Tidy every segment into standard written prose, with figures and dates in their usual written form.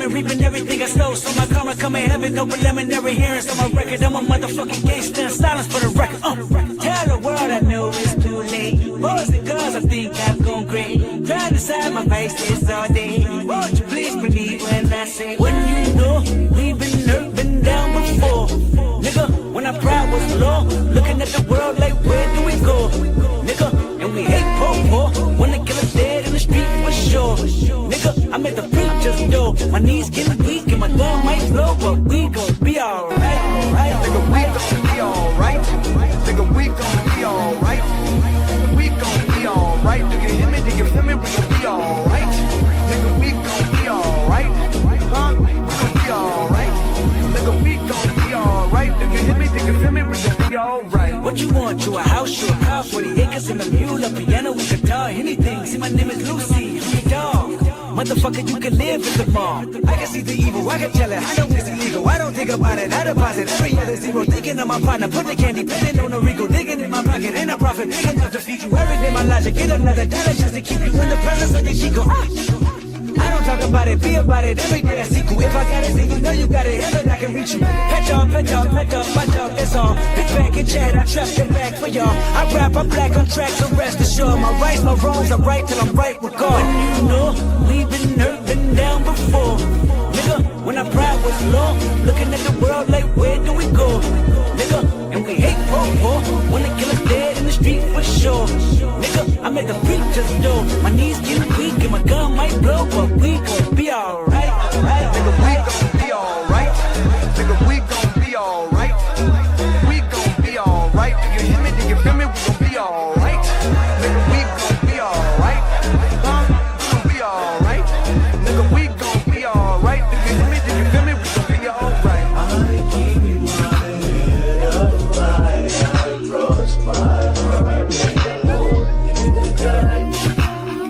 Reaping everything I stole, so my karma come in heaven, no preliminary hearings on my record. I'm a motherfucking gangster in silence for the record. Tell the world I know it's too late. Boys and girls, I think I've gone great. Trying to decide my vices all day. Won't you please believe when I say, when you know we've been hurt, been down before. Nigga, when our pride was low, looking at the world like, where do we go? Nigga, and we hate poor, when they kill us dead in the street for sure. Nigga, I'm at the preacher's door. My knees getting weak and my gun might blow, but we gon' be alright. Nigga, we gon' be alright. Nigga, we gon' be alright. We gon' be alright. Do you hear me? Do you feel me? We gon' be alright. Nigga, we gon' be alright. Huh? We gon' be alright. Nigga, we gon' be alright. Do you hear me? Do you feel me? We gon' be alright. What you want? You a house, you a car, 40 acres and a mule, a piano, a guitar, anything. See, my name is Lucy, I'm your dog. Motherfucker, you can live in the mall. I can see the evil, I can tell it. I know it's illegal. I don't think about it. I deposit every other zero. Thinking of my partner, put the candy, petting on the Rico. Digging in my pocket, ain't a profit. Big enough to feed you. Every day my logic, get another dollar just to keep you in the presence of the Chico. I don't talk about it, be about it. Every day I see you. If I got it, then you know you got it. Heaven, I can reach you. Pet dog, my dog, that's all. Big bag and chat, I trust it back for y'all. I rap, I'm black on track, so rest assured. My rights, my wrongs, I'm right till I'm right with God. When you know we've been hurt, been down before. Nigga, when our pride was low, looking at the world like, where do we go? Nigga, and we hate poor, when they kill us dead in the street for sure. Nigga, I'm at the preacher's door. My knees getting weak and my gun might blow, but we gon' be alright. Nigga, we gon' be alright. Nigga, we gon' be alright. We gon' be alright. Do you hear me? Do you feel me? We gon' be alright. Nigga, we gon' be alright. Huh? We gon' be alright. Nigga, we gon' be alright. Do you hear me? Do you feel me? We gon' be alright. I keep my head up high. I cross my heart. In the dark,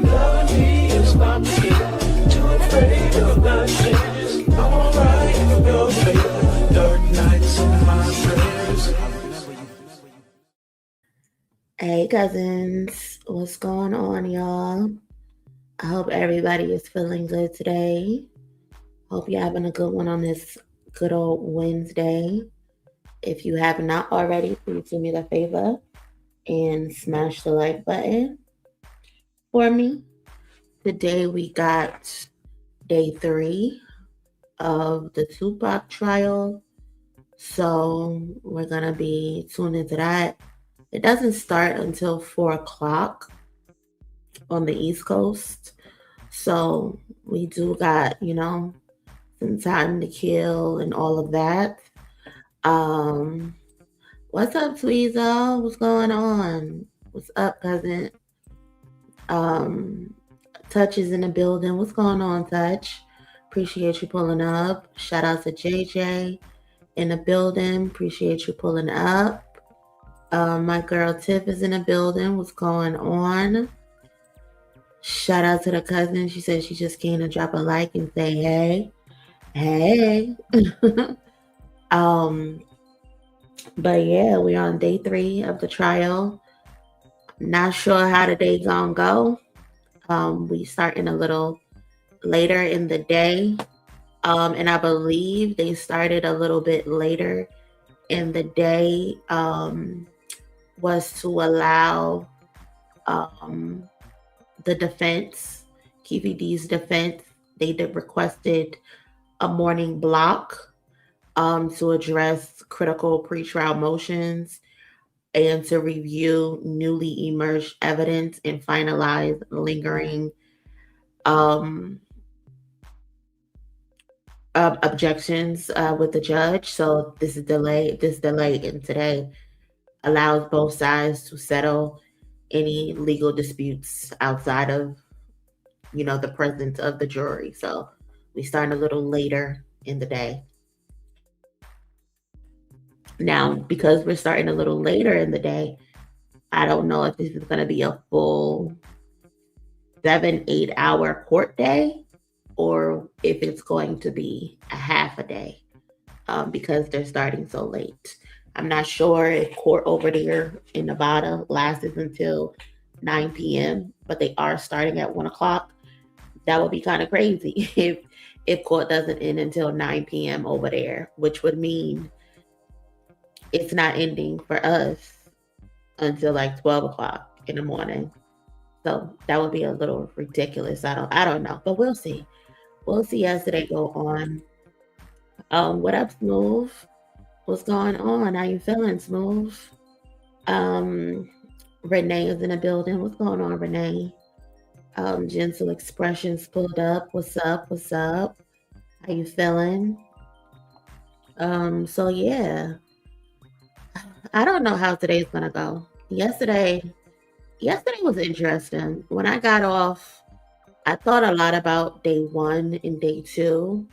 love me is my fear. Too afraid of not changes. I'm alright in your favor. Dark nights in my prayers. Hey cousins, what's going on, y'all? I hope everybody is feeling good today. Hope you're having a good one on this good old Wednesday. If you have not already, please do me the favor and smash the like button for me. Today we got day 3 of the Tupac trial. So we're going to be tuned into that. It doesn't start until 4 o'clock on the East Coast. So we do got, some time to kill and all of that. What's up, Tweezo? What's going on? What's up, cousin? Touch is in the building. What's going on, Touch? Appreciate you pulling up. Shout out to JJ in the building. Appreciate you pulling up. My girl Tiff is in the building. What's going on? Shout out to the cousin. She said she just came to drop a like and say hey. Hey. But yeah, we're on day 3 of the trial. Not sure how the day gonna go. We starting a little later in the day. And I believe they started a little bit later in the day was to allow the defense, Keefe D's defense, they requested a morning block to address critical pretrial motions and to review newly emerged evidence and finalize lingering um, objections with the judge. So this delay in today allows both sides to settle any legal disputes outside of, the presence of the jury. So we start a little later in the day. Now, because we're starting a little later in the day, I don't know if this is going to be a full 7-8 hour court day or if it's going to be a half a day because they're starting so late. I'm not sure if court over there in Nevada lasts until 9 p.m., but they are starting at 1 o'clock. That would be kind of crazy if court doesn't end until 9 p.m. over there, which would mean it's not ending for us until like 12 o'clock in the morning. So that would be a little ridiculous. I don't know, but we'll see. We'll see as they go on. What up, Smooth? What's going on? How you feeling, Smooth? Renee is in the building. What's going on, Renee? Gentle Expressions pulled up. What's up? What's up? How you feeling? So yeah. I don't know how today's gonna go. Yesterday was interesting. When I got off, I thought a lot about day 1 and day 2.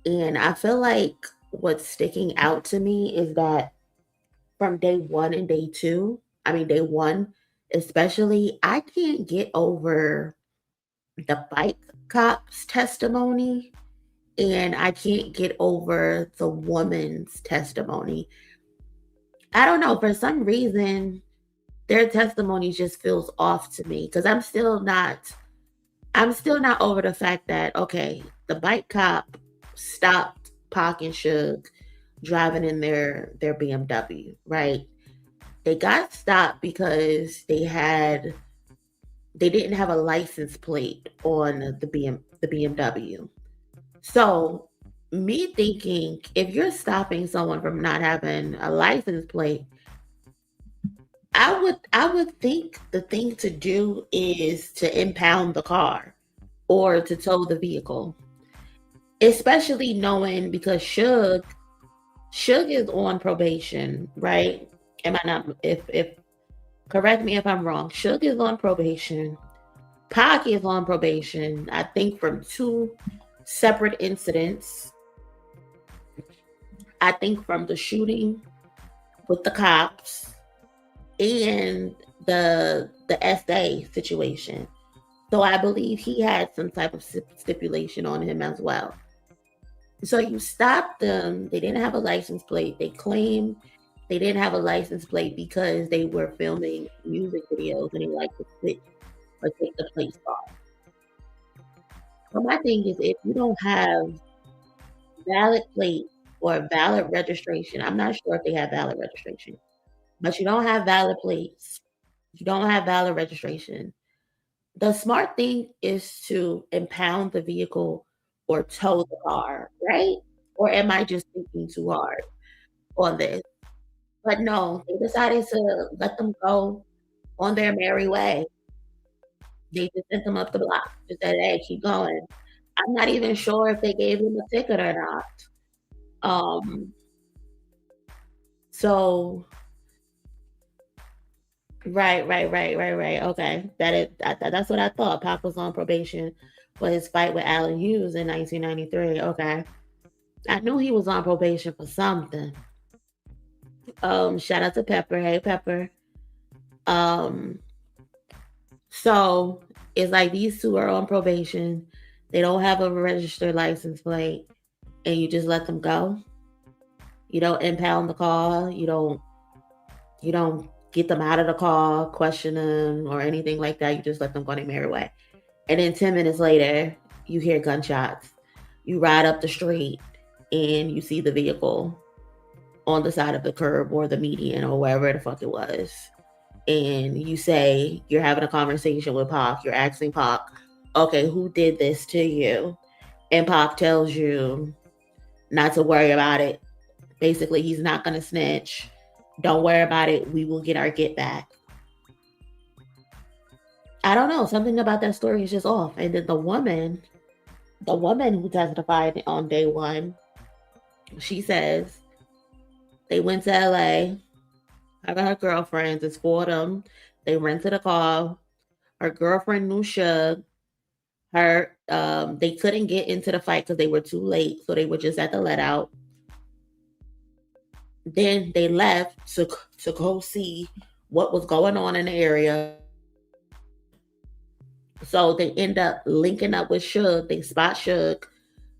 And I feel like what's sticking out to me is that from day 1 and day 2, day 1 especially, I can't get over the bike cop's testimony and I can't get over the woman's testimony. I don't know, for some reason, their testimony just feels off to me because I'm still not over the fact that, okay, the bike cop stopped Pac and Suge driving in their BMW, right? They got stopped because they didn't have a license plate on the BMW. So me thinking, if you're stopping someone from not having a license plate, I would think the thing to do is to impound the car or to tow the vehicle. Especially knowing because Suge is on probation, right? Am I not? If correct me if I'm wrong. Suge is on probation. Pac is on probation. I think from 2 separate incidents. I think from the shooting with the cops and the SA situation. So I believe he had some type of stipulation on him as well. So you stopped them. They didn't have a license plate. They claimed they didn't have a license plate because they were filming music videos and they like to switch or take the plates off. So my thing is, if you don't have valid plate or valid registration, I'm not sure if they have valid registration, but you don't have valid plates, you don't have valid registration. The smart thing is to impound the vehicle or tow the car, right? Or am I just thinking too hard on this? But no, they decided to let them go on their merry way. They just sent them up the block. Just said, hey, keep going. I'm not even sure if they gave them a ticket or not. So right. Okay. That's what I thought. Pac was on probation for his fight with Allen Hughes in 1993. Okay. I knew he was on probation for something. Shout out to Pepper. Hey Pepper. So it's like these 2 are on probation. They don't have a registered license plate, and you just let them go. You don't impound the car. You don't get them out of the car, question them, or anything like that. You just let them go their merry way. And then 10 minutes later, you hear gunshots. You ride up the street and you see the vehicle on the side of the curb or the median or wherever the fuck it was. And you say you're having a conversation with Pac. You're asking Pac, okay, who did this to you? And Pac tells you, not to worry about it. Basically, he's not going to snitch. Don't worry about it. We will get our get back. I don't know. Something about that story is just off. And then the woman who testified on day one, she says they went to LA, her and her girlfriends, it's four of them. They rented a car. Her girlfriend knew Suge. They couldn't get into the fight because they were too late, so they were just at the let out. Then they left to go see what was going on in the area. So they end up linking up with Suge. They spot Suge.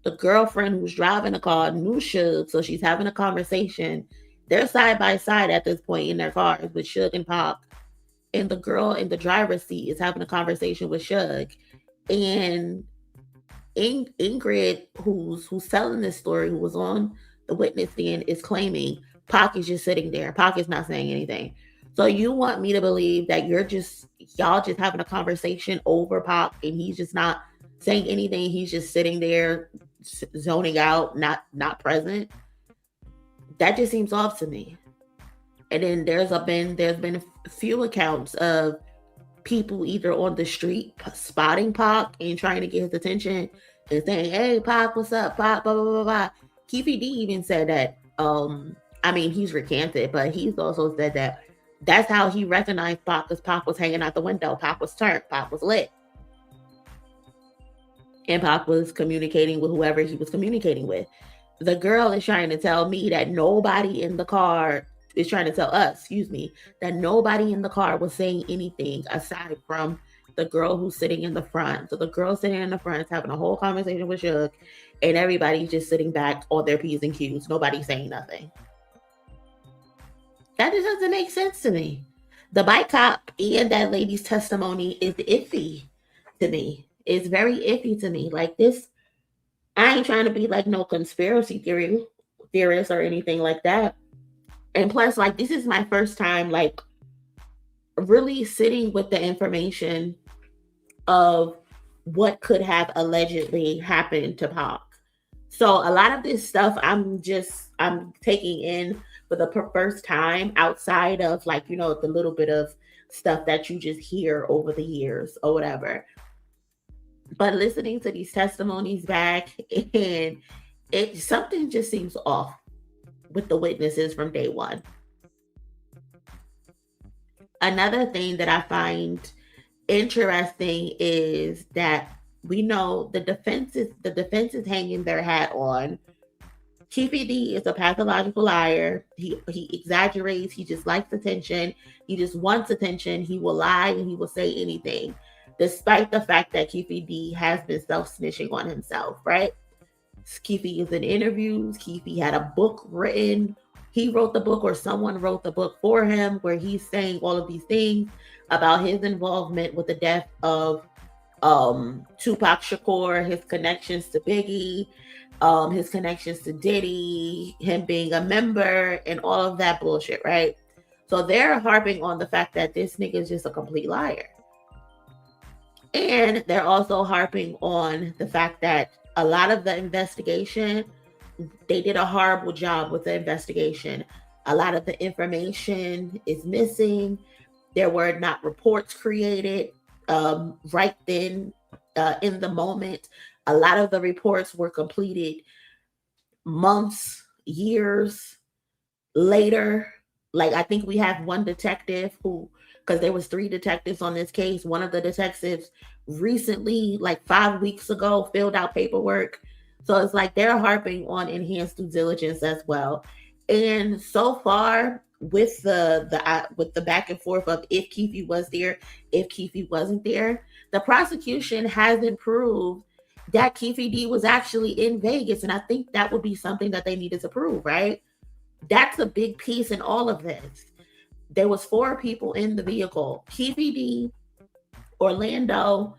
The girlfriend who's driving the car knew Suge, so she's having a conversation. They're side by side at this point in their cars with Suge and Pac. And the girl in the driver's seat is having a conversation with Suge. And Ingrid, who's telling this story, who was on the witness stand, is claiming Pac is just sitting there. Pac is not saying anything. So you want me to believe that y'all just having a conversation over Pac and he's just not saying anything. He's just sitting there zoning out, not present. That just seems off to me. And then there's been a few accounts of people either on the street spotting Pac and trying to get his attention and saying, "Hey, Pac, what's up, Pac?" Blah blah blah blah. Keefe D even said that. He's recanted, but he's also said that that's how he recognized Pac, because Pac was hanging out the window. Pac was turned. Pac was lit. And Pac was communicating with whoever he was communicating with. The girl is trying to tell me that nobody in the car is trying to tell us, that nobody in the car was saying anything aside from the girl who's sitting in the front. So the girl sitting in the front is having a whole conversation with Suge, and everybody's just sitting back on their P's and Q's. Nobody's saying nothing. That just doesn't make sense to me. The bike cop and that lady's testimony is iffy to me. It's very iffy to me. Like this, I ain't trying to be like no conspiracy theorist or anything like that. And plus, like, this is my first time, like, really sitting with the information of what could have allegedly happened to Pac. So a lot of this stuff I'm taking in for the first time, outside of, like, the little bit of stuff that you just hear over the years or whatever. But listening to these testimonies back, and something just seems off with the witnesses from day one. Another thing that I find interesting is that we know the defense is hanging their hat on Keefe D is a pathological liar. He exaggerates. He just likes attention. He just wants attention. He will lie and he will say anything, despite the fact that Keefe D has been self-snitching on himself, right? Keefe is in interviews. Keefe had a book written. He wrote the book, or someone wrote the book for him, where he's saying all of these things about his involvement with the death of Tupac Shakur, his connections to Biggie, his connections to Diddy, him being a member, and all of that bullshit, right? So they're harping on the fact that this nigga is just a complete liar. And they're also harping on the fact that a lot of the investigation, they did a horrible job with the investigation. A lot of the information is missing. There were not reports created right then in the moment. A lot of the reports were completed months, years later. Like, I think we have one detective who, because there was 3 detectives on this case, one of the detectives recently, like 5 weeks ago, filled out paperwork. So it's like they're harping on enhanced due diligence as well. And so far, with the back and forth of if Keefe was there, if Keefe wasn't there, the prosecution hasn't proved that Keefe D was actually in Vegas. And I think that would be something that they needed to prove, right? That's a big piece in all of this. There was 4 people in the vehicle: Keefe D, Orlando,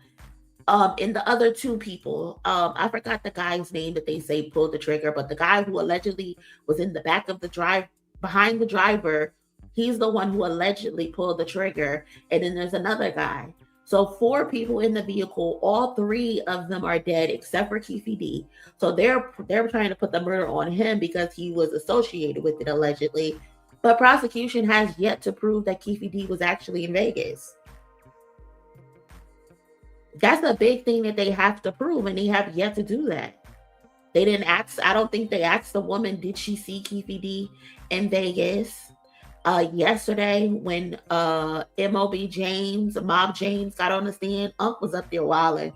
and the other 2 people. I forgot the guy's name that they say pulled the trigger, but the guy who allegedly was in the back of the drive behind the driver, he's the one who allegedly pulled the trigger. And then there's another guy. So 4 people in the vehicle, all 3 of them are dead except for Keefe D. So they're trying to put the murder on him because he was associated with it allegedly. But prosecution has yet to prove that Keefe D was actually in Vegas. That's a big thing that they have to prove, and they have yet to do that. They didn't ask, I don't think they asked the woman, did she see Keefe D in Vegas? Yesterday when Mob James got on the stand, Unc was up there wilding.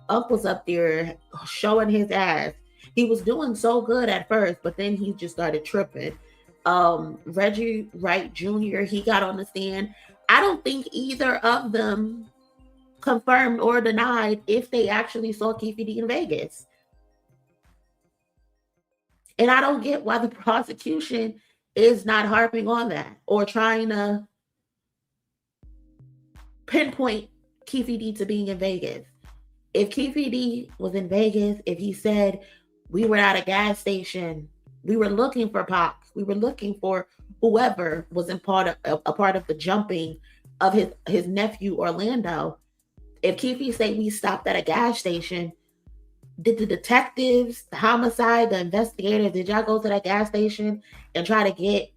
Unc was up there showing his ass. He was doing so good at first, but then he just started tripping. Reggie Wright Jr., he got on the stand. I don't think either of them confirmed or denied if they actually saw Keefe D in Vegas. And I don't get why the prosecution is not harping on that or trying to pinpoint Keefe D to being in Vegas. If Keefe D was in Vegas, if he said, we were at a gas station, we were looking for Pac, we were looking for whoever was a part of the jumping of his nephew Orlando. If Keefe say we stopped at a gas station, did the detectives, the homicide, the investigators, did y'all go to that gas station and try to get,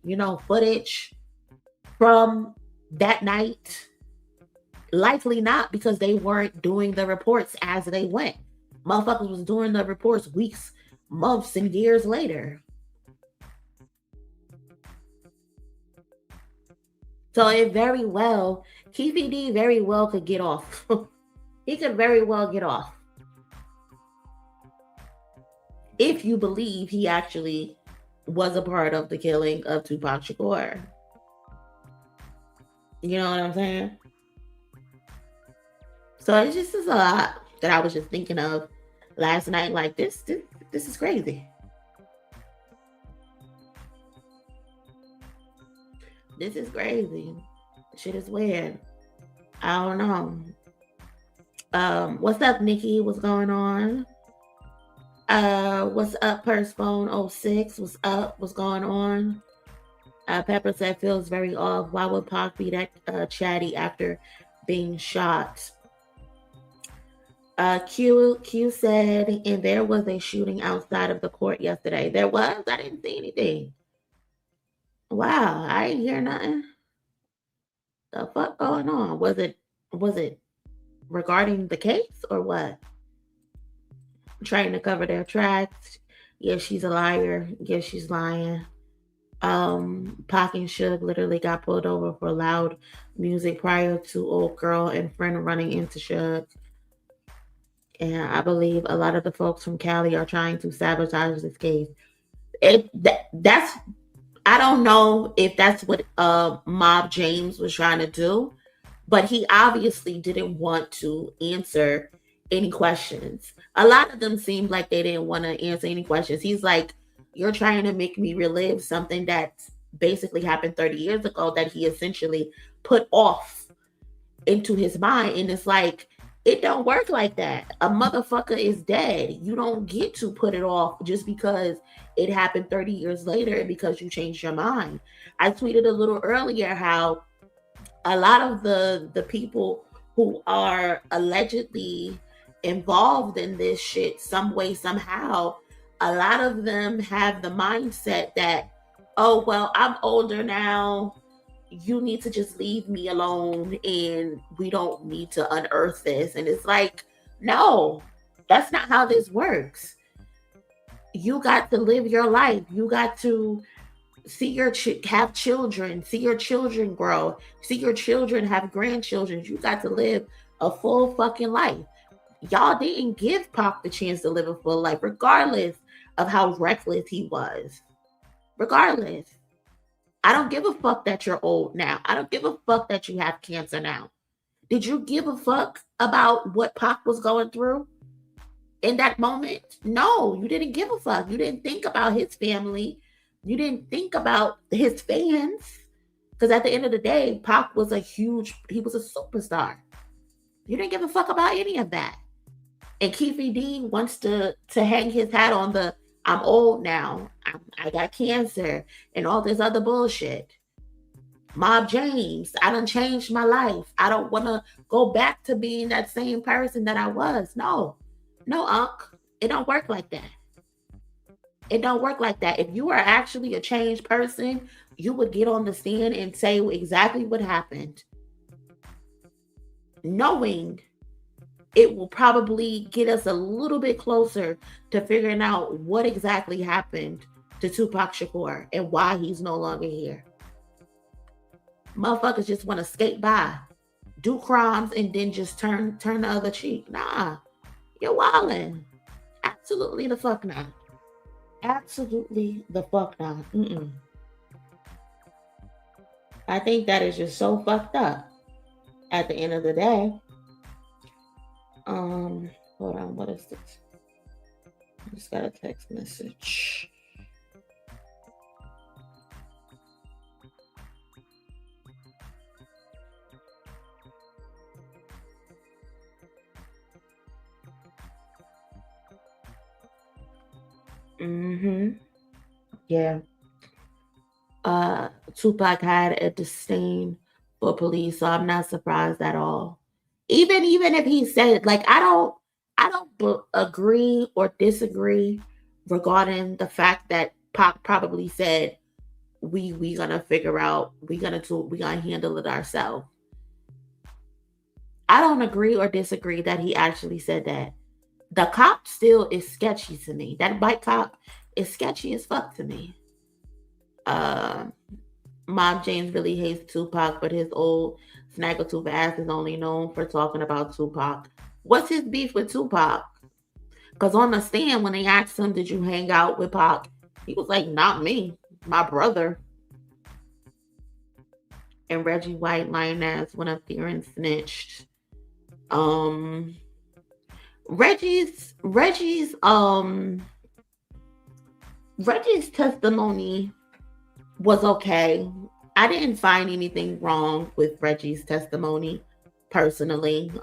footage from that night? Likely not, because they weren't doing the reports as they went. Motherfuckers was doing the reports weeks, months, and years later. So it very well, Keefe D very well could get off. He could very well get off. If you believe he actually was a part of the killing of Tupac Shakur. You know what I'm saying? So it's just a lot that I was just thinking of last night. Like, this is crazy. This is crazy. Shit is weird. I don't know. What's up, Nikki? What's going on? What's up, Purse Phone 06? What's up? What's going on? Pepper said feels very off. Why would Pac be that chatty after being shot? Q said, and there was a shooting outside of the court yesterday. There was? I didn't see anything. Wow, I didn't hear nothing. The fuck going on? Was it regarding the case or what? Trying to cover their tracks. Yeah, she's a liar. Yeah, she's lying. Pac and Suge literally got pulled over for loud music prior to old girl and friend running into Suge. And I believe a lot of the folks from Cali are trying to sabotage this case. That's I don't know if that's what Mob James was trying to do, but he obviously didn't want to answer any questions. A lot of them seemed like they didn't want to answer any questions. He's like, you're trying to make me relive something that basically happened 30 years ago that he essentially put off into his mind. And it's like, it don't work like that. A motherfucker is dead. You don't get to put it off just because it happened 30 years later and because you changed your mind. I tweeted a little earlier how a lot of the people who are allegedly involved in this shit some way, somehow, a lot of them have the mindset that, oh, well, I'm older now. You need to just leave me alone and we don't need to unearth this. And it's like, no, that's not how this works. You got to live your life. You got to see have children, see your children grow, see your children have grandchildren. You got to live a full fucking life. Y'all didn't give Pac the chance to live a full life, regardless of how reckless he was. Regardless. I don't give a fuck that you're old now. I don't give a fuck that you have cancer now. Did you give a fuck about what Pac was going through in that moment? No, you didn't give a fuck. You didn't think about his family. You didn't think about his fans. Because at the end of the day, Pac was he was a superstar. You didn't give a fuck about any of that. And Keefe D wants to hang his hat on the, I'm old now, I got cancer, and all this other bullshit. Mob James, I done changed my life. I don't want to go back to being that same person that I was. No, Unc. It don't work like that. It don't work like that. If you are actually a changed person, you would get on the stand and say exactly what happened, knowing it will probably get us a little bit closer to figuring out what exactly happened to Tupac Shakur and why he's no longer here. Motherfuckers just want to skate by, do crimes, and then just turn the other cheek. Nah, you're wildin'. Absolutely the fuck not. Absolutely the fuck not. I think that is just so fucked up. At the end of the day, hold on, what is this? I just got a text message. Yeah. Tupac had a disdain for police, so I'm not surprised at all. Even if he said, like, I don't agree or disagree regarding the fact that Pac probably said we gonna figure out, we gonna handle it ourselves. I don't agree or disagree that he actually said that. The cop still is sketchy to me. That bike cop is sketchy as fuck to me. Mob James really hates Tupac, but his old snaggletooth ass is only known for talking about Tupac. What's his beef with Tupac? Because on the stand, when they asked him, did you hang out with Pac? He was like, not me, my brother. And Reggie White lying ass went up there and snitched. Reggie's testimony was okay. I didn't find anything wrong with Reggie's testimony personally.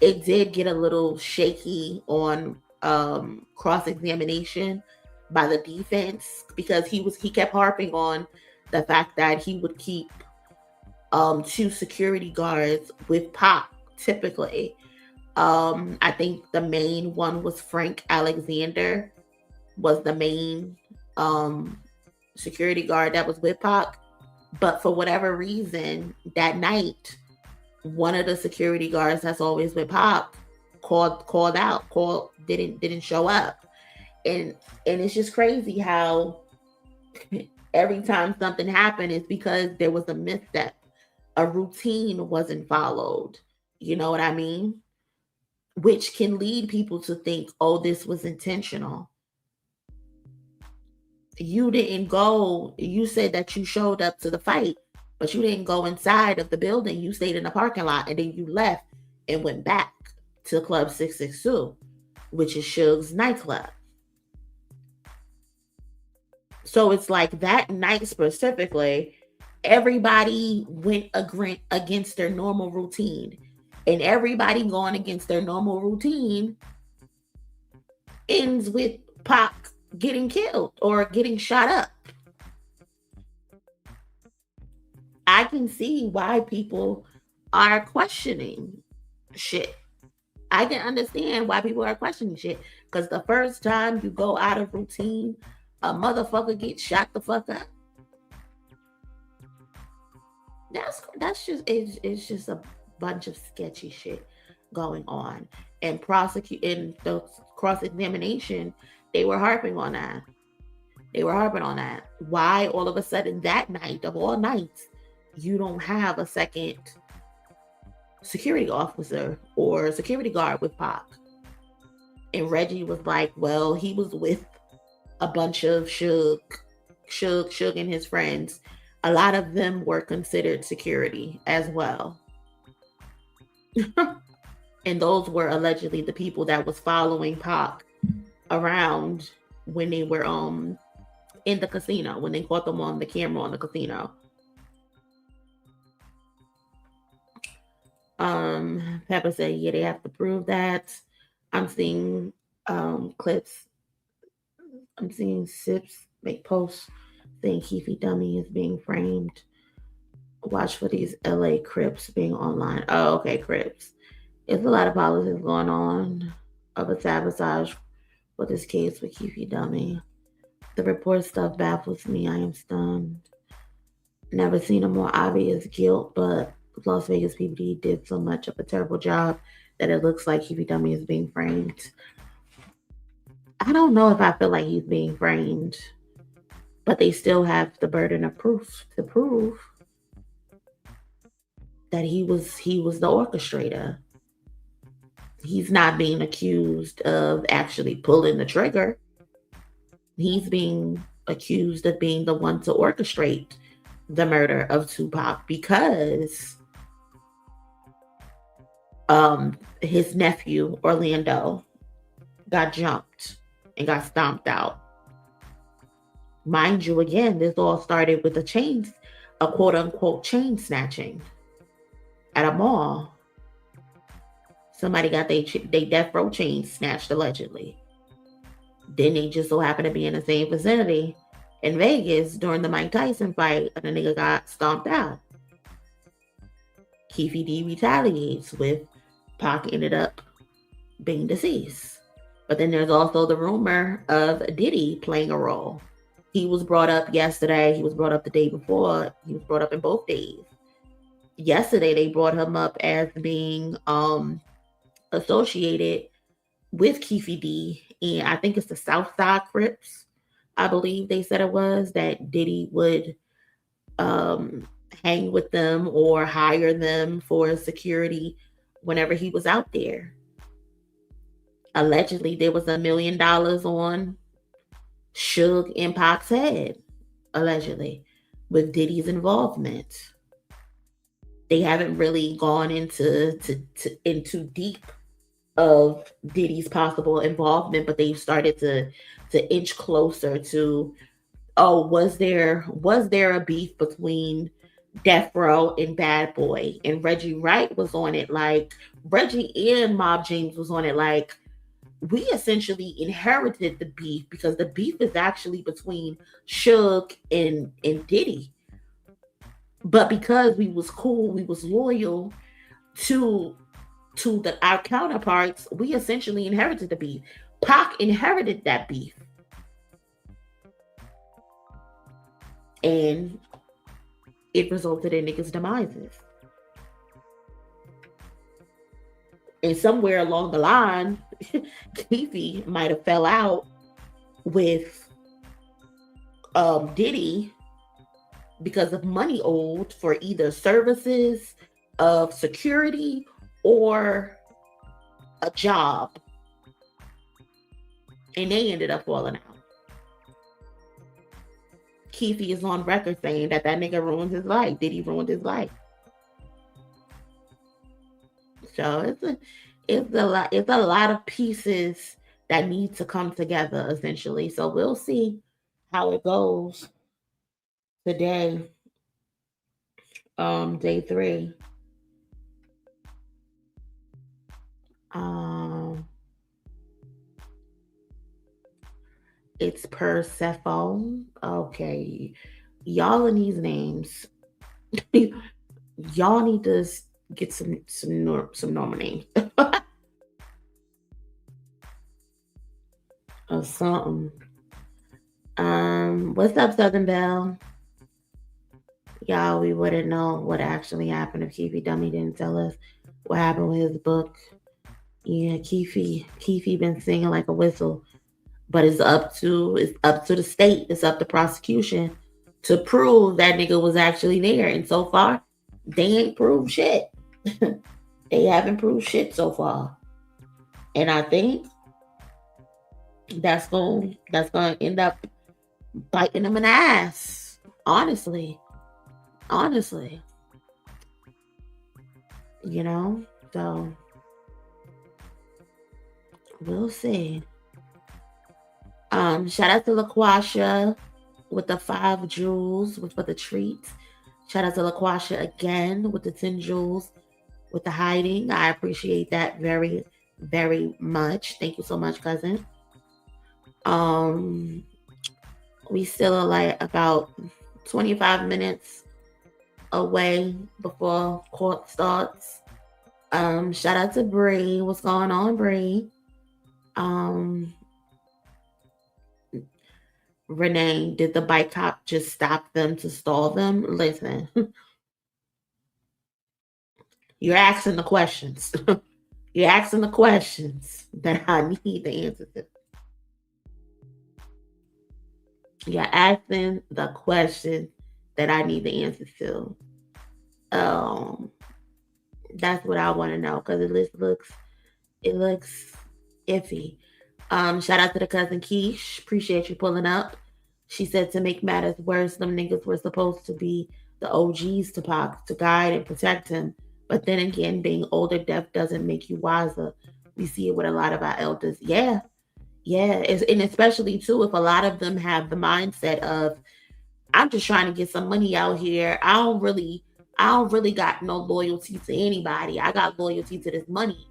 It did get a little shaky on cross-examination by the defense because he kept harping on the fact that he would keep 2 security guards with Pac typically. I think the main one was Frank Alexander, was the main security guard that was with Pac. But for whatever reason, that night, one of the security guards that's always with Pac didn't show up. And it's just crazy how every time something happened, it's because there was a misstep. A routine wasn't followed. You know what I mean? Which can lead people to think, oh, this was intentional. You didn't go, you said that you showed up to the fight, but you didn't go inside of the building. You stayed in the parking lot and then you left and went back to Club 662, which is Suge's nightclub. So it's like that night specifically, everybody went against their normal routine. And everybody going against their normal routine ends with Pac getting killed or getting shot up. I can see why people are questioning shit. I can understand why people are questioning shit. Because the first time you go out of routine, a motherfucker gets shot the fuck up. That's just it's just a bunch of sketchy shit going on. And in the cross-examination, they were harping on that. Why all of a sudden that night of all nights, you don't have a second security officer or security guard with Pac? And Reggie was like, well, he was with a bunch of Suge and his friends. A lot of them were considered security as well. And those were allegedly the people that was following Pac around when they were in the casino, when they caught them on the camera on the casino. Pepper said, yeah, they have to prove that. I'm seeing clips. I'm seeing Sips make posts saying Keefe Dummy is being framed. Watch for these LA Crips being online. Oh, okay, Crips. There's a lot of politics going on of a sabotage for this case with Keefe Dummy. The report stuff baffles me. I am stunned. Never seen a more obvious guilt, but Las Vegas PD did so much of a terrible job that it looks like Keefe Dummy is being framed. I don't know if I feel like he's being framed, but they still have the burden of proof to prove that he was the orchestrator. He's not being accused of actually pulling the trigger. He's being accused of being the one to orchestrate the murder of Tupac because his nephew Orlando got jumped and got stomped out. Mind you, again, this all started with a quote unquote chain snatching at a mall. Somebody got their death row chain snatched allegedly. Then they just so happened to be in the same vicinity in Vegas during the Mike Tyson fight, and the nigga got stomped out. Keefe D retaliates with Pac ended up being deceased. But then there's also the rumor of Diddy playing a role. He was brought up yesterday. He was brought up the day before. He was brought up in both days. Yesterday, they brought him up as being associated with Keefe D, and I think it's the Southside Crips. I believe they said it was that Diddy would hang with them or hire them for security whenever he was out there. Allegedly, there was $1 million on Suge and Pac's head, allegedly, with Diddy's involvement. They haven't really gone into deep of Diddy's possible involvement, but they've started to inch closer to, oh, was there a beef between Death Row and Bad Boy? And Reggie Wright was on it, like Reggie and Mob James was on it, like we essentially inherited the beef because the beef is actually between Suge and Diddy. But because we was cool, we was loyal to our counterparts, we essentially inherited the beef. Pac inherited that beef. And it resulted in niggas' demises. And somewhere along the line, Keefe might have fell out with Diddy because of money owed for either services of security or a job. And they ended up falling out. Keefe is on record saying that nigga ruined his life. Diddy ruined his life. So it's a lot of pieces that need to come together essentially. So we'll see how it goes today. Day 3. It's Persephone. Okay. Y'all in these names. Y'all need to get some normal names. Or something. What's up, Southern Belle? Y'all, we wouldn't know what actually happened if Keefe Dummy didn't tell us what happened with his book. Yeah, Keefe been singing like a whistle. But it's up to the state, it's up to prosecution to prove that nigga was actually there. And so far, they ain't proved shit. They haven't proved shit so far. And I think that's going to end up biting them in the ass. Honestly. You know? So we'll see. Shout out to LaQuasha with the 5 jewels for the treat. Shout out to LaQuasha again with the 10 jewels with the hiding. I appreciate that very, very much. Thank you so much, cousin. We still are like about 25 minutes away before court starts. Shout out to Bree. What's going on, Bree? Renee, did the bike cop just stop them to stall them? Listen, you're asking the questions. You're asking the questions that I need the answers to. You're asking the questions that I need the answers to. That's what I want to know because it looks iffy. Shout out to the cousin Keish. Appreciate you pulling up. She said to make matters worse, them niggas were supposed to be the OGs to Pac, to guide and protect him. But then again, being older deaf doesn't make you wiser. We see it with a lot of our elders. Yeah. And especially too, if a lot of them have the mindset of, I'm just trying to get some money out here. I don't really got no loyalty to anybody. I got loyalty to this money.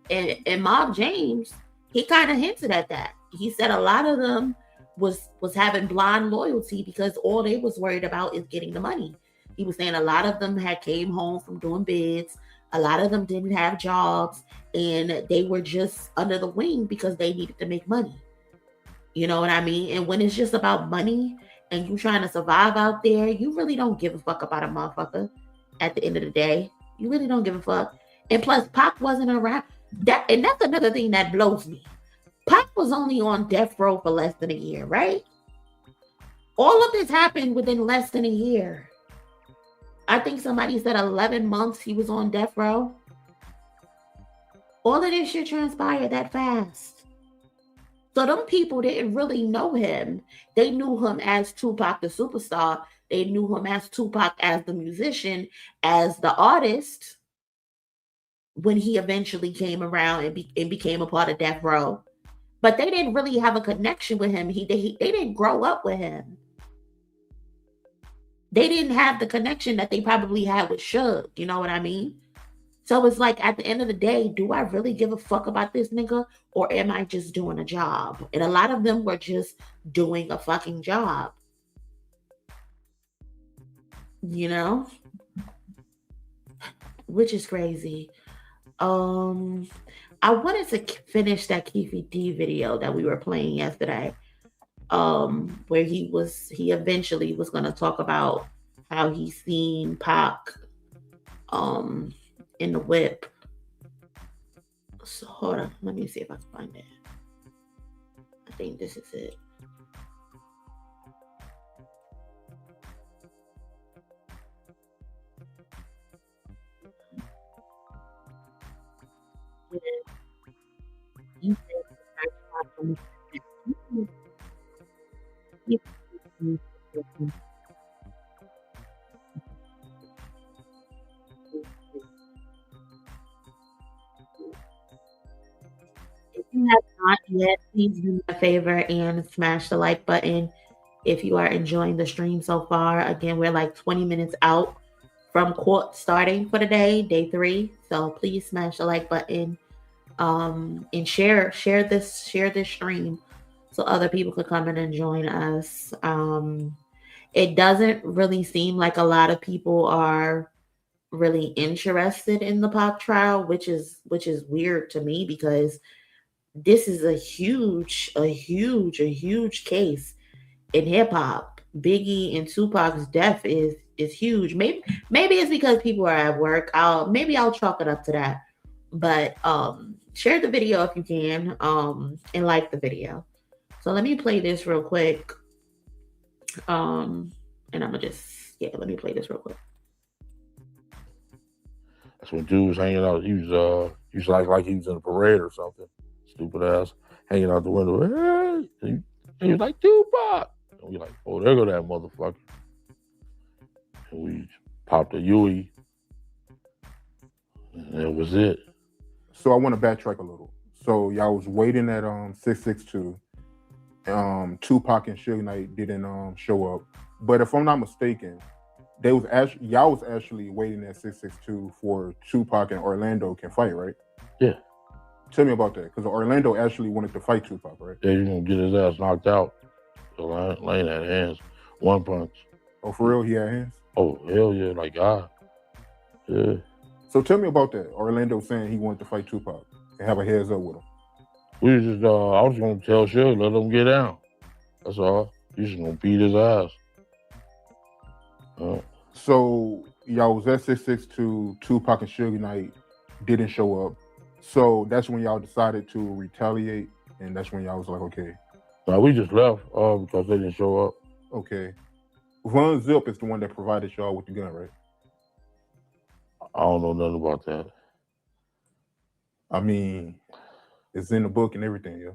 And Mob James, he kind of hinted at that. He said a lot of them was having blind loyalty because all they was worried about is getting the money. He was saying a lot of them had came home from doing bids. A lot of them didn't have jobs and they were just under the wing because they needed to make money. You know what I mean? And when it's just about money and you trying to survive out there, you really don't give a fuck about a motherfucker at the end of the day. You really don't give a fuck. And plus, Pac wasn't around. And that's another thing that blows me. Pac was only on death row for less than a year, right? All of this happened within less than a year. I think somebody said 11 months he was on death row. All of this shit transpired that fast. So them people didn't really know him. They knew him as Tupac the superstar. They knew him as Tupac as the musician, as the artist, when he eventually came around and became a part of Death Row. But they didn't really have a connection with him. They didn't grow up with him. They didn't have the connection that they probably had with Suge. You know what I mean? So it's like, at the end of the day, do I really give a fuck about this nigga? Or am I just doing a job? And a lot of them were just doing a fucking job. You know? Which is crazy. I wanted to finish that Keefe D video that we were playing yesterday. Where he eventually was going to talk about how he seen Pac in the whip. So hold on, let me see if I can find it. I think this is it. If you have not yet, please do me a favor and smash the like button if you are enjoying the stream so far. Again, we're like 20 minutes out from court starting for the day 3. So please smash the like button and share this stream so other people could come in and join us. It doesn't really seem like a lot of people are really interested in the Pac trial, which is weird to me because this is a huge case in hip hop. Biggie and Tupac's death is huge. Maybe it's because people are at work. I'll chalk it up to that. But share the video if you can, and like the video. So let me play this real quick. And I'm gonna let me play this real quick. That's when dude was hanging out. He was like he was in a parade or something. Stupid ass hanging out the window. Hey, he was like Tupac. And we like, oh, there go that motherfucker. And we popped a Yui. And that was it. So I want to backtrack a little. So y'all was waiting at 662. Tupac and Suge Knight didn't show up. But if I'm not mistaken, y'all was actually waiting at 662 for Tupac and Orlando can fight, right? Yeah. Tell me about that, because Orlando actually wanted to fight Tupac, right? Yeah, he's gonna get his ass knocked out. So Lane had hands, one punch. Oh, for real, he had hands? Oh, hell yeah, like God. Yeah. So tell me about that. Orlando saying he wanted to fight Tupac and have a heads up with him. We was just, I was gonna tell Suge, let him get down. That's all. He's just gonna beat his ass. So y'all was at 662, Tupac and Suge Knight didn't show up. So that's when y'all decided to retaliate, and that's when y'all was like, okay. Now we just left because they didn't show up. Okay. Von Zip is the one that provided y'all with the gun, right? I don't know nothing about that. I mean, it's in the book and everything, yeah.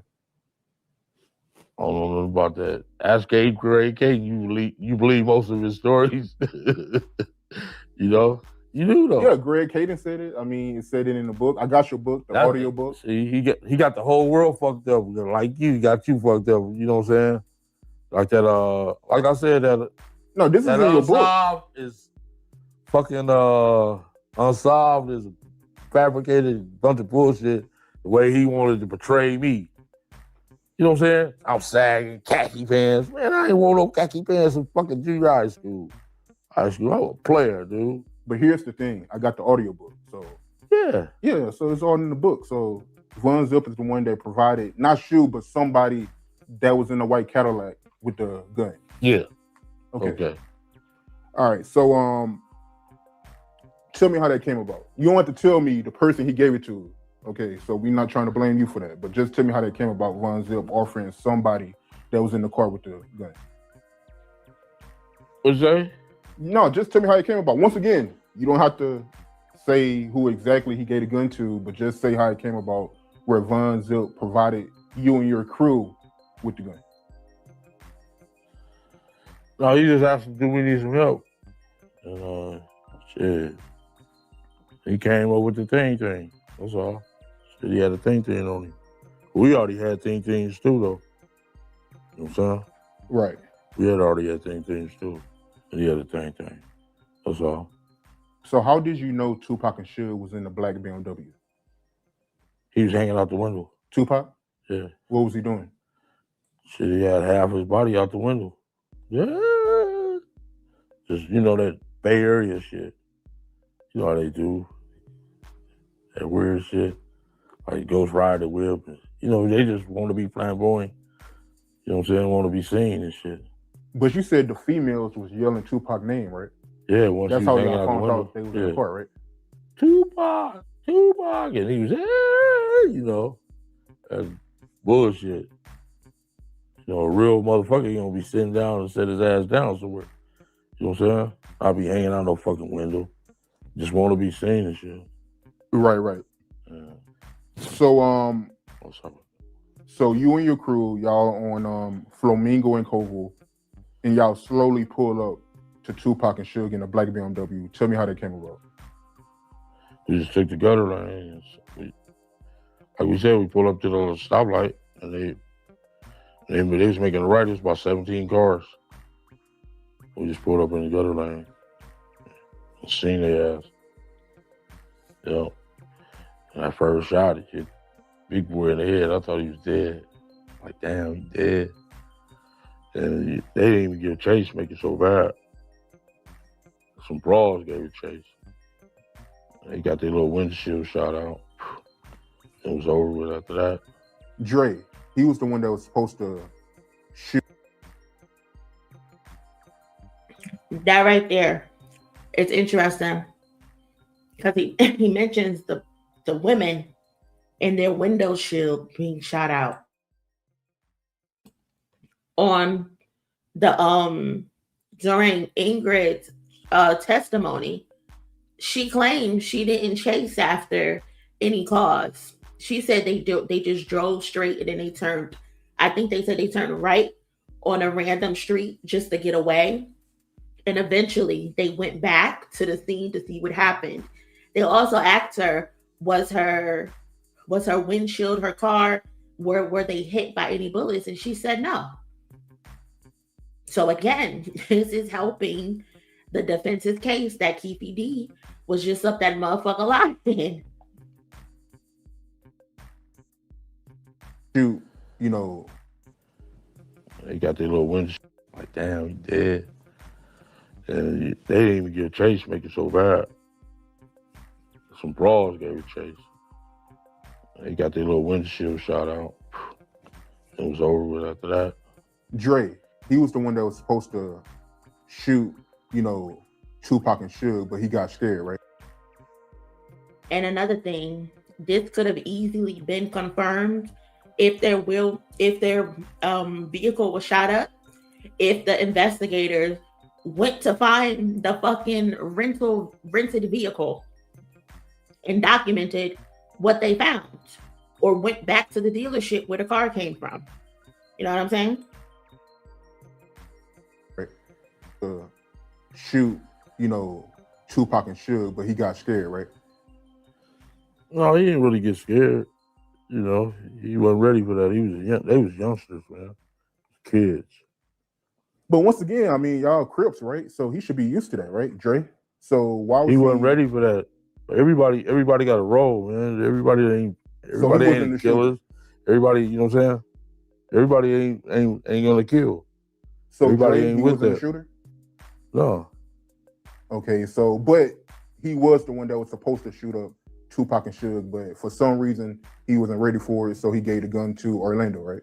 I don't know nothing about that. Ask Gabe Grade K, you believe most of his stories. You know? You do though. Yeah, Greg Caden said it. I mean, it said it in the book. I got your book, the audio book. See, he got the whole world fucked up. Like you, he got you fucked up. You know what I'm saying? Like that, like I said, that no, this is in your book. Unsolved is fucking Unsolved is a fabricated bunch of bullshit the way he wanted to portray me. You know what I'm saying? I'm sagging, khaki pants. Man, I ain't want no khaki pants in fucking junior high school. High school, I'm a player, dude. But here's the thing, I got the audio book, so. Yeah, so it's all in the book. So Von Zip is the one that provided, not you, but somebody that was in the white Cadillac with the gun. Yeah. Okay. All right, so tell me how that came about. You don't have to tell me the person he gave it to. Okay, so we're not trying to blame you for that, but just tell me how that came about, Von Zip offering somebody that was in the car with the gun. What'd you say? No, just tell me how it came about. Once again, you don't have to say who exactly he gave the gun to, but just say how it came about where Von Zip provided you and your crew with the gun. No, he just asked him, do we need some help? And shit. He came up with the thing. That's all. Shit, he had a thing on him. We already had things too, though. You know what I'm saying? Right. We had already had things too. And he had a thing. That's all. So how did you know Tupac and Suge was in the black BMW? He was hanging out the window. Tupac? Yeah. What was he doing? Shit, he had half his body out the window. Yeah. Just, you know, that Bay Area shit. You know how they do. That weird shit. Like Ghost Rider whip. You know, they just want to be flamboyant. You know what I'm saying? Want to be seen and shit. But you said the females was yelling Tupac's name, right? Yeah, once that's he how was hanging y'all out the found window. out they was in the car, right? Tupac, and he was, you know, that's bullshit. You know, a real motherfucker, he gonna be sitting down and set his ass down somewhere. You know what I'm saying? I'll be hanging out no fucking window. Just want to be seen and shit. Right. Yeah. So, What's up? So you and your crew, y'all on Flamingo and Koval, and y'all slowly pull up to Tupac and Suge in a black BMW. Tell me how that came about. We just took the gutter lane. Like we said, we pulled up to the stoplight, and they was making a right. It was about 17 cars. We just pulled up in the gutter lane and seen their ass. Yeah. And that first shot, it hit Big Boy in the head. I thought he was dead. Like, damn, he dead. And they didn't even give chase, make it so bad. Some brawls gave it chase. They got their little windshield shot out. It was over with after that. Dre, he was the one that was supposed to shoot. That right there, it's interesting because he mentions the women and their window shield being shot out. On the during Ingrid's testimony, she claimed she didn't chase after any cause. She said they just drove straight and then they turned. I think they said they turned right on a random street just to get away. And eventually they went back to the scene to see what happened. They also asked her, was her windshield, her car, were they hit by any bullets? And she said no. So again, this is helping the defense's case that Keefe D was just up that motherfucker lying. You know. They got their little windshield. Like, damn, he dead. And they didn't even get chase, make it so bad. Some brawls gave it chase. They got their little windshield shot out. It was over with after that. Dre, he was the one that was supposed to shoot, Tupac and Suge, but he got scared, right? And another thing, this could have easily been confirmed if their vehicle was shot up, if the investigators went to find the fucking rented vehicle and documented what they found, or went back to the dealership where the car came from. You know what I'm saying? Right. Shoot, Tupac and Suge, but he got scared, right? No, he didn't really get scared. He wasn't ready for that. They was youngsters, man. Kids. But once again, I mean, y'all Crips, right? So he should be used to that, right, Dre? So why was he wasn't ready for that? Everybody got a role, man. Everybody ain't killers. Everybody, you know what I'm saying? Everybody ain't gonna kill. So everybody Dre, ain't he with wasn't that. a shooter? No. Okay, so but he was the one that was supposed to shoot up Tupac and Suge, but for some reason he wasn't ready for it, so he gave the gun to Orlando, right?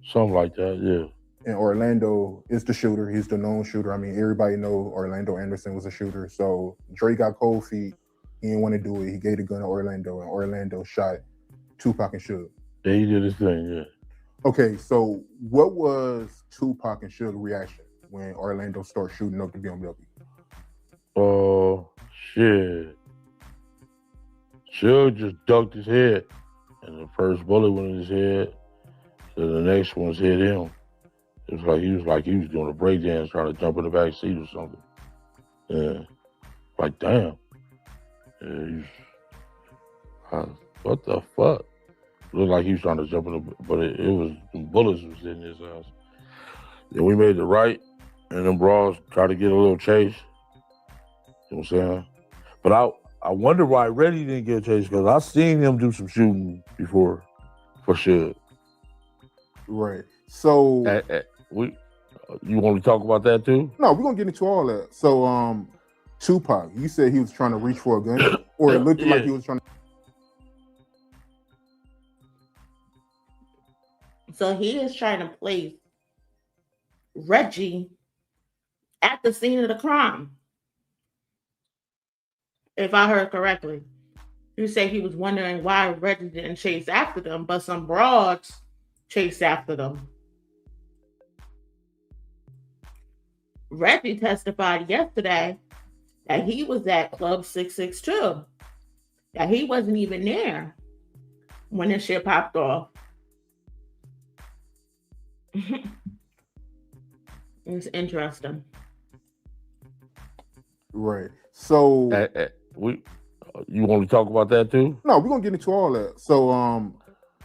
Something like that, yeah. And Orlando is the shooter. He's the known shooter. I mean, everybody know Orlando Anderson was a shooter. So Dre got cold feet. He didn't want to do it. He gave the gun to Orlando, and Orlando shot Tupac and Suge. Yeah, he did his thing, yeah. Okay, so what was Tupac and Suge reaction when Orlando started shooting up the BMW? Oh, shit. Suge just ducked his head, and the first bullet went in his head, so the next one's hit him. It was like he was doing a breakdance trying to jump in the back seat or something. Yeah. Like, damn. Yeah, what the fuck? It looked like he was trying to jump in the, but it was, the bullets was in his ass. Then we made the right, and them brawls tried to get a little chase. You know what I'm saying? But I wonder why Reddy didn't get a chase, because I seen him do some shooting before, for sure. Right. So you want to talk about that too? No, we're gonna get into all that. So Tupac, you said he was trying to reach for a gun, or it looked like he was trying to. So he is trying to place Reggie at the scene of the crime. If I heard correctly. You say he was wondering why Reggie didn't chase after them, but some broads chased after them. Reggie testified yesterday that he was at Club 662, that he wasn't even there when this shit popped off. It's interesting. Right. So you want to talk about that too? No, we're gonna get into all that. So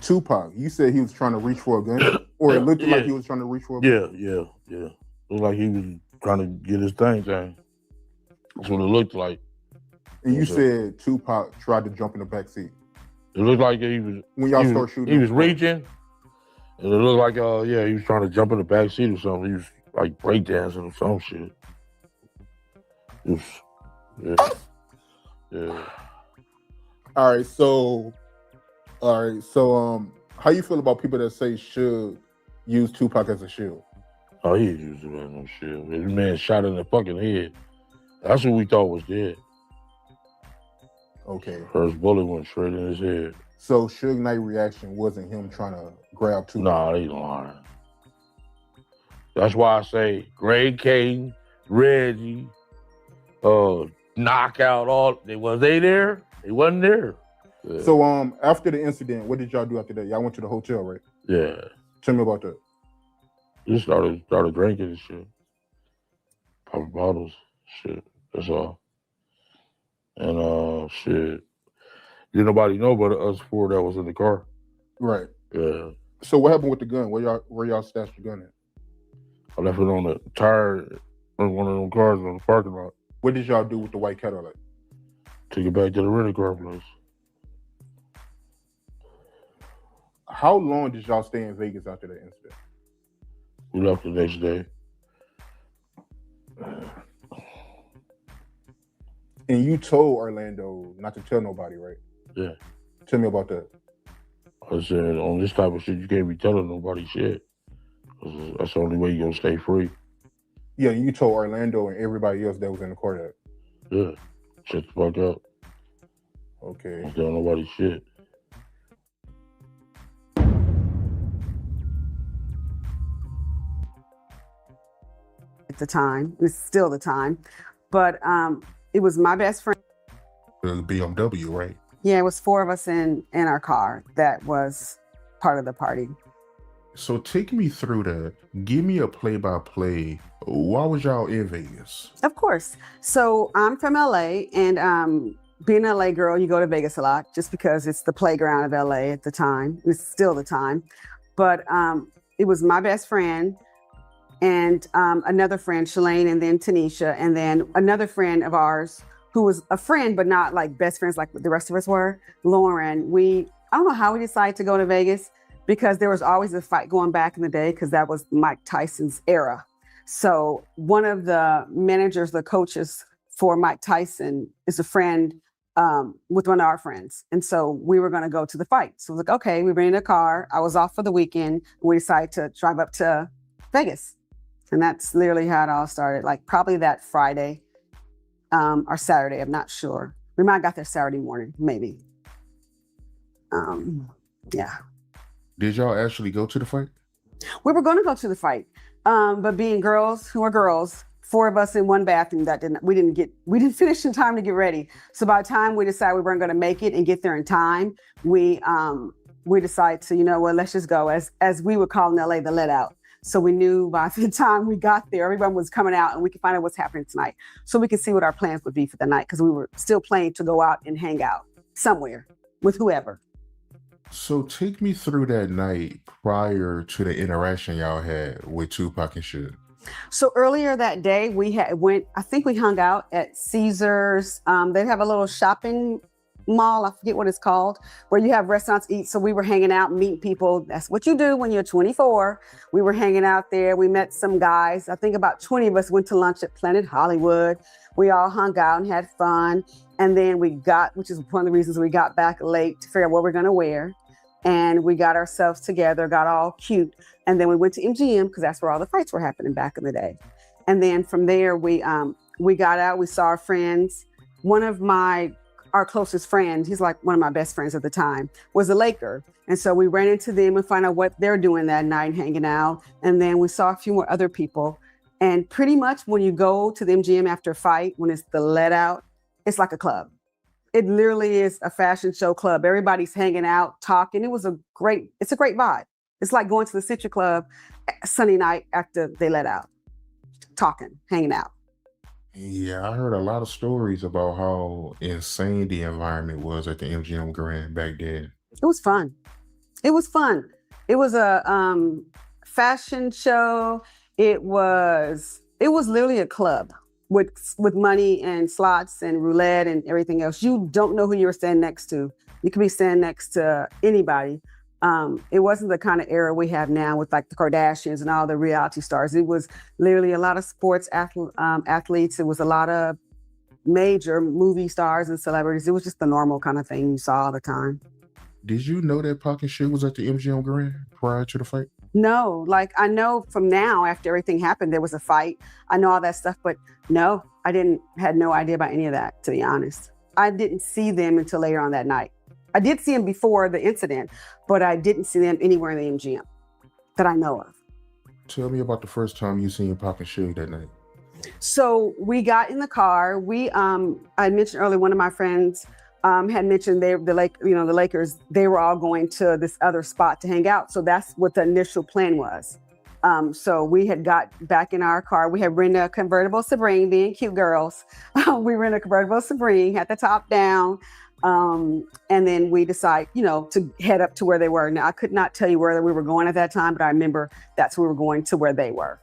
Tupac, you said he was trying to reach for a gun, or it looked like he was trying to reach for a gun. Yeah. It looked like he was trying to get his thing. That's what it looked like. And you said Tupac tried to jump in the back seat. It looked like he was when y'all start shooting. He was reaching, and it looked like he was trying to jump in the back seat or something. He was like breakdancing or some shit. Yeah. All right. So, how you feel about people that say Suge use Tupac as a shield? Oh, he didn't use it as no shield. This man shot in the fucking head. That's what we thought was dead. Okay. First bullet went straight in his head. So Suge Knight reaction wasn't him trying to grab Tupac? Nah, they lying. That's why I say Greg Kane, Reggie, Knockout, was they there? They wasn't there. Yeah. So after the incident, what did y'all do after that? Y'all went to the hotel, right? Yeah. Tell me about that. Just started drinking and shit. Popping bottles, shit. That's all. And shit. Didn't nobody know but us four that was in the car. Right. Yeah. So what happened with the gun? Where y'all stashed the gun at? I left it on the tire in one of them cars in the parking lot. What did y'all do with the white Cadillac? Took it back to the rental car place. How long did y'all stay in Vegas after that incident? We left the next day. And you told Orlando not to tell nobody, right? Yeah. Tell me about that. I said, on this type of shit, you can't be telling nobody shit. 'Cause that's the only way you're gonna stay free. Yeah, you told Orlando and everybody else that was in the car that. Yeah. Shut the fuck up. Okay. Don't tell nobody shit. At the time, it's still the time, but it was my best friend. The BMW, right? Yeah, it was 4 of us in our car that was part of the party. So take me through that. Give me a play-by-play. Why was y'all in Vegas? Of course. So I'm from LA, and being an LA girl, you go to Vegas a lot just because it's the playground of LA at the time. It's still the time. But it was my best friend and another friend, Shalane, and then Tanisha, and then another friend of ours who was a friend, but not like best friends like the rest of us were, Lauren. I don't know how we decided to go to Vegas, because there was always a fight going back in the day, because that was Mike Tyson's era. So one of the managers, the coaches for Mike Tyson, is a friend with one of our friends. And so we were going to go to the fight. So I was like, okay, we rented a car. I was off for the weekend. We decided to drive up to Vegas. And that's literally how it all started, like probably that Friday or Saturday. I'm not sure. We might have got there Saturday morning, maybe. Yeah. Did y'all actually go to the fight? We were going to go to the fight, but being girls who are girls, 4 of us in one bathroom, we didn't finish in time to get ready. So by the time we decided we weren't going to make it and get there in time, we decided to, you know what, let's just go, as we would call in LA, the let out. So we knew by the time we got there, everyone was coming out and we could find out what's happening tonight. So we could see what our plans would be for the night, because we were still planning to go out and hang out somewhere with whoever. So take me through that night prior to the interaction y'all had with Tupac and Suge. So earlier that day, I think we hung out at Caesars. They have a little shopping mall, I forget what it's called, where you have restaurants eat. So we were hanging out, meeting people. That's what you do when you're 24. We were hanging out there. We met some guys. I think about 20 of us went to lunch at Planet Hollywood. We all hung out and had fun. And then which is one of the reasons we got back late to figure out what we're going to wear. And we got ourselves together, got all cute. And then we went to MGM, because that's where all the fights were happening back in the day. And then from there, we got out, we saw our friends. One of our closest friends, he's like one of my best friends at the time, was a Laker. And so we ran into them and found out what they're doing that night, hanging out. And then we saw a few more other people. And pretty much when you go to the MGM after a fight, when it's the let out, it's like a club. It literally is a fashion show club. Everybody's hanging out, talking. It's a great vibe. It's like going to the Citrus Club Sunday night after they let out, talking, hanging out. Yeah, I heard a lot of stories about how insane the environment was at the MGM Grand back then. It was fun. It was a fashion show. It was literally a club with money and slots and roulette and everything else. You don't know who you were standing next to. You could be standing next to anybody. It wasn't the kind of era we have now with like the Kardashians and all the reality stars. It was literally a lot of sports athletes. It was a lot of major movie stars and celebrities. It was just the normal kind of thing you saw all the time. Did you know that Pac and Suge was at the MGM Grand prior to the fight? No, like I know from now, after everything happened, there was a fight. I know all that stuff, but no, had no idea about any of that, to be honest. I didn't see them until later on that night. I did see them before the incident, but I didn't see them anywhere in the MGM that I know of. Tell me about the first time you seen Pac and Suge that night. So we got in the car. I mentioned earlier, one of my friends had mentioned the Lakers, they were all going to this other spot to hang out. So that's what the initial plan was. So we had got back in our car. We had rented a convertible Sabrine, being cute girls. We rented a convertible Sabrine, had the top down. And then we decided, to head up to where they were. Now, I could not tell you where we were going at that time, but I remember that's where we were going to where they were.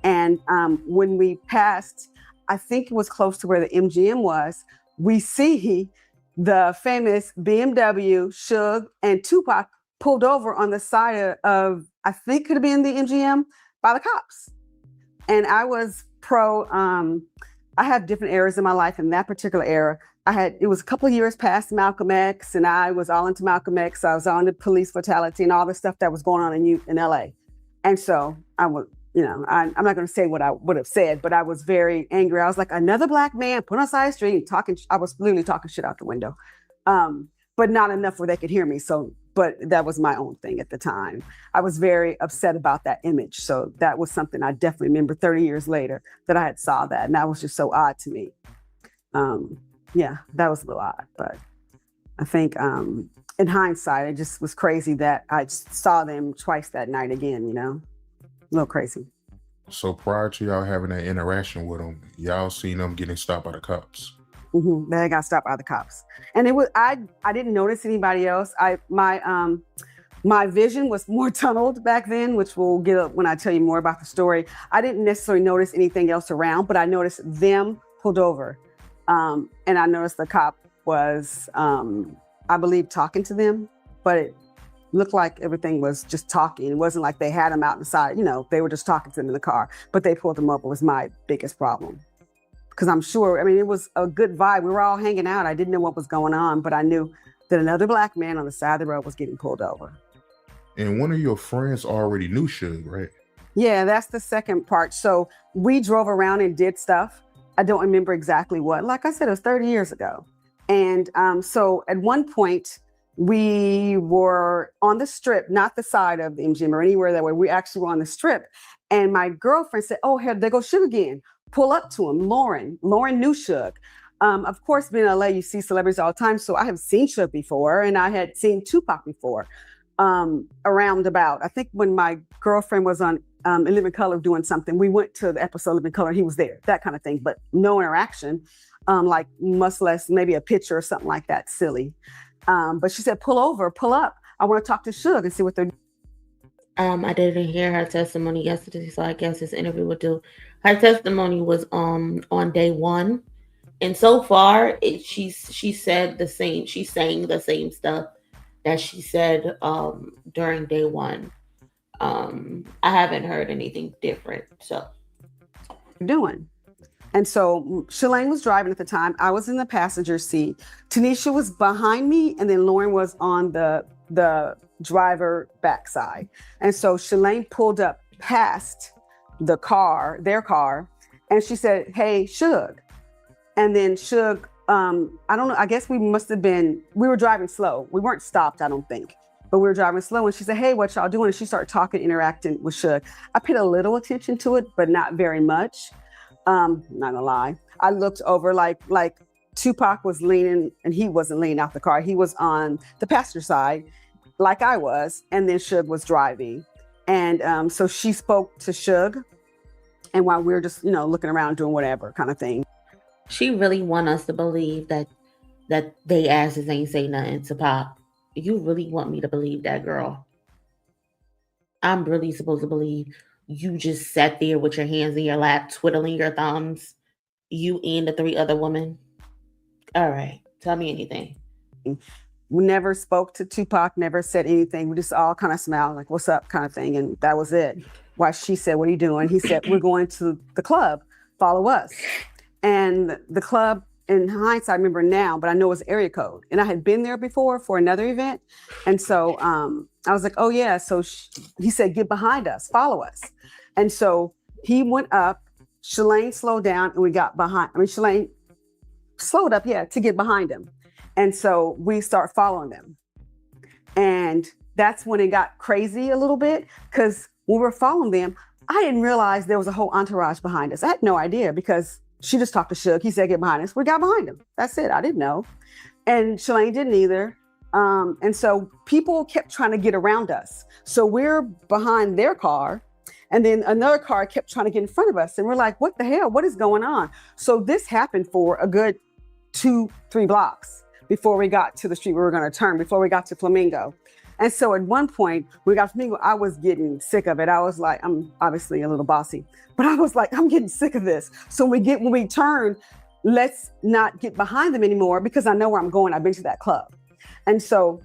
And when we passed, I think it was close to where the MGM was, we see the famous BMW, Suge, and Tupac pulled over on the side of, I think could have been the MGM, by the cops. And I was I have different eras in my life. In that particular era, it was a couple of years past Malcolm X, and I was all into Malcolm X. I was on the police brutality and all the stuff that was going on in LA. And so I was, I'm not going to say what I would have said, but I was very angry. I was like, another black man put on the side of the street I was literally talking shit out the window. But not enough where they could hear me. But that was my own thing at the time. I was very upset about that image. So that was something I definitely remember 30 years later that I had saw that. And that was just so odd to me. Yeah, that was a little odd. But I think in hindsight, it just was crazy that I saw them twice that night again, a little crazy. So prior to y'all having that interaction with them, y'all seen them getting stopped by the cops? Mm-hmm. They got stopped by the cops, and it was I didn't notice anybody else. My vision was more tunneled back then, which we'll get up when I tell you more about the story. I didn't necessarily notice anything else around, but I noticed them pulled over, and I noticed the cop was, I believe, talking to them, but it looked like everything was just talking. It wasn't like they had them out inside. They were just talking to them in the car, but they pulled them over was my biggest problem. Because I'm sure, it was a good vibe. We were all hanging out. I didn't know what was going on, but I knew that another black man on the side of the road was getting pulled over. And one of your friends already knew Suge, right? Yeah, that's the second part. So we drove around and did stuff. I don't remember exactly what. Like I said, it was 30 years ago. And so at one point, we were on the strip, not the side of the MGM or anywhere that way. We actually were on the strip. And my girlfriend said, oh, here they go Suge again. Pull up to him, Lauren knew Suge. Of course, being in LA, you see celebrities all the time. So I have seen Suge before, and I had seen Tupac before. Around about, I think when my girlfriend was on In Living Color doing something, we went to the episode of Living Color, and he was there, that kind of thing, but no interaction, like much less maybe a picture or something like that, silly. But she said, pull up. I want to talk to Suge and see what they're doing. I didn't hear her testimony yesterday, so I guess this interview will do. Her testimony was on day one, and so far she said the same. She's saying the same stuff that she said during day one. I haven't heard anything different. So doing. And so Shalane was driving at the time. I was in the passenger seat. Tanisha was behind me, and then Lauren was on the driver backside. And so Shalane pulled up past their car, and she said, hey, Suge. And then Suge, I don't know, I guess we were driving slow. We weren't stopped, I don't think, but we were driving slow. And she said, hey, what y'all doing? And she started talking, interacting with Suge. I paid a little attention to it, but not very much. Not gonna lie. I looked over like Tupac was leaning, and he wasn't leaning out the car. He was on the passenger side, like I was, and then Suge was driving. And so she spoke to Suge, and while we were just, looking around doing whatever kind of thing. She really want us to believe that they asses ain't say nothing to Pop. You really want me to believe that, girl? I'm really supposed to believe you just sat there with your hands in your lap, twiddling your thumbs, you and the 3 other women? All right, tell me anything. We never spoke to Tupac, never said anything. We just all kind of smiled, like, what's up, kind of thing. And that was it. Why she said, what are you doing? He said, we're going to the club, follow us. And the club, in hindsight, I remember now, but I know it was area code. And I had been there before for another event. And so I was like, oh yeah. So he said, get behind us, follow us. And so he went up, Shalane slowed down, and we got behind. Shalane slowed up, to get behind him. And so we start following them. And that's when it got crazy a little bit, because when we were following them, I didn't realize there was a whole entourage behind us. I had no idea, because she just talked to Suge. He said, get behind us. We got behind him. That's it. I didn't know. And Shalane didn't either. And so people kept trying to get around us. So we're behind their car. And then another car kept trying to get in front of us. And we're like, what the hell? What is going on? So this happened for a good 2-3 blocks before we got to the street we were going to turn, before we got to Flamingo. And so at one point, we got Flamingo, I was getting sick of it. I was like, I'm obviously a little bossy, but I was like, I'm getting sick of this. So when we turn, let's not get behind them anymore, because I know where I'm going. I've been to that club. And so,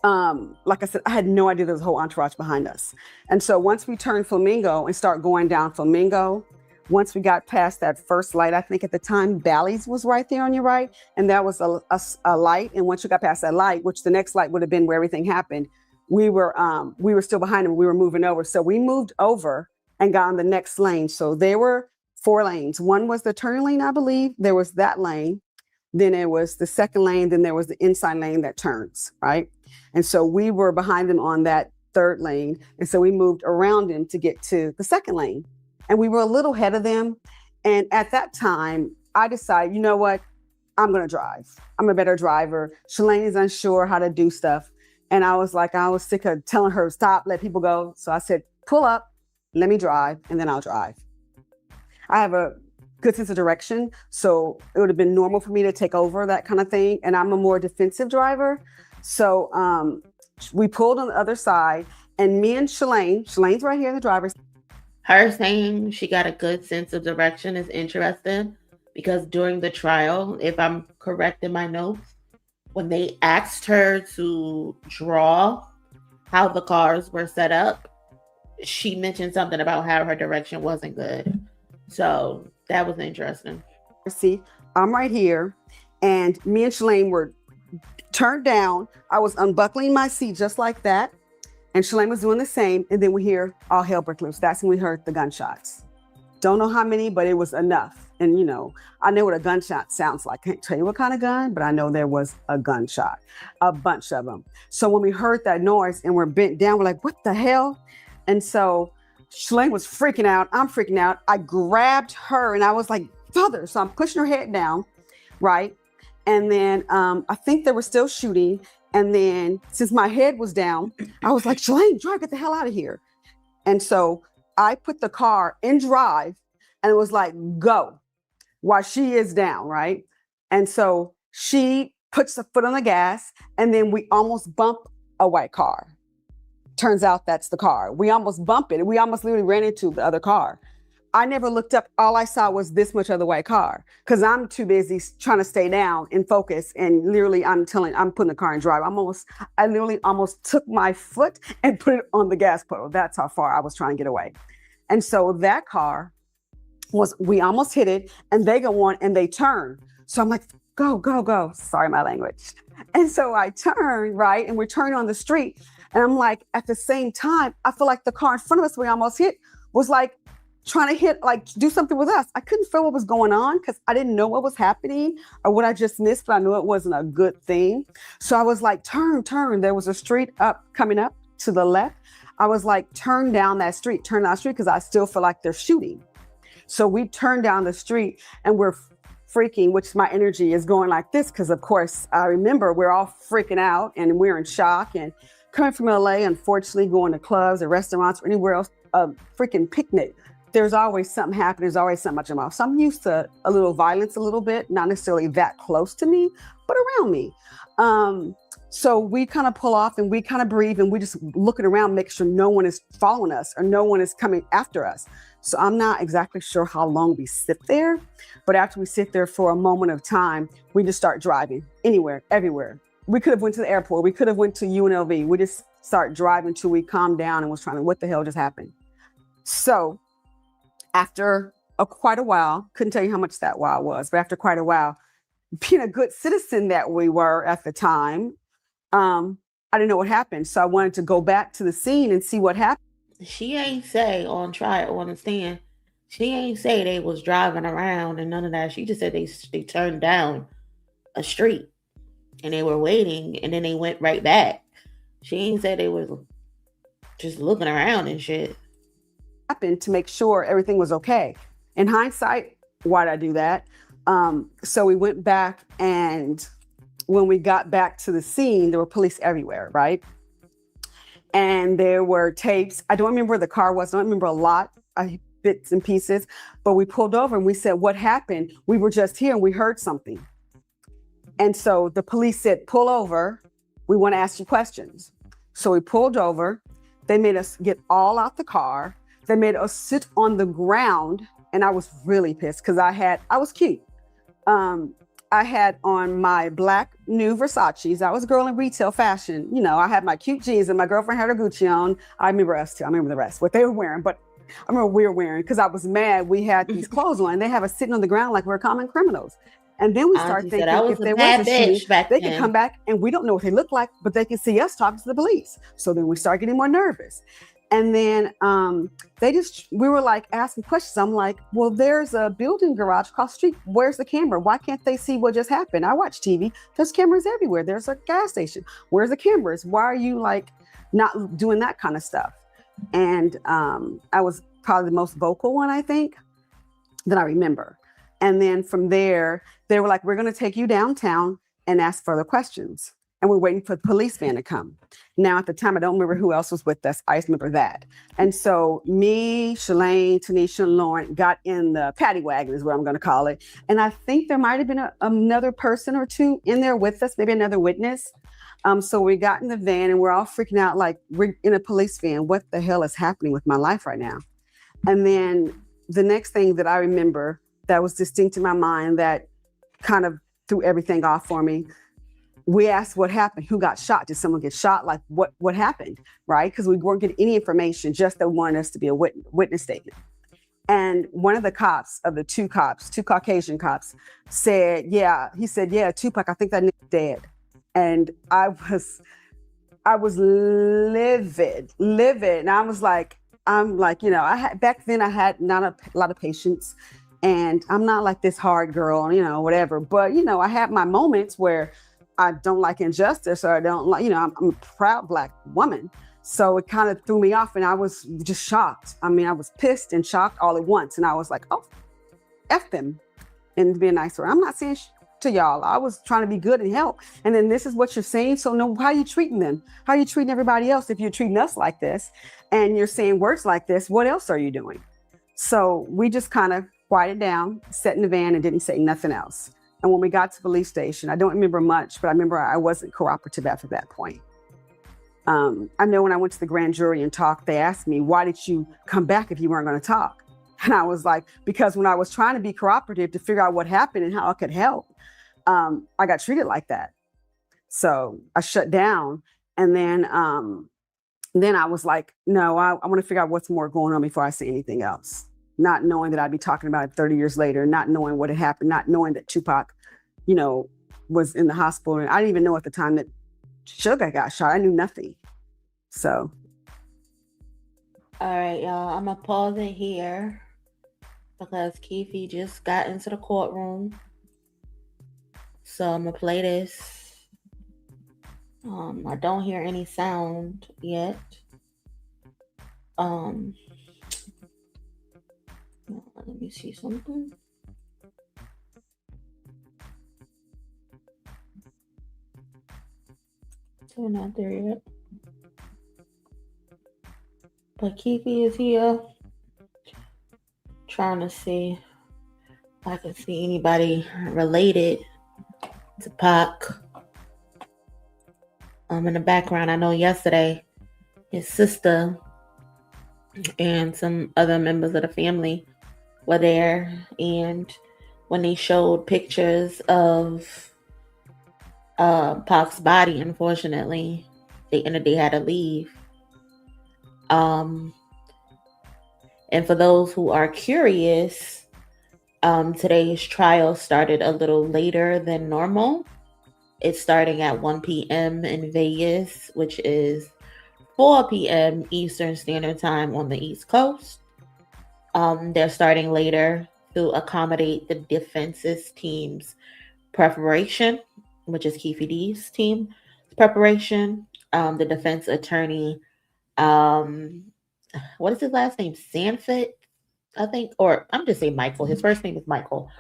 like I said, I had no idea there was a whole entourage behind us. And so once we turned Flamingo and start going down Flamingo, Once we got past that first light, I think at the time Bally's was right there on your right, and that was a light. And once you got past that light, which the next light would have been where everything happened, we were still behind them. We were moving over, so we moved over and got on the next lane. So there were 4 lanes. One was the turning lane, I believe. There was that lane. Then it was the second lane. Then there was the inside lane that turns, right? And so we were behind them on that third lane. And so we moved around them to get to the second lane. And we were a little ahead of them. And at that time, I decided, you know what? I'm going to drive. I'm a better driver. Shalane is unsure how to do stuff. And I was sick of telling her, stop, let people go. So I said, pull up, let me drive, and then I'll drive. I have a good sense of direction. So it would have been normal for me to take over that kind of thing. And I'm a more defensive driver. So we pulled on the other side, and me and Shalane's right here in the driver's. Her saying she got a good sense of direction is interesting because during the trial, if I'm correct in my notes, when they asked her to draw how the cars were set up, she mentioned something about how her direction wasn't good. So that was interesting. See, I'm right here, and me and Shalane were turned down. I was unbuckling my seat just like that. And Shalane was doing the same. And then we hear all hell break loose. That's when we heard the gunshots. Don't know how many, but it was enough. And, you know, I know what a gunshot sounds like. Can't tell you what kind of gun, but I know there was a gunshot, a bunch of them. So when we heard that noise and we're bent down, we're like, what the hell? And so Shalane was freaking out. I'm freaking out. I grabbed her and I was like, Father. So I'm pushing her head down, right? And then I think they were still shooting. And then since my head was down, I was like, Shalane, drive, get the hell out of here. And so I put the car in drive and it was like, go, while she is down, right? And so she puts the foot on the gas and then we almost bump a white car. Turns out that's the car. We almost bumped it. We almost literally ran into the other car. I never looked up. All I saw was this much of the white car because I'm too busy trying to stay down and focus. And literally, I'm putting the car in drive. I literally almost took my foot and put it on the gas pedal. That's how far I was trying to get away. And so that car we almost hit it and they go on and they turn. So I'm like, go, go, go. Sorry, my language. And so I turn, right? And we're turning on the street. And I'm like, at the same time, I feel like the car in front of us we almost hit was like, trying to hit, like do something with us. I couldn't feel what was going on because I didn't know what was happening or what I just missed, but I knew it wasn't a good thing. So I was like, turn. There was a street coming up to the left. I was like, turn down that street because I still feel like they're shooting. So we turned down the street and we're freaking, which my energy is going like this because of course I remember we're all freaking out and we're in shock and coming from LA, unfortunately going to clubs or restaurants or anywhere else, a freaking picnic. There's always something happening. There's always something much in my mouth. So I'm used to a little violence a little bit, not necessarily that close to me, but around me. So we kind of pull off and we kind of breathe and we just looking around, make sure no one is following us or no one is coming after us. So I'm not exactly sure how long we sit there, but after we sit there for a moment of time, we just start driving anywhere, everywhere. We could have went to the airport. We could have went to UNLV. We just start driving till we calmed down and was trying to, what the hell just happened? So after quite a while, couldn't tell you how much that while was, but after quite a while, being a good citizen that we were at the time, I didn't know what happened. So I wanted to go back to the scene and see what happened. She ain't say on trial, on the stand, she ain't say they was driving around and none of that. She just said they turned down a street and they were waiting and then they went right back. She ain't said they was just looking around and shit. To make sure everything was okay. In hindsight, why'd I do that? So we went back and when we got back to the scene, there were police everywhere, right? And there were tapes. I don't remember where the car was. I don't remember a lot, bits and pieces, but we pulled over and we said, what happened? We were just here and we heard something. And so the police said, pull over. We want to ask you questions. So we pulled over. They made us get all out the car. They made us sit on the ground and I was really pissed because I was cute. I had on my black new Versace's. I was a girl in retail fashion. You know, I had my cute jeans and my girlfriend had her Gucci on. I remember us too. I remember the rest, what they were wearing, but I remember we were wearing, because I was mad we had these clothes on, and they have us sitting on the ground like we're common criminals. And then we start Auntie thinking, said I was if a there was bad a shooting, bitch back they could come then. back and we don't know what they look like, but they can see us talking to the police. So then we start getting more nervous. And then we were like asking questions. I'm like, well, there's a building garage across the street. Where's the camera? Why can't they see what just happened? I watch TV. There's cameras everywhere. There's a gas station. Where's the cameras? Why are you like not doing that kind of stuff? And I was probably the most vocal one, I think, that I remember. And then from there, they were like, we're going to take you downtown and ask further questions. And we're waiting for the police van to come. Now, at the time, I don't remember who else was with us. I just remember that. And so me, Shalane, Tanisha, and Lauren got in the paddy wagon is what I'm going to call it. And I think there might have been another person or two in there with us, maybe another witness. So we got in the van and we're all freaking out like we're in a police van. What the hell is happening with my life right now? And then the next thing that I remember that was distinct in my mind that kind of threw everything off for me, we asked what happened, who got shot? Did someone get shot? Like what happened, right? Because we weren't getting any information, just they wanted us to be a witness statement. And one of the cops, of the two Caucasian cops, said, yeah, Tupac, I think that nigga's dead. And I was livid. And I was like, back then I had not a lot of patience, and I'm not like this hard girl, whatever. But, I have my moments where I don't like injustice, or I don't like, I'm a proud Black woman. So it kind of threw me off, and I was just shocked. I mean, I was pissed and shocked all at once. And I was like, oh, F them. And to be a nice word, I'm not saying to y'all. I was trying to be good and help. And then this is what you're saying. So no, how are you treating them? How are you treating everybody else? If you're treating us like this and you're saying words like this, what else are you doing? So we just kind of quieted down, sat in the van, and didn't say nothing else. And when we got to the police station, I don't remember much, but I remember I wasn't cooperative after that point. I know when I went to the grand jury and talked, they asked me, why did you come back if you weren't going to talk? And I was like, because when I was trying to be cooperative to figure out what happened and how I could help, I got treated like that. So I shut down. And then I was like, no, I want to figure out what's more going on before I say anything else. Not knowing that I'd be talking about it 30 years later, not knowing what had happened, not knowing that Tupac, was in the hospital. And I didn't even know at the time that Suge got shot. I knew nothing. So. All right, y'all, I'm going to pause it here because Keefe just got into the courtroom. So I'm going to play this. I don't hear any sound yet. Let me see something. Still not there yet. But Keefe is here. Trying to see if I can see anybody related to Pac. In the background, I know yesterday his sister and some other members of the family were there, and when they showed pictures of Pac's body, unfortunately, they had to leave. And for those who are curious, today's trial started a little later than normal. It's starting at 1 p.m. in Vegas, which is 4 p.m. Eastern Standard Time on the East Coast. They're starting later to accommodate the defense's team's preparation, which is Keefe D's team preparation. The defense attorney, what is his last name? Sanford, I think, or I'm just saying Michael. His first name is Michael.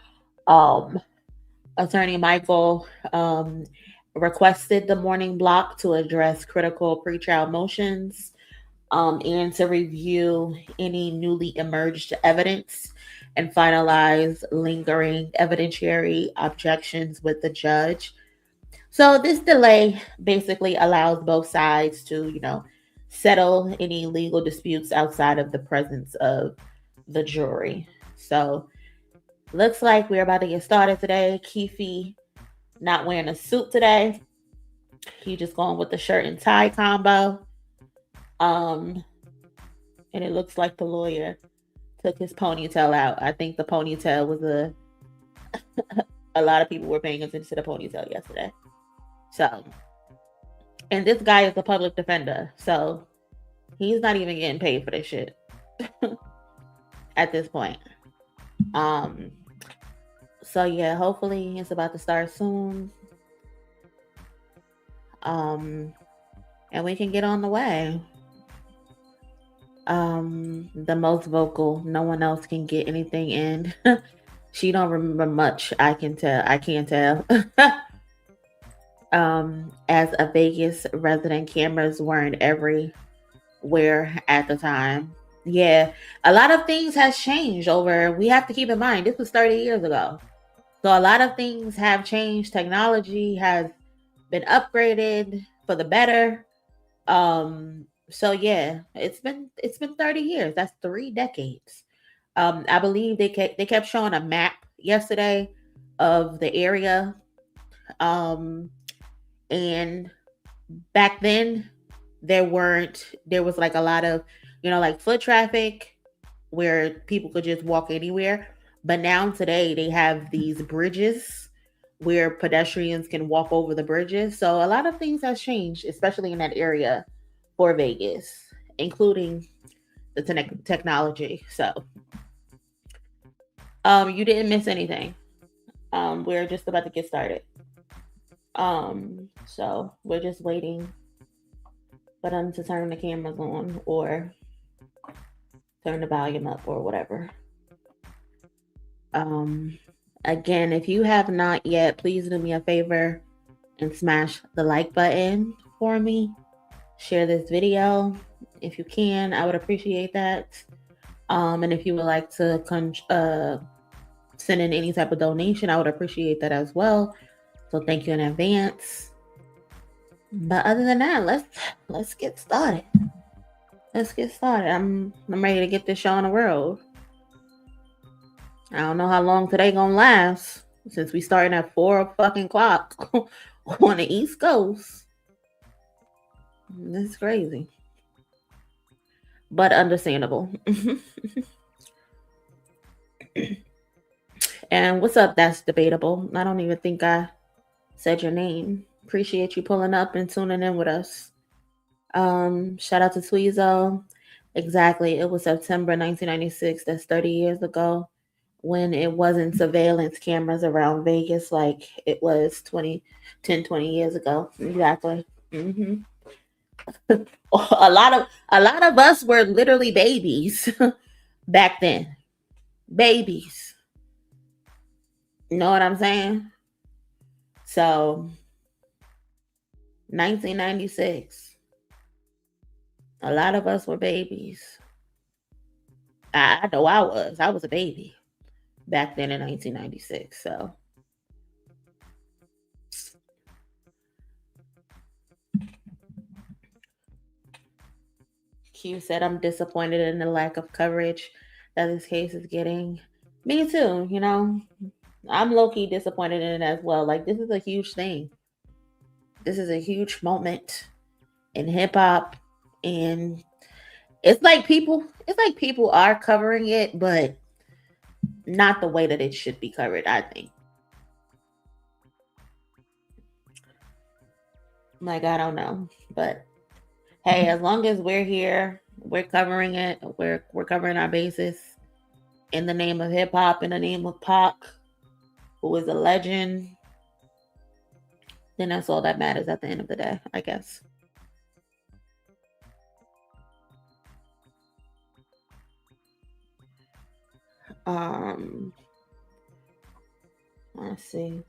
Attorney Michael requested the morning block to address critical pretrial motions and to review any newly emerged evidence and finalize lingering evidentiary objections with the judge. So this delay basically allows both sides to, settle any legal disputes outside of the presence of the jury. So looks like we're about to get started today. Keefe not wearing a suit today. He just going with the shirt and tie combo. and it looks like the lawyer took his ponytail out. I think the ponytail was a lot of people were paying attention to the ponytail yesterday. So, and this guy is a public defender, so he's not even getting paid for this shit at this point. So yeah, hopefully it's about to start soon. And we can get on the way. The most vocal, no one else can get anything in. She don't remember much. I can't tell. As a Vegas resident, cameras weren't everywhere at the time. Yeah, a lot of things has changed over. We have to keep in mind this was 30 years ago, so a lot of things have changed. Technology has been upgraded for the better. So yeah, it's been 30 years. That's 3 decades. I believe they kept showing a map yesterday of the area. And back then there was like a lot of, like foot traffic where people could just walk anywhere. But now today they have these bridges where pedestrians can walk over the bridges. So a lot of things have changed, especially in that area for Vegas, including the technology. So you didn't miss anything. We're just about to get started. So we're just waiting for them to turn the cameras on or turn the volume up or whatever. Again, if you have not yet, please do me a favor and smash the like button for me. Share this video if you can. I would appreciate that. And if you would like to send in any type of donation, I would appreciate that as well. So thank you in advance. But other than that, let's get started. Let's get started. I'm ready to get this show on the road. I don't know how long today gonna last, since we starting at 4 fucking o'clock on the East Coast. That's crazy, but understandable. And what's up? That's debatable. I don't even think I said your name. Appreciate you pulling up and tuning in with us. Shout out to Tweezo. Exactly. It was September 1996. That's 30 years ago, when it wasn't surveillance cameras around Vegas like it was 20 years ago. Exactly. a lot of us were literally babies back then. Babies. You know what I'm saying? So 1996. A lot of us were babies. I know I was a baby back then in 1996. So Q said, I'm disappointed in the lack of coverage that this case is getting. Me too, I'm low-key disappointed in it as well. Like, this is a huge thing. This is a huge moment in hip-hop, and it's like people are covering it, but not the way that it should be covered, I think. Like, I don't know, but hey, as long as we're here, we're covering it. We're covering our bases in the name of hip hop, in the name of Pac, who is a legend. Then that's all that matters at the end of the day, I guess. Let's see.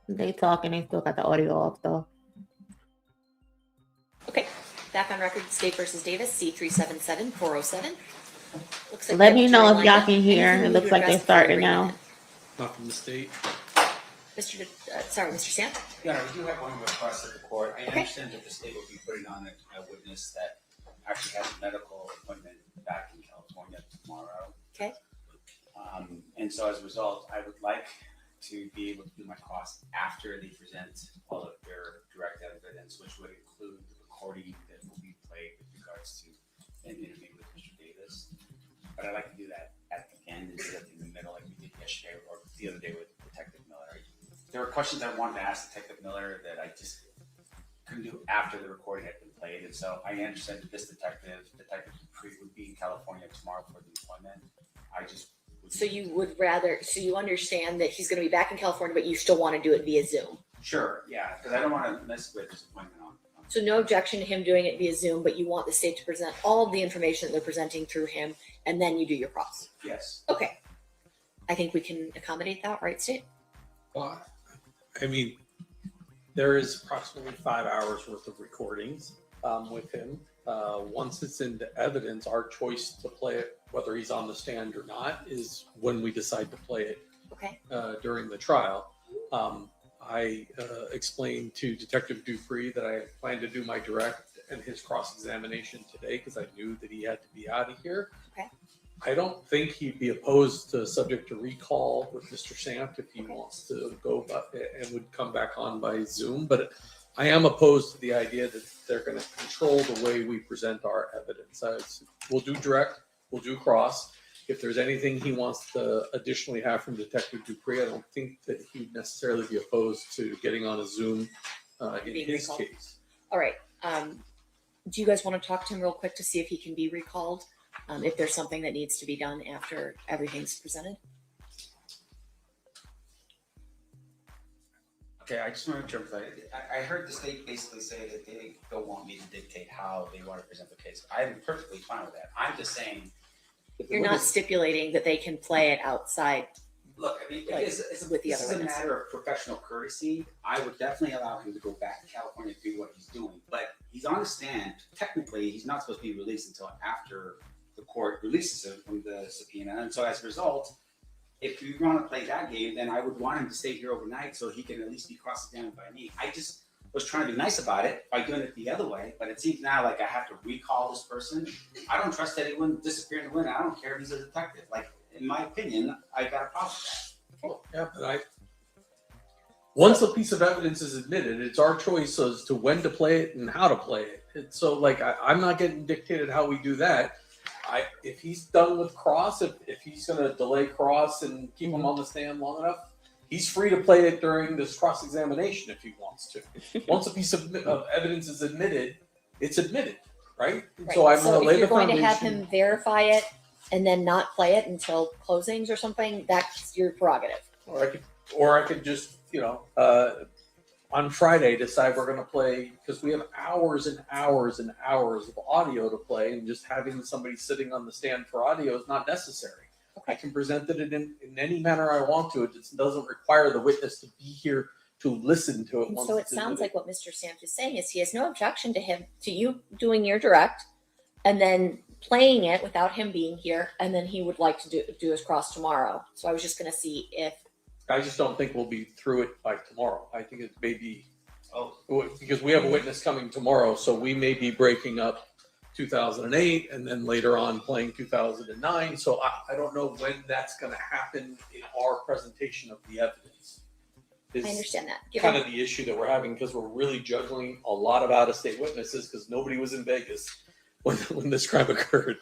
They talking, they still got the audio off though. Okay, back on record, State versus Davis, C377407. Looks like Let me know if y'all can hear. It looks like they're starting now. Not from the state. Mr. Sam? Yeah, we do have one request of the court. I understand that the state will be putting on a witness that actually has a medical appointment back in California tomorrow. Okay. And so as a result, I would like to be able to do my cross after they present all of their direct evidence, which would include the recording that will be played regards to an interview with Mr. Davis. But I'd like to do that at the end instead of in the middle, like we did yesterday or the other day with Detective Miller. There were questions I wanted to ask Detective Miller that I just couldn't do after the recording had been played, and so I understand that this Detective Dupree, would be in California tomorrow for the appointment. I just So you understand that he's going to be back in California, but you still want to do it via Zoom. Sure, yeah, because I don't want to miss with this appointment on. So no objection to him doing it via Zoom, but you want the state to present all of the information that they're presenting through him, and then you do your cross. Yes. Okay. I think we can accommodate that, right, State? Well, I mean, there is approximately 5 hours worth of recordings with him. Once it's into evidence, our choice to play it, whether he's on the stand or not, is when we decide to play it. Okay. During the trial. I explained to Detective Dupree that I planned to do my direct and his cross-examination today because I knew that he had to be out of here. Okay. I don't think he'd be opposed to subject to recall with Mr. Sant if he wants to go and would come back on by Zoom. But I am opposed to the idea that they're going to control the way we present our evidence. We'll do direct, we'll do cross. If there's anything he wants to additionally have from Detective Dupree, I don't think that he'd necessarily be opposed to getting on a Zoom in his recalled. case. All right. Do you guys want to talk to him real quick to see if he can be recalled? If there's something that needs to be done after everything's presented? Okay, I just want to jump right. I heard the state basically say that they don't want me to dictate how they want to present the case. I'm perfectly fine with that. I'm just saying. You're not stipulating that they can play it outside. Look, I mean, Like, it's with the this other is a witness. matter of professional courtesy. I would definitely allow him to go back to California to do what he's doing. But he's on the stand. Technically, he's not supposed to be released until after the court releases him from the subpoena. And so as a result, if you want to play that game, then I would want him to stay here overnight so he can at least be cross-examined by me. I just was trying to be nice about it by doing it the other way, but it seems now like I have to recall this person. I don't trust anyone disappearing to win. I don't care if he's a detective. Like, in my opinion, I got a problem with that. Well, yeah, but once a piece of evidence is admitted, it's our choice as to when to play it and how to play it. So, like, I'm not getting dictated how we do that. If he's done with cross, if he's going to delay cross and keep him on the stand long enough, he's free to play it during this cross-examination if he wants to. Once a piece of evidence is admitted, it's admitted, right? Right. So I'm going to if lay you're the going foundation. to have him verify it and then not play it until closings or something, that's your prerogative. Or I could just, on Friday decide we're going to play, because we have hours and hours and hours of audio to play, and just having somebody sitting on the stand for audio is not necessary. I can present it in any manner I want to. It just doesn't require the witness to be here to listen to it. And once so it it's sounds admitted. like what Mr. Samp is saying is he has no objection to you doing your direct and then playing it without him being here, and then he would like to do his cross tomorrow. So I was just going to see if I just don't think we'll be through it by tomorrow. I think it may be, because we have a witness coming tomorrow, so we may be breaking up 2008 and then later on playing 2009. So I don't know when that's going to happen in our presentation of the evidence. I understand that. Kind of the issue that we're having, because we're really juggling a lot of out-of-state witnesses because nobody was in Vegas when this crime occurred.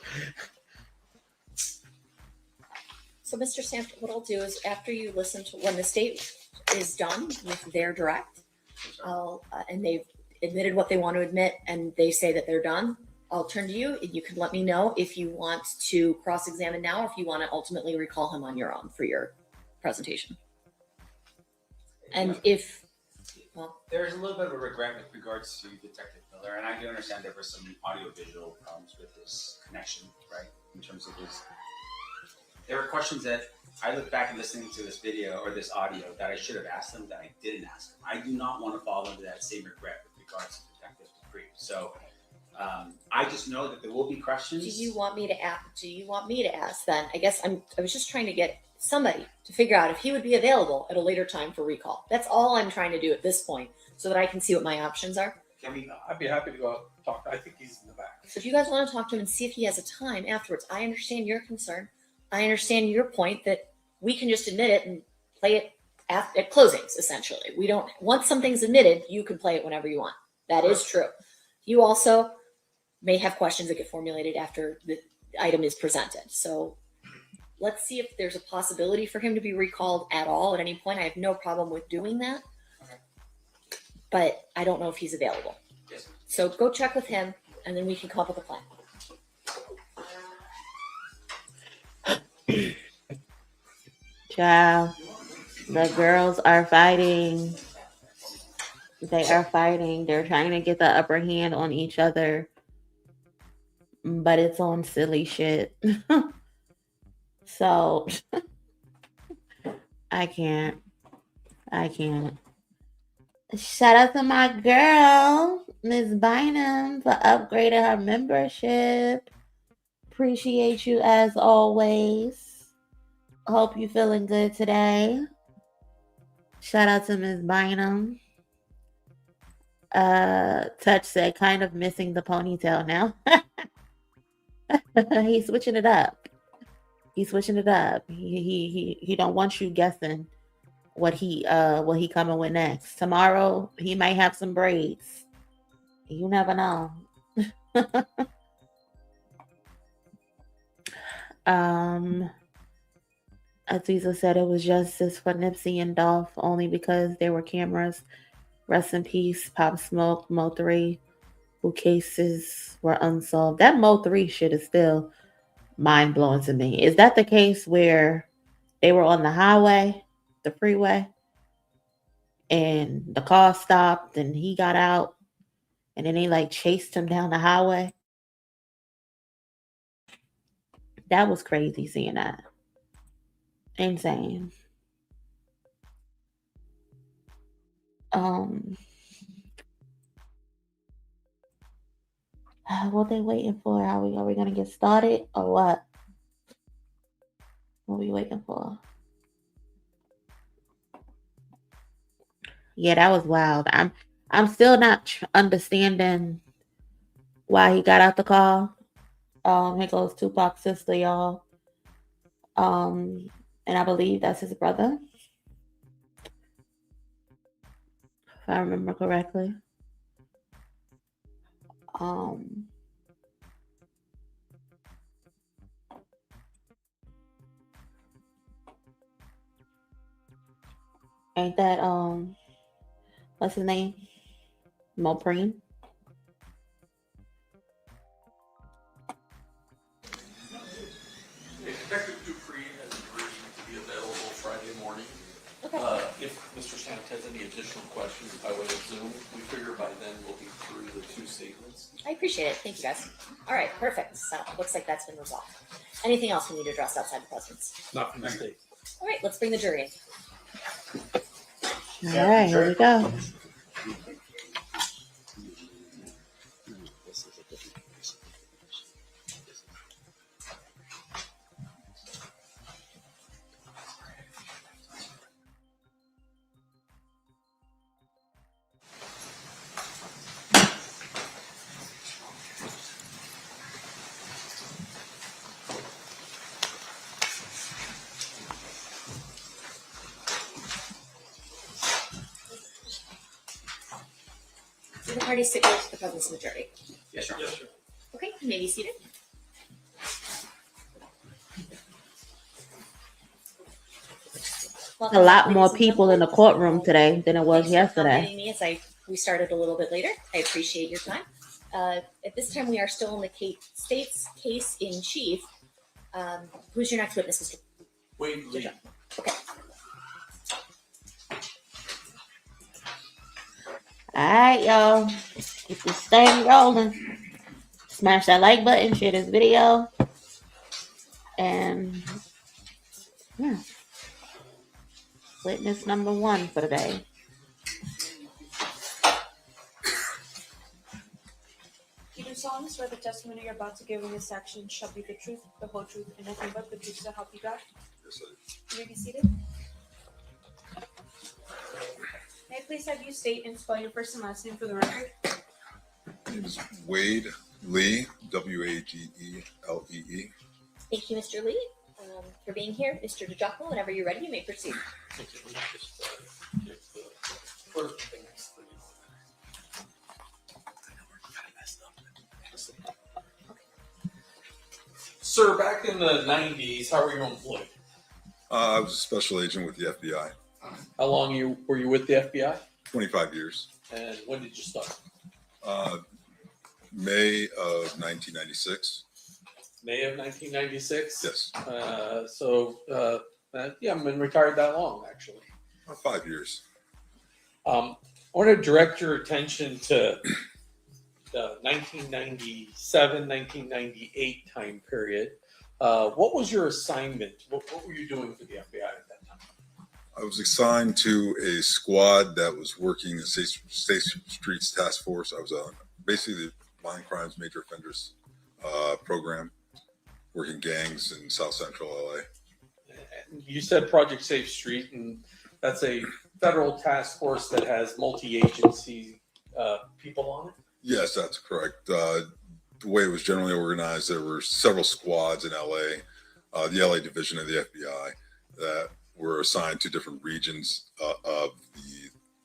So, Mr. Samp, what I'll do is after you listen to when the state is done with their direct, and they've admitted what they want to admit, and they say that they're done, I'll turn to you, and you can let me know if you want to cross-examine now, or if you want to ultimately recall him on your own for your presentation. And There's a little bit of a regret with regards to Detective Miller, and I do understand there were some audio-visual problems with this connection, right? In terms of his, there were questions that I look back and listening to this video or this audio that I should have asked him that I didn't ask him. I do not want to fall into that same regret with regards to Detective Dupree. So I just know that there will be questions. do you want me to ask then? I guess I was just trying to get somebody to figure out if he would be available at a later time for recall. That's all I'm trying to do at this point, so that I can see what my options are. I'd be happy to go out and talk. I think he's in the back. So if you guys want to talk to him and see if he has a time afterwards, I understand your concern. I understand your point that we can just admit it and play it at closings, essentially. We don't, once something's admitted, you can play it whenever you want. That is true. You also may have questions that get formulated after the item is presented. So let's see if there's a possibility for him to be recalled at all at any point. I have no problem with doing that, but I don't know if he's available. Yes. So go check with him, and then we can come up with a plan. Child, the girls are fighting. They are fighting. They're trying to get the upper hand on each other, but it's on silly shit. So I can't. Shout out to my girl, Miss Bynum, for upgrading her membership. Appreciate you as always. Hope you feeling good today. Shout out to Miss Bynum. Touch said, kind of missing the ponytail now. He's switching it up. He don't want you guessing what he coming with next. Tomorrow he might have some braids. You never know. Aziza said it was justice for Nipsey and Dolph only because there were cameras. Rest in peace, Pop Smoke, Mo 3, who cases were unsolved. That Mo 3 shit is still mind blowing to me. Is that the case where they were on the highway, the freeway, and the car stopped and he got out and then they like chased him down the highway? That was crazy seeing that. Insane. What they waiting for? Are we gonna get started or what? What are we waiting for? Yeah, that was wild. I'm still not understanding why he got out the car. Here goes Tupac's sister, y'all. And I believe that's his brother, if I remember correctly. Ain't that what's his name? Mopreen. Detective Dupree has agreed to be available Friday morning. If Mr. Sant has any additional questions by way of Zoom, we figure by then we'll be through the two statements. I appreciate it. Thank you, guys. All right, perfect. So looks like that's been resolved. Anything else we need to address outside the presence? Not from the state. All right, let's bring the jury in. All right, here we go. Do the parties sit with the presence of the jury? Yes, Your Honor. Yes, sir. Okay, you may be seated. A lot more people in the courtroom today than it was yesterday. Me as we started a little bit later. I appreciate your time. At this time, we are still in the state's case in chief. Who's your next witness, Mr. Wade Lee. Okay. All right, y'all. Keep this thing rolling. Smash that like button, share this video. And yeah. Witness number 1 for the day. You do solemnly swear the testimony you're about to give in this section shall be the truth, the whole truth, and nothing but the truth, so help you God? Yes, sir. You may be seated. May I please have you state and spell your first and last name for the record? My name is Wade Lee, W-A-G-E-L-E-E. Thank you, Mr. Lee, for being here. Mr. DeJoco, whenever you're ready, you may proceed. Thank you. Let me just get the first things. Sir, back in the 90s, how were you employed? I was a special agent with the FBI. How long were you with the FBI? 25 years. And when did you start? May of 1996. May of 1996? Yes. Yeah, I've been retired that long, actually. 5 years. I want to direct your attention to the 1997, 1998 time period. What was your assignment? What were you doing for the FBI at that time? I was assigned to a squad that was working the State Streets Task Force. I was on basically the Violent Crimes Major Offenders program, working gangs in South Central LA. You said Project Safe Street, and that's a federal task force that has multi-agency people on it? Yes, that's correct. The way it was generally organized, there were several squads in LA, the LA division of the FBI, that were assigned to different regions of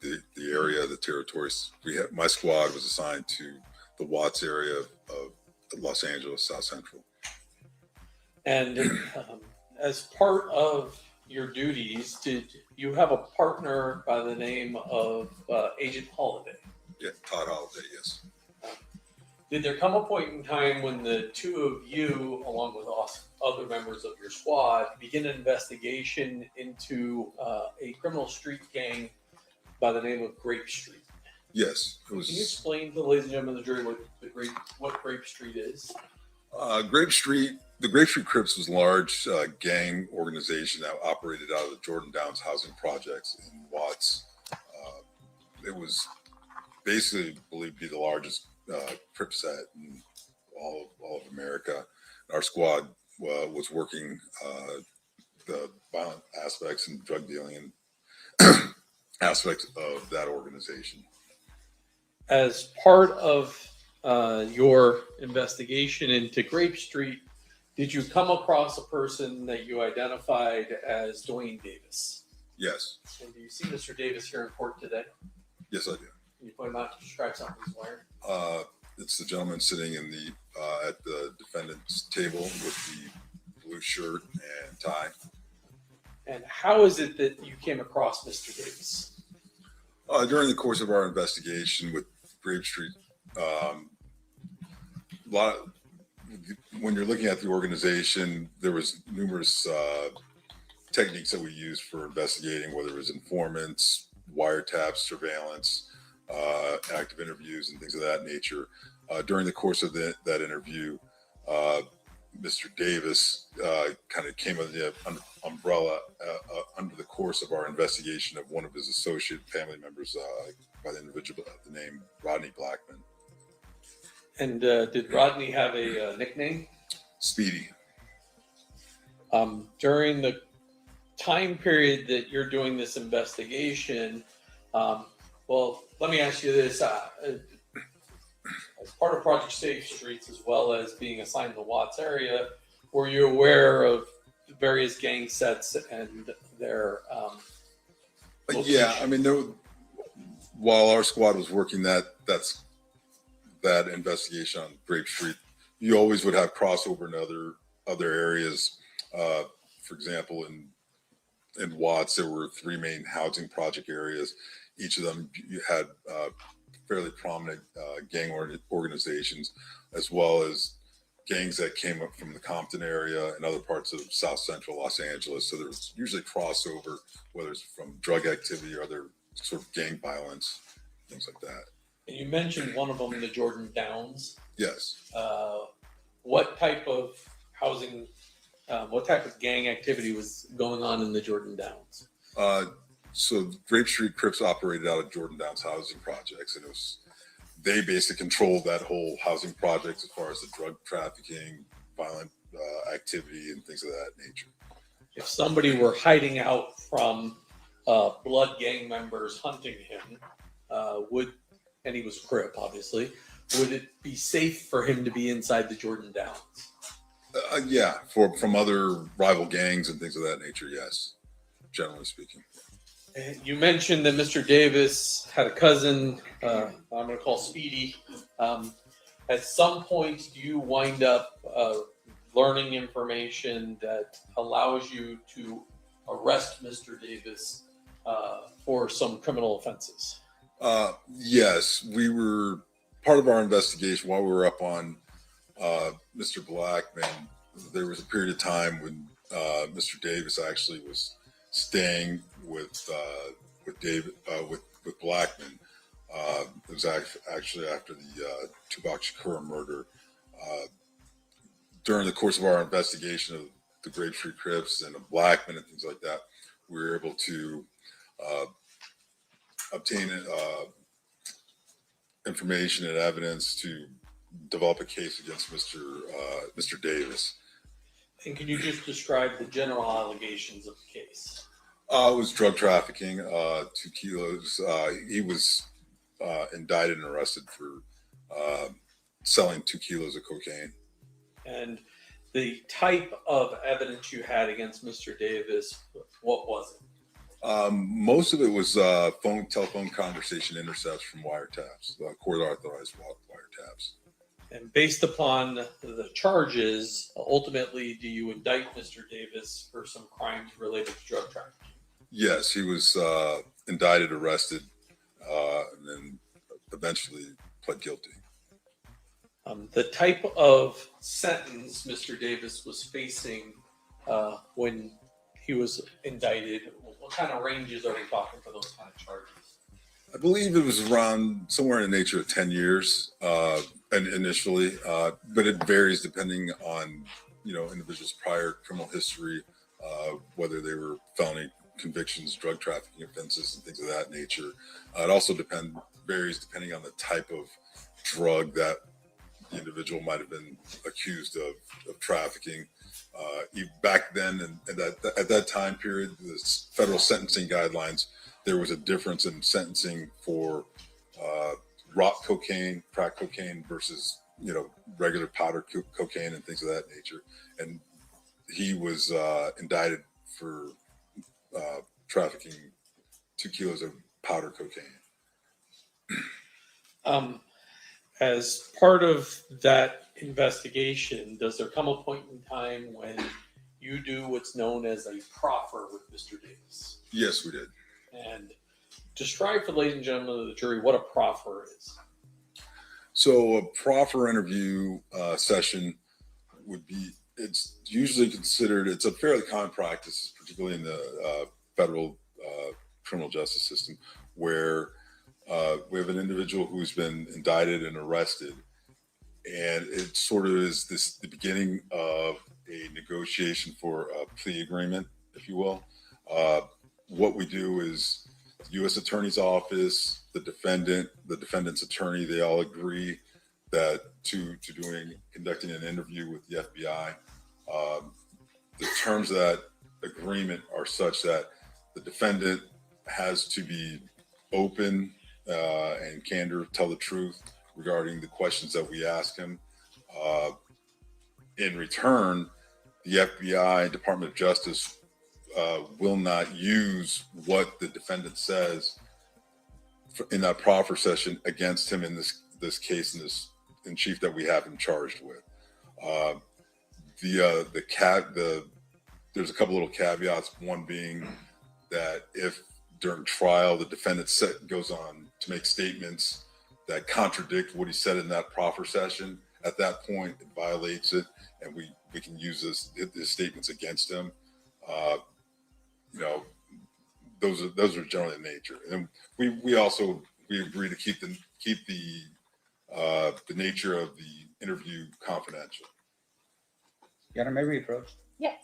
the area, the territories. My squad was assigned to the Watts area of Los Angeles, South Central. And as part of your duties, did you have a partner by the name of Agent Holiday? Yeah, Todd Holiday, yes. Did there come a point in time when the two of you, along with other members of your squad, begin an investigation into a criminal street gang by the name of Grape Street? Yes, it was. Can you explain to the ladies and gentlemen of the jury what Grape Street is? Grape Street, the Grape Street Crips was a large gang organization that operated out of the Jordan Downs housing projects in Watts. It was basically believed to be the largest Crip set in all of America. Our squad was working the violent aspects and drug dealing and aspects of that organization. As part of your investigation into Grape Street, did you come across a person that you identified as Duane Davis? Yes. And do you see Mr. Davis here in court today? Yes, I do. Can you point him out to describe something he's wearing? It's the gentleman sitting in at the defendant's table with the blue shirt and tie. And how is it that you came across Mr. Davis? During the course of our investigation with Grape Street, when you're looking at the organization, there was numerous techniques that we used for investigating, whether it was informants, wiretaps, surveillance, active interviews, and things of that nature. During the course of that interview, Mr. Davis kind of came under the umbrella under the course of our investigation of one of his associate family members by the individual the name Rodney Blackman. And did Rodney have a nickname? Speedy. During the time period that you're doing this investigation, well, let me ask you this. As part of Project Safe Streets, as well as being assigned to the Watts area, were you aware of various gang sets and their Yeah, I mean, while our squad was working that investigation on Grape Street, you always would have crossover in other areas. For example, in Watts, there were 3 main housing project areas. Each of them you had fairly prominent gang organizations, as well as gangs that came up from the Compton area and other parts of South Central Los Angeles. So there was usually crossover, whether it's from drug activity or other sort of gang violence, things like that. And you mentioned one of them, the Jordan Downs. Yes. What type of housing, what type of gang activity was going on in the Jordan Downs? So Grape Street Crips operated out of Jordan Downs housing projects, and they basically controlled that whole housing project as far as the drug trafficking, violent activity, and things of that nature. If somebody were hiding out from blood gang members hunting him, and he was Crip, obviously, would it be safe for him to be inside the Jordan Downs? Yeah, from other rival gangs and things of that nature, yes, generally speaking. You mentioned that Mr. Davis had a cousin, I'm going to call Speedy. At some point, do you wind up learning information that allows you to arrest Mr. Davis for some criminal offenses? Yes, we were part of our investigation while we were up on Mr. Blackman. There was a period of time when Mr. Davis actually was staying with David with Blackman. It was actually after the Tupac Shakur murder. During the course of our investigation of the Grape Street Crips and of Blackman and things like that, we were able to obtain information and evidence to develop a case against Mr. Davis. And can you just describe the general allegations of the case? It was drug trafficking, 2 kilos. He was indicted and arrested for selling 2 kilos of cocaine. And the type of evidence you had against Mr. Davis, what was it? Most of it was telephone conversation intercepts from wiretaps, court authorized wiretaps. And based upon the charges, ultimately, do you indict Mr. Davis for some crimes related to drug trafficking? Yes, he was indicted, arrested, and then eventually pled guilty. The type of sentence Mr. Davis was facing when he was indicted, what kind of ranges are we talking for those kind of charges? I believe it was around somewhere in the nature of 10 years initially, but it varies depending on, individuals' prior criminal history, whether they were felony convictions, drug trafficking offenses, and things of that nature. It also varies depending on the type of drug that the individual might have been accused of trafficking. Back then, and at that time period, the federal sentencing guidelines, there was a difference in sentencing for rock cocaine, crack cocaine versus regular powder cocaine and things of that nature. And he was indicted for trafficking 2 kilos of powder cocaine. As part of that investigation, does there come a point in time when you do what's known as a proffer with Mr. Davis? Yes, we did. And describe for the ladies and gentlemen of the jury what a proffer is. So a proffer interview session it's usually considered, it's a fairly common practice, particularly in the federal criminal justice system, where we have an individual who's been indicted and arrested, and it sort of is the beginning of a negotiation for a plea agreement, if you will. What we do is the U.S. Attorney's Office, the defendant's attorney, they all agree that to conducting an interview with the FBI. The terms of that agreement are such that the defendant has to be open and candor, tell the truth regarding the questions that we ask him. In return, the FBI, Department of Justice, will not use what the defendant says in that proffer session against him in this case, in chief that we have him charged with. There's a couple little caveats. One being that if during trial the defendant goes on to make statements that contradict what he said in that proffer session, at that point it violates it, and we can use his statements against him. Those are generally in nature, and we agree to keep the nature of the interview confidential. Your Honor, may we approach? Yeah.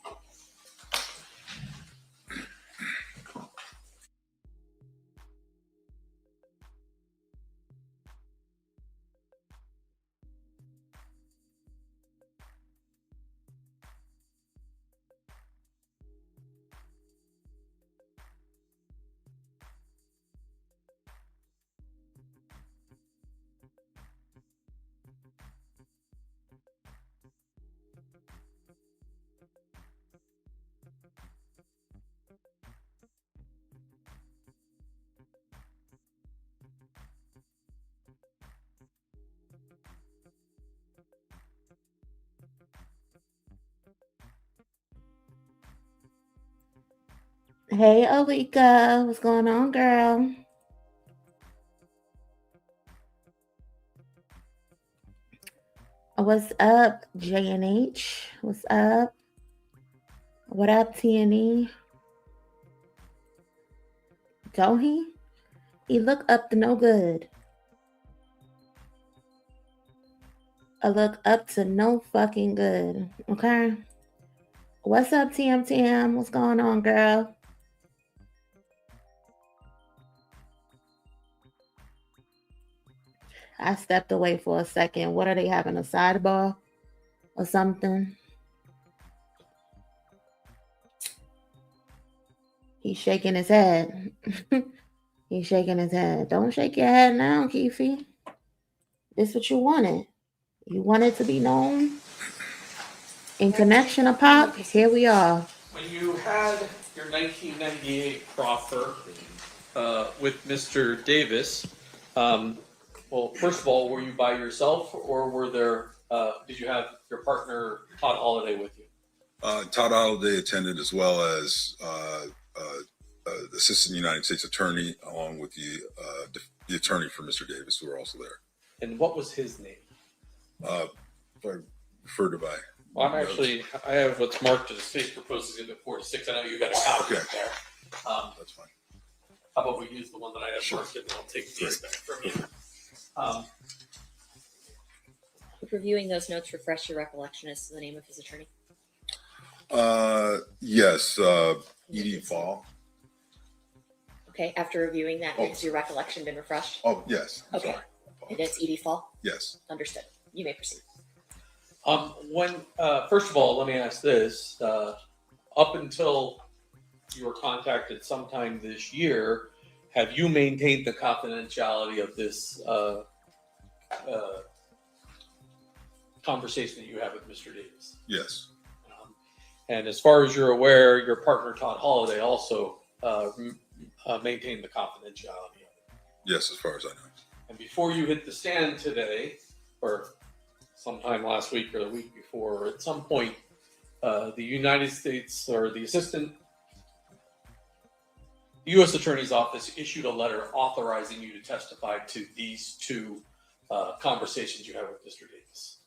Hey, Alika. What's going on, girl? What's up, J&H? What's up? What up, T&E? Don't he? He look up to no good. I look up to no fucking good. Okay? What's up, TM? What's going on, girl? I stepped away for a second. What are they having, a sidebar or something? He's shaking his head. He's shaking his head. Don't shake your head now, Keefe. This what you wanted. You wanted to be known. In connection of pop, here we are. When you had your 1998 proffer with Mr. Davis, well, first of all, were you by yourself, or were there? Did you have your partner Todd Holliday with you? Todd Holliday attended, as well as the Assistant United States Attorney, along with the attorney for Mr. Davis, who were also there. And what was his name? If I refer to by. Well, I have what's marked as State Proposed Exhibit 46. I know you got a copy Okay. there. That's fine. How about we use the one that I have marked, and I'll take these back from you. Reviewing those notes, refresh your recollection as to the name of his attorney. Yes, Edie Fall. Okay, after reviewing that, has your recollection been refreshed? Oh, yes. I'm Okay. sorry. And it's Edie Fall? Yes. Understood. You may proceed. First of all, let me ask this. Up until you were contacted sometime this year, have you maintained the confidentiality of this conversation that you have with Mr. Davis? Yes. And as far as you're aware, your partner Todd Holliday also maintained the confidentiality of it. Yes, as far as I know. And before you hit the stand today, or sometime last week or the week before, or at some point, the United States or the U.S. Attorney's Office issued a letter authorizing you to testify to these two conversations you had with Mr. Davis.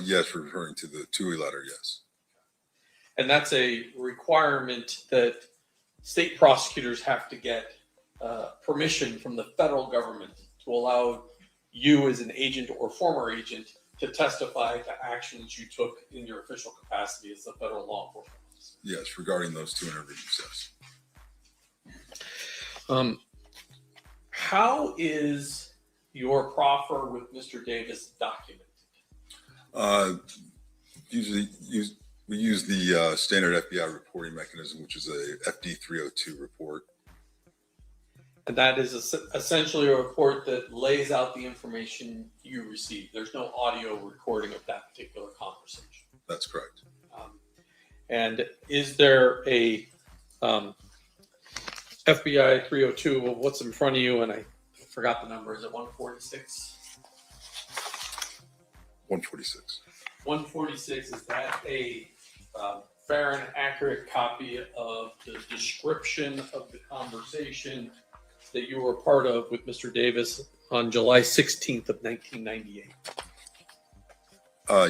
Yes, referring to the TUI letter, yes. And that's a requirement that state prosecutors have to get permission from the federal government to allow you as an agent or former agent to testify to actions you took in your official capacity as a federal law enforcement officer. Yes, regarding those two interviews, yes. How is your proffer with Mr. Davis documented? Usually we use the standard FBI reporting mechanism, which is a FD 302 report. And that is essentially a report that lays out the information you received. There's no audio recording of that particular conversation. That's correct. And is there a FBI 302? Well, what's in front of you? And I forgot the number. Is it 146? 146. 146, is that a fair and accurate copy of the description of the conversation that you were part of with Mr. Davis on July 16th of 1998?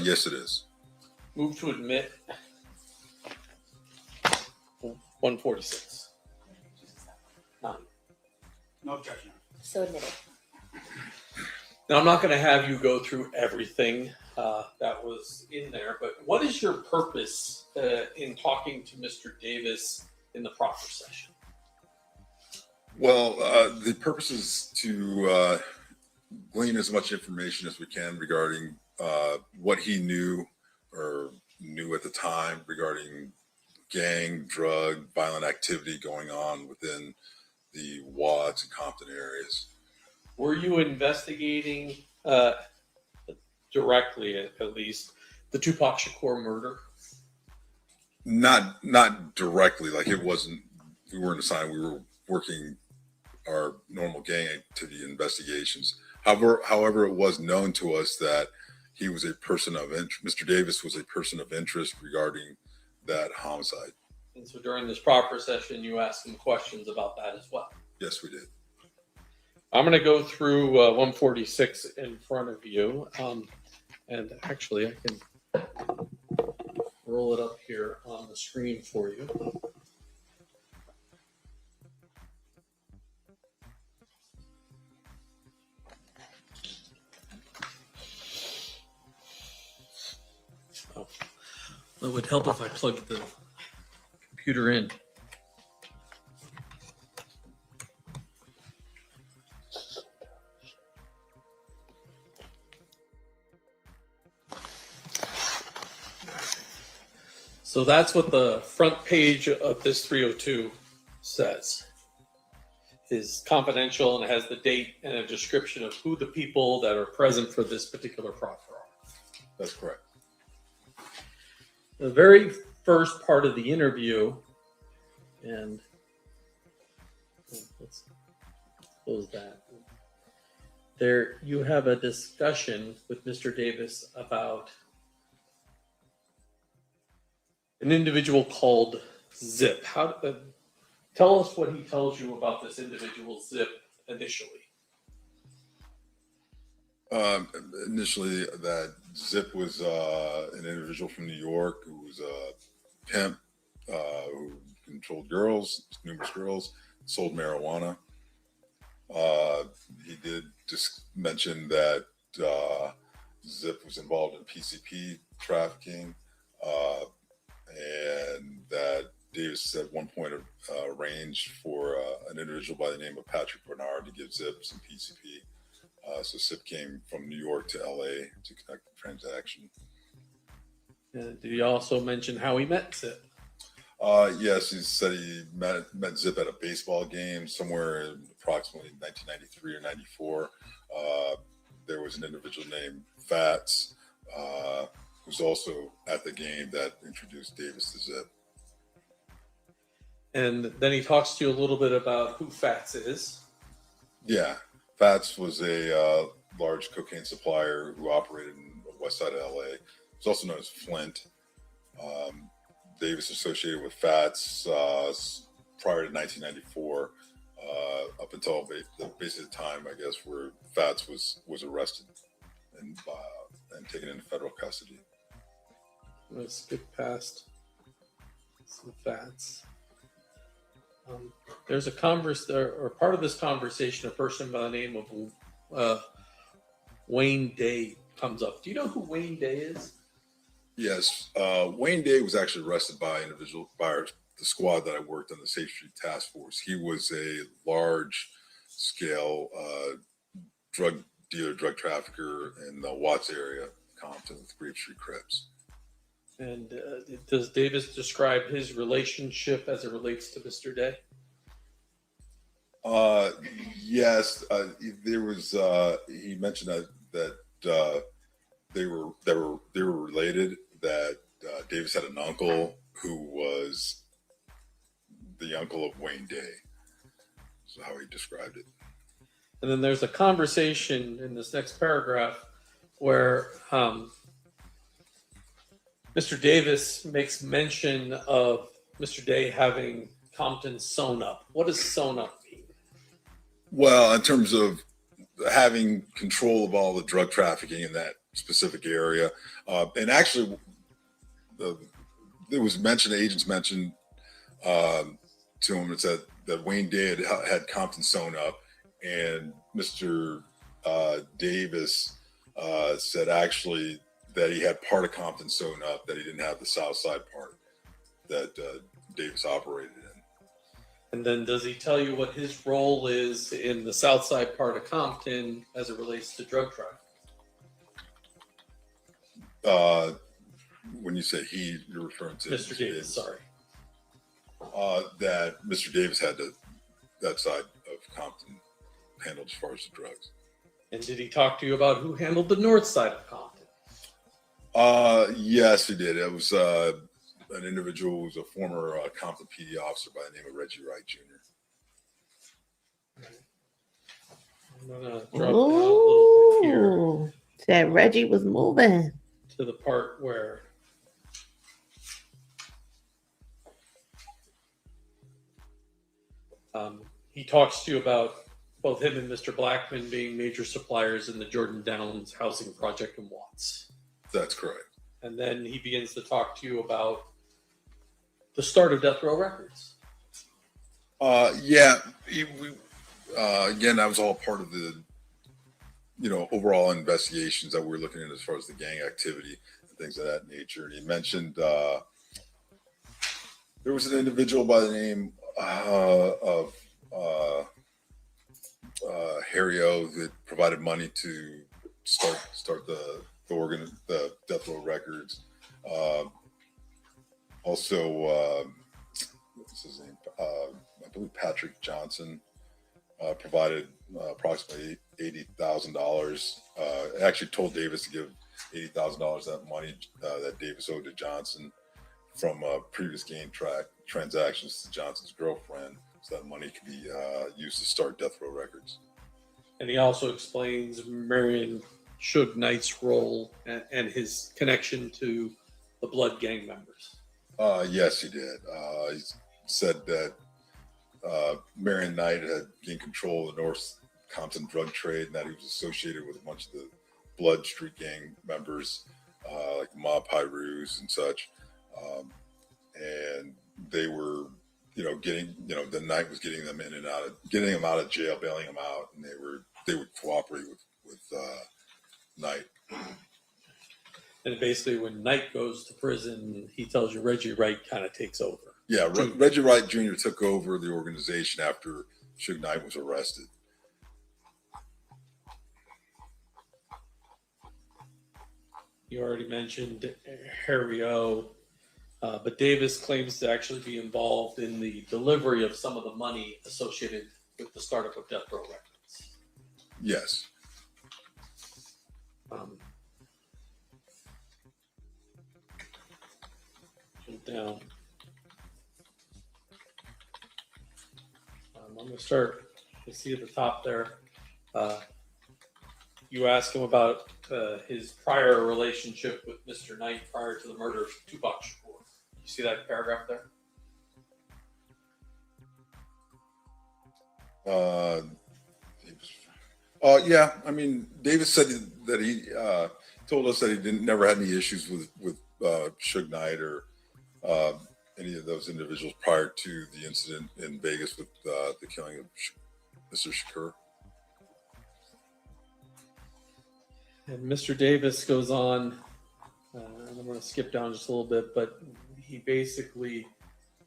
Yes, it is. Move to admit 146. None. No objection. So admitted. Now, I'm not going to have you go through everything that was in there, but what is your purpose in talking to Mr. Davis in the proffer session? Well, the purpose is to glean as much information as we can regarding what he knew or knew at the time regarding gang, drug, violent activity going on within the Watts and Compton areas. Were you investigating directly, at least, the Tupac Shakur murder? Not directly, like it wasn't. We weren't assigned. We were working our normal gang activity investigations. However, it was known to us that he was a person of interest. Mr. Davis was a person of interest regarding that homicide. And so during this proper session, you asked him questions about that as well. Yes, we did. I'm going to go through 146 in front of you. And actually, I can roll it up here on the screen for you. Oh, it would help if I plugged the computer in. So that's what the front page of this 302 says. Is confidential and it has the date and a description of who the people that are present for this particular proffer are. That's correct. The very first part of the interview, and let's close that. There, you have a discussion with Mr. Davis about an individual called Zip. Tell us what he tells you about this individual Zip initially. Initially, that Zip was an individual from New York who was a pimp who controlled girls, numerous girls, sold marijuana. He did just mention that Zip was involved in PCP trafficking, and that Davis at one point arranged for an individual by the name of Patrick Bernard to give Zip some PCP. So Zip came from New York to LA to conduct the transaction. Did he also mention how he met Zip? Yes, he said he met Zip at a baseball game somewhere in approximately 1993 or 94. There was an individual named Fats who's also at the game that introduced Davis to Zip. And then he talks to you a little bit about who Fats is. Yeah, Fats was a large cocaine supplier who operated in the west side of LA. He's also known as Flint. Davis associated with Fats prior to 1994, up until basically the time, I guess, where Fats was arrested and taken into federal custody. Let's skip past some Fats. There's a part of this conversation, a person by the name of Wayne Day comes up. Do you know who Wayne Day is? Yes, Wayne Day was actually arrested by the squad that I worked on, the Safe Street Task Force. He was a large-scale drug dealer, drug trafficker in the Watts area, Compton, with Grape Street Crips. And does Davis describe his relationship as it relates to Mr. Day? Yes, there was. He mentioned that they were related. That Davis had an uncle who was the uncle of Wayne Day. So how he described it. And then there's a conversation in this next paragraph where Mr. Davis makes mention of Mr. Day having Compton sewn up. What does sewn up mean? Well, in terms of having control of all the drug trafficking in that specific area, and actually, there was agents mentioned to him. It said that Wayne Day had Compton sewn up, and Mr. Davis said actually that he had part of Compton sewn up, that he didn't have the south side part that Davis operated in. And then does he tell you what his role is in the south side part of Compton as it relates to drug trafficking? When you say he, you're referring to Mr. Davis, sorry. That Mr. Davis had that side of Compton handled as far as the drugs. And did he talk to you about who handled the north side of Compton? Yes, he did. It was an individual who was a former Compton PD officer by the name of Reggie Wright Jr. I'm gonna drop down a little bit here. That Reggie was moving To the part where He talks to you about both him and Mr. Blackman being major suppliers in the Jordan Downs housing project in Watts. That's correct. And then he begins to talk to you about the start of Death Row Records. Yeah. Again, that was all part of the, overall investigations that we're looking at as far as the gang activity and things of that nature. And he mentioned there was an individual by the name of Harry O that provided money to start the Death Row Records. Also, what's his name? I believe Patrick Johnson provided approximately $80,000. Actually told Davis to give $80,000 that money that Davis owed to Johnson from previous gang transactions to Johnson's girlfriend, so that money could be used to start Death Row Records. And he also explains Marion Suge Knight's role and his connection to the Blood gang members. Yes, he did. He said that Marion Knight had gained control of the North Compton drug trade and that he was associated with a bunch of the Blood Street gang members, like the Mob Pyrus and such. And they were, the Knight was getting them in and out getting them out of jail, bailing them out, and they would cooperate with Knight. And basically, when Knight goes to prison, he tells you Reggie Wright kind of takes over. Yeah, Reggie Wright Jr. took over the organization after Suge Knight was arrested. You already mentioned Harry O, but Davis claims to actually be involved in the delivery of some of the money associated with the startup of Death Row Records. Yes. Down. I'm going to start. You see at the top there. You ask him about his prior relationship with Mr. Knight prior to the murder of Tupac Shakur. You see that paragraph there? Yeah. I mean, Davis said that he told us that he never had any issues with Suge Knight or any of those individuals prior to the incident in Vegas with the killing of Mr. Shakur. And Mr. Davis goes on, and I'm going to skip down just a little bit, but he basically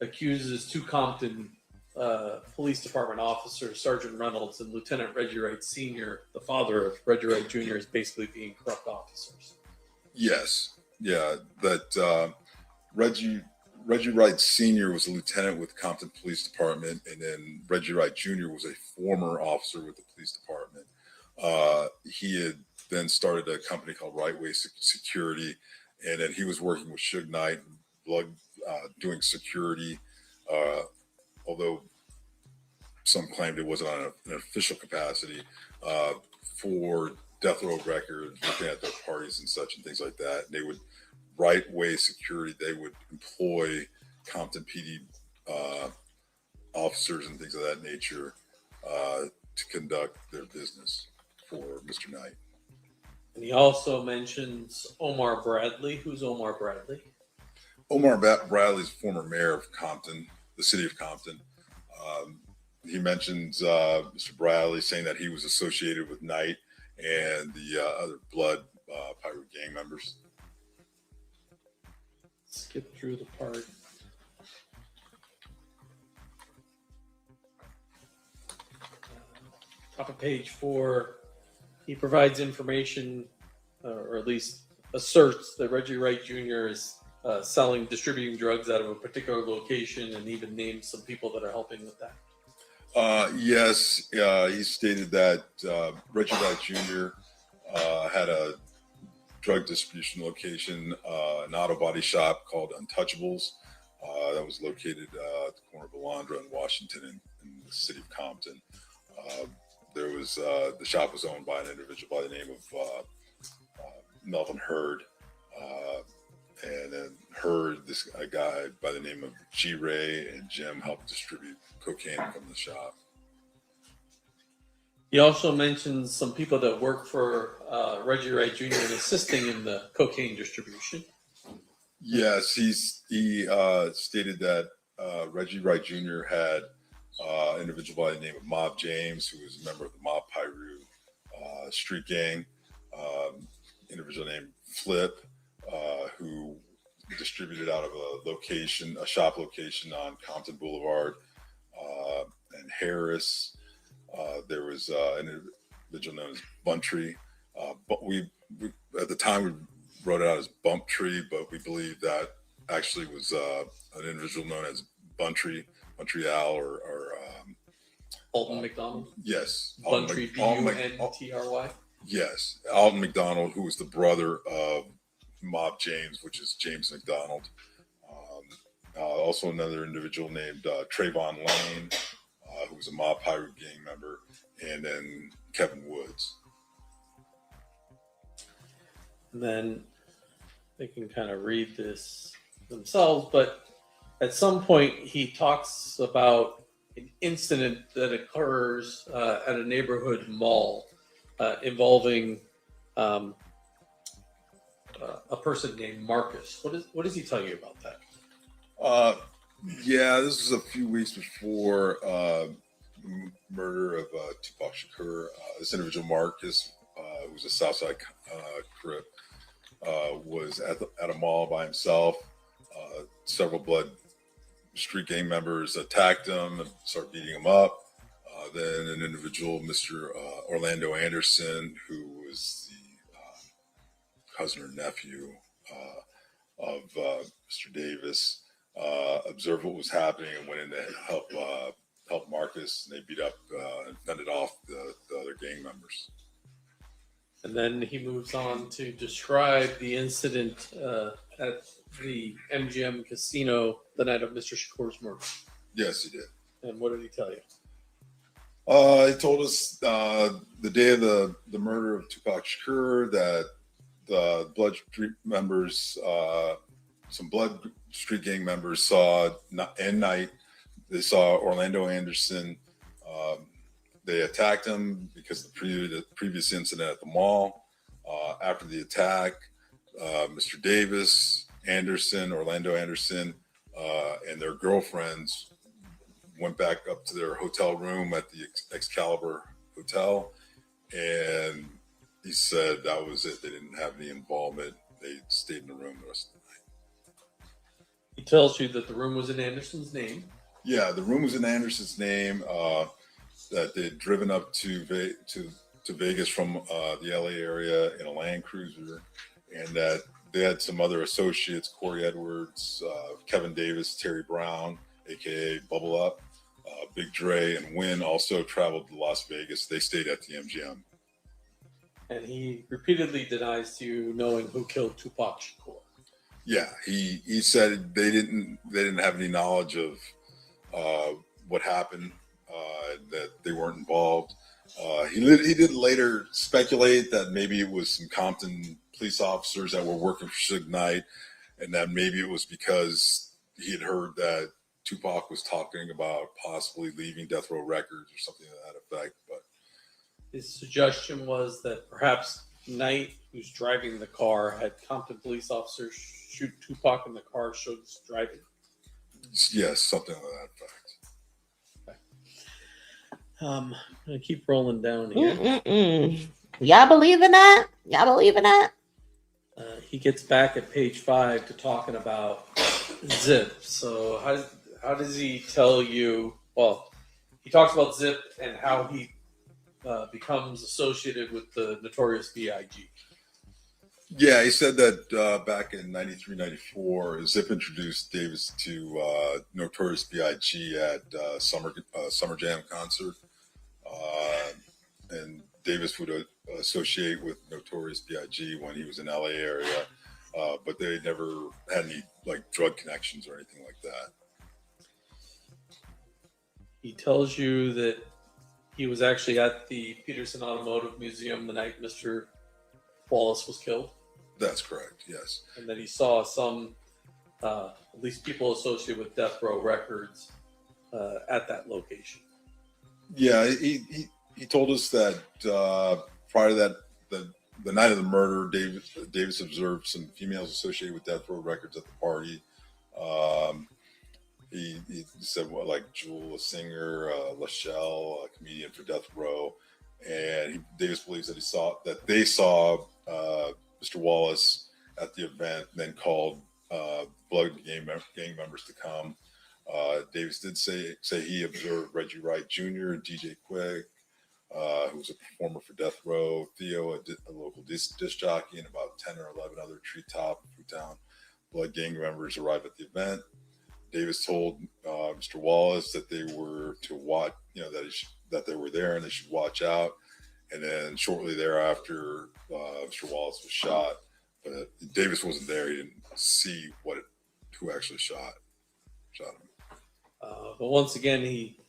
accuses two Compton Police Department officers, Sergeant Reynolds and Lieutenant Reggie Wright Sr., the father of Reggie Wright Jr., as basically being corrupt officers. Yes. Yeah. That Reggie Wright Sr. was a lieutenant with Compton Police Department, and then Reggie Wright Jr. was a former officer with the police department. He had then started a company called Right Way Security, and then he was working with Suge Knight, doing security, although some claimed it wasn't on an official capacity, for Death Row Records, looking at their parties and such and things like that. And they would, Right Way Security, they would employ Compton PD officers and things of that nature to conduct their business for Mr. Knight. And he also mentions Omar Bradley. Who's Omar Bradley? Omar Bradley's former mayor of Compton, the city of Compton. He mentions Mr. Bradley saying that he was associated with Knight and the other Blood Pirate gang members. Skip through the part. Top of page 4, he provides information, or at least asserts that Reggie Wright Jr. is distributing drugs out of a particular location, and even names some people that are helping with that. Yes, he stated that Reggie Wright Jr. Had a drug distribution location, an auto body shop called Untouchables, that was located at the corner of Alondra and Washington in the city of Compton. There was the shop was owned by an individual by the name of Melvin Hurd, and then heard a guy by the name of G. Ray and Jim helped distribute cocaine from the shop. He also mentions some people that work for Reggie Wright Jr. and assisting in the cocaine distribution. Yes, he stated that Reggie Wright Jr. had an individual by the name of Mob James, who was a member of the Mob Piru street gang, individual named Flip, who distributed out of a shop location on Compton Boulevard, and Harris. There was an individual known as Buntry, but we at the time we wrote it out as Bumptree, but we believe that actually was an individual known as Buntry Al, or Alton McDonald. Yes, Buntry, Buntry. Yes, Alton McDonald, who was the brother of Mob James, which is James McDonald. Also another individual named Trayvon Lane, who was a Mob Piru gang member, and then Kevin Woods. And then they can kind of read this themselves, but at some point he talks about an incident that occurs at a neighborhood mall involving a person named Marcus. What does he tell you about that? Yeah, this was a few weeks before the murder of Tupac Shakur. This individual, Marcus, who was a Southside Crip, was at a mall by himself. Several blood street gang members attacked him and started beating him up. Then an individual, Mr. Orlando Anderson, who was the cousin or nephew of Mr. Davis, observed what was happening and went in to help Marcus, and they beat up and fended off the other gang members. And then he moves on to describe the incident at the MGM casino the night of Mr. Shakur's murder. Yes, he did. And what did he tell you? He told us the day of the murder of Tupac Shakur that the blood street members, some blood street gang members saw at night. They saw Orlando Anderson. They attacked him because of the previous incident at the mall. After the attack, Mr. Davis, Anderson, Orlando Anderson, and their girlfriends went back up to their hotel room at the Excalibur Hotel. And he said that was it. They didn't have any involvement. They stayed in the room the rest of the night. He tells you that the room was in Anderson's name. Yeah, the room was in Anderson's name. That they'd driven up to Vegas from the LA area in a Land Cruiser, and that they had some other associates, Corey Edwards, Kevin Davis, Terry Brown, aka Bubble Up, Big Dre, and Wynn also traveled to Las Vegas. They stayed at the MGM. And he repeatedly denies to you knowing who killed Tupac Shakur. Yeah, he said they didn't have any knowledge of what happened, that they weren't involved. He did later speculate that maybe it was some Compton police officers that were working for Suge Knight, and that maybe it was because he had heard that Tupac was talking about possibly leaving Death Row Records or something to that effect. But his suggestion was that perhaps Knight, who's driving the car, had Compton police officers shoot Tupac in the car, showed us driving. Yes, something like that effect. I'm gonna keep rolling down here. Y'all believe in that? Y'all believe in that? He gets back at page 5 to talking about Zip. So how does he tell you? Well, he talks about Zip and how he becomes associated with the Notorious B.I.G. Yeah, he said that back in 93, 94, Zip introduced Davis to Notorious B.I.G. at Summer Jam concert. And Davis would associate with Notorious B.I.G. when he was in LA area, but they never had any like drug connections or anything like that. He tells you that he was actually at the Peterson Automotive Museum the night Mr. Wallace was killed. That's correct, yes. And that he saw some at least people associated with Death Row Records at that location. Yeah, he told us that prior to that, the night of the murder, Davis observed some females associated with Death Row Records at the party. He said like Jewel, a singer, Lachelle, a comedian for Death Row, and Davis believes that they saw Mr. Wallace at the event, and then called Blood gang members to come. Davis did say he observed Reggie Wright Jr., DJ Quick, who was a performer for Death Row, Theo, a local disc jockey, and about 10 or 11 other Treetop and Fruitown Blood gang members arrived at the event. Davis told Mr. Wallace that they were to watch, that they were there and they should watch out. And then shortly thereafter, Mr. Wallace was shot. But Davis wasn't there; he didn't see who actually shot him. But once again, he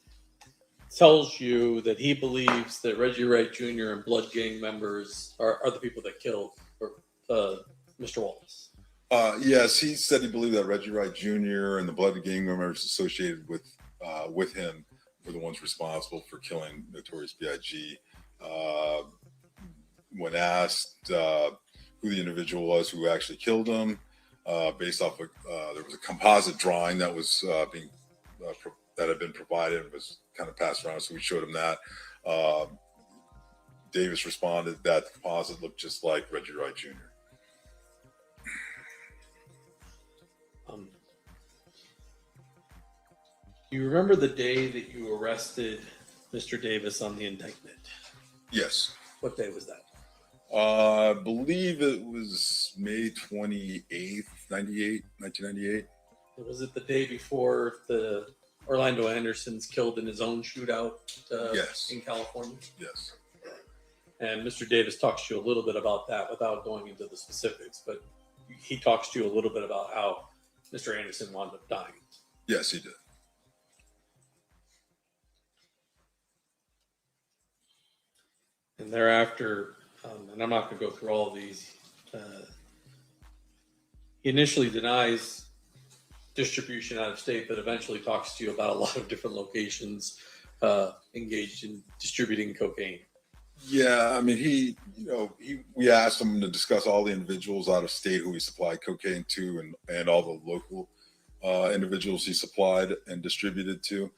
tells you that he believes that Reggie Wright Jr. and Blood gang members are the people that killed Mr. Wallace. Yes, he said he believed that Reggie Wright Jr. and the Blood gang members associated with him were the ones responsible for killing Notorious B.I.G. When asked who the individual was who actually killed him, based off of there was a composite drawing that was that had been provided and was kind of passed around, so we showed him that. Davis responded that the composite looked just like Reggie Wright Jr. You remember the day that you arrested Mr. Davis on the indictment? Yes. What day was that? I believe it was May 28th, 1998. Was it the day before the Orlando Anderson's killed in his own shootout Yes. in California? Yes. And Mr. Davis talks to you a little bit about that without going into the specifics, but he talks to you a little bit about how Mr. Anderson wound up dying. Yes, he did. And thereafter, and I'm not going to go through all of these, he initially denies distribution out of state, but eventually talks to you about a lot of different locations engaged in distributing cocaine. Yeah, I mean, we asked him to discuss all the individuals out of state who he supplied cocaine to, and all the local individuals he supplied and distributed to.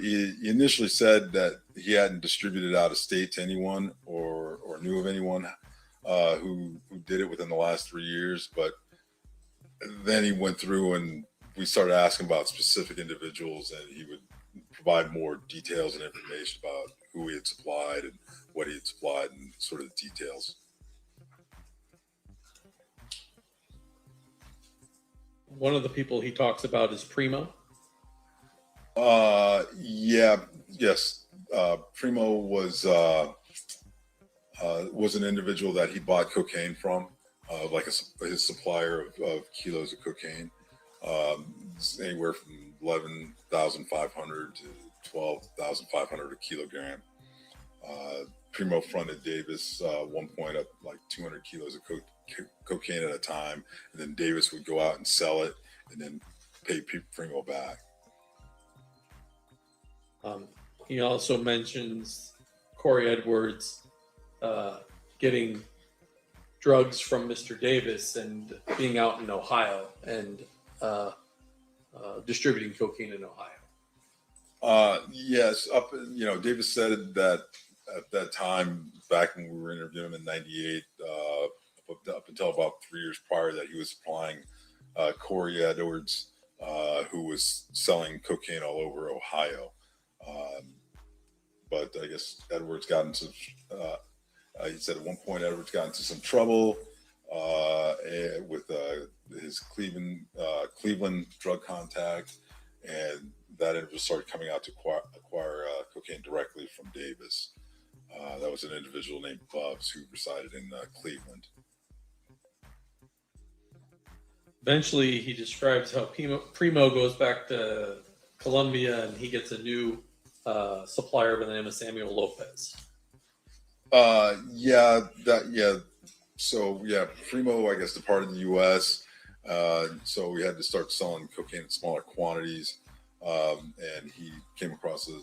He initially said that he hadn't distributed out of state to anyone or knew of anyone who did it within the last 3 years, but then he went through and we started asking about specific individuals, and he would provide more details and information about who he had supplied and what he had supplied and sort of the details. One of the people he talks about is Primo. Yes. Primo was an individual that he bought cocaine from, like his supplier of kilos of cocaine, anywhere from 11,500 to 12,500 a kilogram. Primo fronted Davis one point up like 200 kilos of cocaine at a time, and then Davis would go out and sell it and then pay Primo back. He also mentions Corey Edwards getting drugs from Mr. Davis and being out in Ohio and distributing cocaine in Ohio. Yes, Davis said that at that time, back when we were interviewing him in '98, up until about 3 years prior, that he was supplying Corey Edwards, who was selling cocaine all over Ohio. But I guess Edwards got into, he said at one point Edwards got into some trouble with his Cleveland drug contact, and that individual started coming out to acquire cocaine directly from Davis. That was an individual named Bubs who resided in Cleveland. Eventually, he describes how Primo goes back to Colombia and he gets a new supplier by the name of Samuel Lopez. So Primo, I guess, departed the U.S. So we had to start selling cocaine in smaller quantities. And he came across a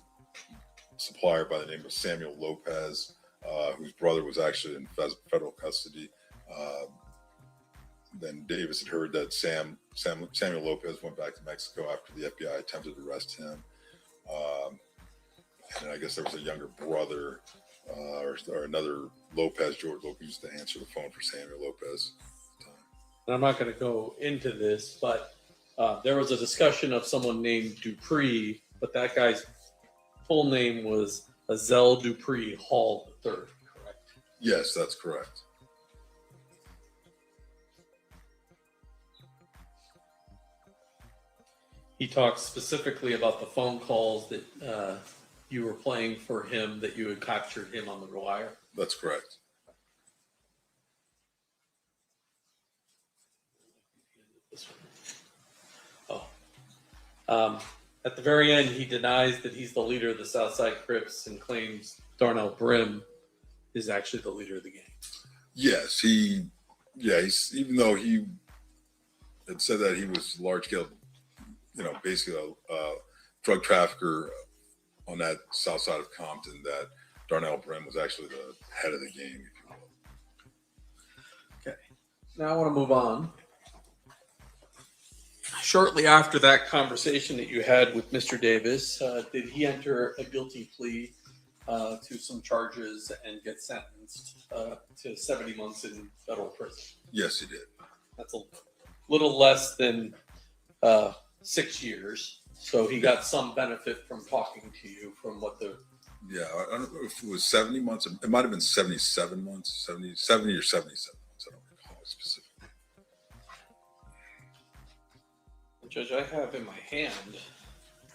supplier by the name of Samuel Lopez, whose brother was actually in federal custody. Then Davis had heard that Samuel Lopez went back to Mexico after the FBI attempted to arrest him. And I guess there was a younger brother or another Lopez, George Lopez, used to answer the phone for Samuel Lopez. And I'm not going to go into this, but there was a discussion of someone named Dupree, but that guy's full name was Azel Dupree Hall III, correct? Yes, that's correct. He talks specifically about the phone calls that you were playing for him, that you had captured him on the wire. That's correct. At the very end, he denies that he's the leader of the Southside Crips and claims Darnell Brim is actually the leader of the gang. Yes, he's even though he had said that he was large scale, basically a drug trafficker on that south side of Compton, that Darnell Brim was actually the head of the gang, if you will. Okay. Now I want to move on. Shortly after that conversation that you had with Mr. Davis, did he enter a guilty plea to some charges and get sentenced to 70 months in federal prison? Yes, he did. That's a little less than 6 years. So he got some benefit from talking to you from what the... Yeah, I don't know if it was 70 months. It might have been 77 months, 70 or 77 months. I don't recall specifically. Judge, I have in my hand, it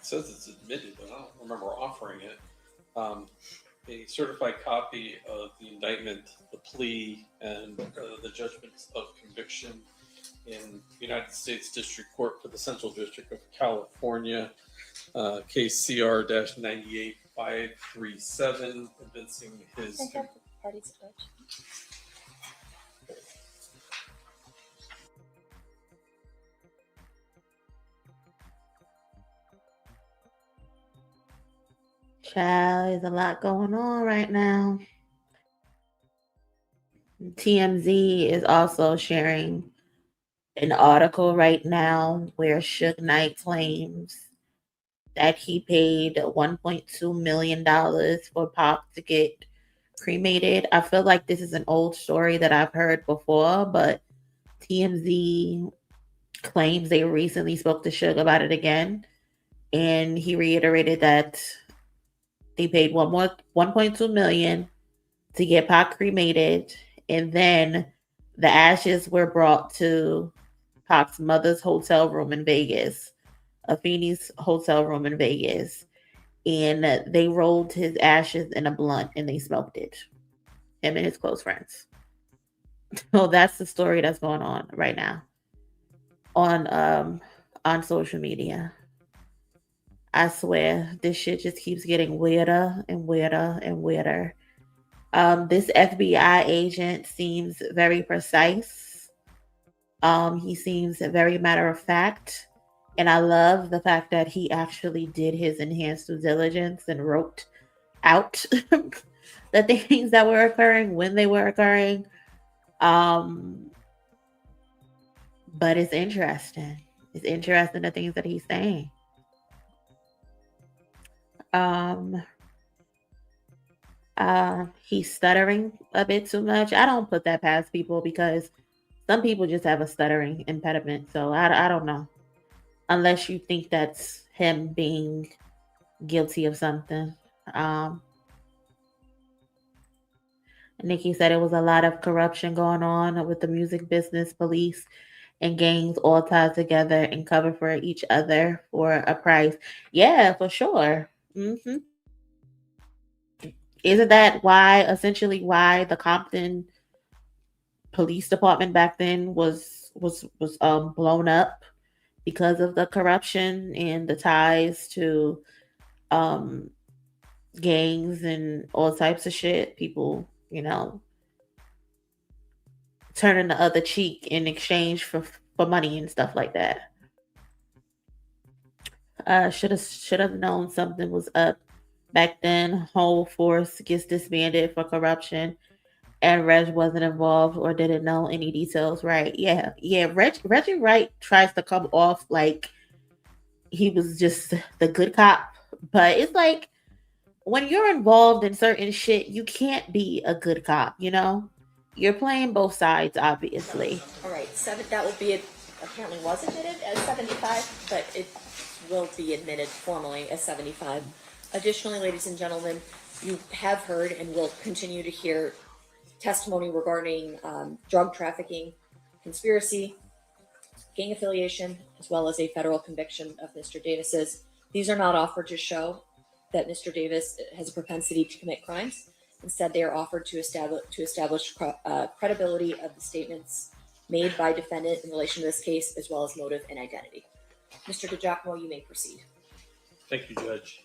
says it's admitted, but I don't remember offering it, a certified copy of the indictment, the plea, and the judgments of conviction in United States District Court for the Central District of California, case CR-98537, evincing his... Parties judge. Child, there's a lot going on right now. TMZ is also sharing an article right now where Suge Knight claims that he paid $1.2 million for Pop to get cremated. I feel like this is an old story that I've heard before, but TMZ claims they recently spoke to Suge about it again, and he reiterated that they paid $1.2 million to get Pac cremated, and then the ashes were brought to Pac's mother's hotel room in Vegas, Afeni's hotel room in Vegas, and they rolled his ashes in a blunt and they smoked it. Him and his close friends. So that's the story that's going on right now on social media. I swear, this shit just keeps getting weirder and weirder and weirder. This FBI agent seems very precise. He seems very matter of fact. And I love the fact that he actually did his enhanced due diligence and wrote out the things that were occurring when they were occurring. But it's interesting. It's interesting the things that he's saying. He's stuttering a bit too much. I don't put that past people because some people just have a stuttering impediment. So I don't know. Unless you think that's him being guilty of something. Nikki said it was a lot of corruption going on with the music business, police, and gangs all tied together and cover for each other for a price. Yeah, for sure. Mm-hmm. Isn't that essentially why the Compton Police Department back then was blown up? Because of the corruption and the ties to gangs and all types of shit. People, turning the other cheek in exchange for money and stuff like that. Should have known something was up back then. Whole force gets disbanded for corruption, and Reg wasn't involved or didn't know any details. Right? Yeah. Reggie Wright tries to come off like he was just the good cop, but it's like when you're involved in certain shit, you can't be a good cop. You're playing both sides, obviously. All right, that will be apparently was admitted as 75, but it will be admitted formally as 75. Additionally, ladies and gentlemen, you have heard and will continue to hear testimony regarding drug trafficking, conspiracy, gang affiliation, as well as a federal conviction of Mr. Davis's. These are not offered to show that Mr. Davis has a propensity to commit crimes. Instead, they are offered to establish credibility of the statements made by defendant in relation to this case, as well as motive and identity. Mr. DiGiacomo, you may proceed. Thank you, Judge.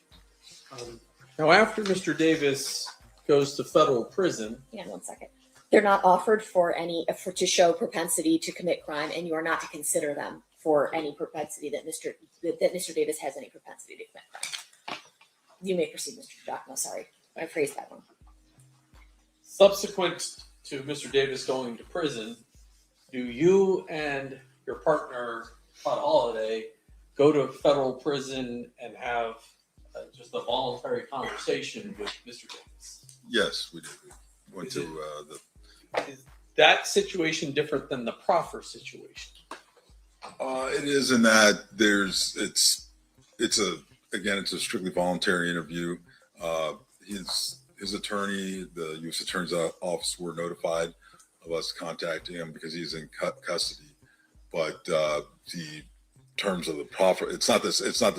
Now, after Mr. Davis goes to federal prison, hang on 1 second. They're not offered to show propensity to commit crime, and you are not to consider them for any propensity that Mr. Davis has any propensity to commit crime. You may proceed, Mr. DiGiacomo. Sorry, I phrased that wrong. Subsequent to Mr. Davis going to prison, do you and your partner, Todd Holiday, go to federal prison and have just a voluntary conversation with Mr. Davis? Yes, we did. We went to Is that situation different than the proffer situation? It is in that it's a strictly voluntary interview. His attorney, the U.S. Attorney's Office, were notified of us contacting him because he's in custody. But the terms of the proffer, it's not the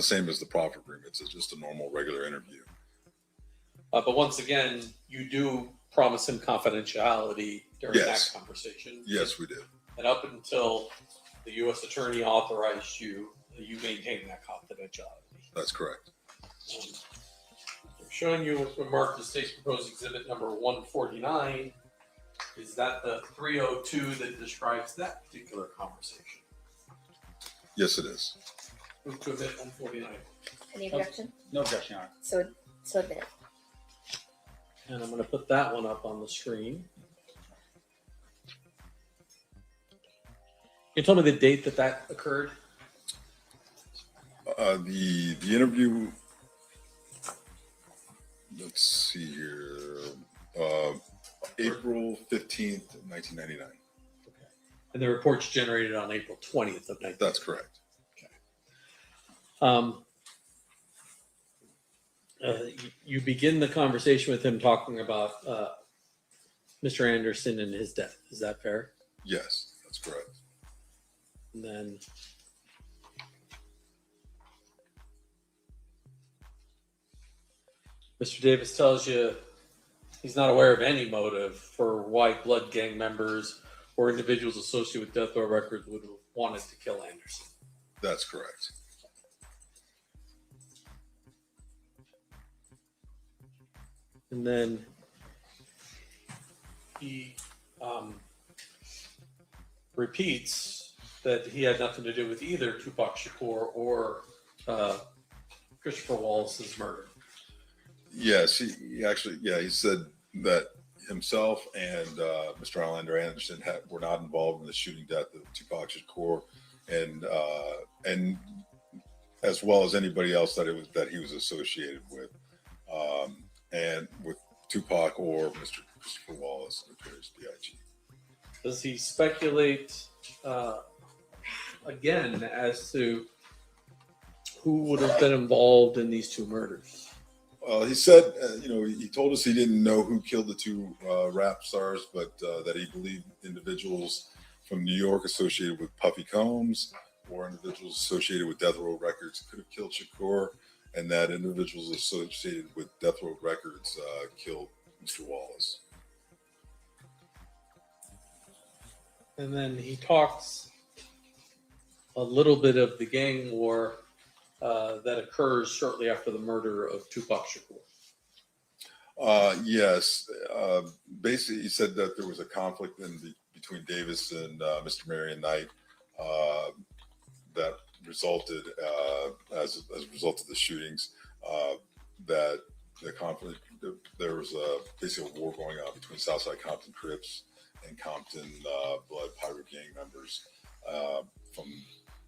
same as the proffer agreement. It's just a normal, regular interview. But once again, you do promise him confidentiality during that conversation. Yes, we did. And up until the U.S. Attorney authorized you, you maintain that confidentiality. That's correct. I'm showing you what's been marked as State's Proposed Exhibit number 149. Is that the 302 that describes that particular conversation? Yes, it is. Move to admit 149. Any objection? No objection, Your Honor. So admit it. And I'm going to put that one up on the screen. Can you tell me the date that occurred? The interview. Let's see here. April 15th, 1999. Okay. And the report's generated on April 20th of 1999. That's correct. Okay. You begin the conversation with him talking about Mr. Anderson and his death. Is that fair? Yes, that's correct. And then Mr. Davis tells you he's not aware of any motive for why blood gang members or individuals associated with death row records would have wanted to kill Anderson. That's correct. And then he repeats that he had nothing to do with either Tupac Shakur or Christopher Wallace's murder. Yes, he said that himself and Mr. Orlando Anderson were not involved in the shooting death of Tupac Shakur, and as well as anybody else that he was associated with, and with Tupac or Mr. Christopher Wallace, Notorious B.I.G. Does he speculate again as to who would have been involved in these two murders? He said, he told us he didn't know who killed the two rap stars, but that he believed individuals from New York associated with Puffy Combs or individuals associated with Death Row Records could have killed Shakur, and that individuals associated with Death Row Records killed Mr. Wallace. And then he talks a little bit of the gang war that occurs shortly after the murder of Tupac Shakur. Yes. Basically, he said that there was a conflict between Davis and Mr. Marion Knight that resulted as a result of the shootings. That the conflict, there was basically a war going on between Southside Compton Crips and Compton Blood Pirate Gang members,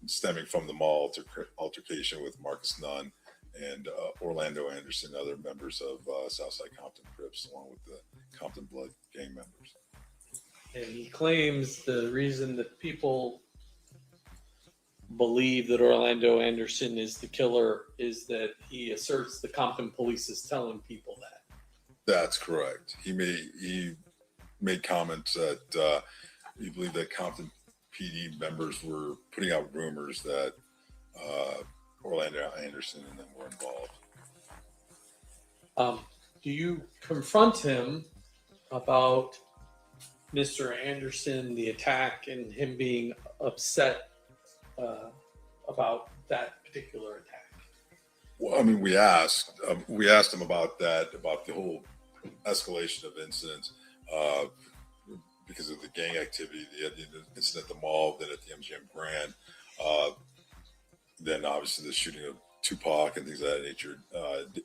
stemming from the mall altercation with Marcus Nunn and Orlando Anderson, other members of Southside Compton Crips, along with the Compton Blood Gang members. And he claims the reason that people believe that Orlando Anderson is the killer is that he asserts the Compton police is telling people that. That's correct. He made comments that he believed that Compton PD members were putting out rumors that Orlando Anderson and them were involved. Do you confront him about Mr. Anderson, the attack, and him being upset about that particular attack? Well, I mean, we asked him about that, about the whole escalation of incidents because of the gang activity, the incident at the mall, then at the MGM Grand, then obviously the shooting of Tupac and things of that nature.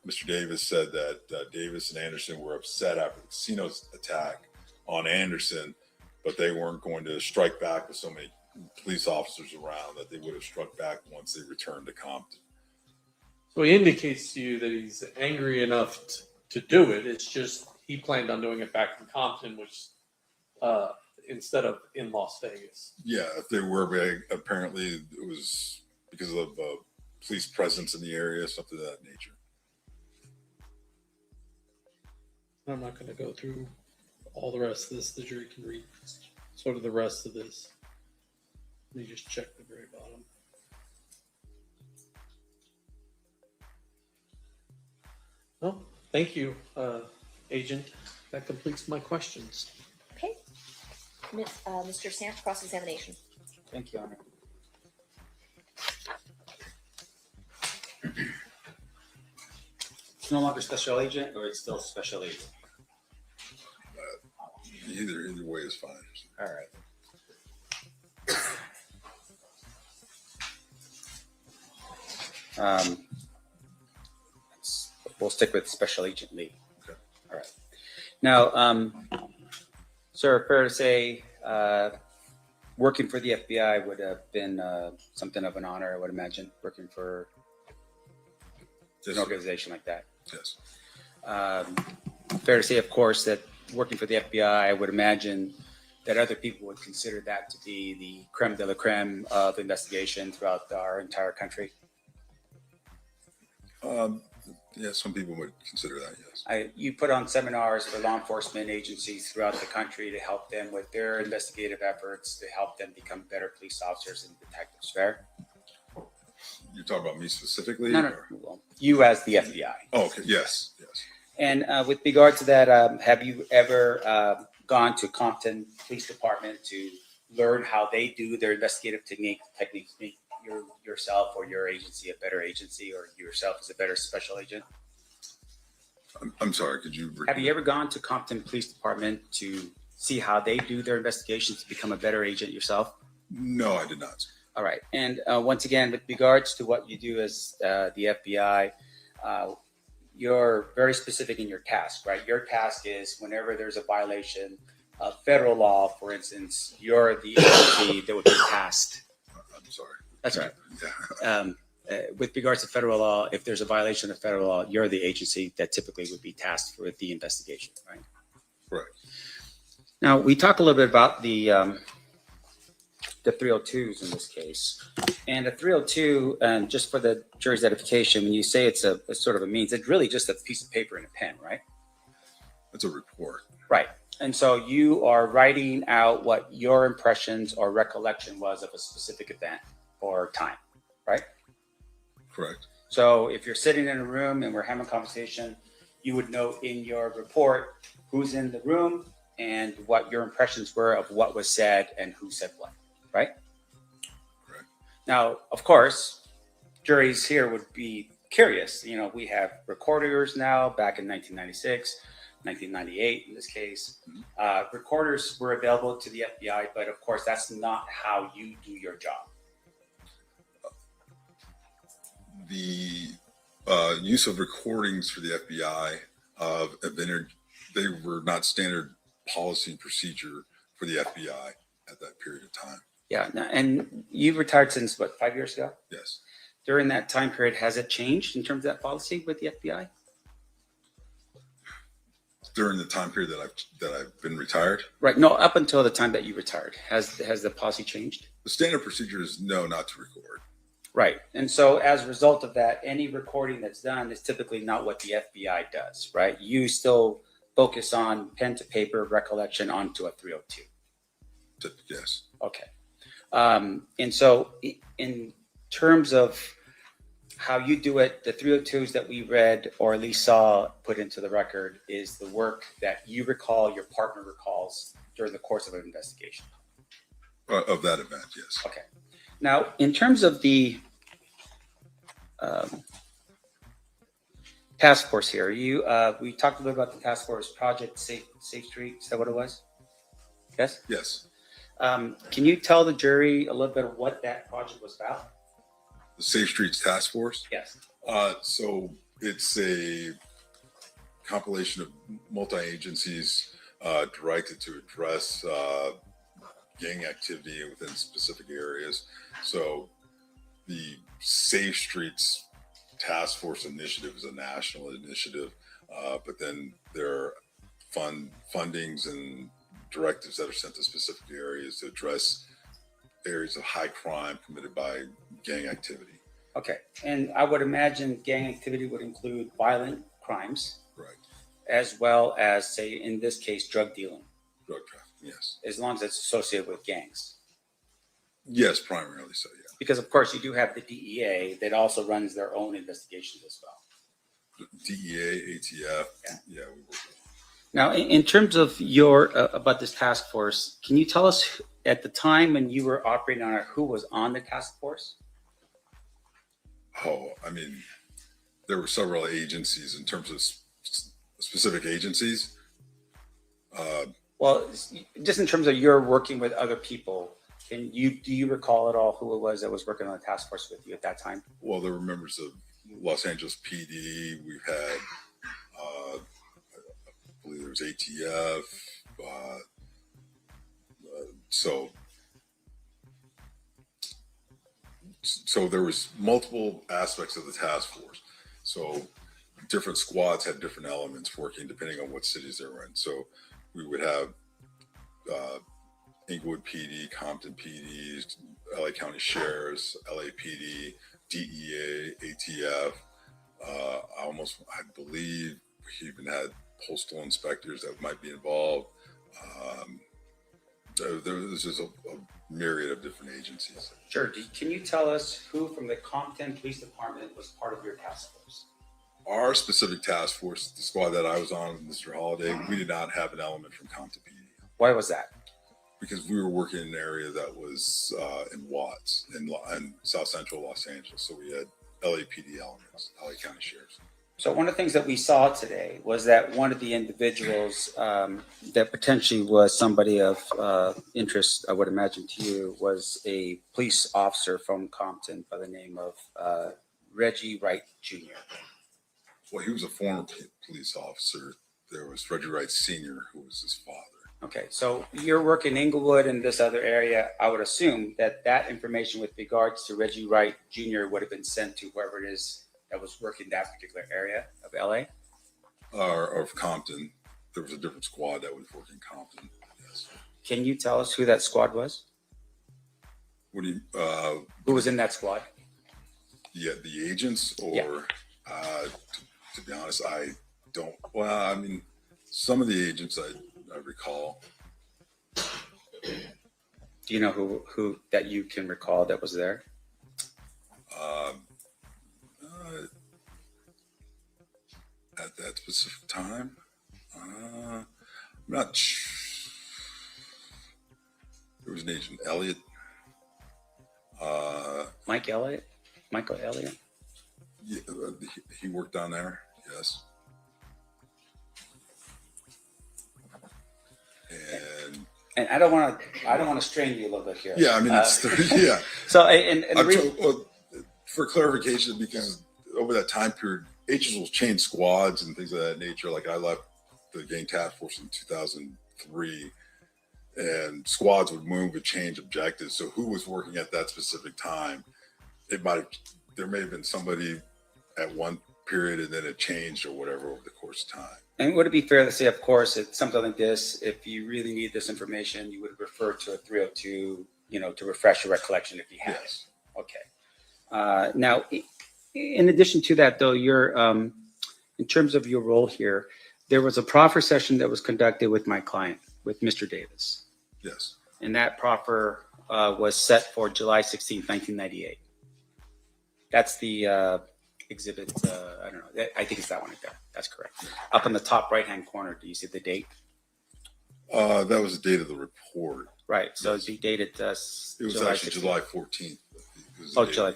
Mr. Davis said that Davis and Anderson were upset after the casino's attack on Anderson, but they weren't going to strike back with so many police officers around that they would have struck back once they returned to Compton. So he indicates to you that he's angry enough to do it. It's just he planned on doing it back in Compton, which instead of in Las Vegas. Yeah, if they were, apparently it was because of police presence in the area, something of that nature. I'm not going to go through all the rest of this. The jury can read sort of the rest of this. Let me just check the very bottom. Well, thank you, Agent. That completes my questions. Okay. Mr. Sant, cross-examination. Thank you, Honor. It's no longer special agent, or it's still special agent? Either way is fine. All right. We'll stick with Special Agent Lee. Okay. All right. Now, sir, fair to say, working for the FBI would have been something of an honor, I would imagine, working for an organization like that. Yes. Fair to say, of course, that working for the FBI, I would imagine that other people would consider that to be the creme de la creme of investigation throughout our entire country. Yeah, some people would consider that, yes. You put on seminars for law enforcement agencies throughout the country to help them with their investigative efforts, to help them become better police officers and detectives, fair? You're talking about me specifically? No. Well, you as the FBI. Oh, okay. Yes. And with regard to that, have you ever gone to Compton Police Department to learn how they do their investigative techniques, make yourself or your agency a better agency, or yourself as a better special agent? I'm sorry, could you repeat? Have you ever gone to Compton Police Department to see how they do their investigations to become a better agent yourself? No, I did not. All right. And once again, with regards to what you do as the FBI, you're very specific in your task, right? Your task is whenever there's a violation of federal law, for instance, you're the agency that would be tasked. I'm sorry. That's right. Yeah. With regards to federal law, if there's a violation of federal law, you're the agency that typically would be tasked with the investigation, right? Right. Now, we talk a little bit about the 302s in this case. And the 302, just for the jury's edification, when you say it's a sort of a means, it's really just a piece of paper and a pen, right? It's a report. Right. And so you are writing out what your impressions or recollection was of a specific event or time, right? Correct. So if you're sitting in a room and we're having a conversation, you would note in your report who's in the room and what your impressions were of what was said and who said what, right? Correct. Now, of course, juries here would be curious. You know, we have recorders now back in 1996. 1998 in this case. Recorders were available to the FBI, but of course, that's not how you do your job. The use of recordings for the FBI they were not standard policy and procedure for the FBI at that period of time. Yeah, and you've retired since what, 5 years ago? Yes. During that time period, has it changed in terms of that policy with the FBI? During the time period that I've been retired? Right. No, up until the time that you retired, has the policy changed? The standard procedure is no, not to record. Right. And so as a result of that, any recording that's done is typically not what the FBI does, right? You still focus on pen to paper recollection onto a 302. Yes. Okay. And so in terms of how you do it, the 302s that we read or at least saw put into the record is the work that you recall, your partner recalls during the course of an investigation. Of that event, yes. Okay. Now, in terms of the task force here, we talked a little about the task force project, Safe Street. Is that what it was? Yes? Yes. Can you tell the jury a little bit of what that project was about? The Safe Streets Task Force? Yes. So it's a compilation of multi-agencies directed to address gang activity within specific areas. So the Safe Streets Task Force initiative is a national initiative, but then there are fundings and directives that are sent to specific areas to address areas of high crime committed by gang activity. Okay. And I would imagine gang activity would include violent crimes. Right. As well as, say, in this case, drug dealing. Drug trafficking, yes. As long as it's associated with gangs. Yes, primarily so, yeah. Because, of course, you do have the DEA that also runs their own investigations as well. DEA, ATF, yeah, we work with. Now, in terms of your about this task force, can you tell us at the time when you were operating on it, who was on the task force? Oh, I mean, there were several agencies in terms of specific agencies. Well, just in terms of your working with other people, do you recall at all who it was that was working on the task force with you at that time? Well, there were members of Los Angeles PD. We've had, I believe there was ATF. So there was multiple aspects of the task force. So different squads had different elements working depending on what cities they were in. So we would have Inglewood PD, Compton PD, LA County Sheriffs, LAPD, DEA, ATF. I believe we even had postal inspectors that might be involved. There was just a myriad of different agencies. Sure. Can you tell us who from the Compton Police Department was part of your task force? Our specific task force, the squad that I was on with Mr. Holiday, we did not have an element from Compton PD. Why was that? Because we were working in an area that was in Watts, in South Central Los Angeles. So we had LAPD elements, LA County Sheriffs. So one of the things that we saw today was that one of the individuals that potentially was somebody of interest, I would imagine to you, was a police officer from Compton by the name of Reggie Wright Jr. Well, he was a former police officer. There was Reggie Wright Sr., who was his father. Okay, so your work in Inglewood and this other area, I would assume that information with regards to Reggie Wright Jr. would have been sent to whoever it is that was working that particular area of LA? Or of Compton. There was a different squad that was working Compton, yes. Can you tell us who that squad was? What do you... who was in that squad? Yeah, the agents or... Yeah. To be honest, I don't... Well, I mean, some of the agents I recall. Do you know who that you can recall that was there? At that specific time, I'm not sure. There was an agent, Elliott. Michael Elliott? Yeah, he worked down there, yes. and I don't want to strain you a little bit here. Yeah, I mean, it's yeah. So, and the reason, well, for clarification, because over that time period, H's will change squads and things of that nature. Like I left the gang task force in 2003, and squads would move and change objectives. So who was working at that specific time? There may have been somebody at one period and then it changed or whatever over the course of time. and would it be fair to say, of course, it's something like this, if you really need this information, you would refer to a 302, to refresh your recollection if you have. Yes. Okay. Now, in addition to that, though, in terms of your role here, there was a proffer session that was conducted with my client, with Mr. Davis. Yes. And that proffer was set for July 16, 1998. That's the exhibit, I don't know, I think it's that one right there. That's correct. Up in the top right-hand corner, do you see the date? That was the date of the report. Right, so it'd be dated It was July actually 16th. July 14th. Oh, July.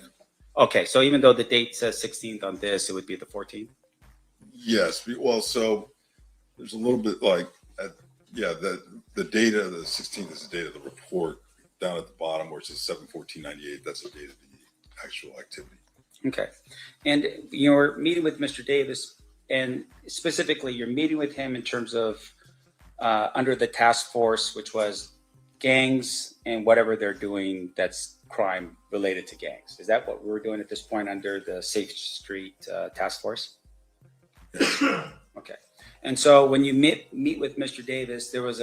Okay, so even though the date says 16th on this, it would be the 14th? Yes. Well, so there's a little bit like, the date of the 16th is the date of the report. Down at the bottom where it says 7/14/98, that's the date of the actual activity. Okay. And you're meeting with Mr. Davis, and specifically you're meeting with him in terms of under the task force, which was gangs and whatever they're doing that's crime related to gangs. Is that what we're doing at this point under the Safe Street task force? Okay. And so when you meet with Mr. Davis, there was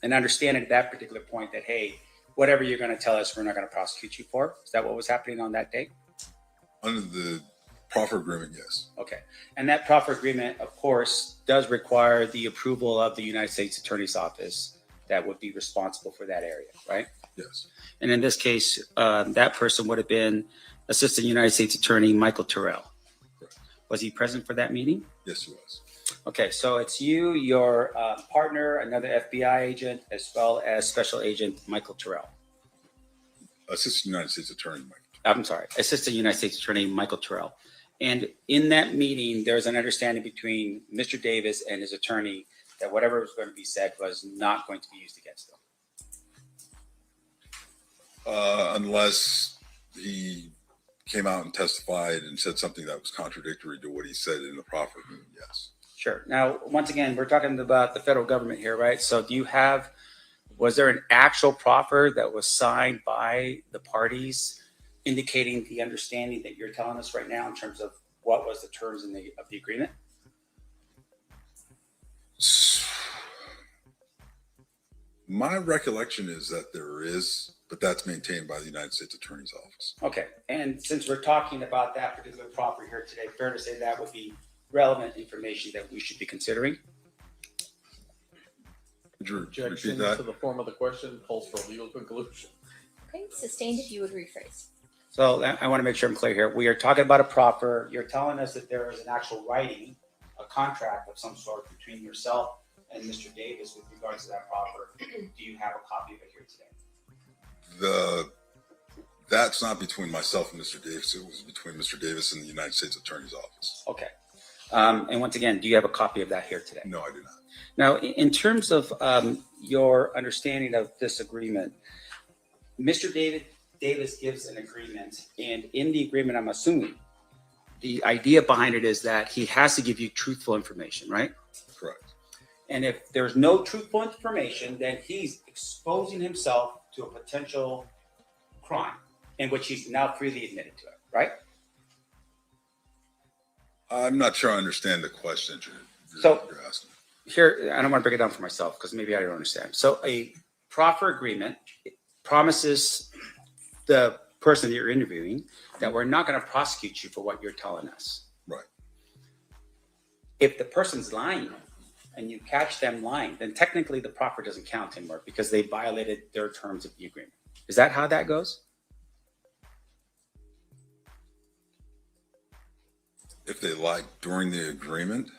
an understanding at that particular point that, hey, whatever you're going to tell us, we're not going to prosecute you for. Is that what was happening on that day? Under the proffer agreement, yes. Okay. And that proffer agreement, of course, does require the approval of the United States Attorney's Office that would be responsible for that area, right? Yes. And in this case, that person would have been Assistant United States Attorney Michael Terrell. Correct. Was he present for that meeting? Yes, he was. Okay, so it's you, your partner, another FBI agent, as well as Special Agent Michael Terrell. Assistant United States Attorney Mike. I'm sorry, Assistant United States Attorney Michael Terrell. And in that meeting, there's an understanding between Mr. Davis and his attorney that whatever was going to be said was not going to be used against them. Unless he came out and testified and said something that was contradictory to what he said in the proffer agreement, yes. Sure. Now, once again, we're talking about the federal government here, right? So was there an actual proffer that was signed by the parties indicating the understanding that you're telling us right now in terms of what was the terms of the agreement? My recollection is that there is, but that's maintained by the United States Attorney's Office. Okay. And since we're talking about that particular proffer here today, fair to say that would be relevant information that we should be considering? Would you repeat Objection that? to the form of the question calls for a legal conclusion. Okay, sustained if you would rephrase. So I want to make sure I'm clear here. We are talking about a proffer. You're telling us that there is an actual writing, a contract of some sort between yourself and Mr. Davis with regards to that proffer. Do you have a copy of it here today? That's not between myself and Mr. Davis. It was between Mr. Davis and the United States Attorney's Office. Okay. And once again, do you have a copy of that here today? No, I do not. Now, in terms of your understanding of this agreement, Mr. Davis gives an agreement, and in the agreement, I'm assuming the idea behind it is that he has to give you truthful information, right? Correct. And if there's no truthful information, then he's exposing himself to a potential crime in which he's now freely admitted to it, right? I'm not sure I understand the question So- you're asking. Here, I don't want to break it down for myself because maybe I don't understand. So a proffer agreement promises the person that you're interviewing that we're not going to prosecute you for what you're telling us. Right. If the person's lying and you catch them lying, then technically the proffer doesn't count anymore because they violated their terms of the agreement. Is that how that goes? If they lie during the agreement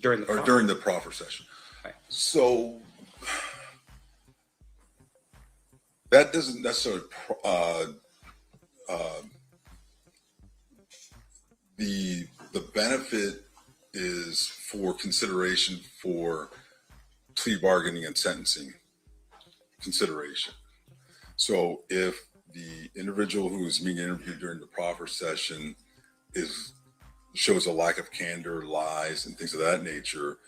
During the or proffer. during the proffer session. Right. So that doesn't necessarily the benefit is for consideration for plea bargaining and sentencing consideration. So if the individual who is being interviewed during the proffer session shows a lack of candor, lies, and things of that nature,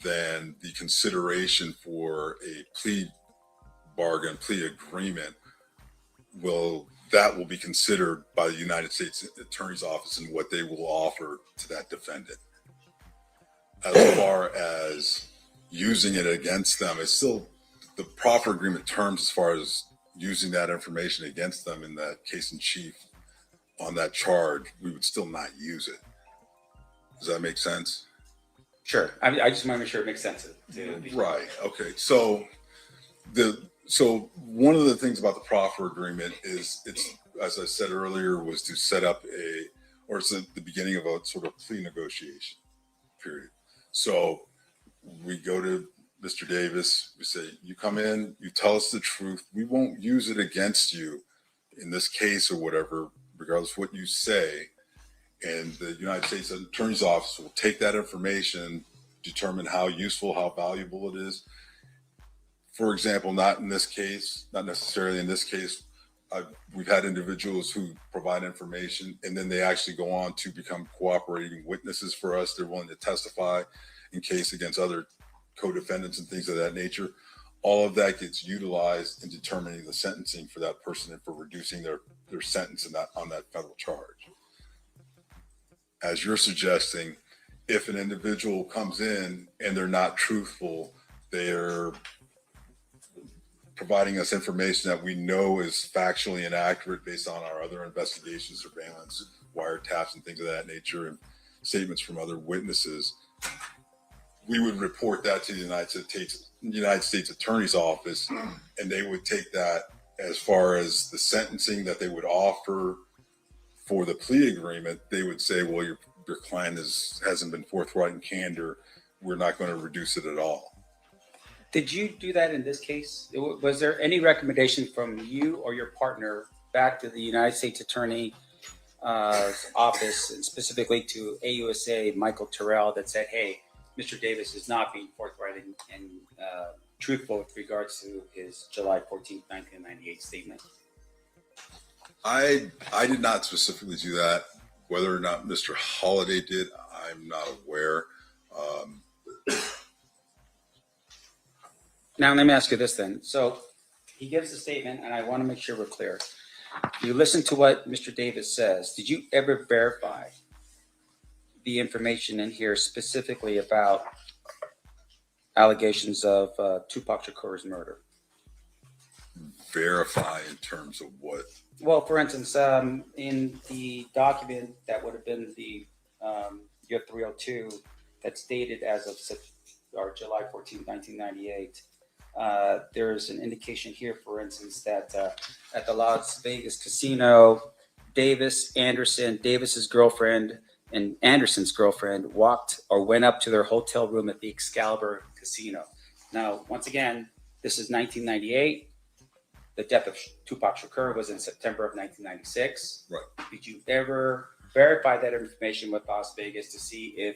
then the consideration for a plea bargain, plea agreement, will be considered by the United States Attorney's Office and what they will offer to that defendant. As far as using it against them, it's still the proffer agreement terms as far as using that information against them in that case in chief on that charge, we would still not use it. Does that make sense? Sure. I just want to make sure it makes sense. Right. Okay. So one of the things about the proffer agreement is it's, as I said earlier, was to set up it's at the beginning of a sort of plea negotiation period. So we go to Mr. Davis, we say, you come in, you tell us the truth. We won't use it against you in this case or whatever, regardless of what you say. And the United States Attorney's Office will take that information, determine how useful, how valuable it is. For example, not necessarily in this case, we've had individuals who provide information and then they actually go on to become cooperating witnesses for us. They're willing to testify in case against other co-defendants and things of that nature. All of that gets utilized in determining the sentencing for that person and for reducing their sentence on that federal charge. As you're suggesting, if an individual comes in and they're not truthful, they're providing us information that we know is factually inaccurate based on our other investigations, surveillance, wiretaps, and things of that nature, and statements from other witnesses, we would report that to the United States Attorney's Office, and they would take that as far as the sentencing that they would offer for the plea agreement. They would say, well, your client hasn't been forthright and candor. We're not going to reduce it at all. Did you do that in this case? Was there any recommendation from you or your partner back to the United States Attorney Office, and specifically to AUSA Michael Terrell, that said, hey, Mr. Davis is not being forthright and truthful with regards to his July 14th, 1998 statement? I did not specifically do that. Whether or not Mr. Holliday did, I'm not aware. Now, let me ask you this then. So he gives a statement, and I want to make sure we're clear. You listen to what Mr. Davis says. Did you ever verify the information in here specifically about allegations of Tupac Shakur's murder? Verify in terms of what? Well, for instance, in the document that would have been the year 302 that's dated as of July 14, 1998, there's an indication here, for instance, that at the Las Vegas casino, Davis's girlfriend, and Anderson's girlfriend went up to their hotel room at the Excalibur Casino. Now, once again, this is 1998. The death of Tupac Shakur was in September of 1996. Right. Did you ever verify that information with Las Vegas to see if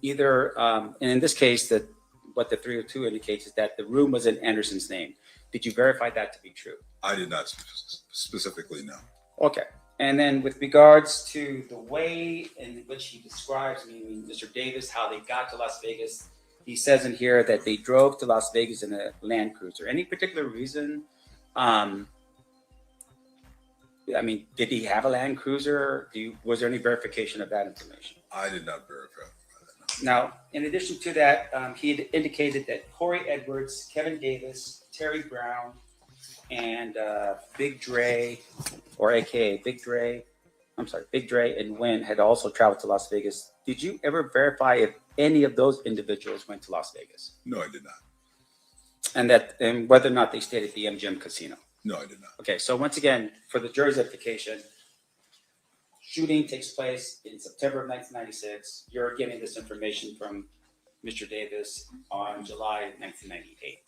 either, and in this case, what the 302 indicates is that the room was in Anderson's name. Did you verify that to be true? I did not specifically, no. Okay. And then with regards to the way in which he describes, meaning Mr. Davis, how they got to Las Vegas, he says in here that they drove to Las Vegas in a Land Cruiser. Any particular reason? Did he have a Land Cruiser? Was there any verification of that information? I did not verify that. Now, in addition to that, he had indicated that Corey Edwards, Kevin Davis, Terry Brown, and Big Dre, or AKA Big Dre, and Wynn had also traveled to Las Vegas. Did you ever verify if any of those individuals went to Las Vegas? No, I did not. And whether or not they stayed at the MGM Casino? No, I did not. Okay, so once again, for the jury's edification, shooting takes place in September of 1996. You're getting this information from Mr. Davis on July 1998,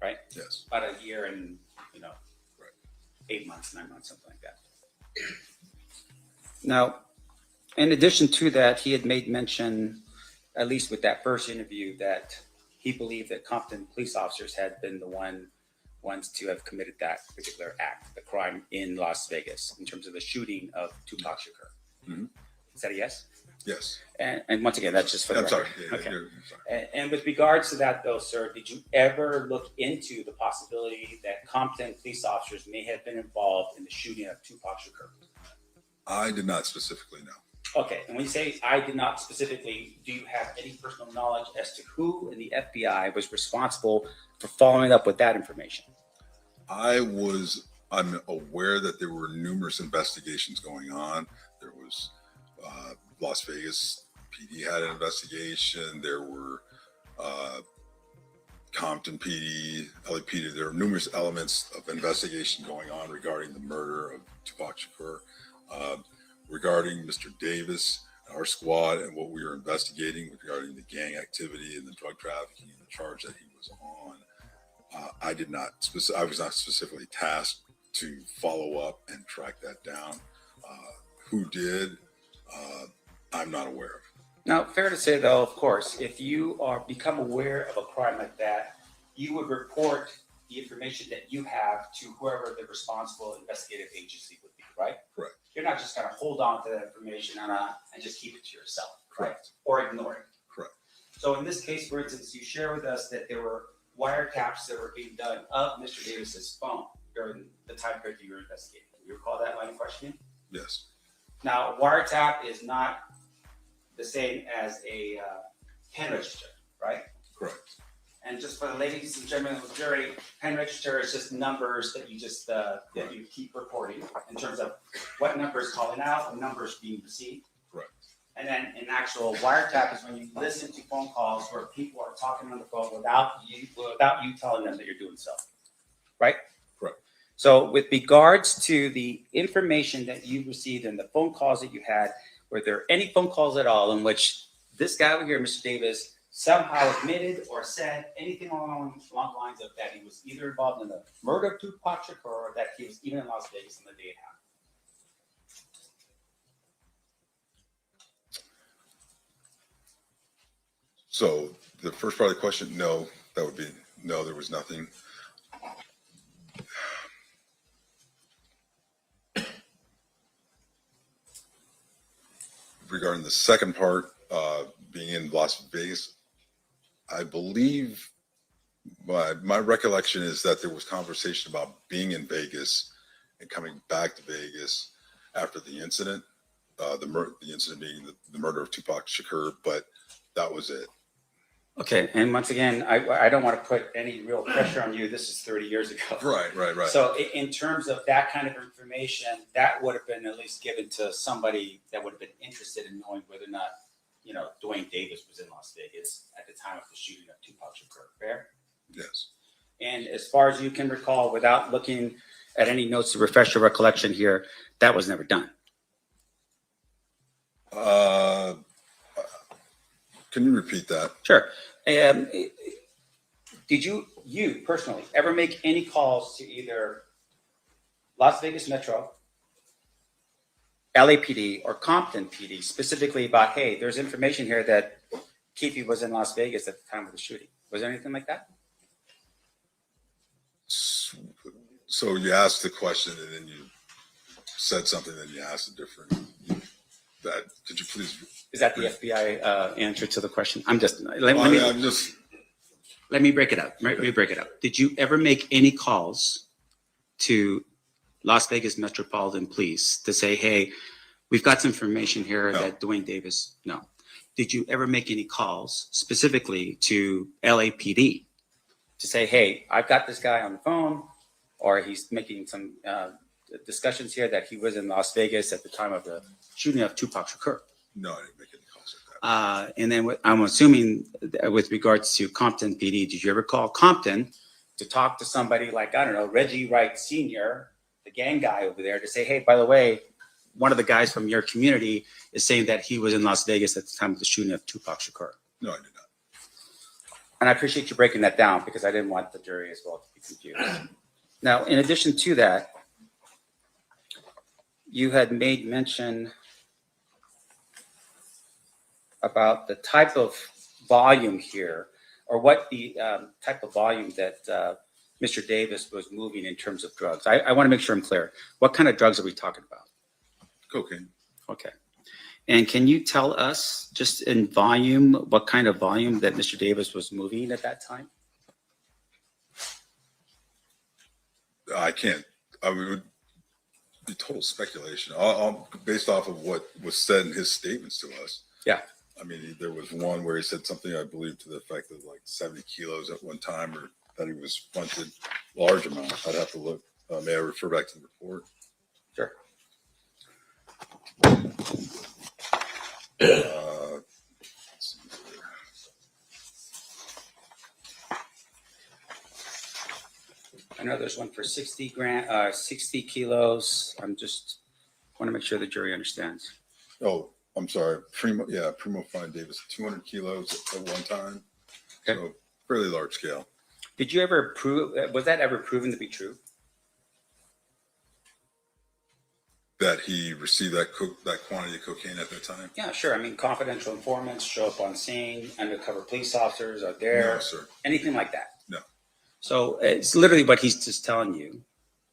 right? Yes. About a year and, right. 8 months, 9 months, something like that. Now, in addition to that, he had made mention, at least with that first interview, that he believed that Compton police officers had been the one ones to have committed that particular act, the crime in Las Vegas, in terms of the shooting of Tupac Shakur. Mhm. Is that a yes? Yes. And once again, that's just for the I'm sorry. record. Yeah, Okay. you're sorry. And with regards to that, though, sir, did you ever look into the possibility that Compton police officers may have been involved in the shooting of Tupac Shakur? I did not specifically know. Okay, and when you say I did not specifically, do you have any personal knowledge as to who in the FBI was responsible for following up with that information? I'm aware that there were numerous investigations going on. There was Las Vegas PD had an investigation. There were Compton PD, LAPD. There were numerous elements of investigation going on regarding the murder of Tupac Shakur, regarding Mr. Davis, our squad, and what we were investigating regarding the gang activity and the drug trafficking and the charge that he was on. I was not specifically tasked to follow up and track that down. Who did? I'm not aware of. Now, fair to say, though, of course, if you become aware of a crime like that, you would report the information that you have to whoever the responsible investigative agency would be, right? Correct. You're not just going to hold on to that information and just keep it to yourself, Correct. right? Or ignore it. Correct. So in this case, for instance, you share with us that there were wiretaps that were being done of Mr. Davis's phone during the time period that you were investigating. Do you recall that line of questioning? Yes. Now, wiretap is not the same as a pen register, right? Correct. And just for the ladies and gentlemen of the jury, pen register is just numbers that you just that you keep recording in terms of what number is calling out, what number is being received. Correct. And then an actual wiretap is when you listen to phone calls where people are talking on the phone without you telling them that you're doing so, right? Correct. So with regards to the information that you received and the phone calls that you had, were there any phone calls at all in which this guy over here, Mr. Davis, somehow admitted or said anything along the lines of that he was either involved in the murder of Tupac Shakur or that he was even in Las Vegas on the day it happened? So the first part of the question, no, that would be no, there was nothing. Regarding the second part, being in Las Vegas, I believe my recollection is that there was conversation about being in Vegas and coming back to Vegas after the incident, the incident being the murder of Tupac Shakur, but that was it. Okay, and once again, I don't want to put any real pressure on you. This is 30 years ago. Right. So in terms of that kind of information, that would have been at least given to somebody that would have been interested in knowing whether or not, Duane Davis was in Las Vegas at the time of the shooting of Tupac Shakur, fair? Yes. And as far as you can recall, without looking at any notes to refresh your recollection here, that was never done. Can you repeat that? Sure. Did you personally ever make any calls to either Las Vegas Metro, LAPD, or Compton PD specifically about, hey, there's information here that Keefe was in Las Vegas at the time of the shooting? Was there anything like that? So you asked the question and then you said something, then you asked a different. Could you please? Is that the FBI answer to the question? Let me break it up. Let me break it up. Did you ever make any calls to Las Vegas Metropolitan Police to say, hey, we've got some information here that Duane Davis? No. Did you ever make any calls specifically to LAPD to say, hey, I've got this guy on the phone, or he's making some discussions here that he was in Las Vegas at the time of the shooting of Tupac Shakur? No, I didn't make any calls like that. And then I'm assuming with regards to Compton PD, did you ever call Compton to talk to somebody like, I don't know, Reggie Wright Sr., the gang guy over there, to say, hey, by the way, one of the guys from your community is saying that he was in Las Vegas at the time of the shooting of Tupac Shakur? No, I did not. And I appreciate you breaking that down because I didn't want the jury as well to be confused. Now, in addition to that, you had made mention about the type of volume here, or what the type of volume that Mr. Davis was moving in terms of drugs? I want to make sure I'm clear. What kind of drugs are we talking about? Cocaine. Okay. And can you tell us just in volume, what kind of volume that Mr. Davis was moving at that time? I can't. I mean, it would be total speculation. I'll based off of what was said in his statements to us. Yeah. I mean, there was one where he said something, I believe, to the effect of like 70 kilos at one time, or that he was blunted large amount. I'd have to look. May I refer back to the report? Sure. Let's see here. I know there's one for 60 kilos. I'm just want to make sure the jury understands. Oh, I'm sorry. Primo Fine Davis, 200 kilos at one time. Okay. So fairly large scale. Did you ever prove, was that ever proven to be true? That he received that quantity of cocaine at that time? Yeah, sure. I mean, confidential informants show up on scene, undercover police officers are there. No, sir. Anything like that? No. So it's literally what he's just telling you,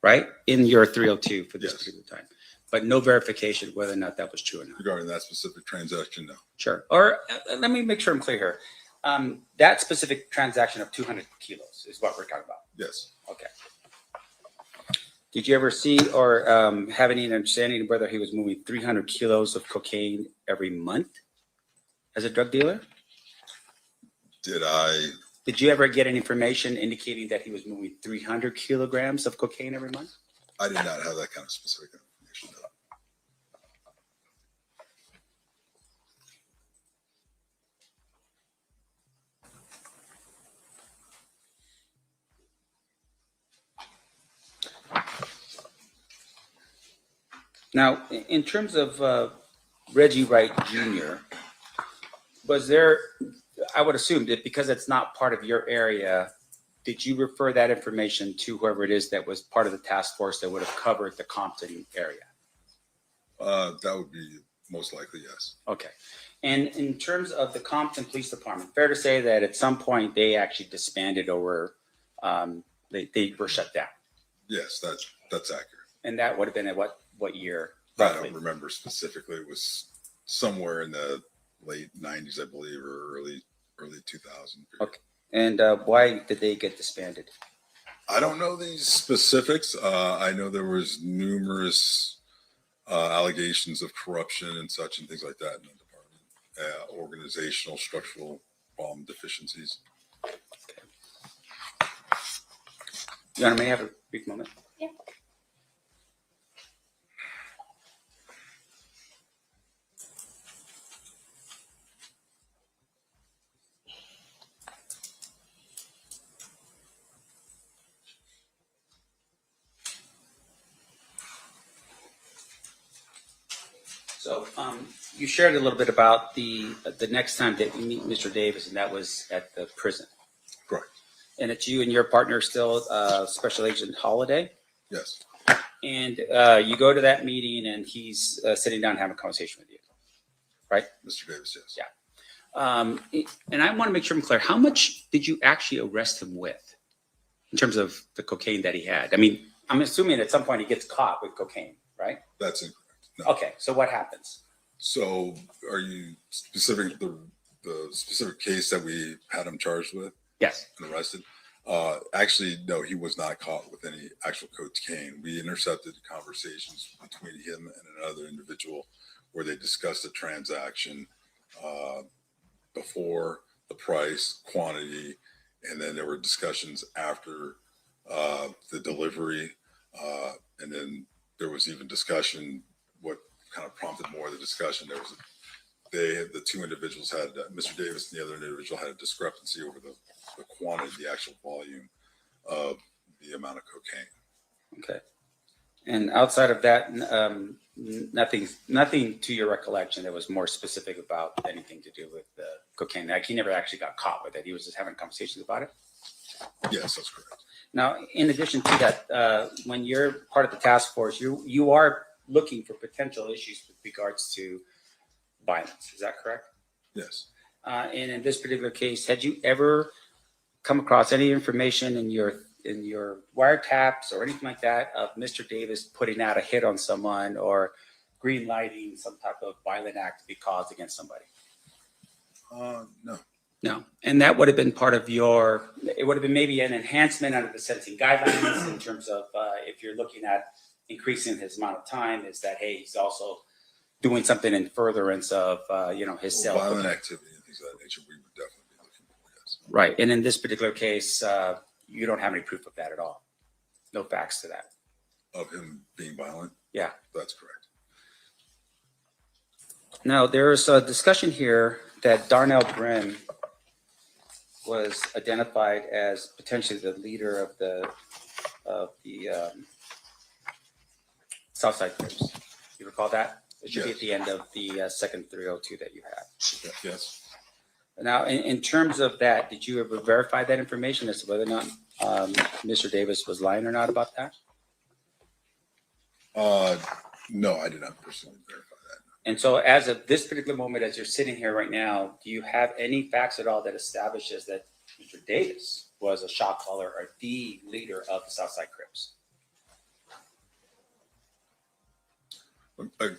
right? In your 302 for this Yes. period of time. But no verification whether or not that was true or not. Regarding that specific transaction, no. Sure. Or let me make sure I'm clear here. That specific transaction of 200 kilos is what we're talking about. Yes. Okay. Did you ever see or have any understanding of whether he was moving 300 kilos of cocaine every month as a drug dealer? Did you ever get any information indicating that he was moving 300 kilograms of cocaine every month? I did not have that kind of specific information. No. Now, in terms of Reggie Wright Jr., was there, I would assume that because it's not part of your area, did you refer that information to whoever it is that was part of the task force that would have covered the Compton area? That would be most likely, yes. Okay. And in terms of the Compton Police Department, fair to say that at some point they actually disbanded or they were shut down? Yes, that's accurate. And that would have been at what year? I don't remember specifically. It was somewhere in the late 90s, I believe, or early 2000. Okay. And why did they get disbanded? I don't know these specifics. I know there was numerous allegations of corruption and such and things like that in the department. Organizational, structural problem deficiencies. Okay. Your Honor, may I have a brief moment? Yeah. So you shared a little bit about the next time that you meet Mr. Davis, and that was at the prison. Correct. And it's you and your partner still, Special Agent Holiday? Yes. And you go to that meeting, and he's sitting down having a conversation with you, right? Mr. Davis, yes. Yeah. And I want to make sure I'm clear. How much did you actually arrest him with in terms of the cocaine that he had? I mean, I'm assuming at some point he gets caught with cocaine, right? That's incorrect. No. Okay, so what happens? So are you specific the specific case that we had him charged with? Yes. And arrested? Actually, no, he was not caught with any actual cocaine. We intercepted conversations between him and another individual where they discussed a transaction before, the price, quantity, and then there were discussions after the delivery. And then there was even discussion, what kind of prompted more of the discussion. The two individuals had, Mr. Davis and the other individual had a discrepancy over the quantity, the actual volume of the amount of cocaine. Okay. And outside of that, nothing to your recollection that was more specific about anything to do with the cocaine. Like he never actually got caught with it. He was just having conversations about it. Yes, that's correct. Now, in addition to that, when you're part of the task force, you are looking for potential issues with regards to violence. Is that correct? Yes. And in this particular case, had you ever come across any information in your in your wiretaps or anything like that of Mr. Davis putting out a hit on someone or green lighting some type of violent act to be caused against somebody? No. No. And that would have been part of your, it would have been maybe an enhancement under the sentencing guidelines in terms of if you're looking at increasing his amount of time, is that, hey, he's also doing something in furtherance of, his self. Violent activity and things of that nature, we would definitely be looking for, yes. Right. And in this particular case, you don't have any proof of that at all. No facts to that. Of him being violent? Yeah. That's correct. Now, there's a discussion here that Darnell Brim was identified as potentially the leader of the Southside Crips. You recall that? It should be at the end of the second 302 that you had. Yes. Now, in terms of that, did you ever verify that information as to whether or not Mr. Davis was lying or not about that? No, I did not personally verify that. And so as of this particular moment, as you're sitting here right now, do you have any facts at all that establishes that Mr. Davis was a shot caller or the leader of the Southside Crips?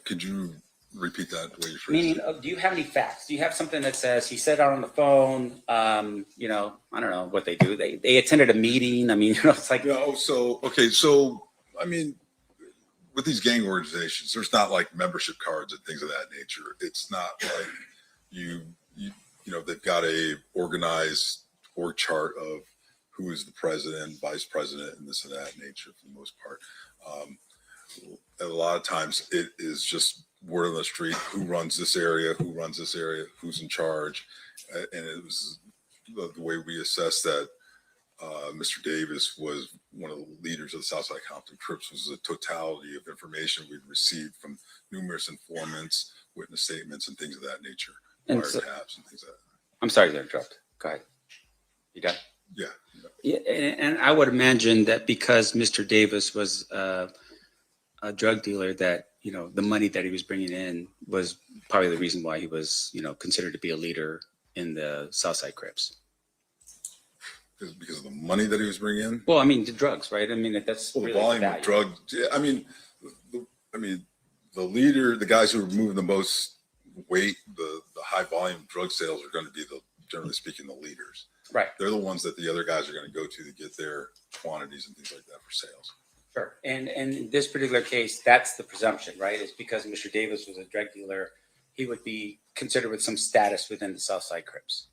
Could you repeat that way you phrased Meaning, it? do you have any facts? Do you have something that says he said out on the phone? I don't know what they do. They attended a meeting. I mean, it's like. No, so I mean, with these gang organizations, there's not like membership cards and things of that nature. It's not like you they've got a organized org chart of who is the president, vice president, and this and that nature for the most part. A lot of times it is just word on the street, who runs this area, who's in charge. And it was the way we assessed that Mr. Davis was one of the leaders of the Southside Compton Crips was the totality of information we'd received from numerous informants, witness statements, and things of that nature, wiretaps and things like that. I'm sorry to interrupt. Go ahead. You done? Yeah. Yeah, and I would imagine that because Mr. Davis was a drug dealer, that the money that he was bringing in was probably the reason why he was considered to be a leader in the Southside Crips. Because of the money that he was bringing in. Well, I mean the drugs, right? I mean that's the really volume the of drugs. Yeah, I mean, the leader, the guys who are moving the most weight, the high volume drug sales are going to be generally speaking, the leaders. Right. They're the ones that the other guys are going to go to get their quantities and things like that for sales. Sure. And in this particular case, that's the presumption, right? It's because Mr. Davis was a drug dealer, he would be considered with some status within the Southside Crips.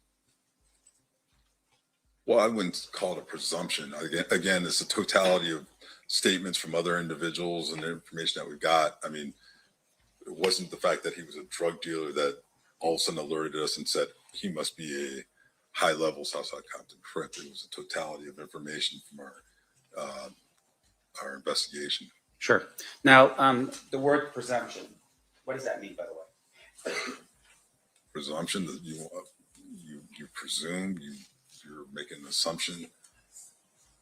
Well, I wouldn't call it a presumption. Again, it's a totality of statements from other individuals and the information that we got. I mean, it wasn't the fact that he was a drug dealer that all of a sudden alerted us and said he must be a high-level Southside Compton Crip. It was a totality of information from our investigation. Sure. Now, the word presumption, what does that mean, by the way? Presumption that you presume, you're making an assumption.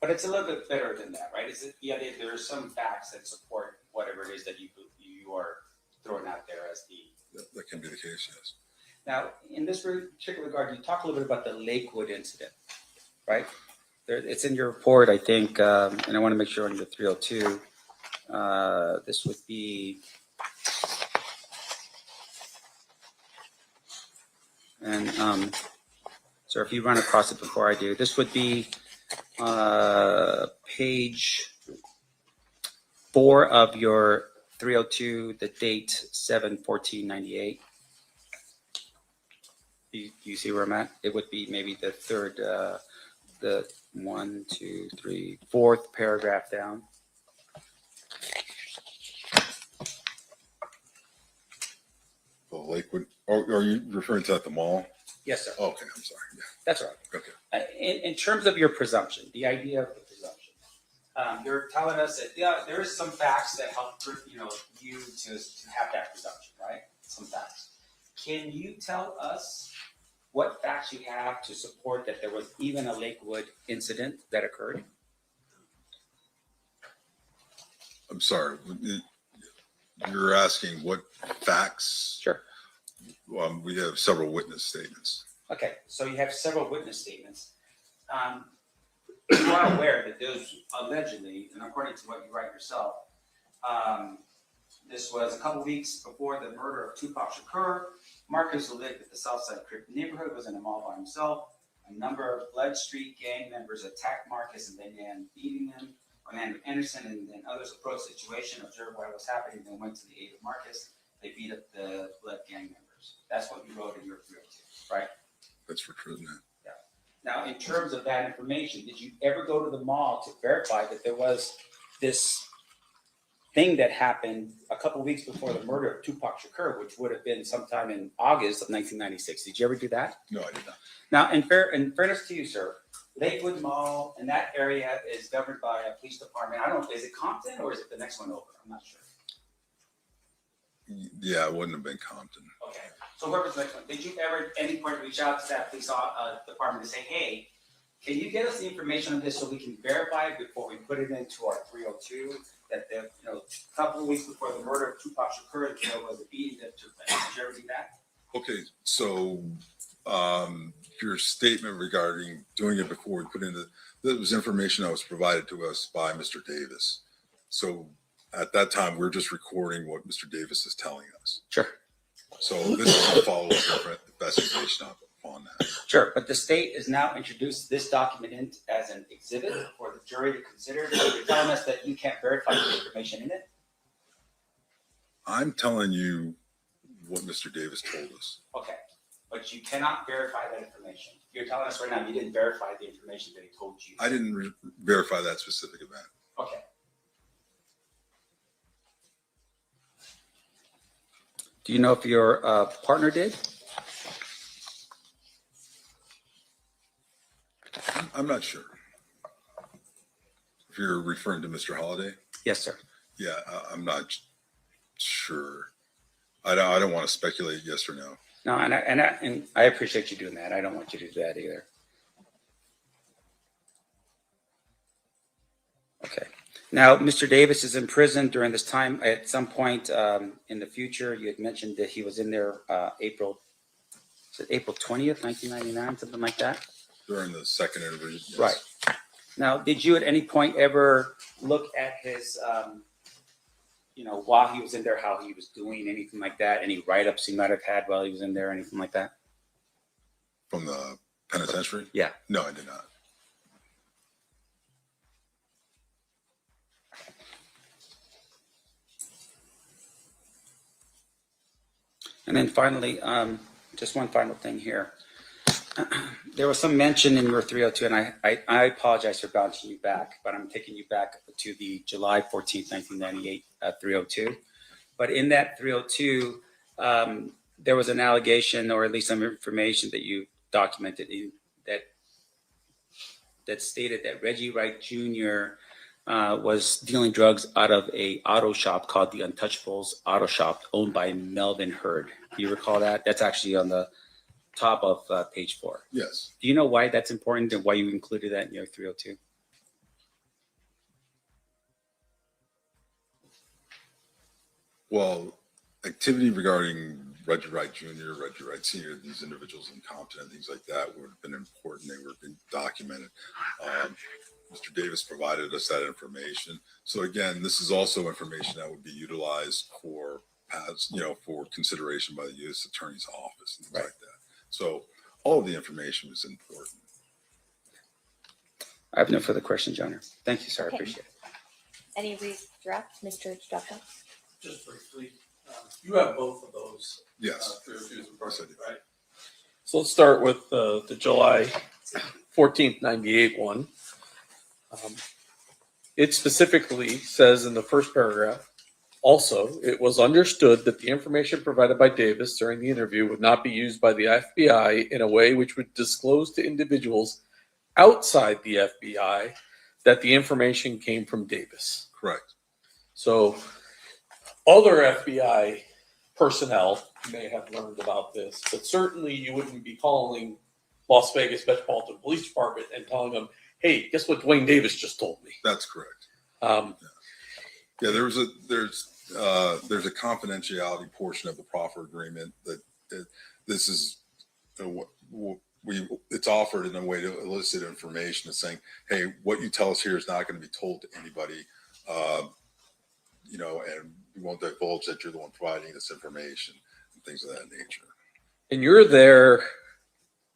But it's a little bit better than that, right? There are some facts that support whatever it is that you are throwing out there as the. That can be the case, yes. Now, in this particular regard, you talk a little bit about the Lakewood incident, right? It's in your report, I think, and I want to make sure on your 302, this would be, and so if you run across it before I do, this would be page 4 of your 302, the date 7/14/98. Do you see where I'm at? It would be maybe the third, the 1, 2, 3, 4th paragraph down. The Lakewood, are you referring to at the mall? Yes, sir. Okay, I'm sorry. Yeah. That's right. Okay. In terms of your presumption, the idea of the presumption, you're telling us that there is some facts that help you to have that presumption, right? Some facts. Can you tell us what facts you have to support that there was even a Lakewood incident that occurred? I'm sorry. You're asking what facts? Sure. We have several witness statements. Okay, so you have several witness statements. you are aware that there's allegedly, and according to what you write yourself, this was a couple weeks before the murder of Tupac Shakur. Marcus, who lived at the Southside Crip neighborhood, was in a mall by himself. A number of Blood Street gang members attacked Marcus and began beating him. Orlando Anderson and then others approached the situation, observed what was happening, and then went to the aid of Marcus. They beat up the Blood gang members. That's what you wrote in your 302, right? That's for true, man. Yeah. Now, in terms of that information, did you ever go to the mall to verify that there was this thing that happened a couple of weeks before the murder of Tupac Shakur, which would have been sometime in August of 1996? Did you ever do that? No, I did not. Now, in fairness to you, sir, Lakewood Mall and that area is governed by a police department. I don't know, is it Compton or is it the next one over? I'm not sure. Yeah, it wouldn't have been Compton. Okay. So where was the next one? Did you ever at any point reach out to that police department to say, hey, can you get us the information on this so we can verify it before we put it into our 302? That the, a couple of weeks before the murder of Tupac Shakur, there was a beating that took place. Did you ever do that? Okay, so your statement regarding doing it before we put in that was information that was provided to us by Mr. Davis. So at that time, we're just recording what Mr. Davis is telling us. Sure. So this is a follow-up investigation upon that. Sure, but the state has now introduced this document in as an exhibit for the jury to consider. So you're telling us that you can't verify the information in it? I'm telling you what Mr. Davis told us. Okay, but you cannot verify that information. You're telling us right now you didn't verify the information that he told you. I didn't verify that specific event. Okay. Do you know if your partner did? I'm not sure. If you're referring to Mr. Holliday? Yes, sir. Yeah, I'm not sure. I don't want to speculate yes or no. No, and I appreciate you doing that. I don't want you to do that either. Okay. Now, Mr. Davis is in prison during this time. At some point in the future, you had mentioned that he was in there April 20th, 1999, something like that? During the second interview, yes. Right. Now, did you at any point ever look at his, while he was in there, how he was doing, anything like that? Any write-ups he might have had while he was in there, anything like that? From the penitentiary? Yeah. No, I did not. And then finally, just one final thing here. There was some mention in your 302, and I apologize for bouncing you back, but I'm taking you back to the July 14th, 1998 302. But in that 302, there was an allegation, or at least some information that you documented that stated that Reggie Wright Jr. Was dealing drugs out of a auto shop called the Untouchables Auto Shop, owned by Melvin Hurd. Do you recall that? That's actually on the top of page 4. Yes. Do you know why that's important and why you included that in your 302? Well, activity regarding Reggie Wright Jr., Reggie Wright Sr., these individuals in Compton and things like that would have been important. They would have been documented. Mr. Davis provided us that information. So again, this is also information that would be utilized for for consideration by the U.S. Attorney's Office and things like that. So all of the information was important. I have no further questions, Your Honor. Thank you, sir. I Okay. appreciate it. Any redirect, Mr. Dupka? Just briefly, you have both of those. Yes. 302s in front of you, Yes, I right? So let's start with the July 14th, 98 one. It specifically says in the first paragraph, also, it was understood that the information provided by Davis during the interview would not be used by the FBI in a way which would disclose to individuals outside the FBI that the information came from Davis. Correct. So other FBI personnel may have learned about this, but certainly you wouldn't be calling Las Vegas Metropolitan Police Department and telling them, hey, guess what Duane Davis just told me? That's correct. Yeah, there's a confidentiality portion of the proffer agreement that this is it's offered in a way to elicit information, and saying, hey, what you tell us here is not going to be told to anybody, and we won't divulge that you're the one providing this information and things of that nature. And you're there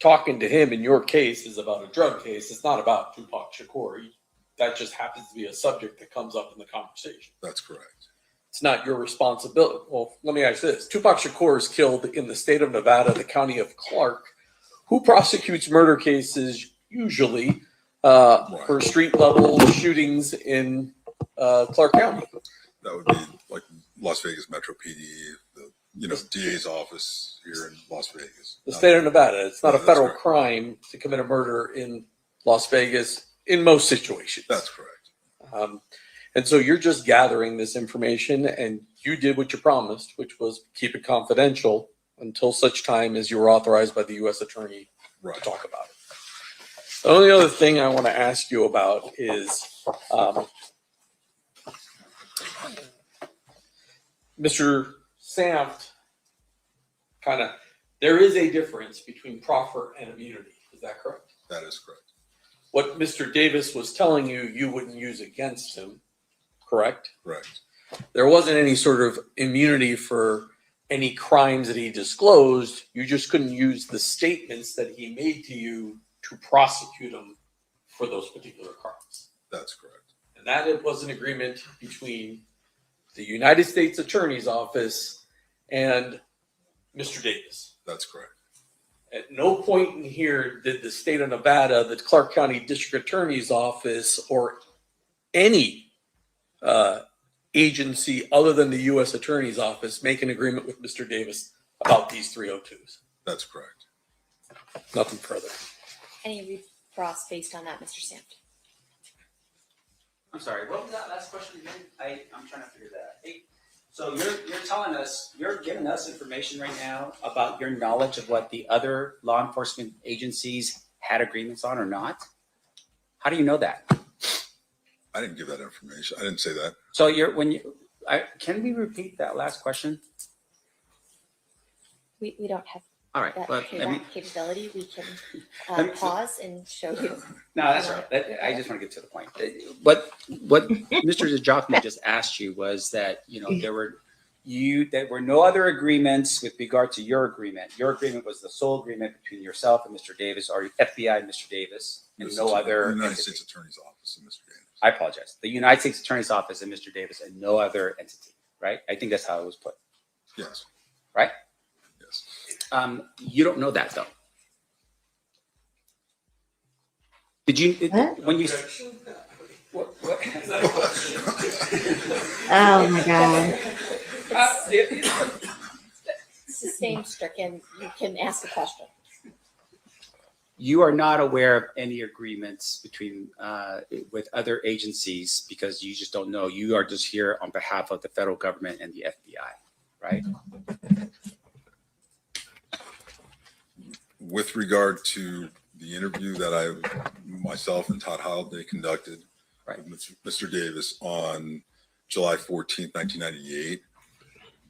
talking to him. In your case is about a drug case. It's not about Tupac Shakur. That just happens to be a subject that comes up in the conversation. That's correct. It's not your responsibility. Well, let me ask you this. Tupac Shakur is killed in the state of Nevada, the county of Clark. Who prosecutes murder cases usually for street level shootings in Clark County? That would be like Las Vegas Metro PD, the DA's office here in Las Vegas. The state of Nevada. It's not a federal correct. crime to commit a murder in Las Vegas in most situations. That's correct. And so you're just gathering this information, and you did what you promised, which was keep it confidential until such time as you were authorized by the U.S. attorney to talk about it. The only other thing I want to ask you about is Mr. Sampt there is a difference between proffer and immunity. Is that correct? That is correct. What Mr. Davis was telling you, you wouldn't use against him, correct? Correct. There wasn't any sort of immunity for any crimes that he disclosed. You just couldn't use the statements that he made to you to prosecute him for those particular crimes. That's correct. And that it was an agreement between the United States Attorney's Office and Mr. Davis. That's correct. At no point in here did the state of Nevada, the Clark County District Attorney's Office, or any agency other than the U.S. Attorney's Office make an agreement with Mr. Davis about these 302s. That's correct. Nothing further. Any recross based on that, Mr. Sampt? I'm sorry, what was that last question again? I'm trying to figure that out. Hey, so you're telling us, you're giving us information right now about your knowledge of what the other law enforcement agencies had agreements on or not? How do you know that? I didn't give that information. I didn't say that. So can we repeat that last question? We don't have All right, that, well, that capability. We can pause and show you. No, that's all right. I just want to get to the point. What Mr. Zajakman just asked you was that there were no other agreements with regard to your agreement. Your agreement was the sole agreement between yourself and Mr. Davis, or FBI and Mr. Davis, and no other. United States Attorney's Office and Mr. Davis. I apologize. The United States Attorney's Office and Mr. Davis, and no other entity. Right? I think that's how it was put. Yes. Right? Yes. You don't know that though. Did you when you? What? Oh my God. Sustained stricken. You can ask a question. You are not aware of any agreements between with other agencies because you just don't know. You are just here on behalf of the federal government and the FBI, right? With regard to the interview that myself and Todd Holiday conducted with Mr. Davis on July 14th, 1998,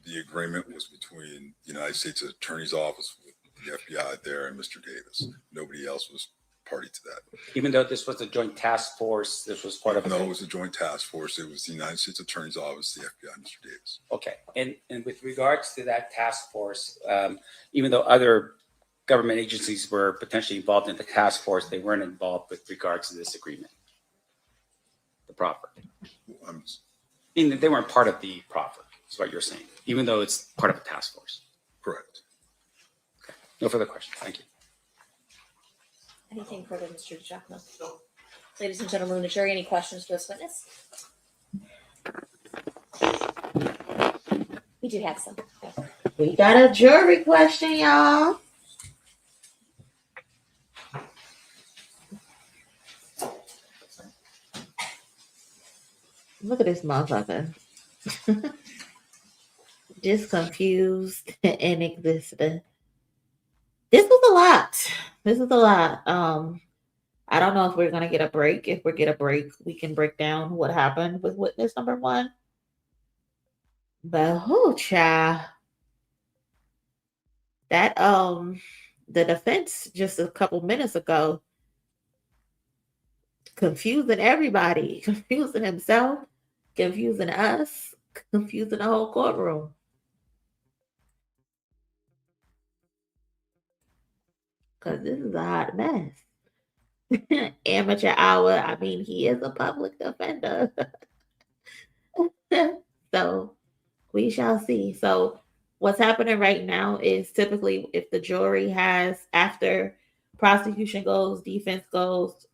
the agreement was between the United States Attorney's Office with the FBI there and Mr. Davis. Nobody else was party to that. Even though this was a joint task force, this was part of No, it was a joint task force. It was the United States Attorney's Office, the FBI, and Mr. Davis. Okay. And with regards to that task force, even though other government agencies were potentially involved in the task force, they weren't involved with regards to this agreement. The proffer. I mean, they weren't part of the proffer, is what you're saying, even though it's part of a task force. Correct. Okay. No further questions. Thank you. Anything further, Mr. Jackman? No. Ladies and gentlemen of the jury, any questions for this witness? We do have some. We got a jury question, y'all. Look at this motherfucker. Just confused and existent. This was a lot. I don't know if we're gonna get a break. If we get a break, we can break down what happened with witness number 1. But child. That the defense just a couple minutes ago, confusing everybody, confusing himself, confusing us, confusing the whole courtroom. Because this is a hot mess. Amateur hour. I mean, he is a public defender. So we shall see. So what's happening right now is typically if the jury has, after prosecution goes, defense goes,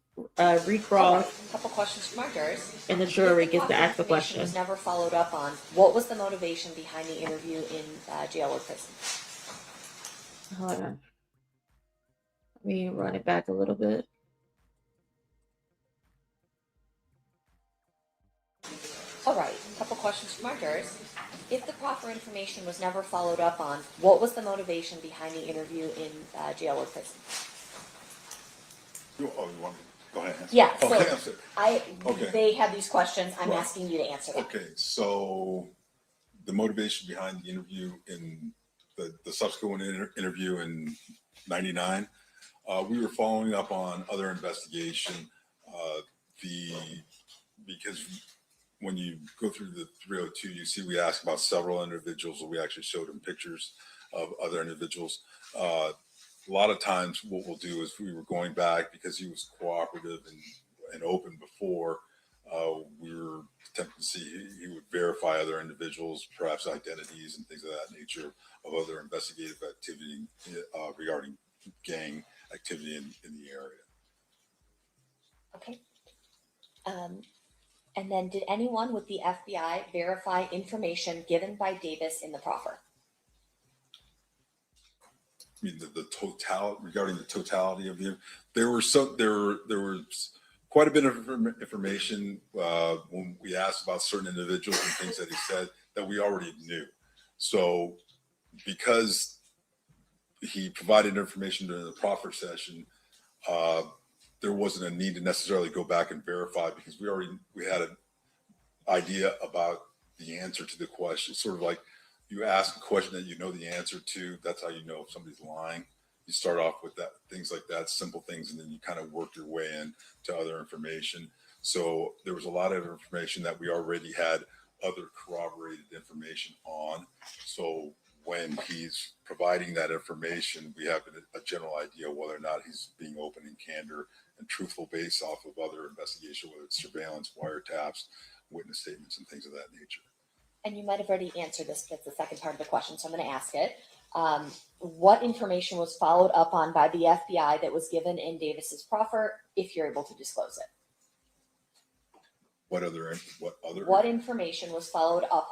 recross, A couple questions from our jurors. and the jury If gets to proper ask the information question. was never followed up on, what was the motivation behind the interview in jail or prison? Hold on. Let me run it back a little bit. All right, a couple questions from our jurors. If the proper information was never followed up on, what was the motivation behind the interview in jail or prison? You want to go ahead? Answer. Yeah, Oh, so answer. Okay. they have these questions. I'm Right. asking you to answer them. Okay, so the motivation behind the interview in the subsequent interview in '99, we were following up on other investigation. Because when you go through the 302, you see we asked about several individuals, and we actually showed them pictures of other individuals. A lot of times what we'll do is we were going back because he was cooperative and open before. We were attempting to see he would verify other individuals, perhaps identities and things of that nature of other investigative activity regarding gang activity in the area. Okay. And then did anyone with the FBI verify information given by Davis in the proffer? I mean, the totality regarding the totality of there was quite a bit of information when we asked about certain individuals and things that he said that we already knew. So because he provided information during the proffer session, there wasn't a need to necessarily go back and verify because we had an idea about the answer to the question. Sort of like you ask a question that you know the answer to, that's how you know if somebody's lying. You start off with that, things like that, simple things, and then you kind of work your way in to other information. So there was a lot of information that we already had other corroborated information on. So when he's providing that information, we have a general idea whether or not he's being open and candor and truthful based off of other investigation, whether it's surveillance, wiretaps, witness statements, and things of that nature. And you might have already answered this, but it's the second part of the question, so I'm going to ask it. What information was followed up on by the FBI that was given in Davis's proffer, if you're able to disclose it? What other? What information was followed up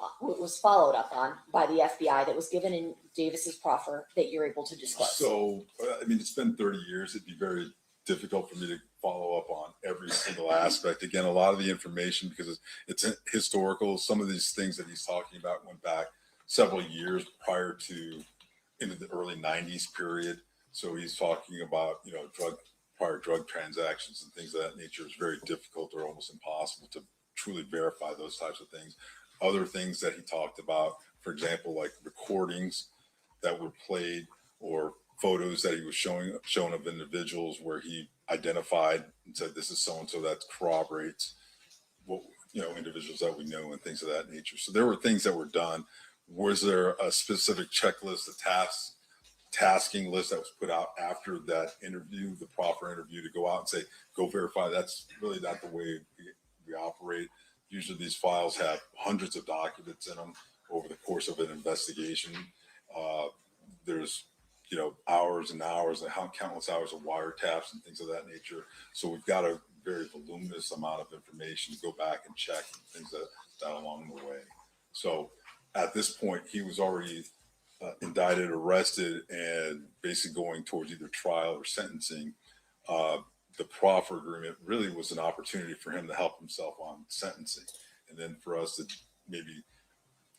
on by the FBI that was given in Davis's proffer that you're able to disclose? So, I mean, it's been 30 years. It'd be very difficult for me to follow up on every single aspect. Again, a lot of the information, because it's historical, some of these things that he's talking about went back several years prior to into the early 90s period. So he's talking about, prior drug transactions and things of that nature. It's very difficult or almost impossible to truly verify those types of things. Other things that he talked about, for example, like recordings that were played or photos that he was shown of individuals where he identified and said, this is so-and-so, that corroborates what, individuals that we know and things of that nature. So there were things that were done. Was there a specific checklist, a tasking list that was put out after that interview, the proper interview, to go out and say, go verify? That's really not the way we operate. Usually these files have hundreds of documents in them over the course of an investigation. There's hours and hours and countless hours of wiretaps and things of that nature. So we've got a very voluminous amount of information to go back and check and things that along the way. So at this point, he was already indicted, arrested, and basically going towards either trial or sentencing. The proffer agreement really was an opportunity for him to help himself on sentencing. And then for us to maybe,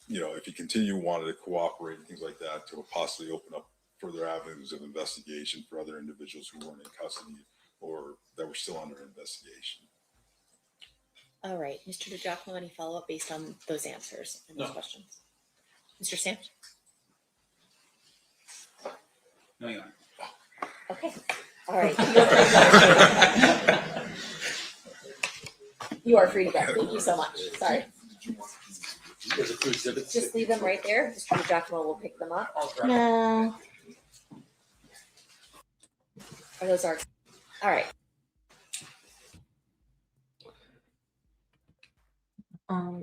if he wanted to cooperate and things like that, to possibly open up further avenues of investigation for other individuals who weren't in custody or that were still under investigation. All right, Mr. DiGiacomo, any follow-up based on those answers and those questions? Mr. Sam? No, Your Honor. Okay. All right. You are free to go. Thank you so much. Sorry. There's two exhibits. Just leave them right there. Mr. Giacomo will pick them up. Yeah. Or those are. All right.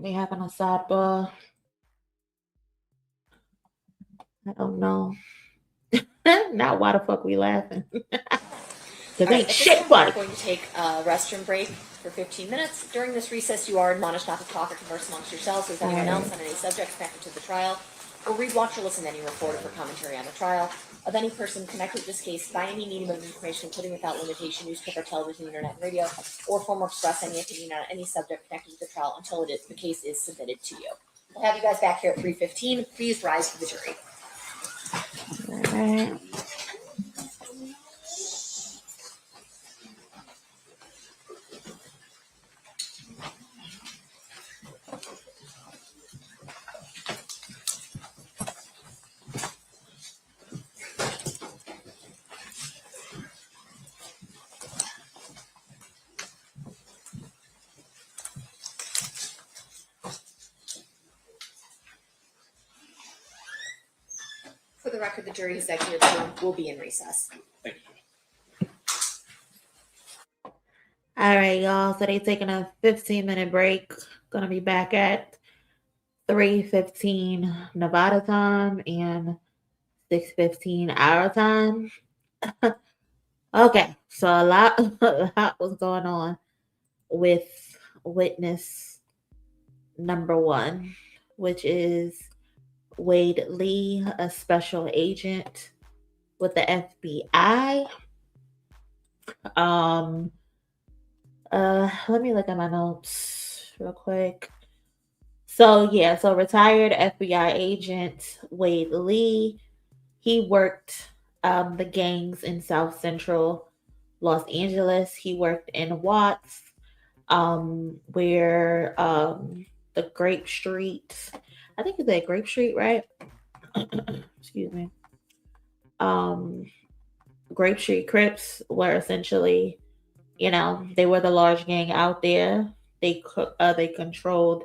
We having a sidebar. I don't know. Not why the fuck we laughing. Because All right, ain't at this shit time, we're funny. going to take a restroom break for 15 minutes. During this recess, you are admonished not to talk or converse amongst yourselves with anyone else on any subject connected to the trial, or read, watch, or listen to any report for commentary on the trial of any person connected with this case by any medium of information, including without limitation, newspaper, television, internet, and radio, or form or express any opinion on any subject connected with the trial until the case is submitted to you. We'll have you guys back here at 3:15. Please rise for the jury. All right. For the record, the jury has exited will be in recess. Thank you. All right, y'all. So they taking a 15-minute break. Gonna be back at 3:15 Nevada time and 6:15 our time. Okay, so a lot was going on with witness number 1, which is Wade Lee, a special agent with the FBI. Let me look at my notes real quick. So retired FBI agent Wade Lee, he worked the gangs in South Central Los Angeles. He worked in Watts, where the Grape Street, I think it's at Grape Street, right? Excuse me. Grape Street Crips were essentially, they were the large gang out there. They controlled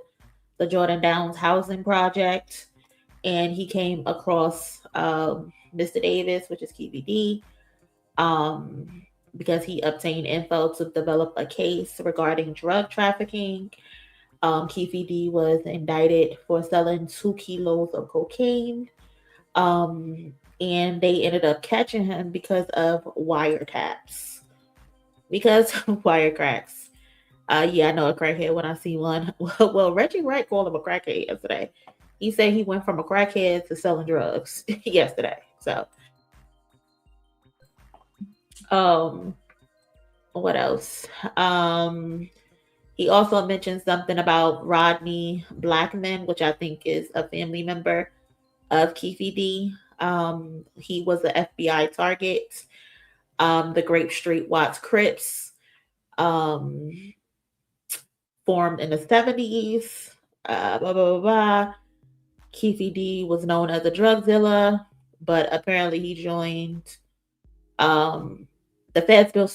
the Jordan Downs housing project, and he came across Mr. Davis, which is Keefe D, because he obtained info to develop a case regarding drug trafficking. Keefe D was indicted for selling 2 kilos of cocaine, and they ended up catching him because of wiretaps. Because of wirecracks. I know a crackhead when I see one. Well, Reggie Wright called him a crackhead yesterday. He said he went from a crackhead to selling drugs yesterday. So, what else? He also mentioned something about Rodney Blackman, which I think is a family member of Keefe D. He was an FBI target. The Grape Street Watts Crips formed in the 70s. Blah, blah, blah, blah. Keefe D was known as a drug dealer, but apparently he joined the feds built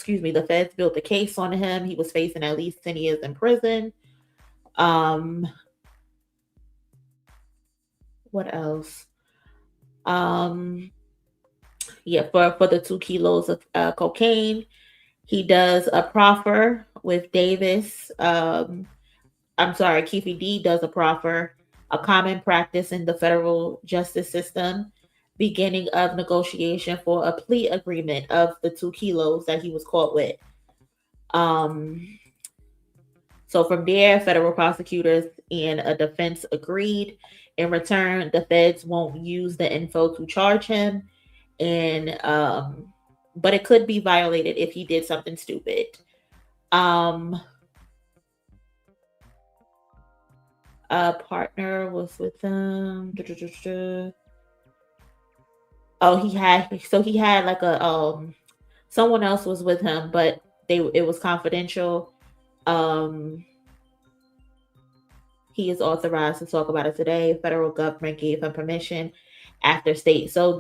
the case on him. He was facing at least 10 years in prison. What else? For the 2 kilos of cocaine, he does a proffer with Davis. Keefe D does a proffer, a common practice in the federal justice system, beginning of negotiation for a plea agreement of the 2 kilos that he was caught with. So from there, federal prosecutors and a defense agreed. In return, the feds won't use the info to charge him, and but it could be violated if he did something stupid. A partner was with him. Oh, he had like a someone else was with him, but it was confidential. He is authorized to talk about it today. Federal government gave him permission after state. So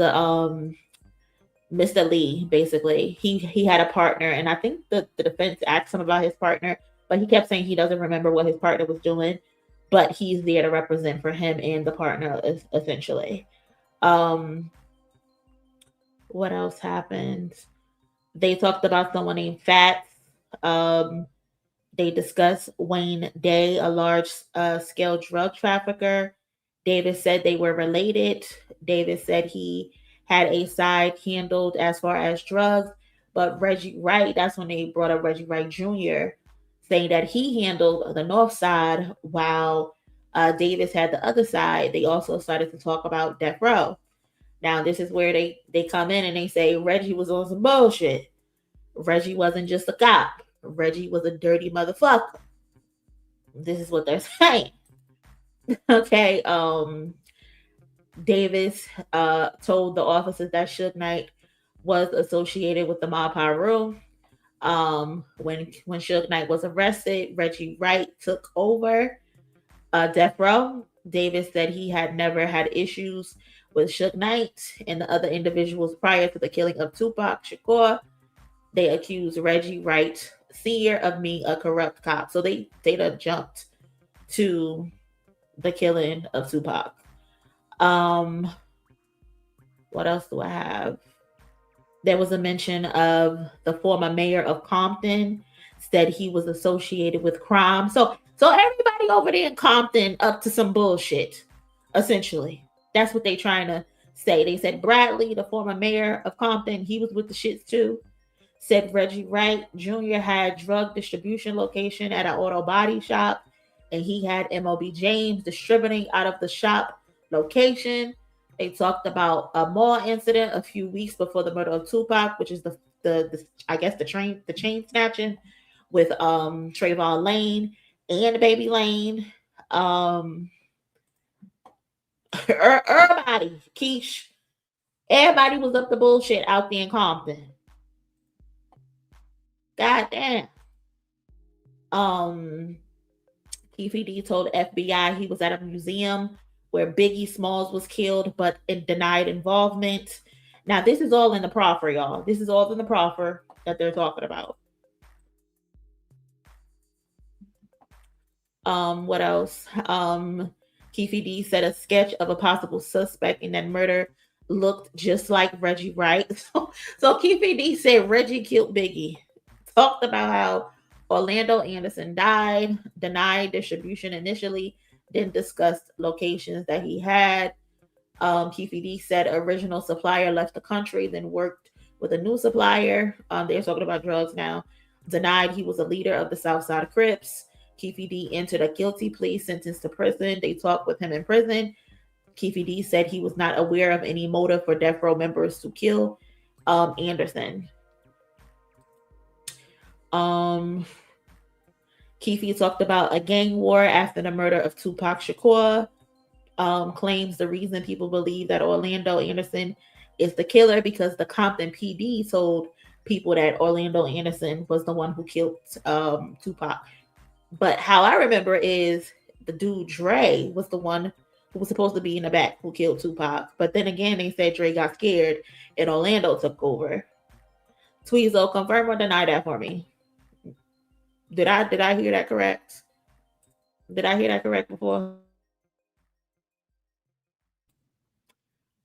Mr. Lee, basically. He had a partner, and I think the defense asked him about his partner, but he kept saying he doesn't remember what his partner was doing, but he's there to represent for him and the partner, essentially. What else happened? They talked about someone named Fats. They discussed Wayne Day, a large scale drug trafficker. Davis said they were related. Davis said he had a side handled as far as drugs, but Reggie Wright, that's when they brought up Reggie Wright Jr., saying that he handled the north side while Davis had the other side. They also started to talk about death row. Now, this is where they come in and they say Reggie was on some bullshit. Reggie wasn't just a cop. Reggie was a dirty motherfucker. This is what they're saying. Okay. Davis told the officers that Suge Knight was associated with the Mob Piru. When Suge Knight was arrested, Reggie Wright took over death row. Davis said he had never had issues with Suge Knight and the other individuals prior to the killing of Tupac Shakur. They accused Reggie Wright Sr. of being a corrupt cop. So they done jumped to the killing of Tupac. What else do I have? There was a mention of the former mayor of Compton said he was associated with crime. So everybody over there in Compton up to some bullshit, essentially. That's what they trying to say. They said Bradley, the former mayor of Compton, he was with the shits too. Said Reggie Wright Jr. had drug distribution location at an auto body shop, and he had MOB James distributing out of the shop location. They talked about a mall incident a few weeks before the murder of Tupac, which is the I guess the chain snatching with Trayvon Lane and Baby Lane. Everybody, Keish, everybody was up to bullshit out there in Compton. God damn. Keefe D told FBI he was at a museum where Biggie Smalls was killed, but denied involvement. Now, this is all in the proffer, y'all. This is all in the proffer that they're talking about. What else? Keefe D said a sketch of a possible suspect in that murder looked just like Reggie Wright. So Keefe D said Reggie killed Biggie. Talked about how Orlando Anderson died, denied distribution initially, then discussed locations that he had. Keefe D said original supplier left the country, then worked with a new supplier. They're talking about drugs now. Denied he was a leader of the Southside Crips. Keefe D entered a guilty plea, sentenced to prison. They talked with him in prison. Keefe D said he was not aware of any motive for death row members to kill Anderson. Keefe talked about a gang war after the murder of Tupac Shakur. Claims the reason people believe that Orlando Anderson is the killer because the Compton PD told people that Orlando Anderson was the one who killed Tupac. But how I remember is the dude Dre was the one who was supposed to be in the back who killed Tupac. But then again, they said Dre got scared and Orlando took over. Tweezo, confirm or deny that for me. Did I hear that correct? Did I hear that correct before?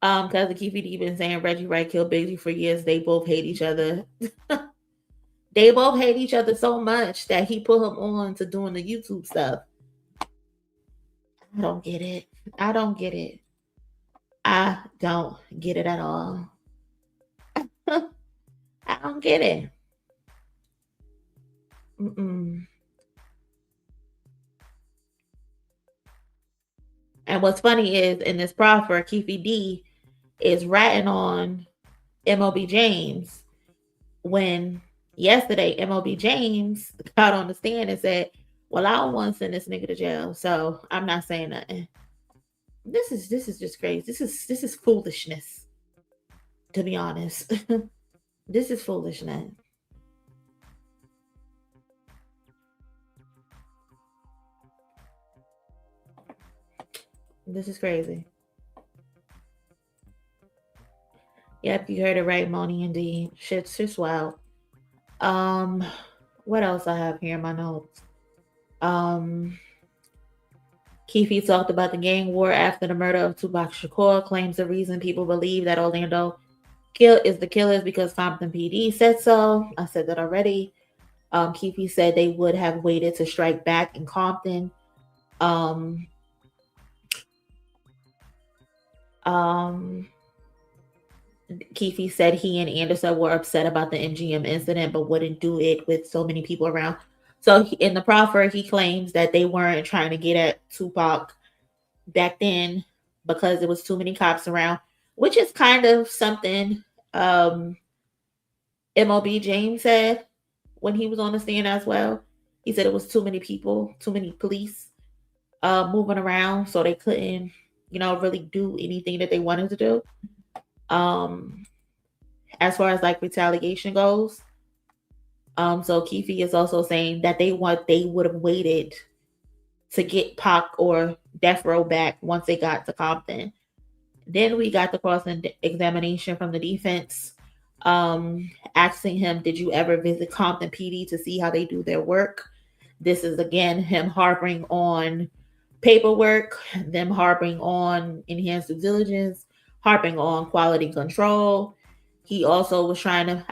Because the Keefe D been saying Reggie Wright killed Biggie for years. They both hate each other. They both hate each other so much that he put him on to doing the YouTube stuff. I don't get it. I don't get it. I don't get it at all. I don't get it. And what's funny is in this proffer, Keefe D is ratting on MOB James when yesterday MOB James got on the stand and said, well, I don't want to send this nigga to jail, so I'm not saying nothing. This is just crazy. This is foolishness, to be honest. This is foolishness. This is crazy. Yep, you heard it right, Monie. Indeed, shit's just wild. What else I have here in my notes? Keefe talked about the gang war after the murder of Tupac Shakur. Claims the reason people believe that Orlando is the killers because Compton PD said so. I said that already. Keefe said they would have waited to strike back in Compton. Keefe said he and Anderson were upset about the MGM incident, but wouldn't do it with so many people around. So in the proffer, he claims that they weren't trying to get at Tupac back then because there was too many cops around, which is kind of something MLB James said when he was on the stand as well. He said it was too many people, too many police moving around, so they couldn't, really do anything that they wanted to do. As far as like retaliation goes. So Keefe is also saying that they would have waited to get Pac or Death Row back once they got to Compton. Then we got the cross-examination from the defense, asking him, did you ever visit Compton PD to see how they do their work? This is, again, him harping on paperwork, them harping on enhanced due diligence, harping on quality control. He also was trying to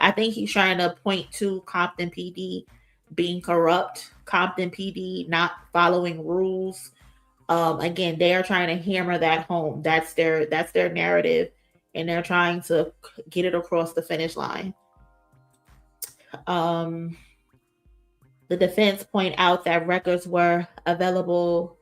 point to Compton PD being corrupt, Compton PD not following rules. Again, they are trying to hammer that home. That's their narrative, and they're trying to get it across the finish line. The defense point out that records were available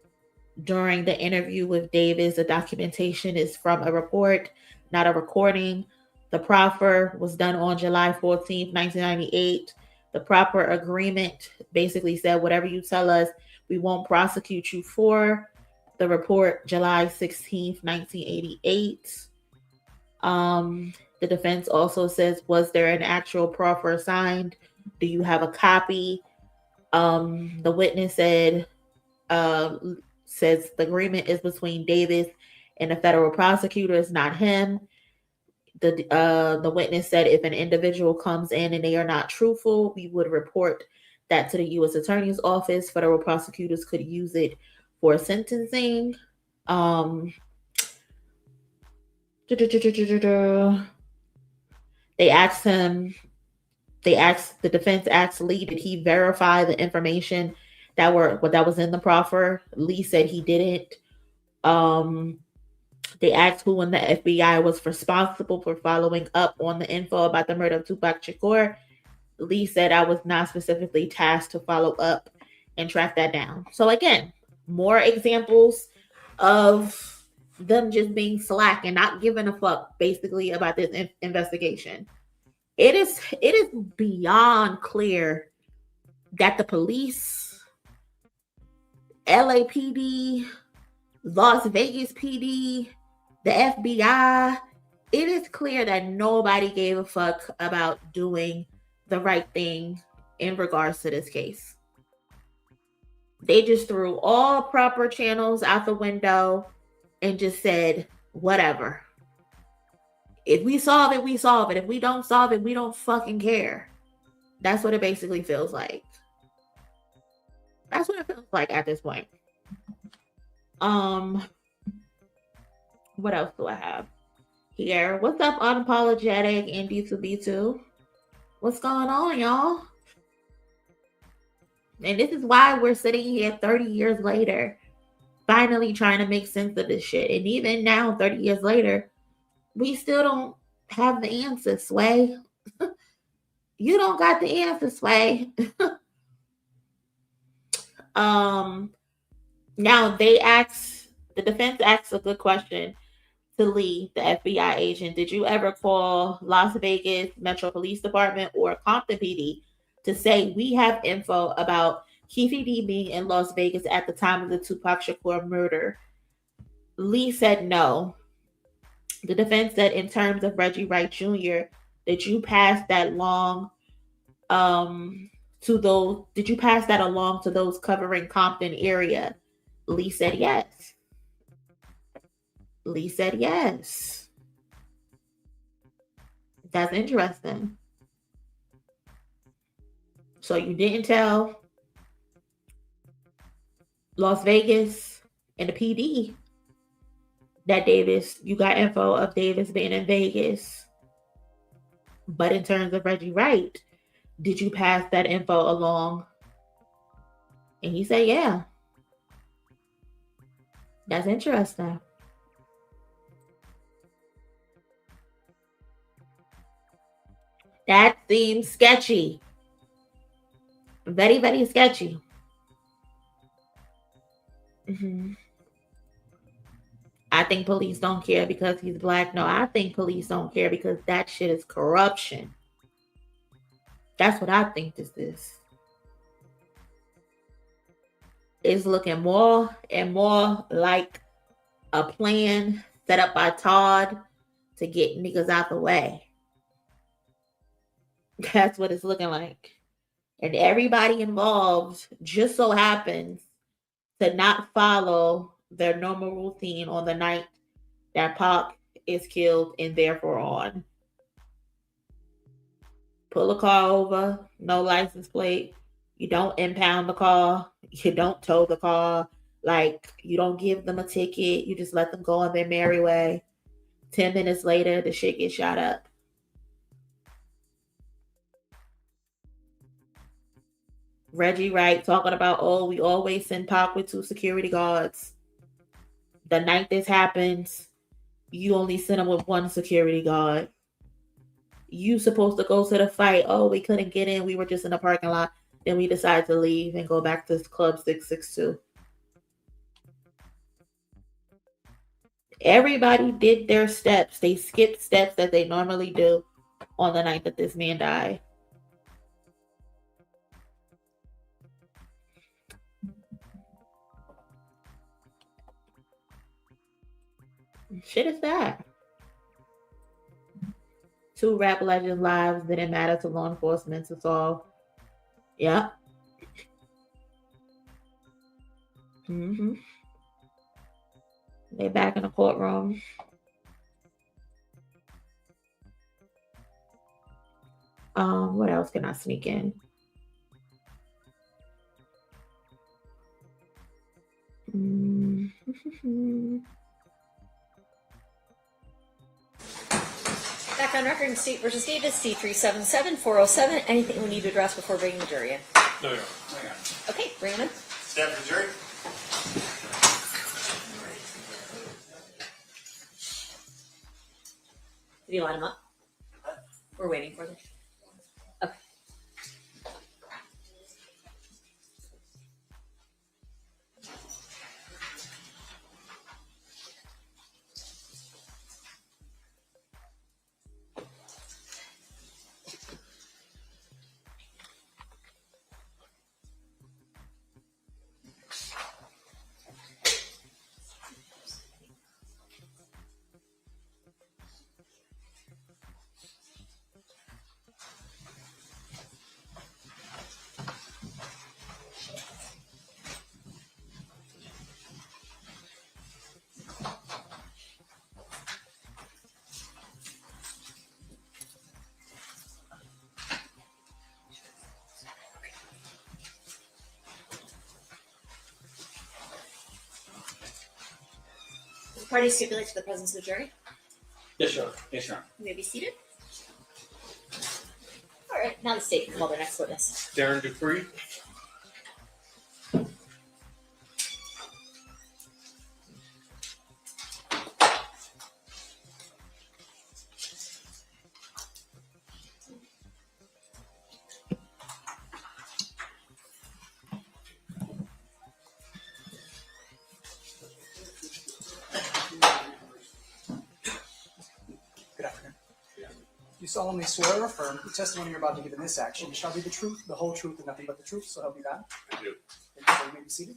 during the interview with Davis. The documentation is from a report, not a recording. The proffer was done on July 14th, 1998. The proper agreement basically said, whatever you tell us, we won't prosecute you for. The report, July 16th, 1988. The defense also says, was there an actual proffer signed? Do you have a copy? The witness says the agreement is between Davis and the federal prosecutor, it's not him. The witness said if an individual comes in and they are not truthful, we would report that to the U.S. Attorney's Office. Federal prosecutors could use it for sentencing. The defense asked Lee, did he verify the information that was in the proffer? Lee said he didn't. They asked who in the FBI was responsible for following up on the info about the murder of Tupac Shakur. Lee said, I was not specifically tasked to follow up and track that down. So again, more examples of them just being slack and not giving a fuck basically about this investigation. It is beyond clear that the police, LAPD, Las Vegas PD, the FBI, it is clear that nobody gave a fuck about doing the right thing in regards to this case. They just threw all proper channels out the window and just said, whatever. If we solve it, we solve it. If we don't solve it, we don't fucking care. That's what it basically feels like. That's what it feels like at this point. What else do I have here? What's up, Unapologetic and D2B2? What's going on, y'all? And this is why we're sitting here 30 years later, finally trying to make sense of this shit. And even now, 30 years later, we still don't have the answer, Sway. You don't got the answer, Sway. Now the defense asks a good question to Lee, the FBI agent. Did you ever call Las Vegas Metro Police Department or Compton PD to say we have info about Keefe D being in Las Vegas at the time of the Tupac Shakur murder? Lee said no. The defense said in terms of Reggie Wright Jr., did you pass that along to those covering Compton area? Lee said yes. Lee said yes. That's interesting. So you didn't tell Las Vegas and the PD that you got info of Davis being in Vegas. But in terms of Reggie Wright, did you pass that info along? And he said, yeah. That's interesting. That seems sketchy. Very, very sketchy. I think police don't care because he's black. No, I think police don't care because that shit is corruption. That's what I think this is. It's looking more and more like a plan set up by Todd to get niggas out the way. That's what it's looking like. And everybody involved just so happens to not follow their normal routine on the night that Pac is killed and therefore on. Pull a car over, no license plate. You don't impound the car. You don't tow the car. Like, you don't give them a ticket. You just let them go on their merry way. 10 minutes later, the shit gets shot up. Reggie Wright talking about, oh, we always send Pac with 2 security guards. The night this happens, you only send him with 1 security guard. You supposed to go to the fight. Oh, we couldn't get in. We were just in the parking lot. Then we decided to leave and go back to Club 662. Everybody did their steps. They skipped steps that they normally do on the night that this man died. Shit is that. 2 rap legend lives didn't matter to law enforcement to solve. Yep. They back in the courtroom. What else can I sneak in? Back on record in State versus Davis, C-377-407. Anything we need to address before bringing the jury in? No, Your Honor. Okay, bring them in. Stand for the jury. Did you line them up? We're waiting for them. Okay. The party stipulates to the presence of the jury. Yes, Your Honor. Yes, Your Honor. You may be seated. All right, now the state can call their next witness. Darren Dupree. Good afternoon. You solemnly swear or affirm the testimony you're about to give in this action shall be the truth, the whole truth, and nothing but the truth, so help you God? I do. Thank you, sir. You may be seated.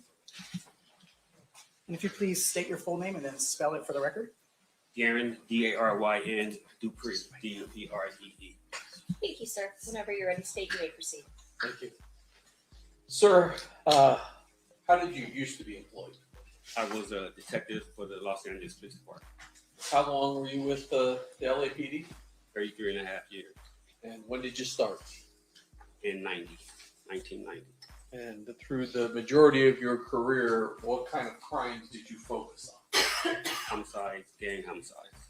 And if you please state your full name and then spell it for the record. Darren, D-A-R-Y-N, Dupree, D-U-P-R-E-E. Thank you, sir. Whenever you're ready, state, you may proceed. Thank you. Sir, how did you used to be employed? I was a detective for the Los Angeles Police Department. How long were you with the LAPD? 33 and a half years. And when did you start? In 1990. And through the majority of your career, what kind of crimes did you focus on? Homicides, gang homicides.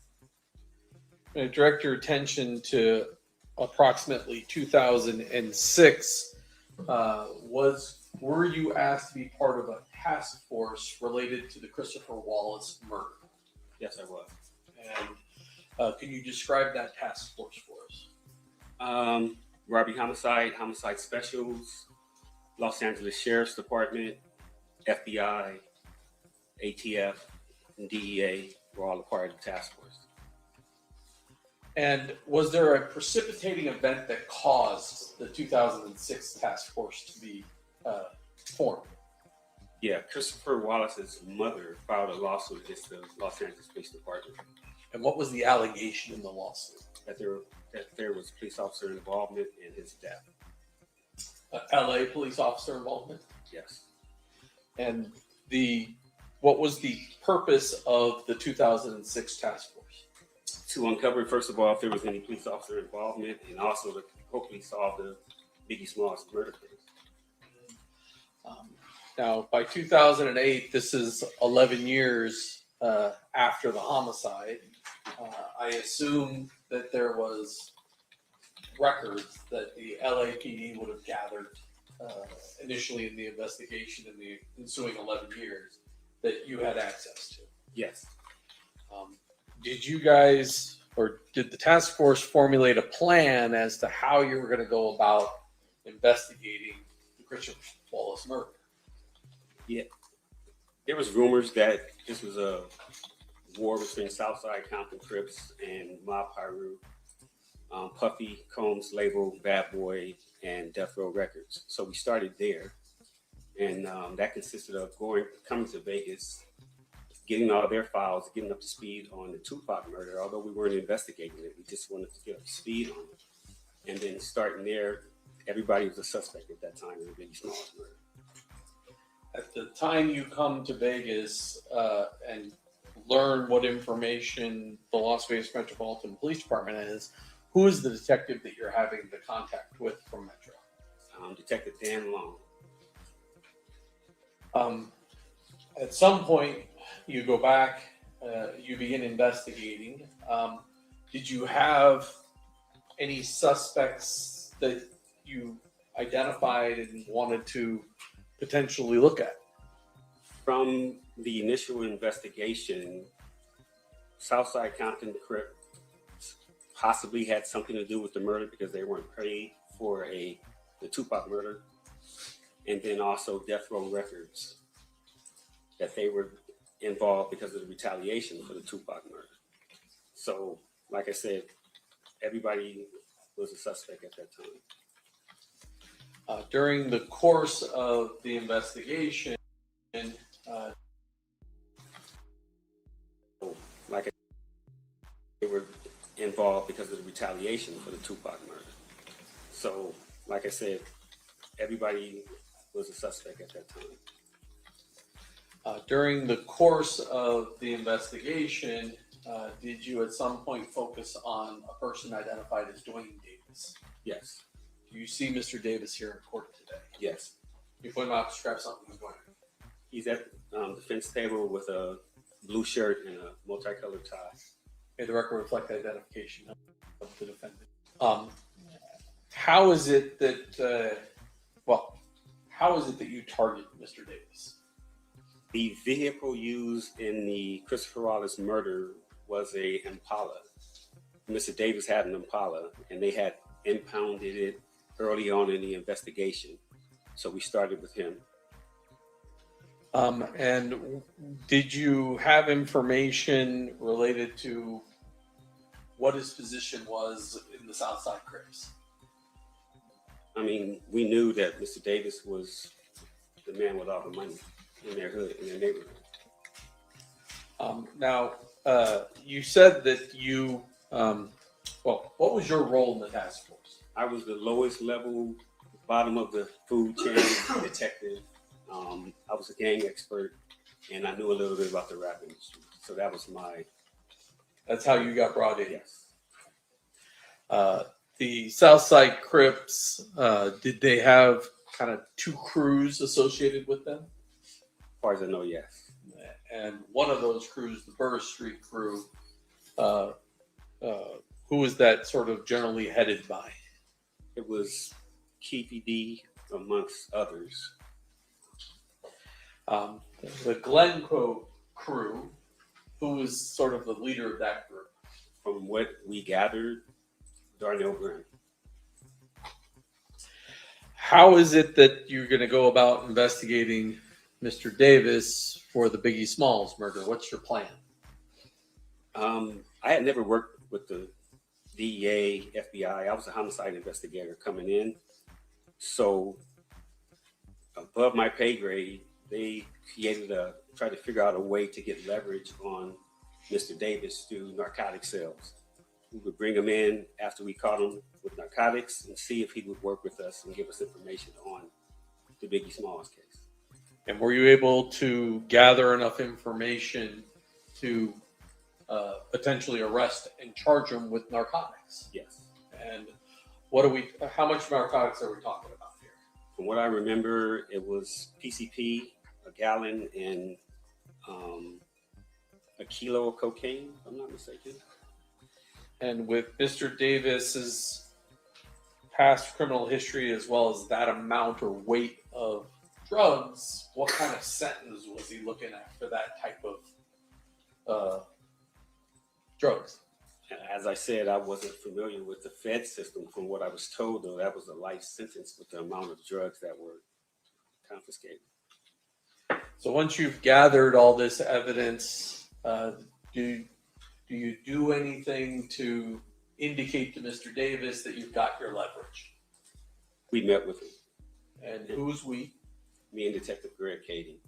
I direct your attention to approximately 2006. Were you asked to be part of a task force related to the Christopher Wallace murder? Yes, I was. And can you describe that task force for us? Robbery homicide, homicide specials, Los Angeles Sheriff's Department, FBI, ATF, and DEA were all a part of the task force. And was there a precipitating event that caused the 2006 task force to be formed? Yeah, Christopher Wallace's mother filed a lawsuit against the Los Angeles Police Department. And what was the allegation in the lawsuit? That there was police officer involvement in his death. LA police officer involvement? Yes. And what was the purpose of the 2006 task force? To uncover, first of all, if there was any police officer involvement, and also to hopefully solve the Biggie Smalls murder case. Now, by 2008, this is 11 years after the homicide. I assume that there was records that the LAPD would have gathered initially in the investigation in the ensuing 11 years that you had access to. Yes. Did you guys, or did the task force formulate a plan as to how you were going to go about investigating the Christopher Wallace murder? Yeah. There was rumors that this was a war between Southside Compton Crips and Mob Piru. Puffy Combs label, Bad Boy, and Death Row Records. So we started there. And that consisted of coming to Vegas, getting all their files, getting up to speed on the Tupac murder. Although we weren't investigating it, we just wanted to get up to speed on it. And then starting there, everybody was a suspect at that time in the Biggie Smalls murder. At the time you come to Vegas and learn what information the Las Vegas Metropolitan Police Department is, who is the detective that you're having the contact with from Metro? Detective Dan Long. At some point, you go back, you begin investigating. Did you have any suspects that you identified and wanted to potentially look at? From the initial investigation, Southside Compton Crip possibly had something to do with the murder because they weren't paid for the Tupac murder. And then also Death Row Records, that they were involved because of the retaliation for the Tupac murder. So, like I said, everybody was a suspect at that time. During the course of the investigation, like they were involved because of the retaliation for the Tupac murder. So, like I said, everybody was a suspect at that time. During the course of the investigation, did you at some point focus on a person identified as Duane Davis? Yes. Do you see Mr. Davis here in court today? Yes. You point him out, describe something he's doing. He's at the defense table with a blue shirt and a multicolored tie. May the record reflect the identification of the defendant. How is it that, how is it that you target Mr. Davis? The vehicle used in the Christopher Wallace murder was a Impala. Mr. Davis had an Impala, and they had impounded it early on in the investigation. So we started with him. And did you have information related to what his position was in the Southside Crips? I mean, we knew that Mr. Davis was the man with all the money in their hood, in their neighborhood. Now, you said that you, what was your role in the task force? I was the lowest level, bottom of the food chain detective. I was a gang expert, and I knew a little bit about the rap industry. So that was that's how you got brought in? Yes. The Southside Crips, did they have kind of two crews associated with them? As far as I know, yes. And one of those crews, the Burr Street crew, who was that sort of generally headed by? It was Keefe D, amongst others. The Glencoe crew, who was sort of the leader of that group? From what we gathered, Duane. How is it that you're going to go about investigating Mr. Davis for the Biggie Smalls murder? What's your plan? I had never worked with the DEA, FBI. I was a homicide investigator coming in. So above my pay grade, they tried to figure out a way to get leverage on Mr. Davis through narcotic sales. We would bring him in after we caught him with narcotics and see if he would work with us and give us information on the Biggie Smalls case. And were you able to gather enough information to potentially arrest and charge him with narcotics? Yes. And how much narcotics are we talking about here? From what I remember, it was PCP, a gallon, and a kilo of cocaine, if I'm not mistaken. And with Mr. Davis's past criminal history, as well as that amount or weight of drugs, what kind of sentence was he looking at for that type of drugs? As I said, I wasn't familiar with the Fed system. From what I was told, though, that was a life sentence with the amount of drugs that were confiscated. So once you've gathered all this evidence, do you do anything to indicate to Mr. Davis that you've got your leverage? We met with him. And who's we? Me and Detective Greg Cady.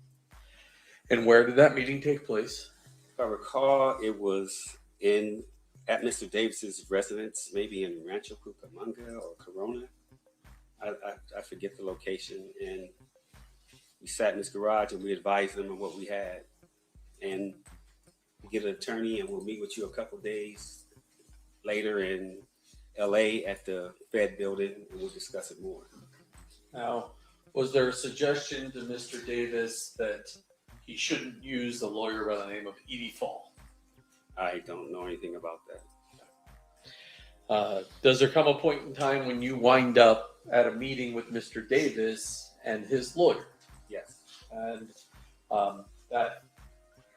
And where did that meeting take place? If I recall, it was at Mr. Davis's residence, maybe in Rancho Cucamonga or Corona. I forget the location. And we sat in his garage and we advised him on what we had. And we get an attorney and we'll meet with you a couple days later in LA at the Fed building and we'll discuss it more. Now, was there a suggestion to Mr. Davis that he shouldn't use the lawyer by the name of Edie Fall? I don't know anything about that. Does there come a point in time when you wind up at a meeting with Mr. Davis and his lawyer? Yes. And that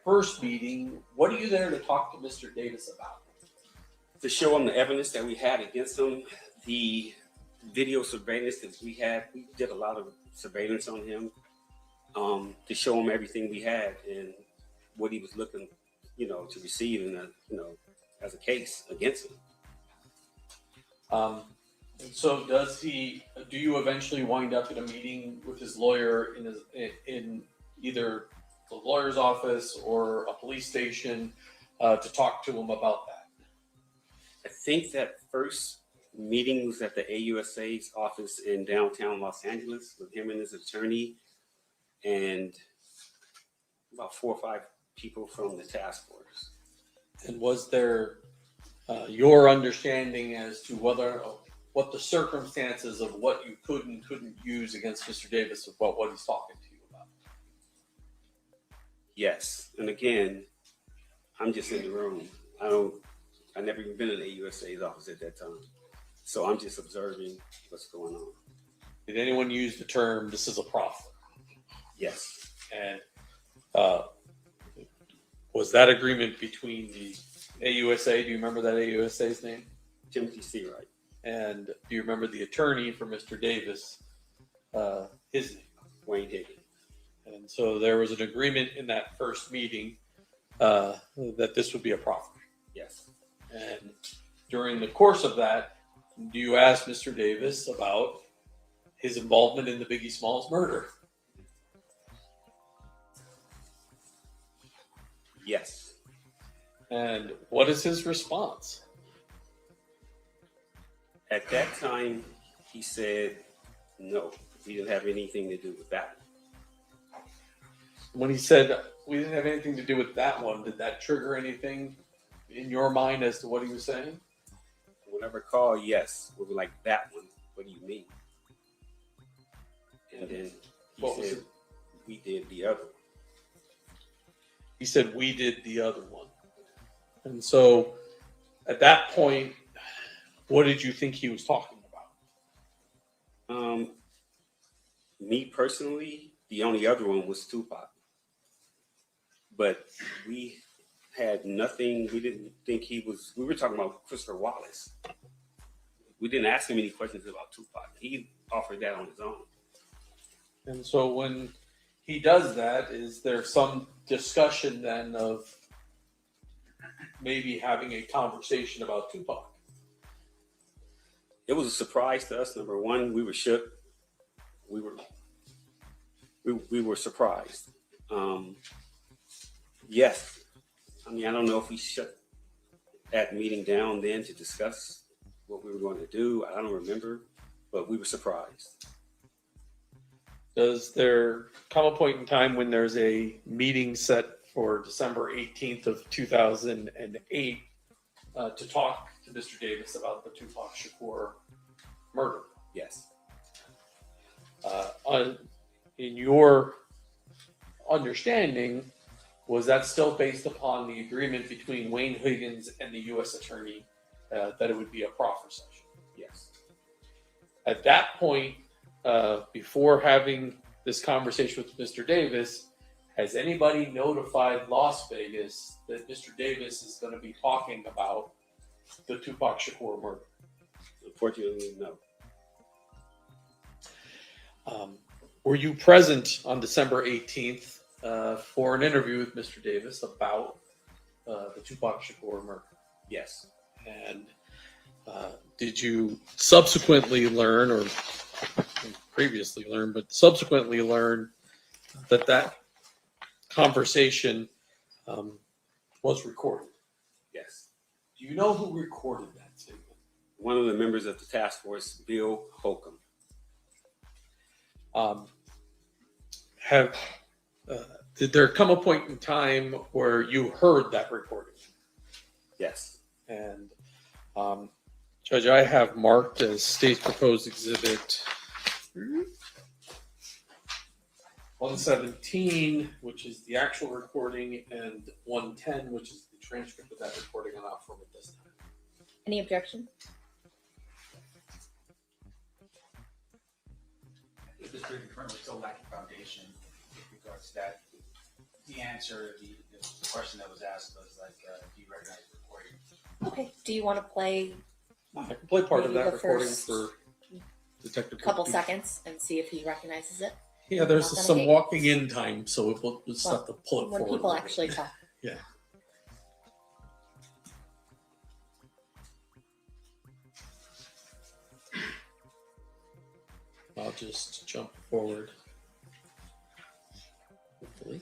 first meeting, what are you there to talk to Mr. Davis about? To show him the evidence that we had against him, the video surveillance that we had. We did a lot of surveillance on him to show him everything we had and what he was looking, to receive in as a case against him. So do you eventually wind up in a meeting with his lawyer in either the lawyer's office or a police station to talk to him about that? I think that first meeting was at the AUSA's office in downtown Los Angeles with him and his attorney and about 4 or 5 people from the task force. And was there your understanding as to what the circumstances of what you could and couldn't use against Mr. Davis about what he's talking to you about? Yes. And again, I'm just in the room. I never even been in the AUSA's office at that time. So I'm just observing what's going on. Did anyone use the term, this is a proffer? Yes. And was that agreement between the AUSA? Do you remember that AUSA's name? Timothy Seawright. And do you remember the attorney for Mr. Davis? His name? Wayne Higgins. And so there was an agreement in that first meeting that this would be a proffer. Yes. And during the course of that, do you ask Mr. Davis about his involvement in the Biggie Smalls murder? Yes. And what is his response? At that time, he said, no, we didn't have anything to do with that. When he said, we didn't have anything to do with that one, did that trigger anything in your mind as to what he was saying? What I recall, yes. We were like, that one. What do you mean? And then he said, we did the other one. He said, we did the other one. And so at that point, what did you think he was talking about? Me personally, the only other one was Tupac. But we had nothing, we didn't think he was, we were talking about Christopher Wallace. We didn't ask him any questions about Tupac. He offered that on his own. And so when he does that, is there some discussion then of maybe having a conversation about Tupac? It was a surprise to us. Number one, we were shook. We were surprised. Yes. I mean, I don't know if we shut that meeting down then to discuss what we were going to do. I don't remember, but we were surprised. Does there come a point in time when there's a meeting set for December 18th of 2008 to talk to Mr. Davis about the Tupac Shakur murder? Yes. In your understanding, was that still based upon the agreement between Wayne Higgins and the U.S. Attorney that it would be a proffer session? Yes. At that point, before having this conversation with Mr. Davis, has anybody notified Las Vegas that Mr. Davis is going to be talking about the Tupac Shakur murder? Unfortunately, no. Were you present on December 18th for an interview with Mr. Davis about the Tupac Shakur murder? Yes. And did you subsequently learn, or previously learn, but subsequently learn that that conversation was recorded? Yes. Do you know who recorded that statement? One of the members of the task force, Bill Holcomb. Did there come a point in time where you heard that recording? Yes. And Judge, I have marked as State's Proposed Exhibit 117, which is the actual recording, and 110, which is the transcript of that recording. I'm out from it this time. Any objection? The district currently still lacking foundation with regards to that. The answer, the question that was asked was like, do you recognize the recording? Okay. Do you want to play? I can play part of maybe that the recording first for Detective. Couple seconds and see if he recognizes it. Yeah, there's Not gonna some take- walking in time, so we'll just Well, have to pull it when forward. people a little actually bit. talk. Yeah. I'll just jump forward. Hopefully.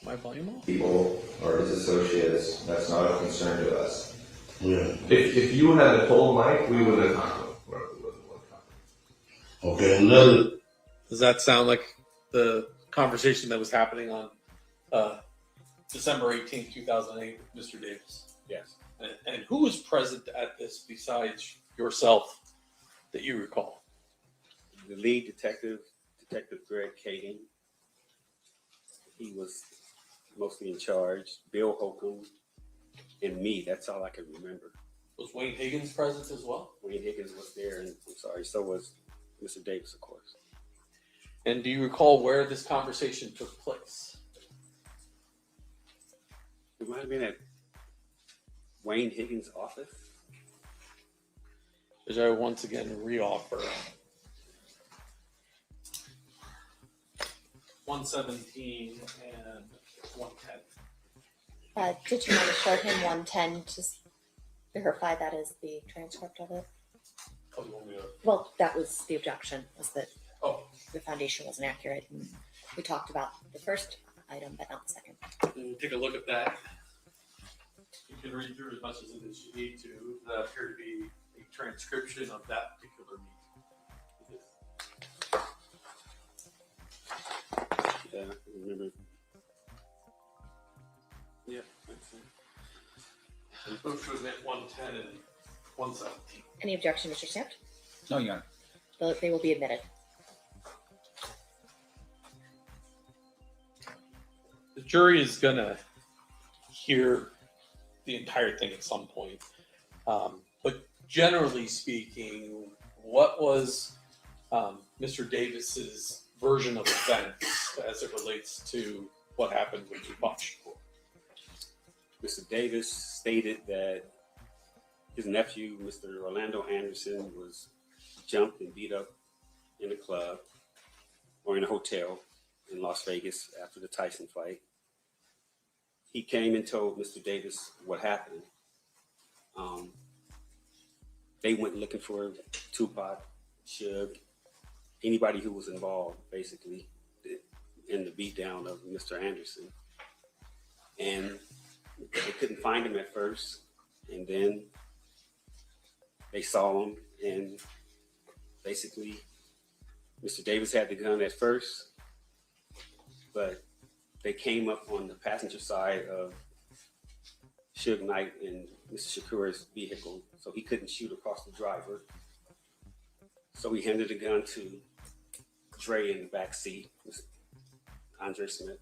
My volume off? People or his associates, that's not a concern to us. Yeah. If you hadn't told Mike, we would have talked to him. Okay, another. Does that sound like the conversation that was happening on December 18th, 2008 with Mr. Davis? Yes. And who was present at this besides yourself that you recall? The lead detective, Detective Greg Kagan. He was mostly in charge. Bill Holcomb and me. That's all I can remember. Was Wayne Higgins present as well? Wayne Higgins was there, and I'm sorry, so was Mr. Davis, of course. And do you recall where this conversation took place? It might have been at Wayne Higgins' office. Which I once again re-offer. 117 and 110. Did you want to show him 110 to verify that is the transcript of it? Oh, you want me to? Well, that was the objection, was that the foundation wasn't accurate. And we talked about the first item, but not the second. Take a look at that. You can read through as much as it is you need to. That appear to be a transcription of that particular meeting. Yeah, I remember. Yeah, makes sense. Move to admit 110 and 117. Any objection, Mr. Sampt? No, Your Honor. They will be admitted. The jury is going to hear the entire thing at some point. But generally speaking, what was Mr. Davis's version of events as it relates to what happened with Tupac Shakur? Mr. Davis stated that his nephew, Mr. Orlando Anderson, was jumped and beat up in a club or in a hotel in Las Vegas after the Tyson fight. He came and told Mr. Davis what happened. They went looking for Tupac, Suge, anybody who was involved, basically, in the beatdown of Mr. Anderson. And they couldn't find him at first. And then they saw him, and basically, Mr. Davis had the gun at first, but they came up on the passenger side of Suge Knight and Mr. Shakur's vehicle, so he couldn't shoot across the driver. So he handed the gun to Dre in the back seat, Andre Smith.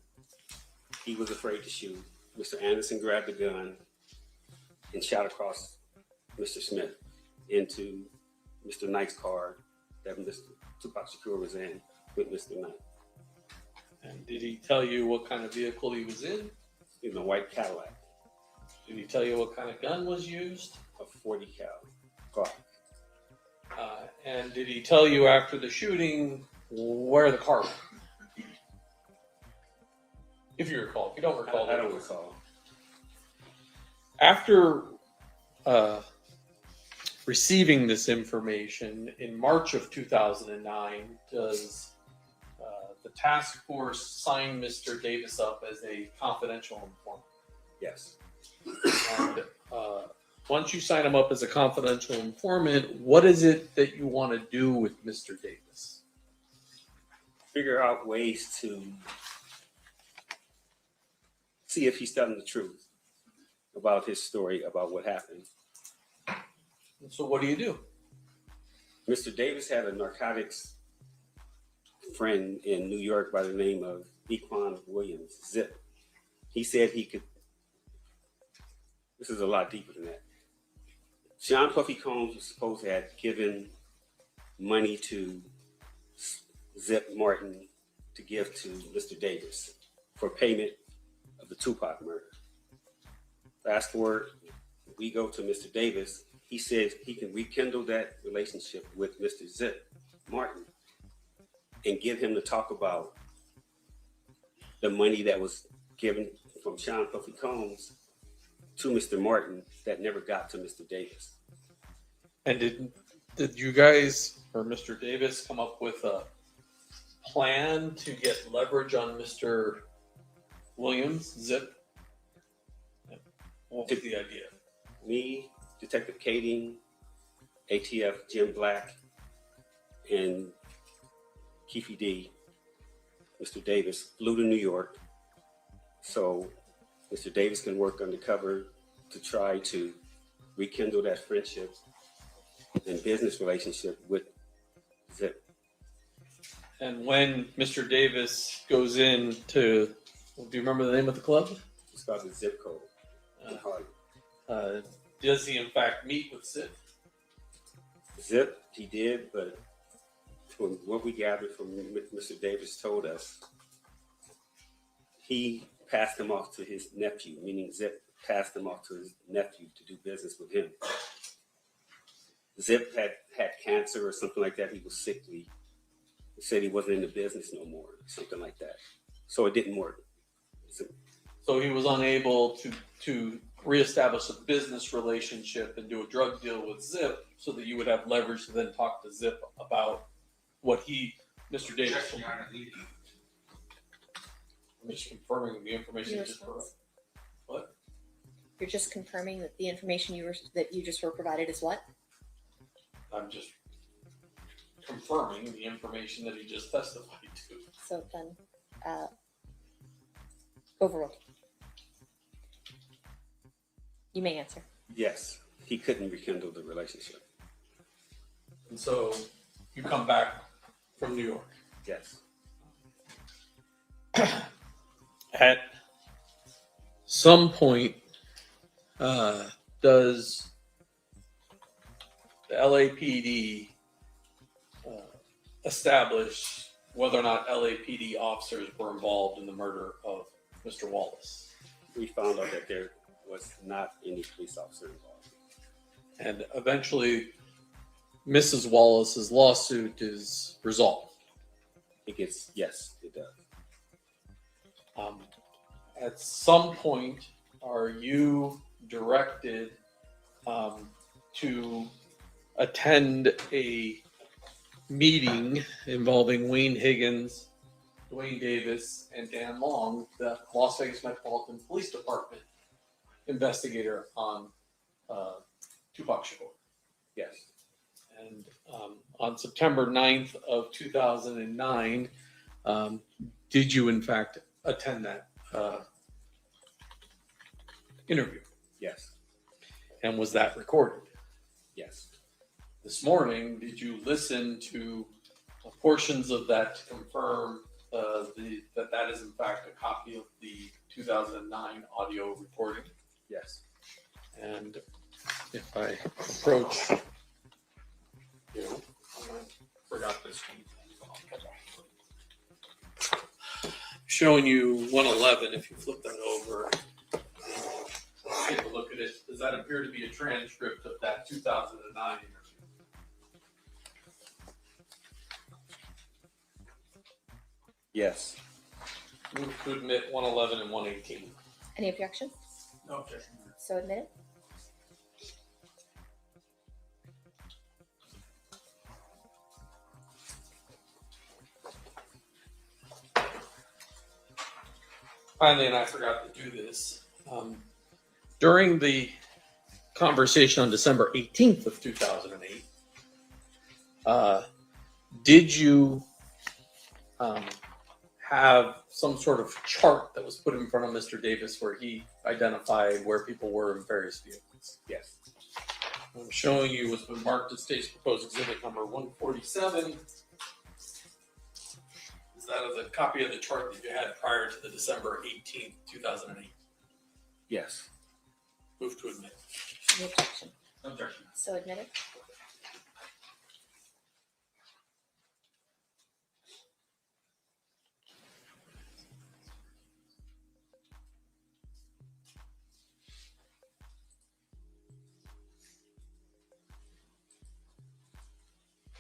He was afraid to shoot. Mr. Anderson grabbed the gun and shot across Mr. Smith into Mr. Knight's car that Mr. Tupac Shakur was in with Mr. Knight. And did he tell you what kind of vehicle he was in? In a white Cadillac. Did he tell you what kind of gun was used? A 40 cal car. And did he tell you after the shooting where the car went? If you recall. If you don't recall. I don't recall. After receiving this information in March of 2009, does the task force sign Mr. Davis up as a confidential informant? Yes. And once you sign him up as a confidential informant, what is it that you want to do with Mr. Davis? Figure out ways to see if he's telling the truth about his story, about what happened. And so what do you do? Mr. Davis had a narcotics friend in New York by the name of Equan Williams, Zip. He said he could, this is a lot deeper than that. Sean Puffy Combs was supposed to have given money to Zip Martin to give to Mr. Davis for payment of the Tupac murder. Fast forward, we go to Mr. Davis. He says he can rekindle that relationship with Mr. Zip Martin and get him to talk about the money that was given from Sean Puffy Combs to Mr. Martin that never got to Mr. Davis. And did you guys or Mr. Davis come up with a plan to get leverage on Mr. Williams, Zip? What was the idea? Me, Detective Kading, ATF Jim Black, and Keefe D, Mr. Davis, flew to New York so Mr. Davis can work undercover to try to rekindle that friendship and business relationship with Zip. And when Mr. Davis goes in to, do you remember the name of the club? It's called the Zip Code in Harlem. Does he in fact meet with Zip? Zip, he did, but from what we gathered from Mr. Davis told us, he passed him off to his nephew, meaning Zip passed him off to his nephew to do business with him. Zip had cancer or something like that. He was sickly. He said he wasn't in the business no more, something like that. So it didn't work. So he was unable to reestablish a business relationship and do a drug deal with Zip so that you would have leverage to then talk to Zip about what Mr. Davis. I'm just confirming the information you just provided. What? You're just confirming that the information that you just were provided is what? I'm just confirming the information that he just testified to. So then, overruled. You may answer. Yes, he couldn't rekindle the relationship. And so you come back from New York. Yes. At some point, does the LAPD establish whether or not LAPD officers were involved in the murder of Mr. Wallace? We found out that there was not any police officer involved. And eventually, Mrs. Wallace's lawsuit is resolved. Yes, it does. At some point, are you directed to attend a meeting involving Wayne Higgins, Duane Davis, and Dan Long, the Las Vegas Metropolitan Police Department investigator on Tupac Shakur? Yes. And on September 9th of 2009, did you in fact attend that interview? Yes. And was that recorded? Yes. This morning, did you listen to portions of that to confirm that is in fact a copy of the 2009 audio recording? Yes. And if I approach you, I forgot this one. Showing you 111, if you flip that over, take a look at it. Does that appear to be a transcript of that 2009 interview? Yes. Move to admit 111 and 118. Any objection? No objection. So admitted. Finally, and I forgot to do this, during the conversation on December 18th of 2008, did you have some sort of chart that was put in front of Mr. Davis where he identified where people were in various vehicles? Yes. I'm showing you what's been marked as state's proposed exhibit number 147. That is a copy of the chart that you had prior to the December 18th, 2008. Yes. Move to admit. Any objection? No objection. So admitted.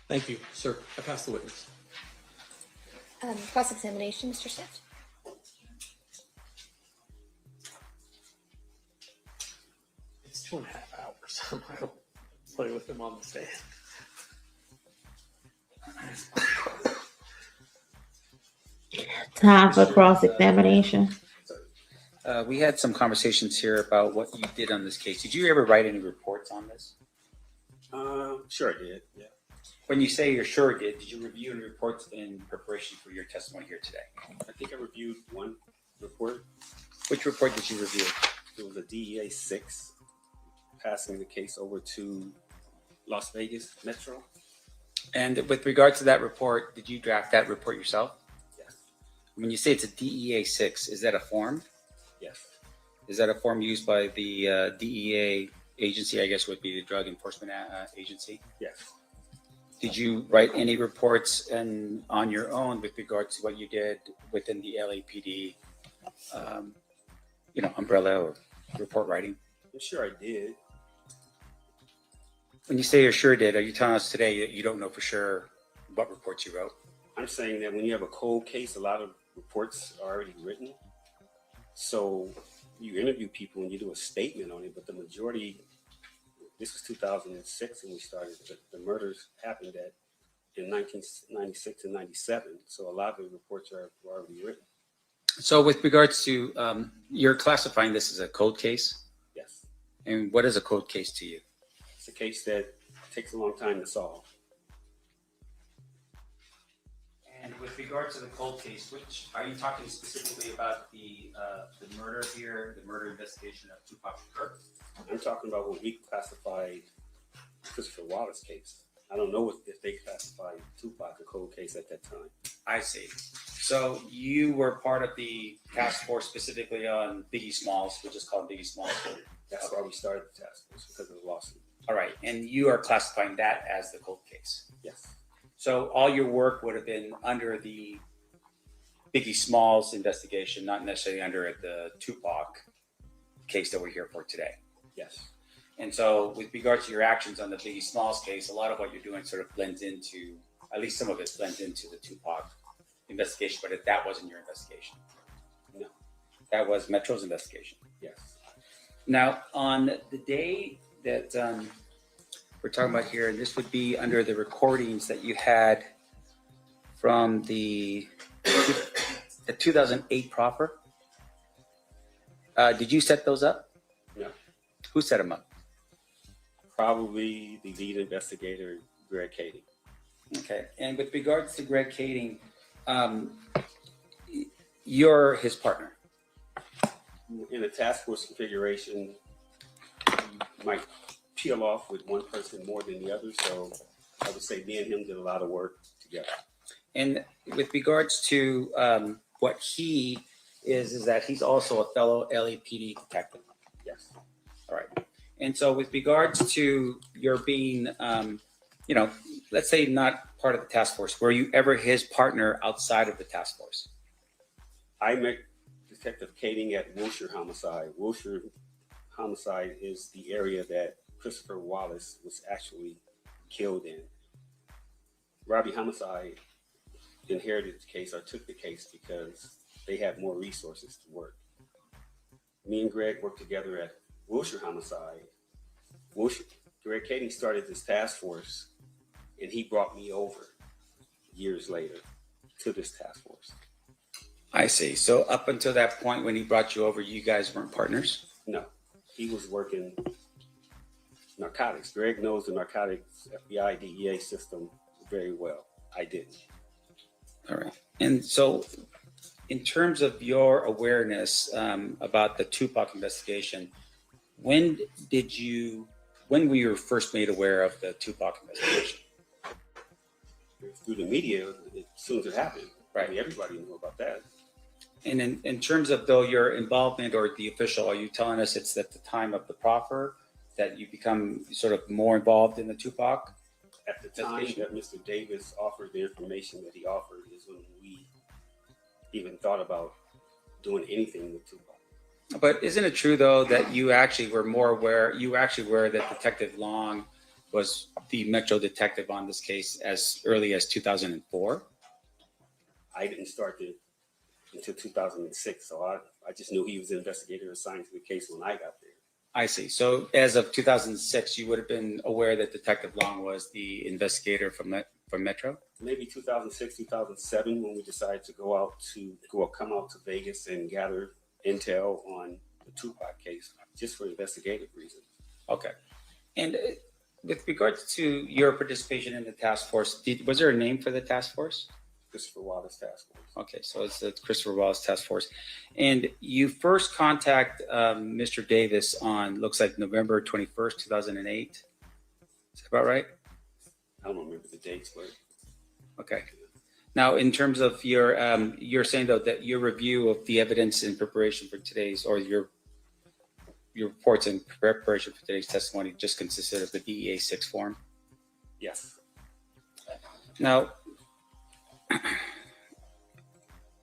Thank you, sir. I pass the witness. Cross-examination, Mr. Swift. It's 2.5 hours. I don't play with him on the stand. Time for cross-examination. We had some conversations here about what you did on this case. Did you ever write any reports on this? Sure I did. Yeah. When you say you're sure did you review any reports in preparation for your testimony here today? I think I reviewed one report. Which report did you review? It was a DEA 6 passing the case over to Las Vegas Metro. And with regard to that report, did you draft that report yourself? Yes. When you say it's a DEA 6, is that a form? Yes. Is that a form used by the DEA agency, I guess would be the Drug Enforcement Agency? Yes. Did you write any reports on your own with regard to what you did within the LAPD, umbrella or report writing? I'm sure I did. When you say you sure did, are you telling us today that you don't know for sure what reports you wrote? I'm saying that when you have a cold case, a lot of reports are already written. So you interview people and you do a statement on it, but the majority, this was 2006 when we started, the murders happened in 1996 and 97. So a lot of the reports were already written. So with regards to, you're classifying this as a cold case? Yes. And what is a cold case to you? It's a case that takes a long time to solve. And with regard to the cold case, which are you talking specifically about the murder here, the murder investigation of Tupac Shakur? I'm talking about what we classified Christopher Wallace case. I don't know if they classified Tupac a cold case at that time. I see. So you were part of the task force specifically on Biggie Smalls, which is called Biggie Smalls. That's why we started the task force, because of the lawsuit. All right, and you are classifying that as the cold case. Yes. So all your work would have been under the Biggie Smalls investigation, not necessarily under the Tupac case that we're here for today. Yes. And so with regard to your actions on the Biggie Smalls case, a lot of what you're doing sort of blends into, at least some of it blends into the Tupac investigation, but that wasn't your investigation. No. That was Metro's investigation. Yes. Now, on the day that we're talking about here, and this would be under the recordings that you had from the 2008 proffer. Did you set those up? No. Who set them up? Probably the lead investigator, Greg Kading. Okay. And with regards to Greg Kading, you're his partner. In a task force configuration, you might peel off with one person more than the other. So I would say me and him did a lot of work together. And with regards to what he is that he's also a fellow LAPD detective. Yes. All right. And so with regards to your being, let's say not part of the task force, were you ever his partner outside of the task force? I met Detective Kading at Wilshire Homicide. Wilshire Homicide is the area that Christopher Wallace was actually killed in. Robbie Homicide inherited the case or took the case because they had more resources to work. Me and Greg worked together at Wilshire Homicide. Greg Kading started this task force, and he brought me over years later to this task force. I see. So up until that point when he brought you over, you guys weren't partners? No, he was working narcotics. Greg knows the narcotics FBI DEA system very well. I didn't. All right. And so in terms of your awareness about the Tupac investigation, when were you first made aware of the Tupac investigation? Through the media, as soon as it happened. Right. I mean, everybody knew about that. And in terms of though your involvement or the official, are you telling us it's at the time of the proffer that you become sort of more involved in the Tupac? At the time that Mr. Davis offered the information that he offered is when we even thought about doing anything with Tupac. But isn't it true though that you actually were more aware, that Detective Long was the Metro detective on this case as early as 2004? I didn't start it until 2006, so I just knew he was the investigator assigned to the case when I got there. I see. So as of 2006, you would have been aware that Detective Long was the investigator from Metro? Maybe 2006, 2007, when we decided to come out to Vegas and gather intel on the Tupac case, just for investigative reasons. Okay. And with regards to your participation in the task force, was there a name for the task force? Christopher Wallace Task Force. Okay, so it's the Christopher Wallace Task Force. And you first contact Mr. Davis on, looks like November 21st, 2008. Is that about right? I don't remember the dates, but. Okay. Now, in terms of you're saying though that your review of the evidence in preparation for today's, or your reports in preparation for today's testimony just consisted of the DEA 6 form? Yes. Now,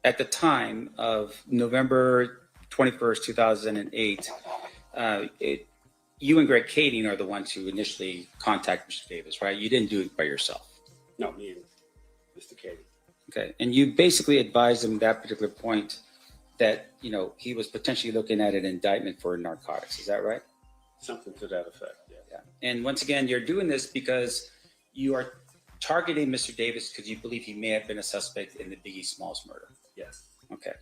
at the time of November 21st, 2008, you and Greg Kading are the ones who initially contacted Mr. Davis, right? You didn't do it by yourself. No, me and Mr. Kading. Okay, and you basically advised him at that particular point that, he was potentially looking at an indictment for narcotics. Is that right? Something to that effect, yeah. And once again, you're doing this because you are targeting Mr. Davis because you believe he may have been a suspect in the Biggie Smalls murder. Yes. Okay.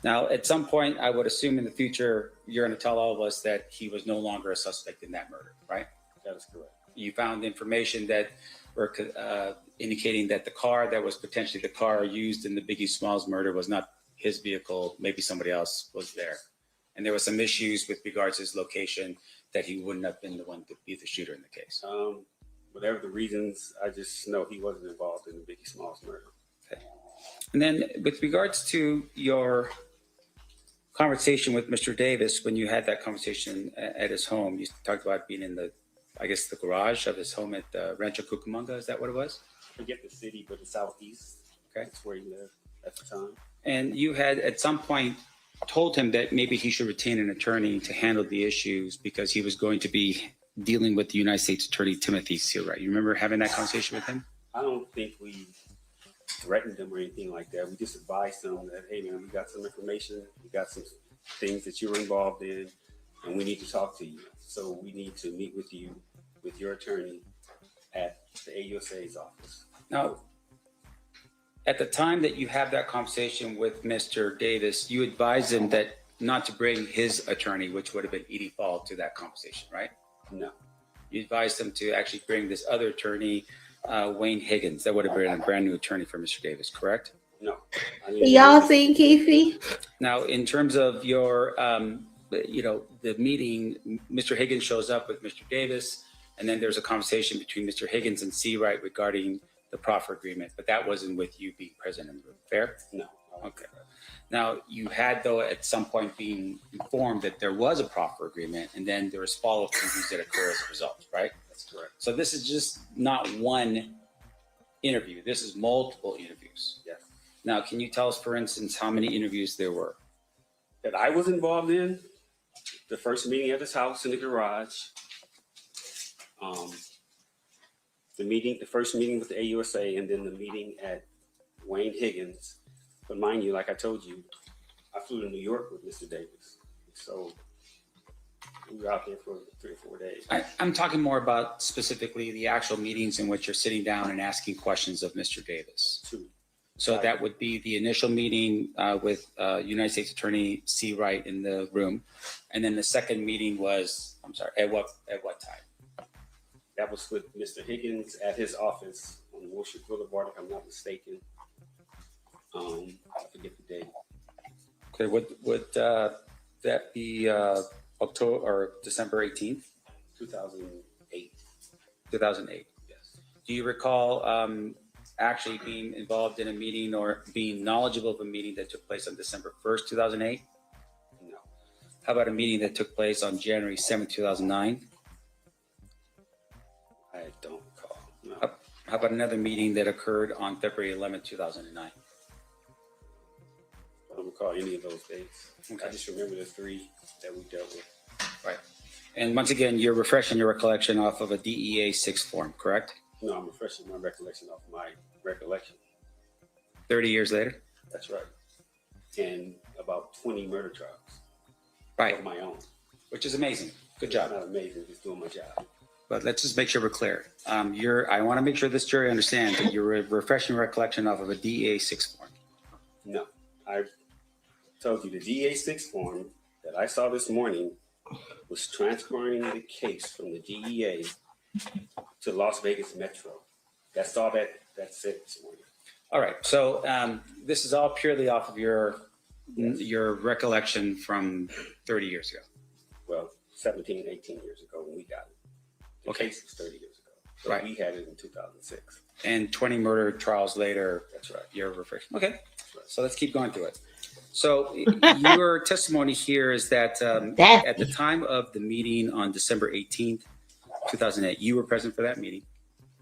Now, at some point, I would assume in the future, you're going to tell all of us that he was no longer a suspect in that murder, right? That is correct. You found information that or indicating that the car that was potentially the car used in the Biggie Smalls murder was not his vehicle, maybe somebody else was there. And there was some issues with regards to his location that he wouldn't have been the one to be the shooter in the case. Whatever the reasons, I just know he wasn't involved in the Biggie Smalls murder. Okay. And then with regards to your conversation with Mr. Davis, when you had that conversation at his home, you talked about being in the, I guess, the garage of his home at Rancho Cucamonga. Is that what it was? I forget the city, but the southeast. Okay. That's where he lived at the time. And you had at some point told him that maybe he should retain an attorney to handle the issues because he was going to be dealing with the United States Attorney Timothy Seawright. You remember having that conversation with him? I don't think we threatened him or anything like that. We just advised him that, hey man, we got some information, we got some things that you're involved in, and we need to talk to you. So we need to meet with you, with your attorney at the AUSA's office. Now, at the time that you have that conversation with Mr. Davis, you advised him that not to bring his attorney, which would have been Edie Fall, to that conversation, right? No. You advised him to actually bring this other attorney, Wayne Higgins. That would have been a brand new attorney for Mr. Davis, correct? No. Y'all seen Keefe? Now, in terms of your, the meeting, Mr. Higgins shows up with Mr. Davis, and then there's a conversation between Mr. Higgins and Seawright regarding the proffer agreement, but that wasn't with you being present in the room. Fair? No. Okay. Now, you had, though, at some point being informed that there was a proffer agreement, and then there was follow-up interviews that occur as a result, right? That's correct. So this is just not one interview. This is multiple interviews. Yes. Now, can you tell us, for instance, how many interviews there were? That I was involved in, the first meeting at his house in the garage, the first meeting with the AUSA, and then the meeting at Wayne Higgins. But mind you, like I told you, I flew to New York with Mr. Davis. So we were out there for 3 or 4 days. I'm talking more about specifically the actual meetings in which you're sitting down and asking questions of Mr. Davis. 2. So that would be the initial meeting with United States Attorney Seawright in the room. And then the second meeting was, I'm sorry, at what time? That was with Mr. Higgins at his office on Wilshire Boulevard, if I'm not mistaken. I forget the date. Okay, would that be October or December 18th? 2008. 2008. Yes. Do you recall actually being involved in a meeting or being knowledgeable of a meeting that took place on December 1st, 2008? No. How about a meeting that took place on January 7th, 2009? I don't recall. No. How about another meeting that occurred on February 11th, 2009? I don't recall any of those dates. Okay. I just remember the 3 that we dealt with. Right. And once again, you're refreshing your recollection off of a DEA 6 form, correct? No, I'm refreshing my recollection off my recollection. 30 years later? That's right. And about 20 murder trials. Right. Of my own. Which is amazing. Good job. It's not amazing, just doing my job. But let's just make sure we're clear. I want to make sure this jury understands that you're refreshing recollection off of a DEA 6 form. No, I told you the DEA 6 form that I saw this morning was transferring the case from the DEA to Las Vegas Metro. That's all that's it this morning. All right. So this is all purely off of your recollection from 30 years ago. Well, 17, 18 years ago when we got it. The case was 30 years ago. So Right. we had it in 2006. And 20 murder trials later. That's right. You're refreshing. Okay. Right. So let's keep going through it. So your testimony here is that at the time of the meeting on December 18th, 2008, you were present for that meeting.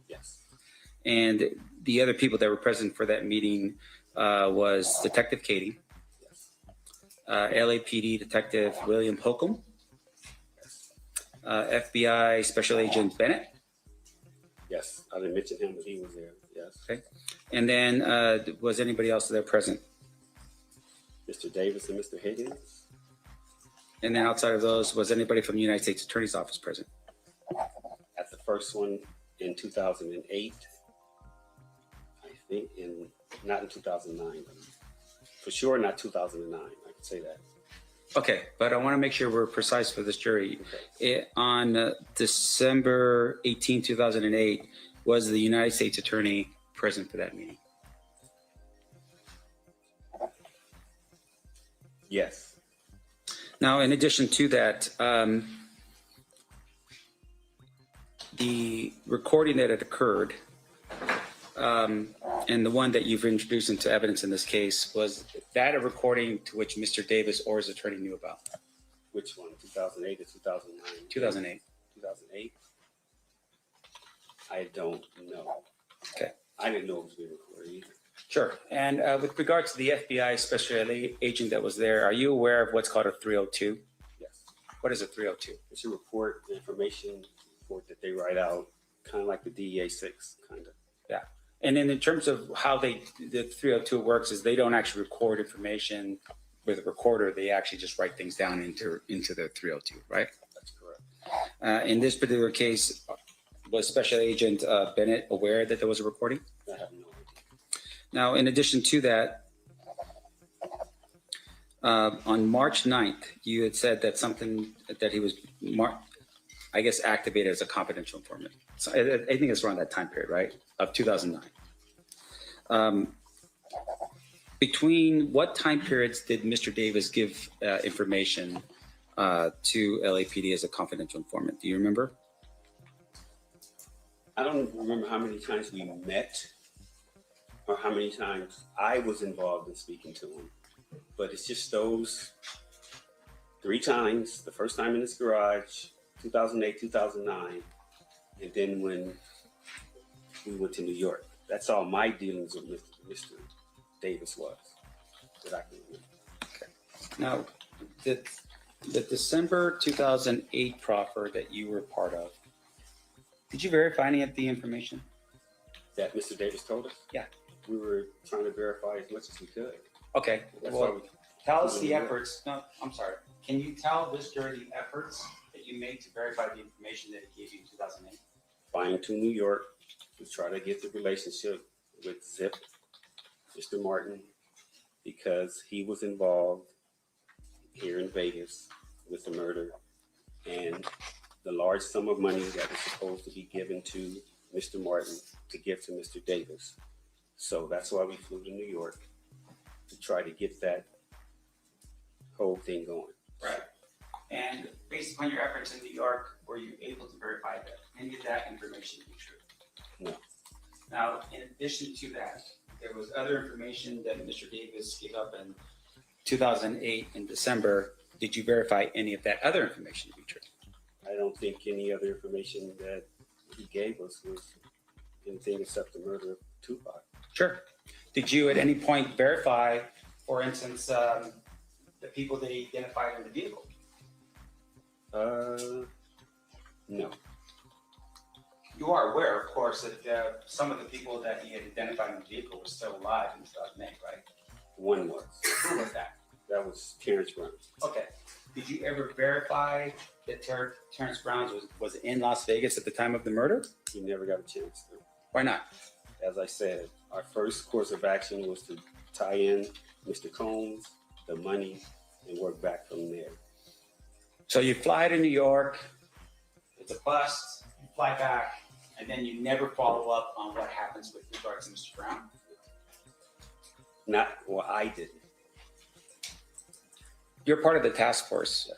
Yes. And the other people that were present for that meeting was Detective Katie, LAPD Detective William Holcomb, FBI Special Agent Bennett. Yes, I didn't mention him, but he was there. Yes. Okay. And then was anybody else there present? Mr. Davis and Mr. Higgins. And then outside of those, was anybody from the United States Attorney's Office present? At the first one in 2008, I think, not in 2009. For sure, not 2009. I can say that. Okay, but I want to make sure we're precise for this jury. On December 18, 2008, Was the United States Attorney present for that meeting? Yes. Now, in addition to that, the recording that had occurred, and the one that you've introduced into evidence in this case, was that a recording to which Mr. Davis or his attorney knew about? Which one? 2008 or 2009? 2008. 2008. I don't know. Okay. I didn't know it was being recorded either. Sure. And with regard to the FBI special agent that was there, are you aware of what's called a 302? Yes. What is a 302? It's a report, information report that they write out, kind of like the DEA 6, kind of. Yeah. And then in terms of how the 302 works is they don't actually record information with a recorder. They actually just write things down into the 302, right? That's correct. In this particular case, was Special Agent Bennett aware that there was a recording? I have no idea. Now, in addition to that, on March 9th, you had said that something that he was, I guess, activated as a confidential informant. So I think it's around that time period, right? Of 2009. Between what time periods did Mr. Davis give information to LAPD as a confidential informant? Do you remember? I don't remember how many times we met or how many times I was involved in speaking to him. But it's just those 3 times, the first time in his garage, 2008, 2009, and then when we went to New York. That's all my dealings with Mr. Davis was, that I can remember. Okay. Now, the December 2008 proffer that you were part of, did you verify any of the information? That Mr. Davis told us? Yeah. We were trying to verify as much as we could. Okay. That's Well, why we tell us the efforts. No, I'm sorry. Can you tell this jury the efforts that you made to verify the information that he gave you in 2008? flying to New York to try to get the relationship with Zip, Mr. Martin, because he was involved here in Vegas with the murder and the large sum of money that was supposed to be given to Mr. Martin to give to Mr. Davis. So that's why we flew to New York to try to get that whole thing going. Right. And based upon your efforts in New York, were you able to verify that any of that information to be true? No. Now, in addition to that, there was other information that Mr. Davis gave up in 2008 in December. Did you verify any of that other information to be true? I don't think any other information that he gave us was anything except the murder of Tupac. Sure. Did you at any point verify, for instance, the people that he identified in the vehicle? No. You are aware, of course, that some of the people that he had identified in the vehicle were still alive in 2008, right? One was. Who was that? That was Terrence Brown. Okay. Did you ever verify that Terrence Brown was in Las Vegas at the time of the murder? He never got a chance to. Why not? As I said, our first course of action was to tie in Mr. Combs, the money, and work back from there. So you fly to New York, it's a bust, you fly back, and then you never follow up on what happens with regards to Mr. Brown? I didn't. You're part of the task force.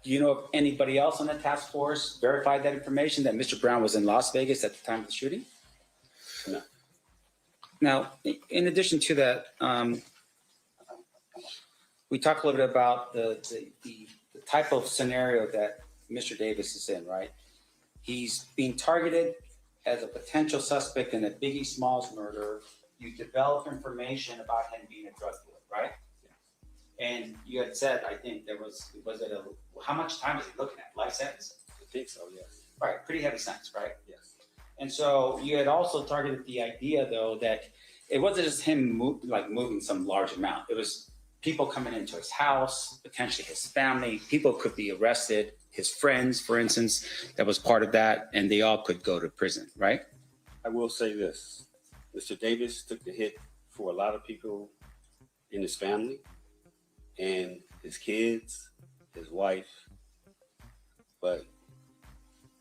Do you know if anybody else on the task force verified that information that Mr. Brown was in Las Vegas at the time of the shooting? No. Now, in addition to that, we talked a little bit about the type of scenario that Mr. Davis is in, right? He's being targeted as a potential suspect in a Biggie Smalls murder. You develop information about him being a drug dealer, right? And you had said, I think there was how much time was he looking at? Life sentence? I think so, yes. Right, pretty heavy sentence, right? Yes. And so you had also targeted the idea, though, that it wasn't just him moving some large amount. It was people coming into his house, potentially his family. People could be arrested, his friends, for instance, that was part of that, and they all could go to prison, right? I will say this. Mr. Davis took the hit for a lot of people in his family and his kids, his wife, but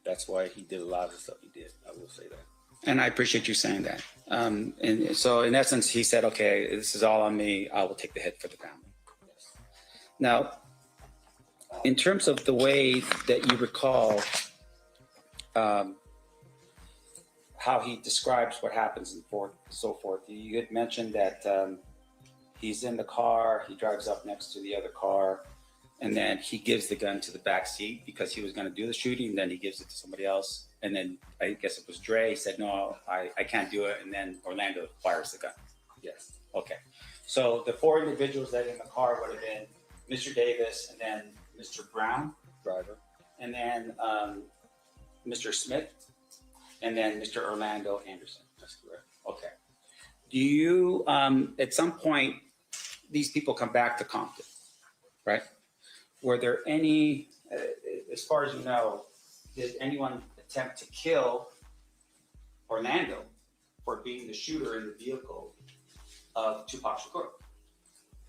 that's why he did a lot of the stuff he did. I will say that. And I appreciate you saying that. And so in essence, he said, okay, this is all on me. I will take the hit for the family. Now, in terms of the way that you recall how he describes what happens and so forth, you had mentioned that he's in the car, he drives up next to the other car, and then he gives the gun to the back seat because he was going to do the shooting, and then he gives it to somebody else. And then I guess it was Dre. He said, no, I can't do it. And then Orlando fires the gun. Yes. Okay. So the four individuals that in the car would have been Mr. Davis, and then Mr. Brown, driver, and then Mr. Smith, and then Mr. Orlando Anderson. That's correct. Okay. Do you, at some point, these people come back to Compton, right? Were there any, as far as you know, did anyone attempt to kill Orlando for being the shooter in the vehicle of Tupac Shakur?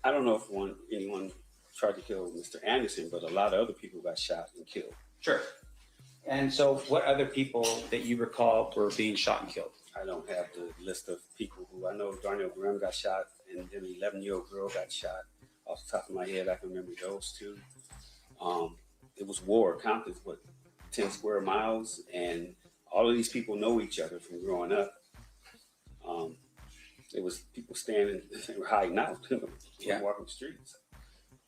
I don't know if anyone tried to kill Mr. Anderson, but a lot of other people got shot and killed. Sure. And so what other people that you recall were being shot and killed? I don't have the list of people who I know. Darnell Graham got shot, and then an 11-year-old girl got shot. Off the top of my head, I can remember those two. It was war. Compton's 10 square miles, and all of these people know each other from growing up. It was people standing, they were hiding out, walking the streets.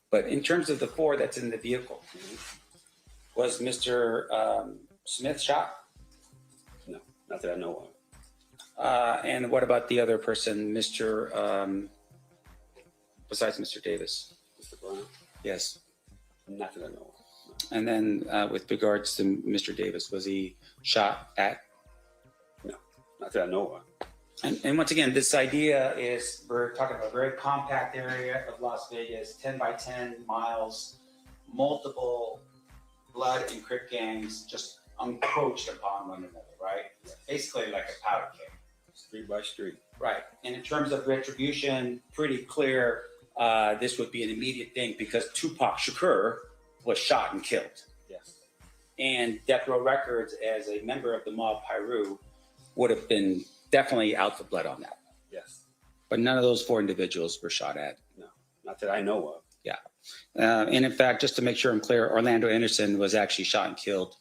But in terms of the four that's in the vehicle, was Mr. Smith shot? No, not that I know of. And what about the other person, Mr. Besides Mr. Davis? Mr. Brown? Yes. Not that I know of. And then with regards to Mr. Davis, was he shot at? No, not that I know of. And once again, this idea is we're talking about a very compact area of Las Vegas, 10 by 10 miles, multiple blood and Crip gangs just encroached upon one another, right? Basically like a powder keg. Street by street. Right. And in terms of retribution, pretty clear this would be an immediate thing because Tupac Shakur was shot and killed. Yes. And Death Row Records, as a member of the Mob Piru, would have been definitely out for blood on that. Yes. But none of those four individuals were shot at. No, not that I know of. Yeah. And in fact, just to make sure I'm clear, Orlando Anderson was actually shot and killed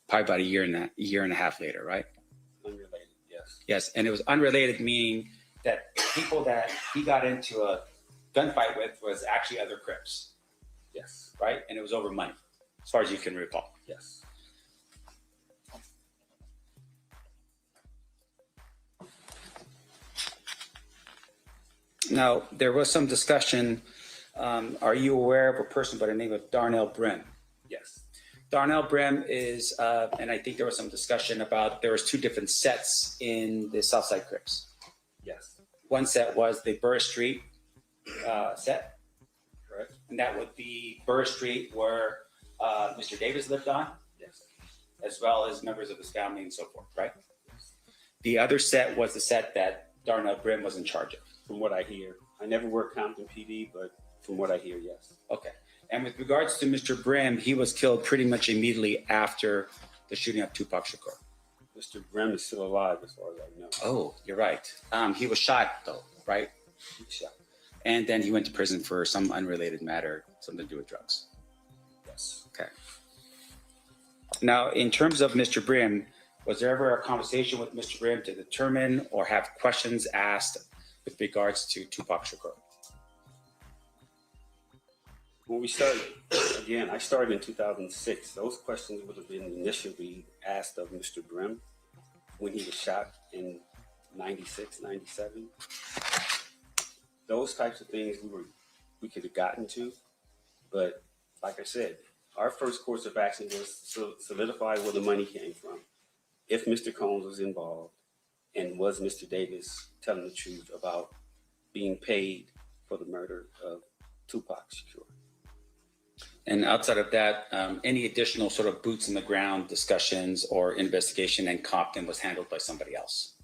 probably about a year and a half later, right? Unrelated, yes. Yes, and it was unrelated, meaning that people that he got into a gunfight with was actually other Crips. Yes. Right? And it was over money, as far as you can recall. Yes. Now, there was some discussion. Are you aware of a person by the name of Darnell Brim? Yes. Darnell Brim is, and I think there was some discussion about there was two different sets in the Southside Crips. Yes. One set was the Burr Street set. Correct. And that would be Burr Street where Mr. Davis lived on. Yes. As well as members of his family and so forth, right? Yes. The other set was the set that Darnell Brim was in charge of. From what I hear. I never worked Compton PD, but from what I hear, yes. Okay. And with regards to Mr. Brim, he was killed pretty much immediately after the shooting of Tupac Shakur. Mr. Brim is still alive as far as I know. Oh, you're right. He was shot though, right? He was shot. And then he went to prison for some unrelated matter, something to do with drugs. Yes. Okay. Now, in terms of Mr. Brim, was there ever a conversation with Mr. Brim to determine or have questions asked with regards to Tupac Shakur? When we started, again, I started in 2006. Those questions would have been initially asked of Mr. Brim when he was shot in 96, 97. Those types of things we could have gotten to. But like I said, our first course of action was to solidify where the money came from. If Mr. Combs was involved, and was Mr. Davis telling the truth about being paid for the murder of Tupac Shakur? And outside of that, any additional sort of boots in the ground discussions or investigation in Compton was handled by somebody else?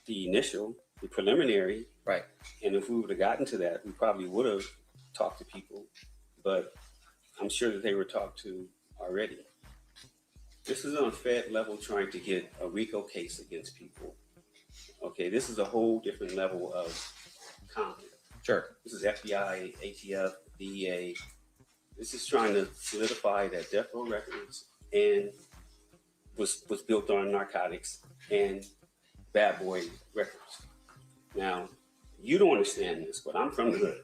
The initial, the preliminary. Right. And if we would have gotten to that, we probably would have talked to people, but I'm sure that they were talked to already. This is on Fed level trying to get a RICO case against people. Okay, this is a whole different level of conflict. Sure. This is FBI, ATF, DEA. This is trying to solidify that death row records and was built on narcotics and bad boy records. Now, you don't understand this, but I'm from the hood.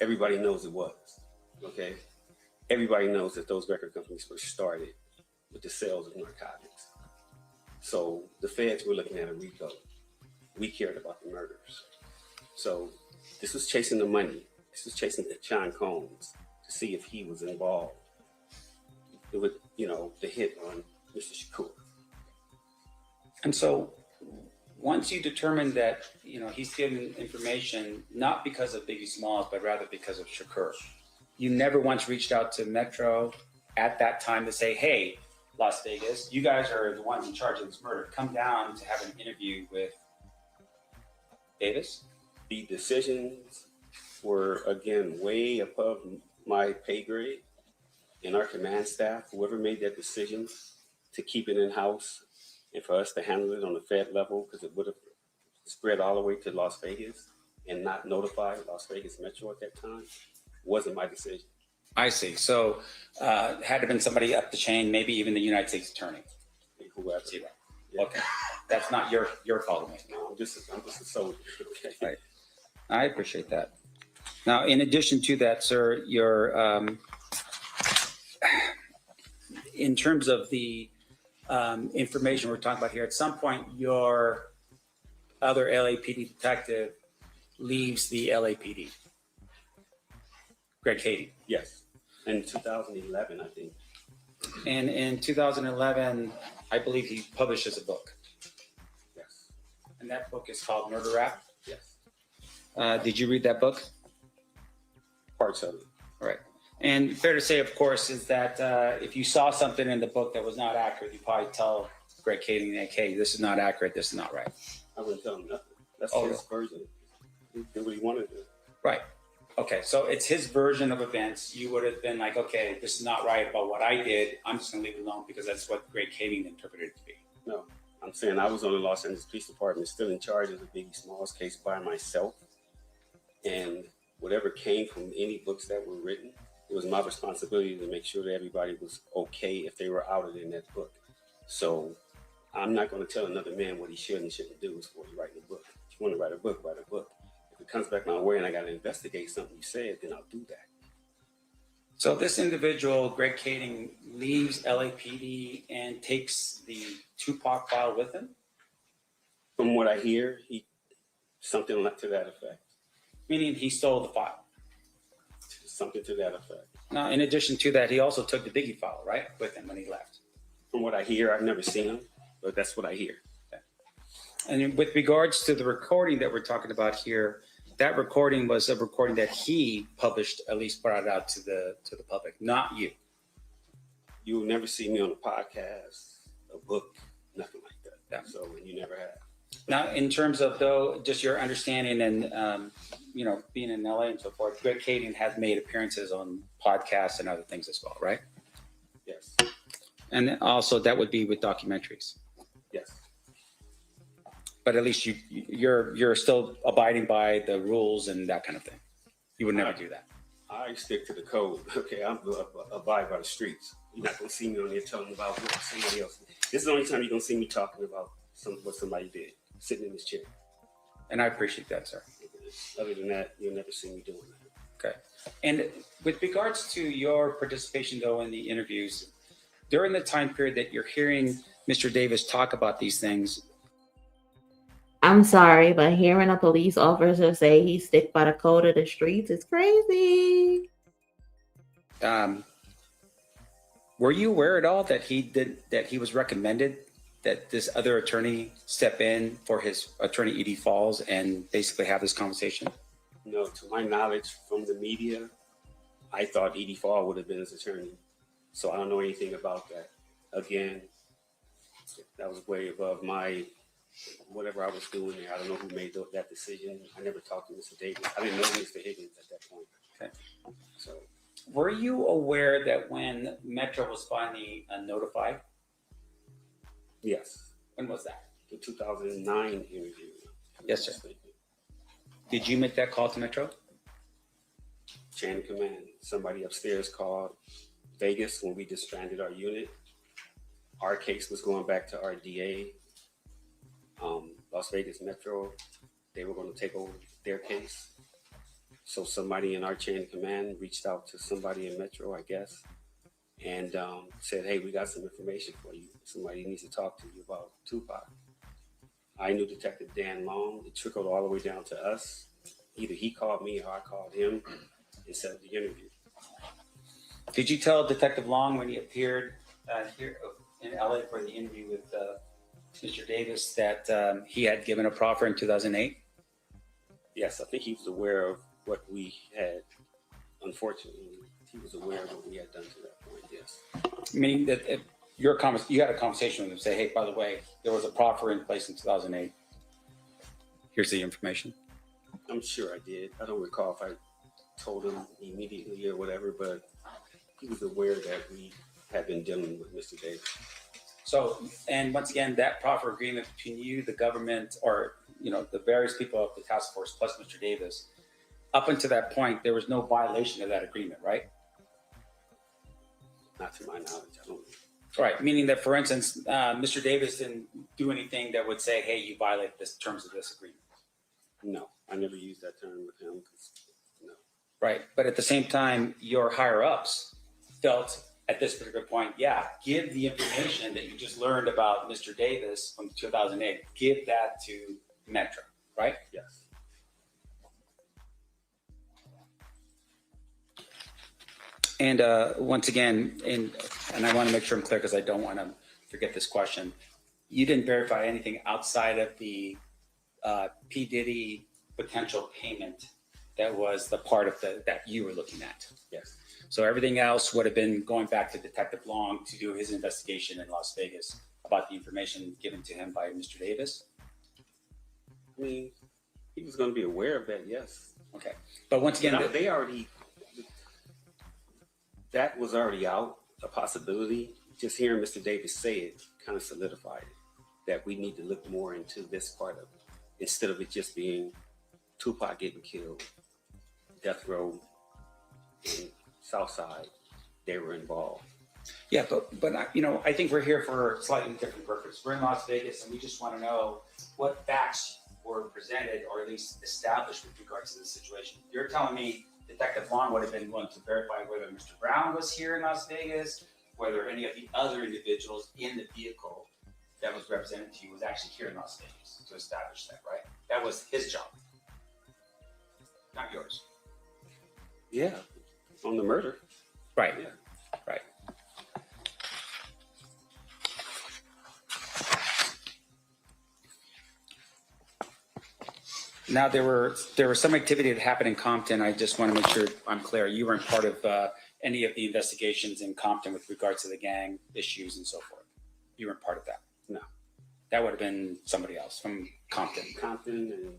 Everybody knows it was, okay? Everybody knows that those record companies were started with the sales of narcotics. So the feds were looking at a RICO. We cared about the murders. So this was chasing the money. This was chasing Sean Combs to see if he was involved with, the hit on Mr. Shakur. And so once you determine that, he's given information, not because of Biggie Smalls, but rather because of Shakur, you never once reached out to Metro at that time to say, hey, Las Vegas, you guys are the ones in charge of this murder. Come down to have an interview with Davis? The decisions were, again, way above my pay grade. And our command staff, whoever made that decision to keep it in-house and for us to handle it on the Fed level, because it would have spread all the way to Las Vegas and not notify Las Vegas Metro at that time, wasn't my decision. I see. So had it been somebody up the chain, maybe even the United States Attorney. Whoever. Yeah. Okay. That's not your call to make. No, I'm just a soldier. Okay. Right. I appreciate that. Now, in addition to that, sir, your in terms of the information we're talking about here, at some point your other LAPD detective leaves the LAPD. Greg Keefe. Yes. In 2011, I think. And in 2011, I believe he publishes a book. Yes. And that book is called Murder Rap. Yes. Did you read that book? Parts of it. All right. And fair to say, of course, is that if you saw something in the book that was not accurate, you probably tell Greg Keefe, hey, this is not accurate, this is not right. I wouldn't tell him nothing. That's Oh, his version. He did what he wanted to do. Right. Okay, so it's his version of events. You would have been like, okay, this is not right about what I did. I'm just going to leave it alone because that's what Greg Keefe interpreted it to be. No, I'm saying I was on the Los Angeles Police Department, still in charge of the Biggie Smalls case by myself. And whatever came from any books that were written, it was my responsibility to make sure that everybody was okay if they were outed in that book. So I'm not going to tell another man what he should and shouldn't do before he writes a book. If you want to write a book, write a book. If it comes back my way and I got to investigate something you said, then I'll do that. So this individual, Greg Keefe, leaves LAPD and takes the Tupac file with him? From what I hear, something to that effect. Meaning he stole the file? Something to that effect. Now, in addition to that, he also took the Biggie file, right, with him when he left? From what I hear, I've never seen him, but that's what I hear. Okay. And with regards to the recording that we're talking about here, that recording was a recording that he published, at least brought it out to the public, not you. You will never see me on a podcast, a book, nothing like that. Yeah. So you never have. Now, in terms of though, just your understanding and being in LA and so forth, Greg Keefe has made appearances on podcasts and other things as well, right? Yes. And also that would be with documentaries. Yes. But at least you're still abiding by the rules and that kind of thing. You would never do that. I stick to the code. Okay, I'm abide by the streets. You're not gonna see me on there telling about what somebody else did. This is the only time you're gonna see me talking about what somebody did, sitting in this chair. And I appreciate that, sir. Other than that, you'll never see me doing that. Okay. And with regards to your participation, though, in the interviews, during the time period that you're hearing Mr. Davis talk about these things. I'm sorry, but hearing a police officer say he stick by the code of the streets is crazy. Were you aware at all that he was recommended that this other attorney step in for his attorney, Edie Falls, and basically have this conversation? No, to my knowledge from the media, I thought Edie Falls would have been his attorney. So I don't know anything about that. Again, that was way above my, whatever I was doing there. I don't know who made that decision. I never talked to Mr. Davis. I didn't know Mr. Higgins at that point. Okay. So Were you aware that when Metro was finally notified? Yes. When was that? The 2009 interview. Yes, sir. Did you make that call to Metro? Chain of command. Somebody upstairs called Vegas when we disbanded our unit. Our case was going back to our DA. Las Vegas Metro, they were going to take over their case. So somebody in our chain of command reached out to somebody in Metro, I guess, and said, hey, we got some information for you. Somebody needs to talk to you about Tupac. I knew Detective Dan Long. It trickled all the way down to us. Either he called me or I called him and set up the interview. Did you tell Detective Long when he appeared here in LA for the interview with Mr. Davis that he had given a proffer in 2008? Yes, I think he was aware of what we had. Unfortunately, he was aware of what we had done to that point, yes. Meaning that if you had a conversation with him, say, hey, by the way, there was a proffer in place in 2008. Here's the information. I'm sure I did. I don't recall if I told him immediately or whatever, but he was aware that we had been dealing with Mr. Davis. So, and once again, that proffer agreement between you, the government, or the various people of the task force plus Mr. Davis, up until that point, there was no violation of that agreement, right? Not to my knowledge, I don't. Right, meaning that, for instance, Mr. Davis didn't do anything that would say, hey, you violate the terms of this agreement. No, I never used that term with him. No. Right, but at the same time, your higher-ups felt at this particular point, yeah, give the information that you just learned about Mr. Davis from 2008, give that to Metro, right? Yes. And once again, and I want to make sure I'm clear because I don't want to forget this question. You didn't verify anything outside of the P. Diddy potential payment that was the part of that you were looking at. Yes. So everything else would have been going back to Detective Long to do his investigation in Las Vegas about the information given to him by Mr. Davis. I mean, he was going to be aware of that, yes. Okay, but once again, that was already out, a possibility. Just hearing Mr. Davis say it kind of solidified it, that we need to look more into this part of it, instead of it just being Tupac getting killed, Death Row, and Southside, they were involved. Yeah, but I think we're here for a slightly different purpose. We're in Las Vegas, and we just want to know what facts were presented, or at least established with regards to the situation. You're telling me Detective Long would have been willing to verify whether Mr. Brown was here in Las Vegas, whether any of the other individuals in the vehicle that was represented to you was actually here in Las Vegas to establish that, right? That was his job, not yours. Yeah, on the murder. Right. Yeah. Right. Now there was some activity that happened in Compton. I just want to make sure I'm clear. You weren't part of any of the investigations in Compton with regards to the gang issues and so forth. You weren't part of that. No. That would have been somebody else from Compton. Compton and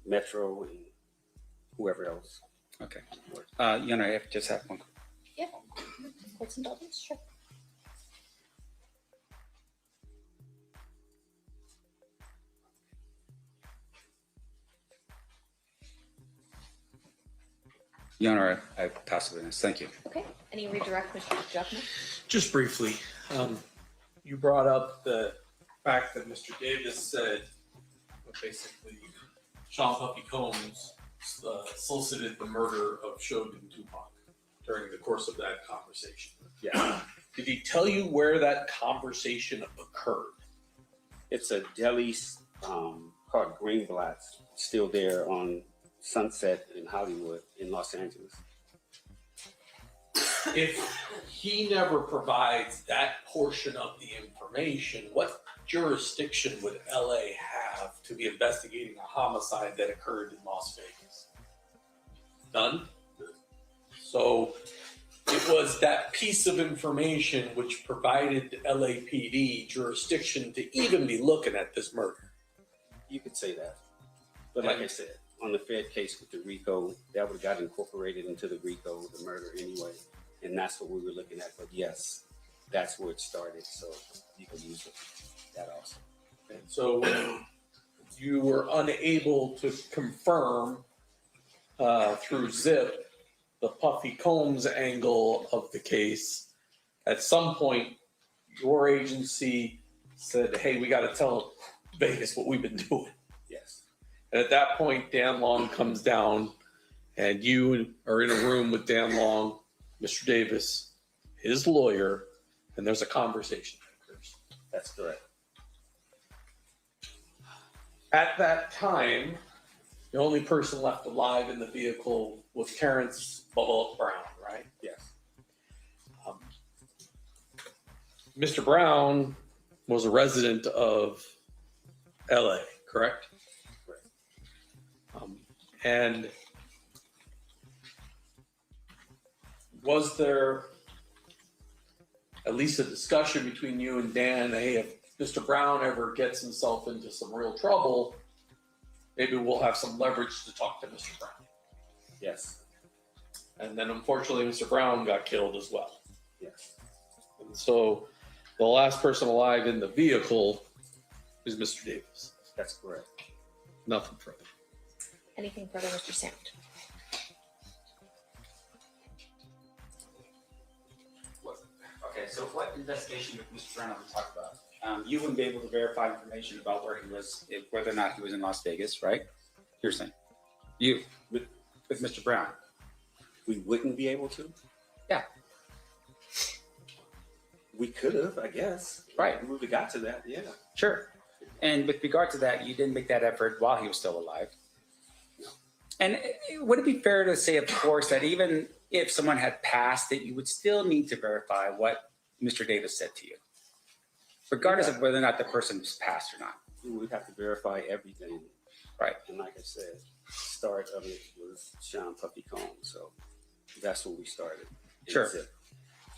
Metro and whoever else. Okay. I just have one. Yeah. Hold some indulgence, sure. Your Honor, I pass the witness. Thank you. Okay. Any redirect, Mr. Juckman? Just briefly, you brought up the fact that Mr. Davis said, basically, Sean Puffy Combs solicited the murder of Suge and Tupac during the course of that conversation. Yeah. Did he tell you where that conversation occurred? It's a deli called Greenblatt's, still there on Sunset in Hollywood in Los Angeles. If he never provides that portion of the information, what jurisdiction would LA have to be investigating a homicide that occurred in Las Vegas? None. So it was that piece of information which provided LAPD jurisdiction to even be looking at this murder. You could say that. But like I said, on the Fed case with the RICO, that would have got incorporated into the RICO, the murder anyway. And that's what we were looking at. But yes, that's where it started. So you can use that also. And so you were unable to confirm through Zip the Puffy Combs angle of the case. At some point, your agency said, hey, we got to tell Vegas what we've been doing. Yes. And at that point, Dan Long comes down and you are in a room with Dan Long, Mr. Davis, his lawyer, and there's a conversation that occurs. That's correct. At that time, the only person left alive in the vehicle was Terrence Bubba Brown, right? Yes. Mr. Brown was a resident of LA, correct? Correct. And was there at least a discussion between you and Dan, hey, if Mr. Brown ever gets himself into some real trouble, maybe we'll have some leverage to talk to Mr. Brown? Yes. And then unfortunately, Mr. Brown got killed as well. Yes. And so the last person alive in the vehicle is Mr. Davis. That's correct. Nothing further. Anything further, Mr. Sant? Okay, so what investigation with Mr. Brown have we talked about? You wouldn't be able to verify information about where he was, whether or not he was in Las Vegas, right? You're saying you with Mr. Brown. We wouldn't be able to? Yeah. We could have, I guess. Right. We would have got to that, yeah. Sure. And with regard to that, you didn't make that effort while he was still alive. No. And would it be fair to say, of course, that even if someone had passed, that you would still need to verify what Mr. Davis said to you, regardless of whether or not the person was passed or not? We would have to verify everything. Right. And like I said, the start of it was Sean Puffy Combs. So that's where we started. Sure.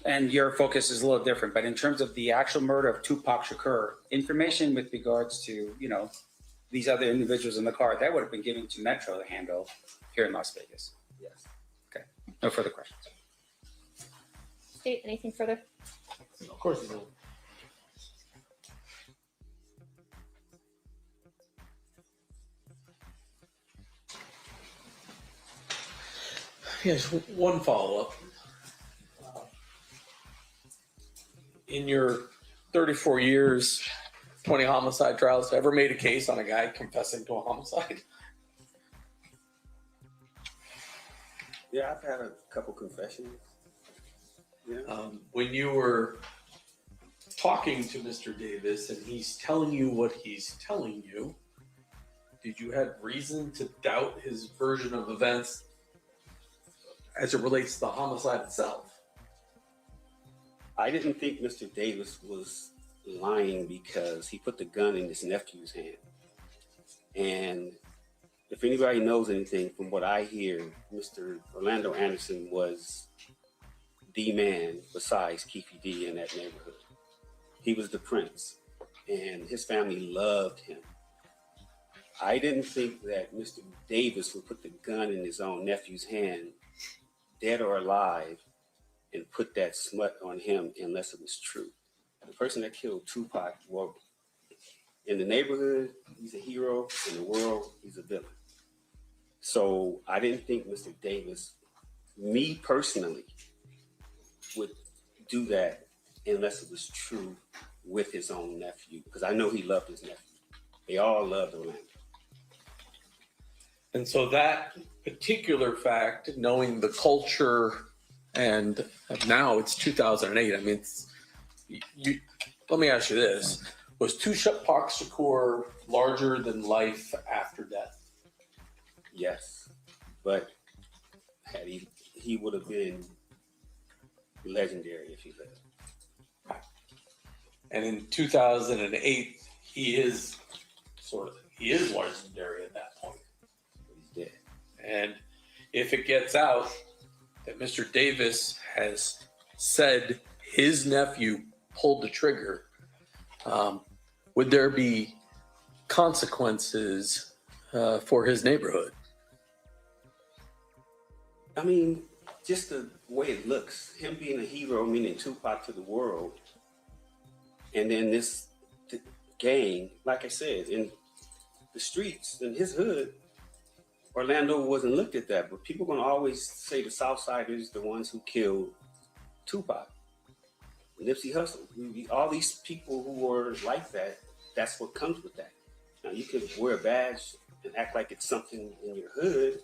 And your focus is a little different, but in terms of the actual murder of Tupac Shakur, information with regards to, you know, these other individuals in the car, that would have been given to Metro to handle here in Las Vegas. Yes. Okay. No further questions. State, anything further? Of course you do. Yes, one follow-up. In your 34 years, 20 homicide trials, ever made a case on a guy confessing to a homicide? Yeah, I've had a couple confessions. Yeah. When you were talking to Mr. Davis and he's telling you what he's telling you, did you have reason to doubt his version of events as it relates to the homicide itself? I didn't think Mr. Davis was lying because he put the gun in his nephew's hand. And if anybody knows anything from what I hear, Mr. Orlando Anderson was the man besides Keefe D in that neighborhood. He was the prince and his family loved him. I didn't think that Mr. Davis would put the gun in his own nephew's hand, dead or alive, and put that smut on him unless it was true. The person that killed Tupac, well, in the neighborhood, he's a hero. In the world, he's a villain. So I didn't think Mr. Davis, me personally, would do that unless it was true with his own nephew, because I know he loved his nephew. They all loved Orlando. And so that particular fact, knowing the culture, and now it's 2008. I mean, let me ask you this. Was Tupac Shakur larger than life after death? Yes, but had he would have been legendary if he lived. And in 2008, he is legendary at that point. He's dead. And if it gets out that Mr. Davis has said his nephew pulled the trigger, would there be consequences for his neighborhood? I mean, just the way it looks, him being a hero, meaning Tupac to the world, and then this gang, like I said, in the streets, in his hood, Orlando wasn't looked at that, but people are gonna always say the Southsiders, the ones who killed Tupac, Nipsey Hussle, all these people who were like that. That's what comes with that. Now you can wear a badge and act like it's something in your hood,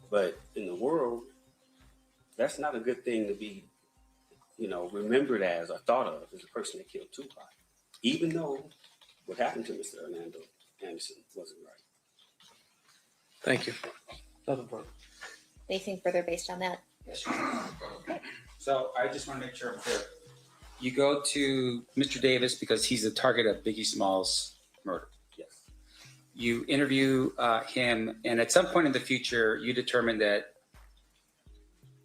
but in the world, that's not a good thing to be, remembered as or thought of as a person that killed Tupac, even though what happened to Mr. Orlando Anderson wasn't right. Thank you. Nothing further. Anything further based on that? Yes. So I just want to make sure I'm clear. You go to Mr. Davis because he's the target of Biggie Smalls' murder. Yes. You interview him, and at some point in the future, you determine that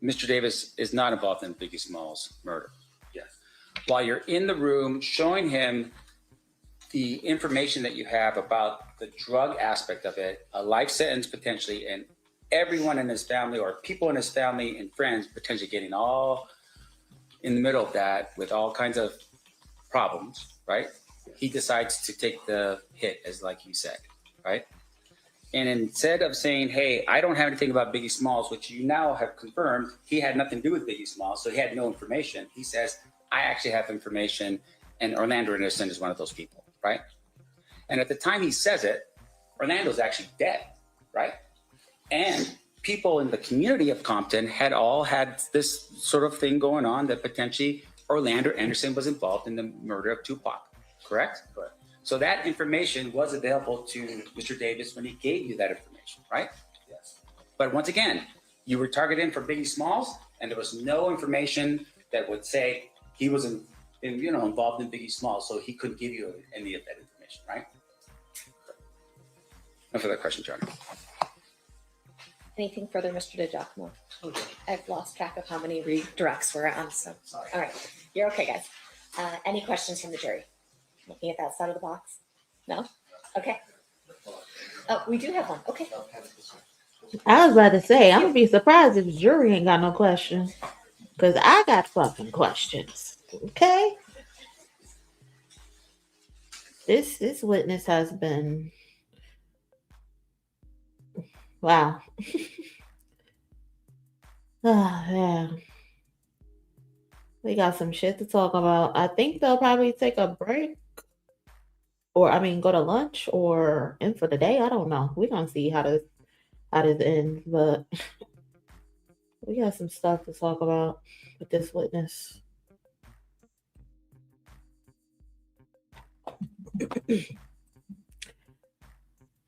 Mr. Davis is not involved in Biggie Smalls' murder. Yes. While you're in the room showing him the information that you have about the drug aspect of it, a life sentence potentially, and everyone in his family or people in his family and friends potentially getting all in the middle of that with all kinds of problems, right? He decides to take the hit, as like you said, right? And instead of saying, hey, I don't have anything about Biggie Smalls, which you now have confirmed, he had nothing to do with Biggie Smalls, so he had no information. He says, I actually have information, and Orlando Anderson is one of those people, right? And at the time he says it, Orlando's actually dead, right? And people in the community of Compton had all had this sort of thing going on that potentially Orlando Anderson was involved in the murder of Tupac, correct? Correct. So that information was available to Mr. Davis when he gave you that information, right? Yes. But once again, you were targeted for Biggie Smalls, and there was no information that would say he was involved in Biggie Smalls, so he couldn't give you any of that information, right? No further questions, Your Honor. Anything further, Mr. DiGiacomo? Okay. I've lost track of how many redirects we're on, so. Sorry. All right, you're okay, guys. Any questions from the jury? Looking at that side of the box? No? Okay. Oh, we do have one. Okay. I was about to say, I'm gonna be surprised if the jury ain't got no questions. Because I got fucking questions. Okay? This witness has been wow. Oh man. We got some shit to talk about. I think they'll probably take a break. Or go to lunch or in for the day. I don't know. We're gonna see how this ends, but we got some stuff to talk about with this witness.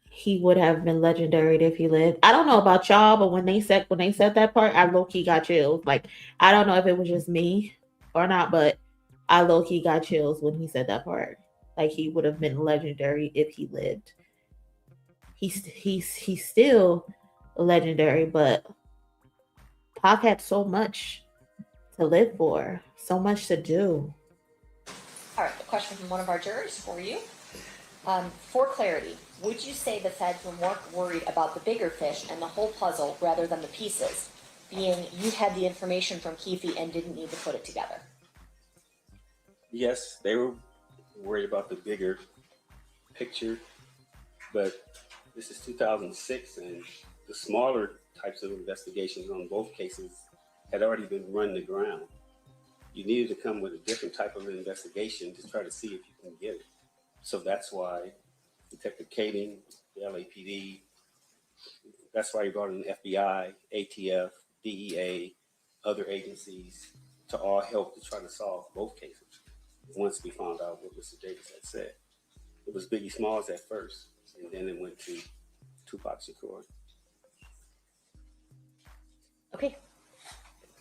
He would have been legendary if he lived. I don't know about y'all, but when they said that part, I low-key got chills. Like, I don't know if it was just me or not, but I low-key got chills when he said that part. Like, he would have been legendary if he lived. He's still legendary, but Pac had so much to live for, so much to do. All right, a question from one of our jurors for you. For clarity, would you say the feds were more worried about the bigger fish and the whole puzzle rather than the pieces, being you had the information from Keefe and didn't need to put it together? Yes, they were worried about the bigger picture, but this is 2006 and the smaller types of investigations on both cases had already been run to ground. You needed to come with a different type of investigation to try to see if you can get it. So that's why Detective Kading, the LAPD, that's why you brought in the FBI, ATF, DEA, other agencies to all help to try to solve both cases. Once we found out what Mr. Davis had said, it was Biggie Smalls at first, and then it went to Tupac Shakur. Okay.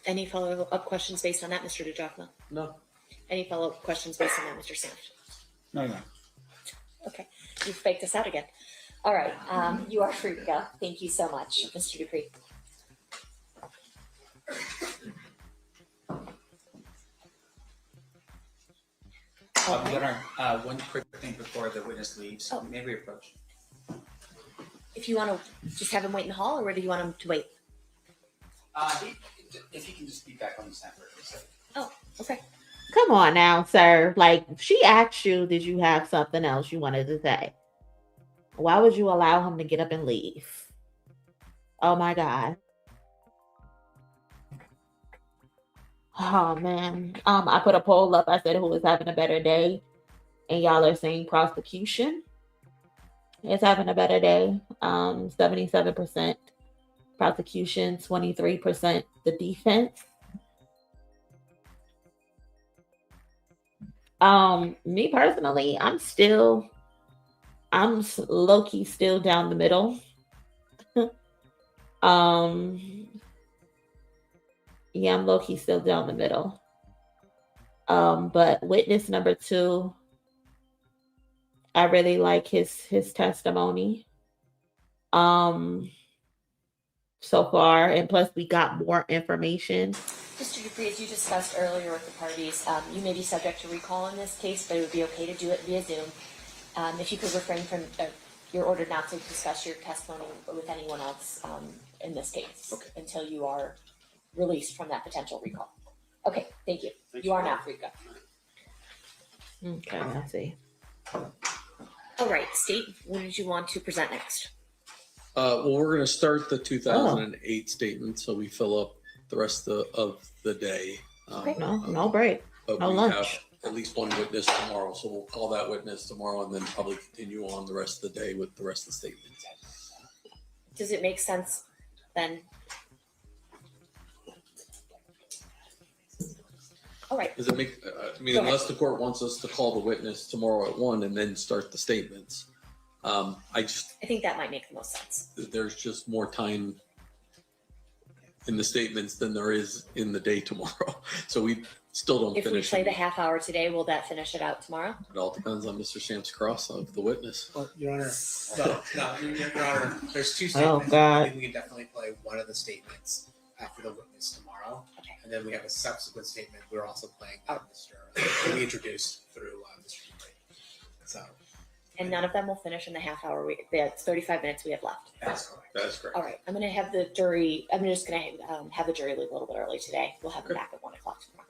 Any follow-up questions based on that, Mr. DiGiacomo? No. Any follow-up questions based on that, Mr. Sam? No. Okay, you've faked us out again. All right, you are free to go. Thank you so much, Mr. Dupree. Your Honor, one quick thing before the witness leaves. Oh. May we approach? If you want to just have him wait in the hall, or do you want him to wait? If he can just be back on the stand for a second. Oh, okay. Come on now, sir. Like, she asked you, did you have something else you wanted to say? Why would you allow him to get up and leave? Oh my God. Oh man. I put a poll up. I said who is having a better day. And y'all are saying prosecution is having a better day. 77% prosecution, 23% the defense. Me personally, I'm low-key still down the middle. Yeah, I'm low-key still down the middle. But witness number 2, I really like his testimony. So far, and plus we got more information. Mr. Dupree, as you discussed earlier with the parties, you may be subject to recall in this case, but it would be okay to do it via Zoom. If you could refrain from, you're ordered not to discuss your testimony with anyone else in this case until you are released from that potential recall. Okay, thank you. You are now free to go. Okay, let's see. All right, State, what did you want to present next? Well, we're going to start the 2008 statement, so we fill up the rest of the day. Okay, no break, But no we lunch. have at least one witness tomorrow, so we'll call that witness tomorrow and then probably continue on the rest of the day with the rest of the statements. Does it make sense then? All right. Does it make, unless the court wants us to call the witness tomorrow at 1 and then start the statements. I think that might make the most sense. There's just more time in the statements than there is in the day tomorrow. So we still don't If we finish play it. the half hour today, will that finish it out tomorrow? It all depends on Mr. Sam's cross of the witness. Well, Your Honor, Your Honor, there's 2 Oh, statements. God. I think we can definitely play one of the statements after the witness tomorrow. Okay. And then we have a subsequent statement. We're also playing that that we introduced through Mr. Dupree. So. And none of them will finish in the half hour. That's 35 minutes we have left. That's correct. That is correct. All right, I'm going to have the jury. I'm just going to have the jury leave a little bit early today. We'll have them back at 1 o'clock tomorrow.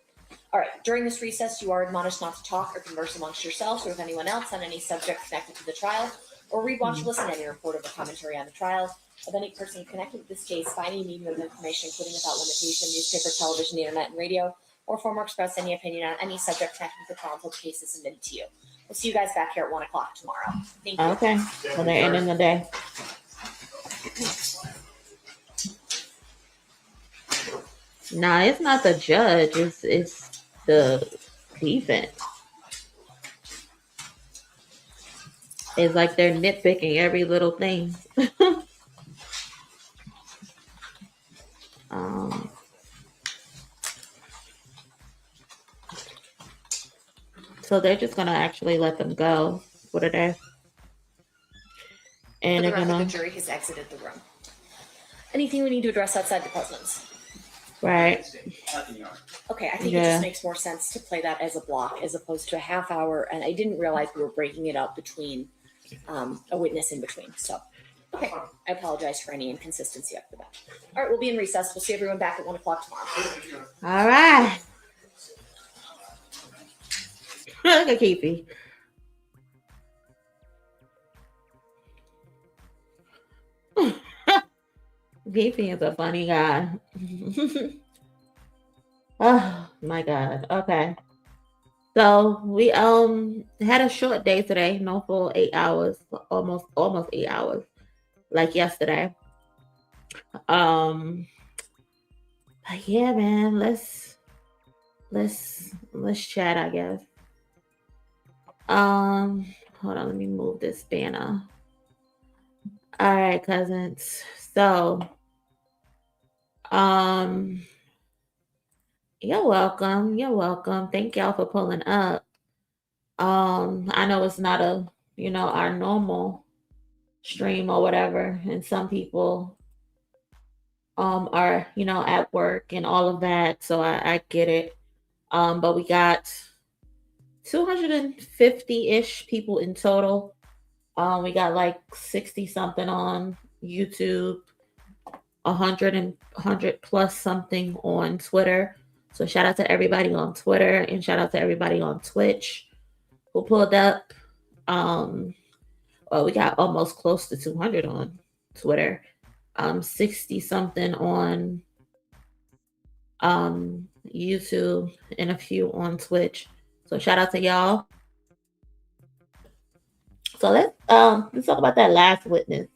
All right. During this recess, you are admonished not to talk or converse amongst yourselves or with anyone else on any subject connected to the trial, or read, watch, listen to any report or commentary on the trial of any person connected with this case by any medium of information, including without limitation, newspaper, television, the internet, and radio, or form or express any opinion on any subject connected with the trial until the case is submitted to you. We'll see you guys back here at 1 o'clock tomorrow. Thank you. Okay, so they're ending the day. Nah, it's not the judge. It's the defense. It's like they're nitpicking every little thing. So they're just gonna actually let them go for the day. And For the they're record, gonna the jury has exited the room. Anything we need to address outside the presence? right. Okay, I think it Yeah. just makes more sense to play that as a block as opposed to a half hour. And I didn't realize we were breaking it up between a witness in between. So, okay, I apologize for any inconsistency up the back. All right, we'll be in recess. We'll see everyone back at 1 o'clock tomorrow. All right. Look at Keefe. Keefe is a funny guy. Oh my God. Okay. So we had a short day today, no full 8 hours, almost 8 hours, like yesterday. But yeah, man, let's chat, I guess. Hold on, let me move this banner. All right, cousins. So, you're welcome. You're welcome. Thank y'all for pulling up. I know it's not our normal stream or whatever, and some people are, at work and all of that. So I get it. But we got 250-ish people in total. We got like 60 something on YouTube. 100 plus something on Twitter. So shout out to everybody on Twitter and shout out to everybody on Twitch who pulled up. Well, we got almost close to 200 on Twitter. 60 something on YouTube and a few on Twitch. So shout out to y'all. So let's talk about that last witness.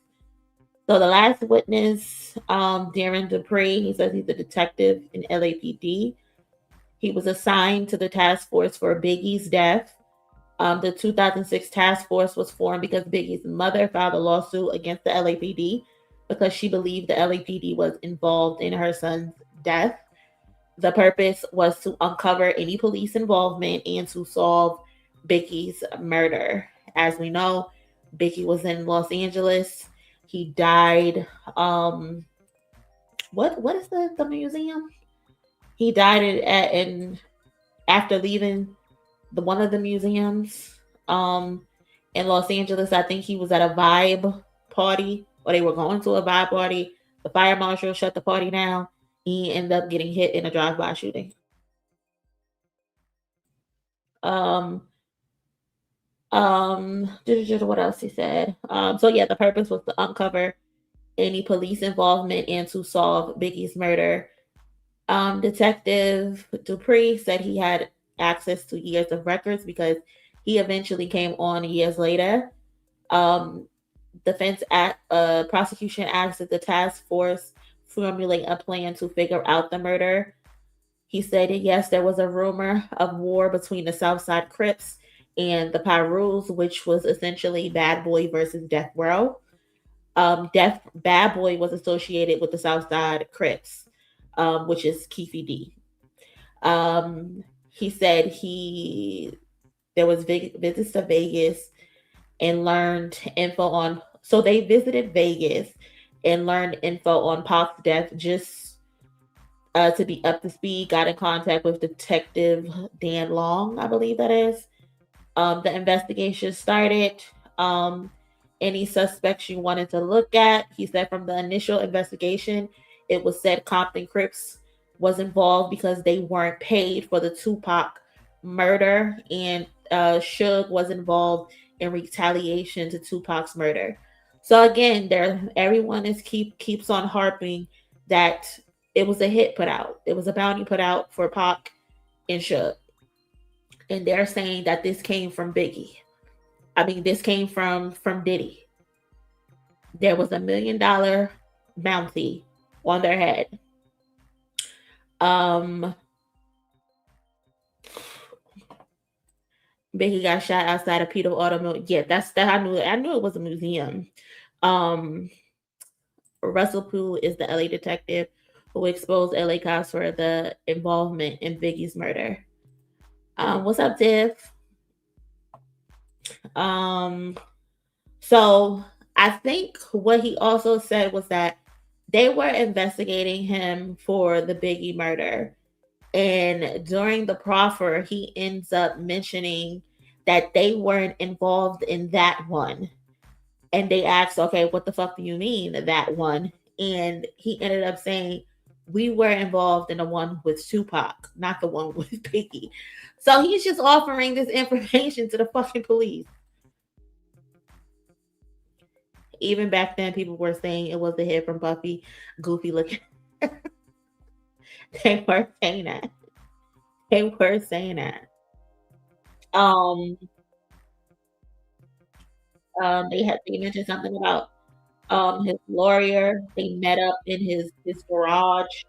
So the last witness, Darren Dupree, he says he's a detective in LAPD. He was assigned to the task force for Biggie's death. The 2006 task force was formed because Biggie's mother filed a lawsuit against the LAPD because she believed the LAPD was involved in her son's death. The purpose was to uncover any police involvement and to solve Biggie's murder. As we know, Biggie was in Los Angeles. He died. What is the museum? He died after leaving one of the museums in Los Angeles. I think he was at a vibe party, or they were going to a vibe party. The fire marshal shut the party down. He ended up getting hit in a drive-by shooting. What else he said? So yeah, the purpose was to uncover any police involvement and to solve Biggie's murder. Detective Dupree said he had access to years of records because he eventually came on years later. Prosecution asked that the task force formulate a plan to figure out the murder. He stated, yes, there was a rumor of war between the Southside Crips and the Pyrus, which was essentially Bad Boy versus Death Row. Bad Boy was associated with the Southside Crips, which is Keefe D. He said there was visits to Vegas and learned info on. So they visited Vegas and learned info on Pac's death just to be up to speed. Got in contact with Detective Dan Long, I believe that is. The investigation started. Any suspects you wanted to look at? He said from the initial investigation, it was said Compton Crips was involved because they weren't paid for the Tupac murder, and Suge was involved in retaliation to Tupac's murder. So again, everyone keeps on harping that it was a hit put out. It was a bounty put out for Pac and Suge. And they're saying that this came from Biggie. I mean, this came from Diddy. There was $1 million bounty on their head. Biggie got shot outside of Peter Automobile. Yeah, that's that. I knew it was a museum. Russell Poole is the LA detective who exposed LA cops for the involvement in Biggie's murder. What's up, Tiff? So I think what he also said was that they were investigating him for the Biggie murder. And during the proffer, he ends up mentioning that they weren't involved in that one. And they asked, okay, what the fuck do you mean that one? And he ended up saying, we were involved in the one with Tupac, not the one with Biggie. So he's just offering this information to the fucking police. Even back then, people were saying it was the head from Buffy, goofy looking. They were saying that. They were saying that. They mentioned something about his lawyer. They met up in his garage.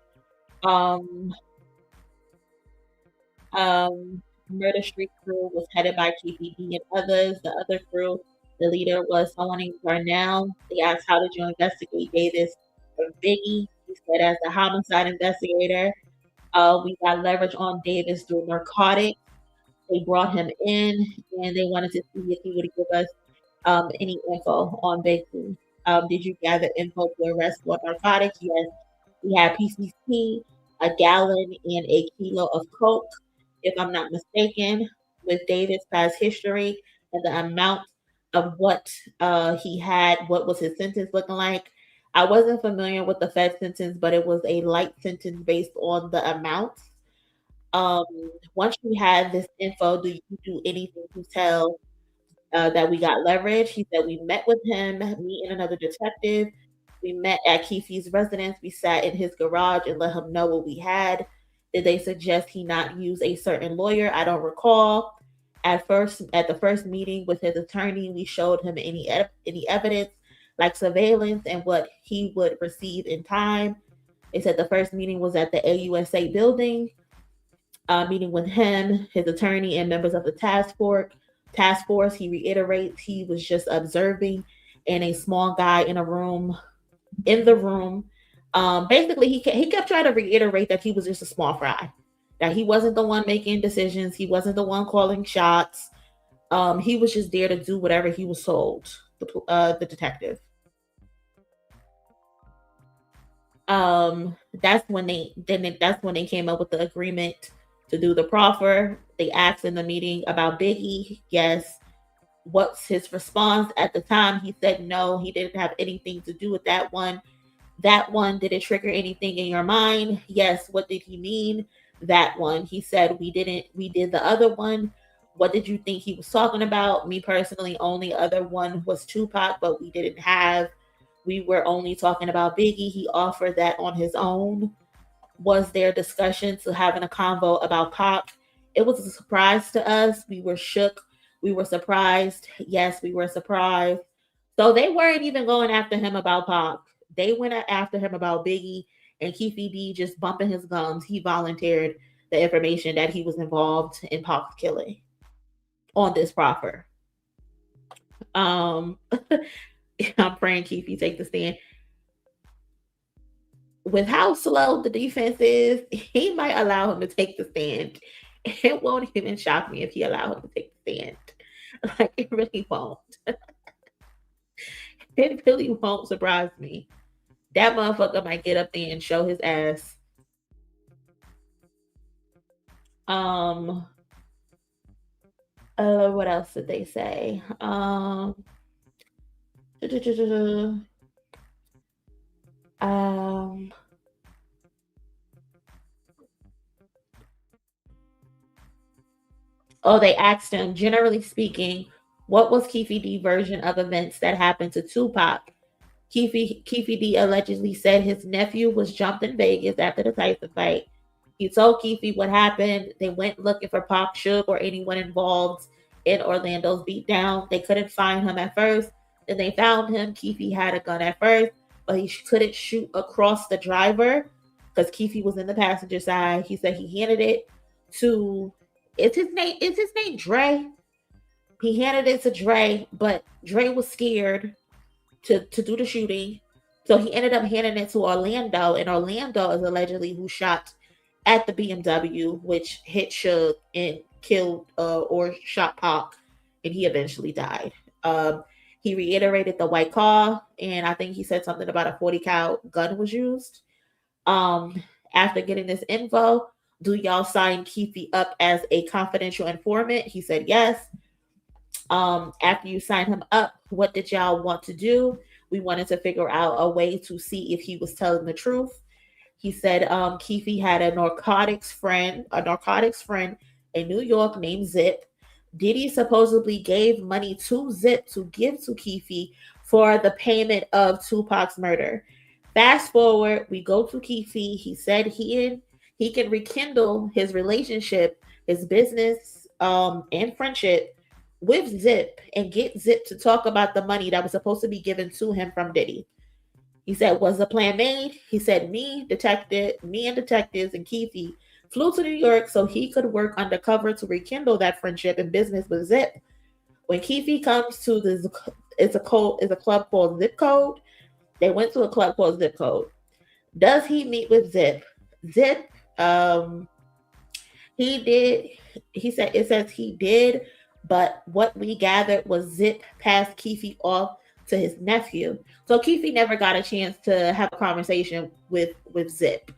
Murder Street crew was headed by Keefe D and others. The other crew, the leader was someone named Darnell. They asked, how did you investigate Davis or Biggie? He said, as a homicide investigator, we got leverage on Davis through narcotics. They brought him in and they wanted to see if he would give us any info on Biggie. Did you gather info to arrest for narcotics? Yes. We had PCP, a gallon, and a kilo of coke, if I'm not mistaken, with Davis' past history and the amount of what he had, what was his sentence looking like. I wasn't familiar with the Fed sentence, but it was a light sentence based on the amount. Um, Once you had this info, do you do anything to tell that we got leverage? He said we met with him, me and another detective. We met at Keefe's residence. We sat in his garage and let him know what we had. Did they suggest he not use a certain lawyer? I don't recall. At the first meeting with his attorney, we showed him any evidence like surveillance and what he would receive in time. They said the first meeting was at the AUSA building, meeting with him, his attorney, and members of the task force. He reiterates he was just observing and a small guy in the room. Basically, he kept trying to reiterate that he was just a small fry, that he wasn't the one making decisions. He wasn't the one calling shots. He was just there to do whatever he was told, the detective. That's when they came up with the agreement to do the proffer. They asked in the meeting about Biggie. Yes. What's his response? At the time, he said no, he didn't have anything to do with that one. That one, did it trigger anything in your mind? Yes. What did he mean? That one. He said we didn't. We did the other one. What did you think he was talking about? Me personally, only other one was Tupac, but we were only talking about Biggie. He offered that on his own. Was there discussion to having a convo about Pac? It was a surprise to us. We were shook. We were surprised. Yes, we were surprised. So they weren't even going after him about Pac. They went after him about Biggie, and Keefe D just bumping his gums. He volunteered the information that he was involved in Pac's killing on this proffer. I'm praying Keefe take the stand. With how slow the defense is, he might allow him to take the stand. It won't even shock me if he allowed him to take the stand. Like, it really won't. It really won't surprise me. That motherfucker might get up there and show his ass. What else did they say? They asked him, generally speaking, what was Keefe D version of events that happened to Tupac? Keefe D allegedly said his nephew was jumped in Vegas after the Tyson fight. He told Keefe what happened. They went looking for Pac, Suge, or anyone involved in Orlando's beatdown. They couldn't find him at first. Then they found him. Keefe had a gun at first, but he couldn't shoot across the driver because Keefe was in the passenger side. He said he handed it to, is his name Dre? He handed it to Dre, but Dre was scared to do the shooting. So he ended up handing it to Orlando, and Orlando is allegedly who shot at the BMW, which hit Suge and killed or shot Pac, and he eventually died. He reiterated the white car, and I think he said something about a 40 cal gun was used. After getting this info, do y'all sign Keefe up as a confidential informant? He said yes. After you signed him up, what did y'all want to do? We wanted to figure out a way to see if he was telling the truth. He said Keefe had a narcotics friend in New York named Zip. Diddy supposedly gave money to Zip to give to Keefe for the payment of Tupac's murder. Fast forward, we go to Keefe. He said he can rekindle his relationship, his business, and friendship with Zip and get Zip to talk about the money that was supposed to be given to him from Diddy. He said, was the plan made? He said, me and detectives and Keefe flew to New York so he could work undercover to rekindle that friendship and business with Zip. When Keefe comes to this, it's a club called Zip Code. They went to a club called Zip Code. Does he meet with Zip? Zip, he did. It says he did, but what we gathered was Zip passed Keefe off to his nephew. So Keefe never got a chance to have a conversation with Zip.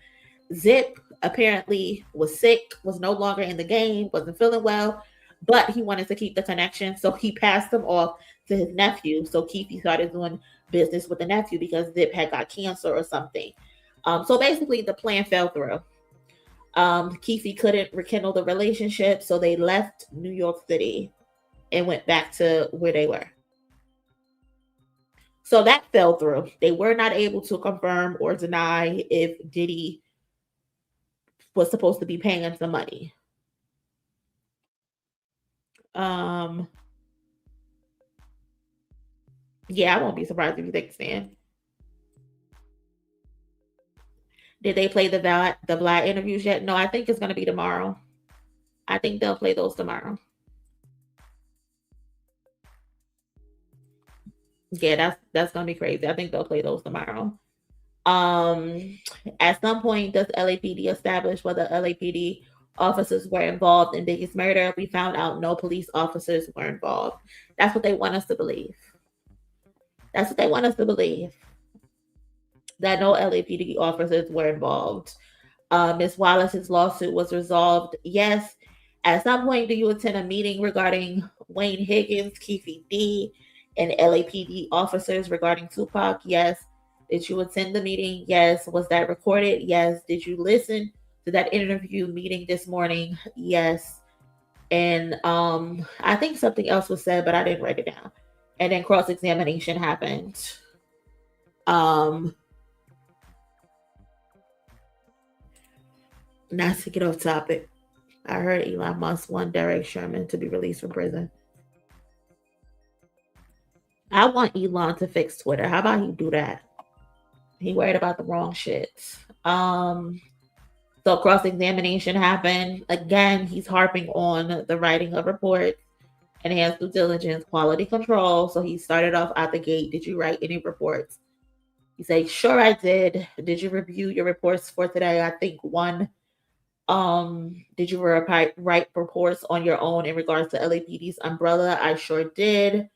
Zip apparently was sick, was no longer in the game, wasn't feeling well, but he wanted to keep the connection. So he passed him off to his nephew. So Keefe started doing business with the nephew because Zip had got cancer or something. So basically the plan fell through. Keefe couldn't rekindle the relationship, so they left New York City and went back to where they were. So that fell through. They were not able to confirm or deny if Diddy was supposed to be paying some money. Yeah, I won't be surprised if you think Stan. Did they play the Vlad interviews yet? No, I think it's going to be tomorrow. I think they'll play those tomorrow. Yeah, that's going to be crazy. I think they'll play those tomorrow. At some point, does LAPD establish whether LAPD officers were involved in Biggie's murder? We found out no police officers were involved. That's what they want us to believe. That's what they want us to believe. That no LAPD officers were involved. Ms. Wallace's lawsuit was resolved. Yes. At some point, do you attend a meeting regarding Wayne Higgins, Keefe D, and LAPD officers regarding Tupac? Yes. Did you attend the meeting? Yes. Was that recorded? Yes. Did you listen to that interview meeting this morning? Yes. And I think something else was said, but I didn't write it down. And then cross-examination happened. Not to get off topic. I heard Elon Musk want Derek Sherman to be released from prison. I want Elon to fix Twitter. How about he do that? He worried about the wrong shit. So cross-examination happened. Again, he's harping on the writing of reports, enhanced due diligence, quality control. So he started off out the gate. Did you write any reports? He said, sure I did. Did you review your reports for today? I think one. Did you write reports on your own in regards to LAPD's umbrella? I sure did.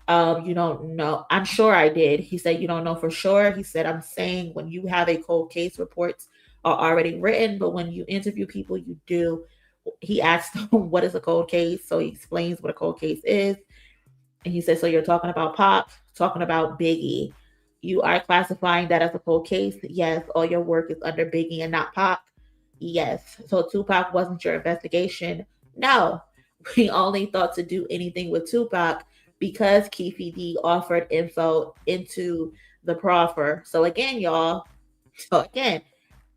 You don't know. I'm sure I did. He said, you don't know for sure. He said, I'm saying when you have a cold case, reports are already written, but when you interview people, you do. He asked him, what is a cold case? So he explains what a cold case is. And he said, so you're talking about Pop, talking about Biggie. You are classifying that as a cold case? Yes. All your work is under Biggie and not Pop? Yes. So Tupac wasn't your investigation? No. We only thought to do anything with Tupac because Keefe D offered info into the proffer. So again, y'all,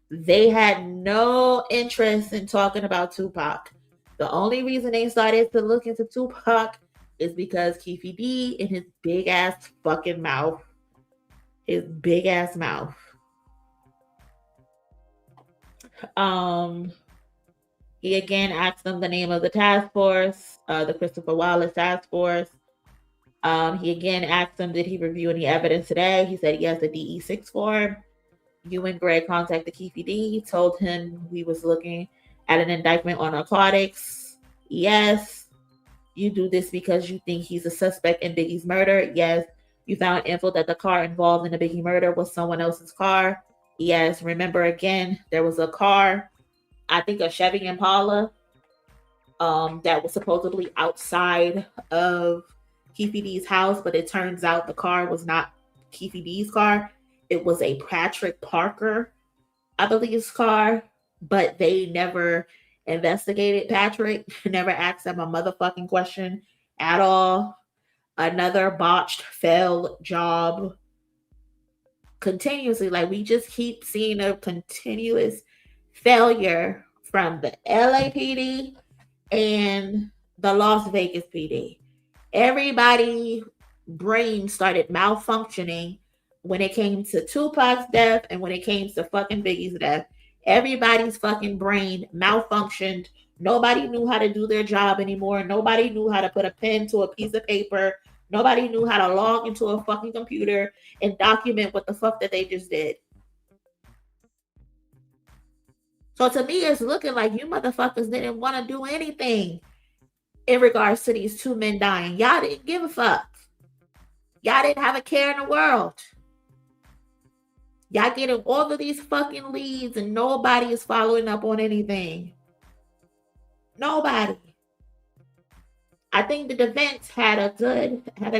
they had no interest in talking about Tupac. The only reason they started to look into Tupac is because Keefe D in his big ass fucking mouth. His big ass mouth. He again asked them the name of the task force, the Christopher Wallace task force. He again asked him, did he review any evidence today? He said, yes, the DE6 form. You and Greg contacted Keefe D, told him we was looking at an indictment on narcotics. Yes. You do this because you think he's a suspect in Biggie's murder? Yes. You found info that the car involved in the Biggie murder was someone else's car? Yes. Remember again, there was a car, I think a Chevy Impala, that was supposedly outside of Keefe D's house, but it turns out the car was not Keefe D's car. It was a Patrick Parker, I believe, car, but they never investigated Patrick, never asked him a motherfucking question at all. Another botched, failed job. Continuously, like we just keep seeing a continuous failure from the LAPD and the Las Vegas PD. Everybody brain started malfunctioning when it came to Tupac's death and when it came to fucking Biggie's death. Everybody's fucking brain malfunctioned. Nobody knew how to do their job anymore. Nobody knew how to put a pen to a piece of paper. Nobody knew how to log into a fucking computer and document what the fuck that they just did. So to me, it's looking like you motherfuckers didn't want to do anything in regards to these two men dying. Y'all didn't give a fuck. Y'all didn't have a care in the world. Y'all getting all of these fucking leads and nobody is following up on anything. Nobody. I think the defense had a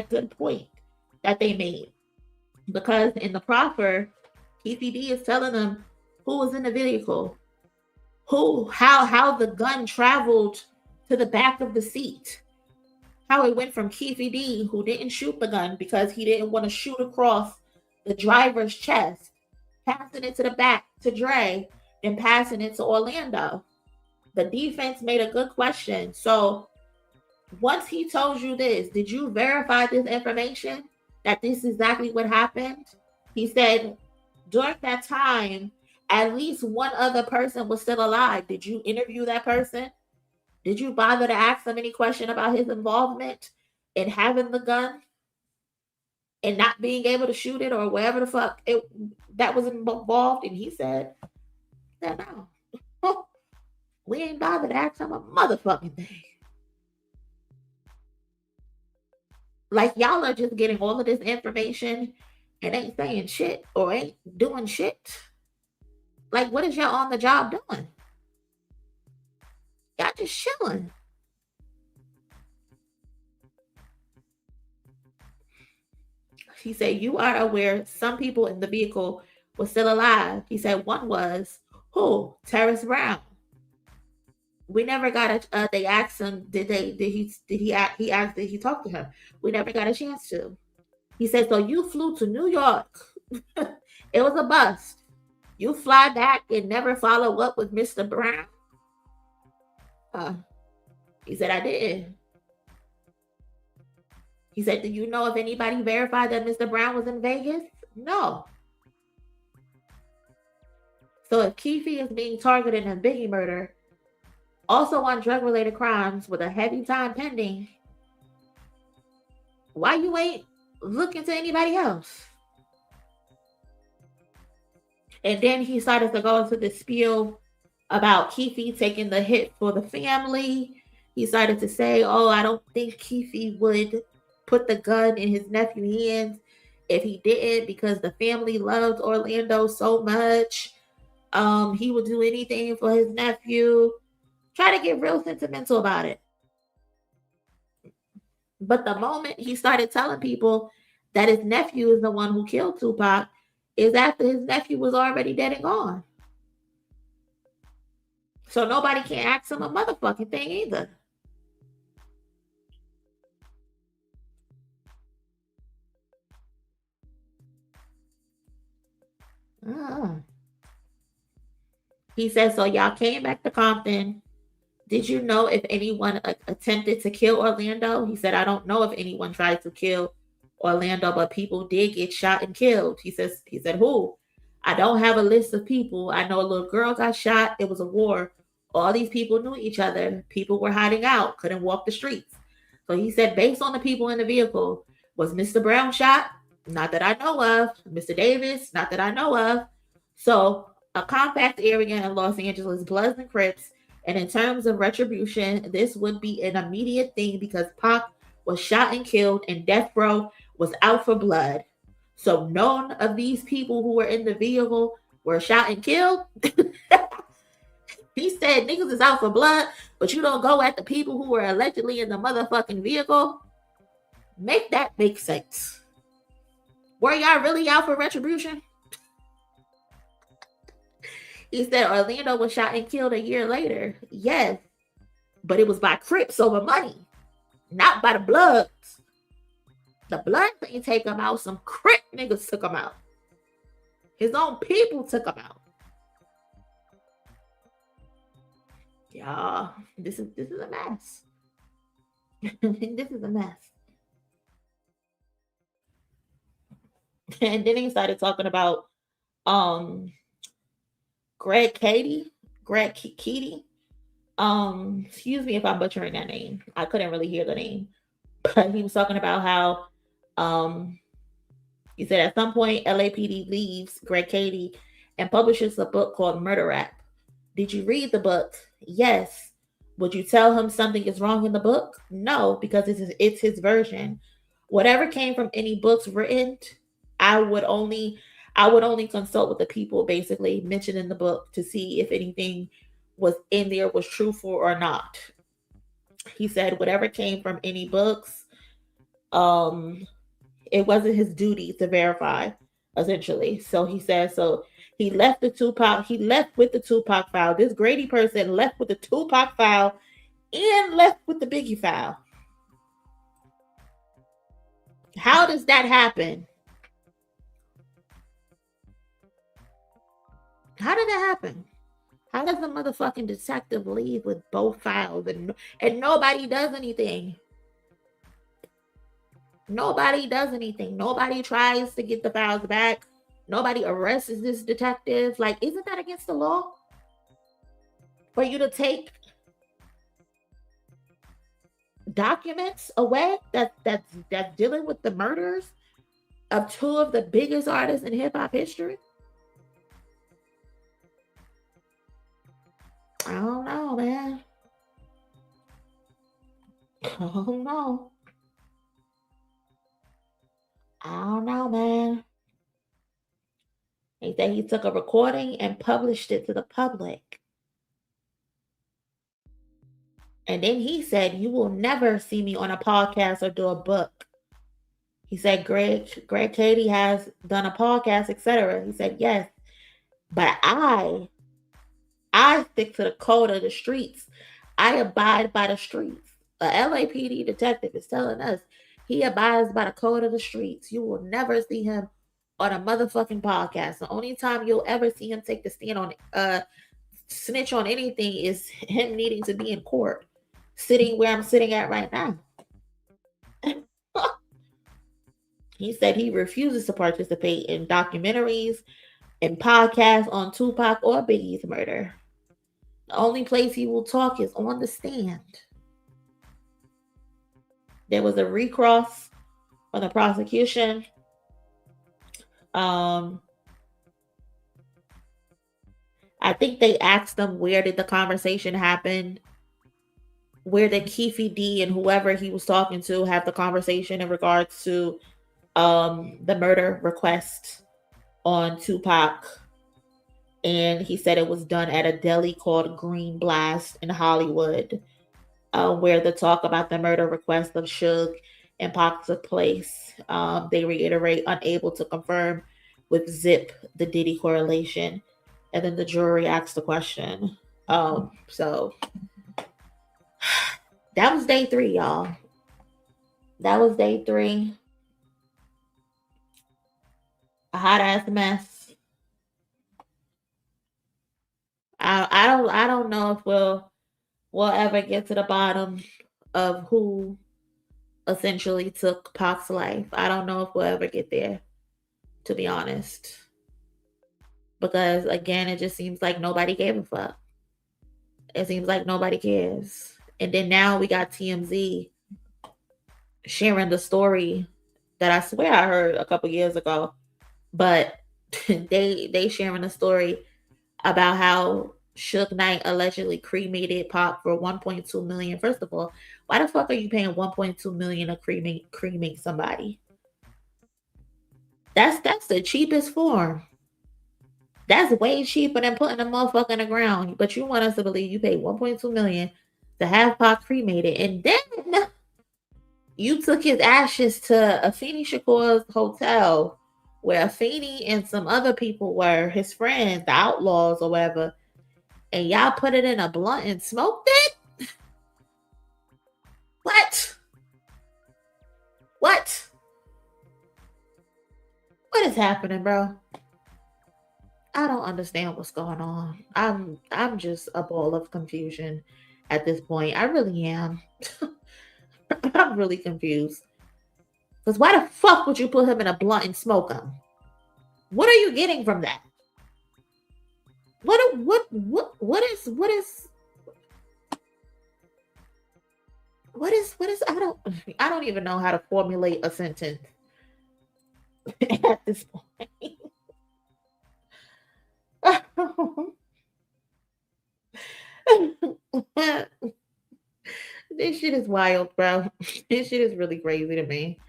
good point that they made, because in the proffer, Keefe D is telling them who was in the vehicle, how the gun traveled to the back of the seat, how it went from Keefe D, who didn't shoot the gun because he didn't want to shoot across the driver's chest, passing it to the back to Dre, then passing it to Orlando. The defense made a good question. So once he told you this, did you verify this information that this is exactly what happened? He said during that time, at least one other person was still alive. Did you interview that person? Did you bother to ask him any question about his involvement in having the gun and not being able to shoot it or whatever the fuck that was involved? And he said, no. We ain't bothered to ask him a motherfucking thing. Like, y'all are just getting all of this information and ain't saying shit or ain't doing shit. Like, what is y'all on the job doing? Y'all just chilling. He said, you are aware some people in the vehicle were still alive. He said one was, who? Terrence Brown. We never got they asked him, did he talk to him? We never got a chance to. He said, so you flew to New York. It was a bust. You fly back and never follow up with Mr. Brown? He said, I did. He said, do you know if anybody verified that Mr. Brown was in Vegas? No. So if Keefe is being targeted in Biggie murder, also on drug-related crimes with a heavy time pending, why you ain't looking to anybody else? And then he started to go into the spiel about Keefe taking the hit for the family. He started to say, oh, I don't think Keefe would put the gun in his nephew's hands if he didn't, because the family loved Orlando so much. He would do anything for his nephew. Try to get real sentimental about it. But the moment he started telling people that his nephew is the one who killed Tupac is after his nephew was already dead and gone. So nobody can ask him a motherfucking thing either. He said, so y'all came back to Compton. Did you know if anyone attempted to kill Orlando? He said, I don't know if anyone tried to kill Orlando, but people did get shot and killed. He said, who? I don't have a list of people. I know a little girl got shot. It was a war. All these people knew each other. People were hiding out, couldn't walk the streets. So he said, based on the people in the vehicle, was Mr. Brown shot? Not that I know of. Mr. Davis? Not that I know of. So a compact area in Los Angeles, Bloods and Crips. And in terms of retribution, this would be an immediate thing because Pac was shot and killed and Death Row was out for blood. So none of these people who were in the vehicle were shot and killed. He said niggas is out for blood, but you don't go at the people who were allegedly in the motherfucking vehicle. Make that make sense. Were y'all really out for retribution? He said Orlando was shot and killed a year later. Yes, but it was by Crips over money, not by the Bloods. The Bloods didn't take him out. Some Crip niggas took him out. His own people took him out. Y'all, this is a mess. This is a mess. And then he started talking about Greg Keefe. Excuse me if I'm butchering that name. I couldn't really hear the name. But he was talking about how he said at some point LAPD leaves Greg Keefe and publishes a book called Murder Rap. Did you read the book? Yes. Would you tell him something is wrong in the book? No, because it's his version. Whatever came from any books written, I would only consult with the people basically mentioned in the book to see if anything was in there was truthful or not. He said whatever came from any books, it wasn't his duty to verify, essentially. So he said, so he left with the Tupac file. This Grady person left with the Tupac file and left with the Biggie file. How does that happen? How did that happen? How does the motherfucking detective leave with both files and nobody does anything? Nobody does anything. Nobody tries to get the files back. Nobody arrests this detective. Like, isn't that against the law? For you to take documents away that's dealing with the murders of two of the biggest artists in hip hop history? I don't know, man. I don't know. I don't know, man. He said he took a recording and published it to the public. And then he said, you will never see me on a podcast or do a book. He said, Greg Katie has done a podcast, etc. He said, yes, but I stick to the code of the streets. I abide by the streets. A LAPD detective is telling us he abides by the code of the streets. You will never see him on a motherfucking podcast. The only time you'll ever see him take the stand on snitch on anything is him needing to be in court, sitting where I'm sitting at right now. He said he refuses to participate in documentaries and podcasts on Tupac or Biggie's murder. The only place he will talk is on the stand. There was a recross from the prosecution. I think they asked them, where did the conversation happen? Where did Keefe D and whoever he was talking to have the conversation in regards to the murder request on Tupac? And he said it was done at a deli called Green Blast in Hollywood, where the talk about the murder request of Suge and Pac took place. They reiterate unable to confirm with Zip the Diddy correlation. And then the jury asked the question. So that was day 3, y'all. That was day 3. A hot ass mess. I don't know if we'll ever get to the bottom of who essentially took Pac's life. I don't know if we'll ever get there, to be honest. Because again, it just seems like nobody gave a fuck. It seems like nobody cares. And then now we got TMZ sharing the story that I swear I heard a couple years ago, but they sharing a story about how Suge Knight allegedly cremated Pac for $1.2 million. First of all, why the fuck are you paying $1.2 million to cremate somebody? That's the cheapest form. That's way cheaper than putting a motherfucker in the ground. But you want us to believe you paid $1.2 million to have Pac cremated, and then you took his ashes to Afeni Shakur's hotel, where Afeni and some other people were his friends, the Outlaws or whatever, and y'all put it in a blunt and smoked it? What? What is happening, bro? I don't understand what's going on. I'm just a ball of confusion at this point. I really am. I'm really confused. Because why the fuck would you put him in a blunt and smoke him? What are you getting from that? What is I don't even know how to formulate a sentence at this point. This shit is wild, bro. This shit is really crazy to me.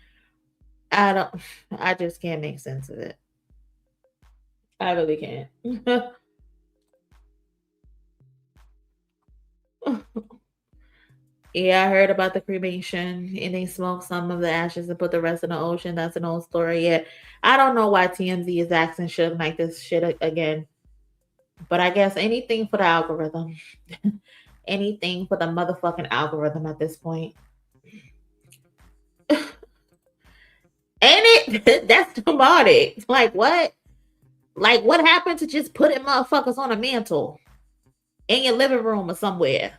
I just can't make sense of it. I really can't. Yeah, I heard about the cremation and they smoked some of the ashes and put the rest in the ocean. That's an old story. Yeah. I don't know why TMZ is asking shit like this shit again. But I guess anything for the algorithm. Anything for the motherfucking algorithm at this point. Ain't it? That's demonic. Like what? Like what happened to just putting motherfuckers on a mantle in your living room or somewhere?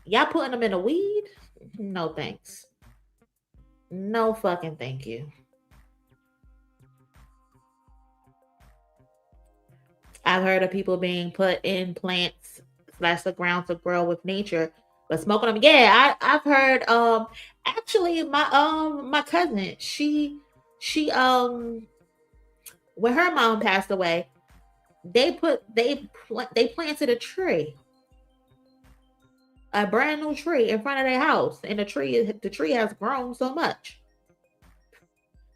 Y'all putting them in a weed? No thanks. No fucking thank you. I've heard of people being put in plants / the ground to grow with nature, but smoking them. Yeah, I've heard. Actually, my cousin, she when her mom passed away, they planted a tree, a brand new tree in front of their house, and the tree has grown so much.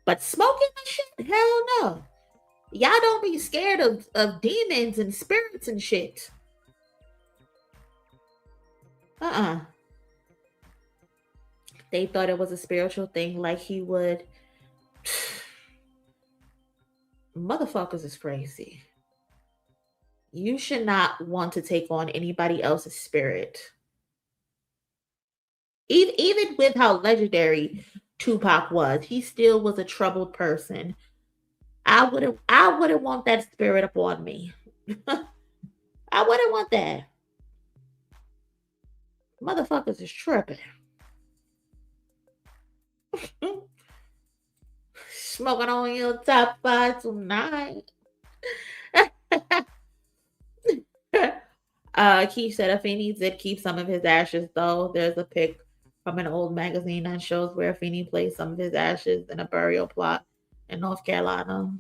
But smoking that shit, hell no. Y'all don't be scared of demons and spirits and shit. They thought it was a spiritual thing, like he would. Motherfuckers is crazy. You should not want to take on anybody else's spirit. Even with how legendary Tupac was, he still was a troubled person. I wouldn't want that spirit upon me. I wouldn't want that. Motherfuckers is tripping. Smoking on your top 5 tonight. Keefe said Afeni did keep some of his ashes, though. There's a pic from an old magazine that shows where Afeni placed some of his ashes in a burial plot in North Carolina.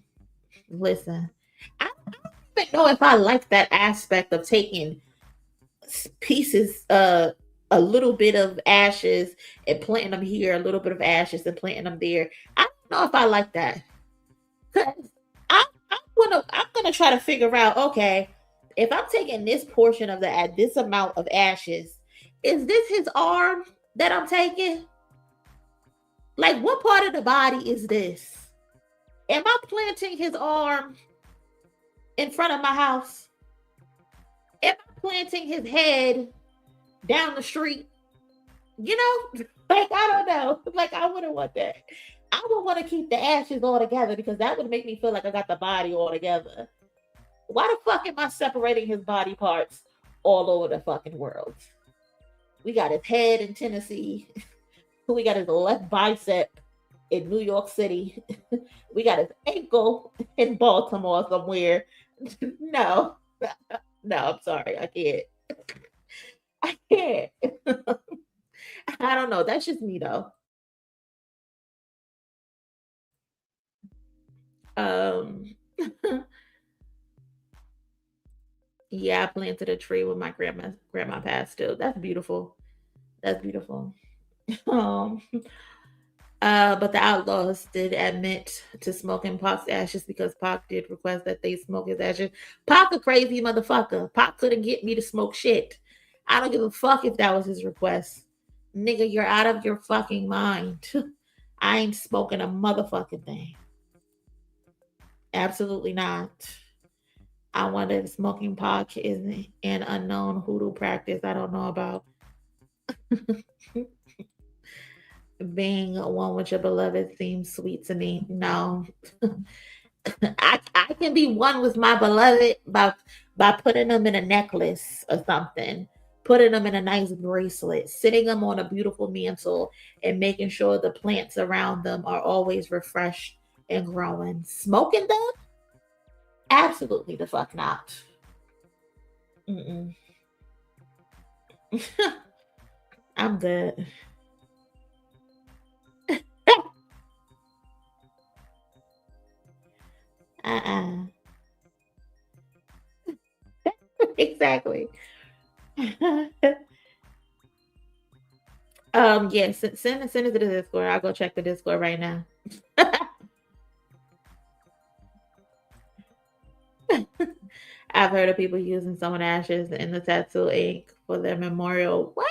Listen, I don't even know if I like that aspect of taking pieces, a little bit of ashes and planting them here, a little bit of ashes and planting them there. I don't know if I like that. Cause I'm gonna try to figure out, okay, if I'm taking this portion of this amount of ashes, is this his arm that I'm taking? Like, what part of the body is this? Am I planting his arm in front of my house? Am I planting his head down the street? You know, like, I don't know. Like, I wouldn't want that. I would want to keep the ashes all together because that would make me feel like I got the body all together. Why the fuck am I separating his body parts all over the fucking world? We got his head in Tennessee. We got his left bicep in New York City. We got his ankle in Baltimore somewhere. No, I'm sorry. I can't. I can't. I don't know. That's just me, though. Yeah, I planted a tree with my grandma passed too. That's beautiful. That's beautiful. Um, but the Outlaws did admit to smoking Pac's ashes because Pac did request that they smoke his ashes. Pac a crazy motherfucker. Pac couldn't get me to smoke shit. I don't give a fuck if that was his request. Nigga, you're out of your fucking mind. I ain't smoking a motherfucking thing. Absolutely not. I wonder if smoking Pac is an unknown hoodoo practice I don't know about. Being one with your beloved seems sweet to me. No. I can be one with my beloved by putting them in a necklace or something, putting them in a nice bracelet, sitting them on a beautiful mantle, and making sure the plants around them are always refreshed and growing. Smoking them? Absolutely the fuck not. Mm-mm. I'm good. Exactly. Yes, send it to the Discord. I'll go check the Discord right now. I've heard of people using some of the ashes in the tattoo ink for their memorial. What?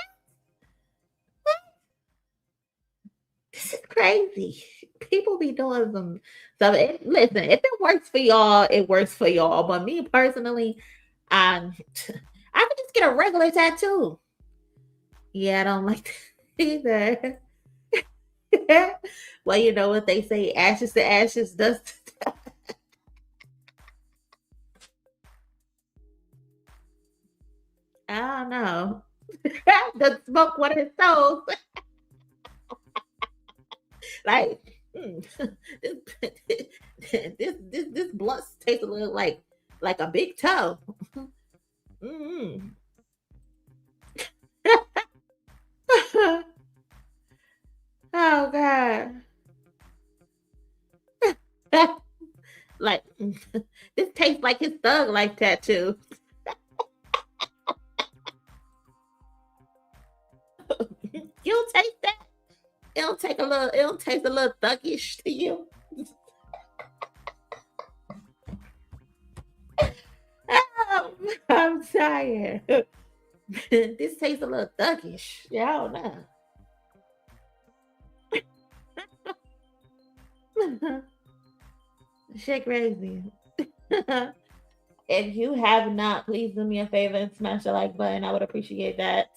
This is crazy. People be doing some stuff. Listen, if it works for y'all, it works for y'all. But me personally, I could just get a regular tattoo. Yeah, I don't like that either. Well, you know what they say, ashes to ashes, dust to dust. I don't know. The smoke one of his toes. Like this blunt tastes a little like a big toe. Mm. Oh God. Like this tastes like his thug life tattoo. You'll taste that. It'll taste a little thuggish to you. I'm tired. This tastes a little thuggish. Yeah, I don't know. Shit crazy. If you have not, please do me a favor and smash the like button. I would appreciate that.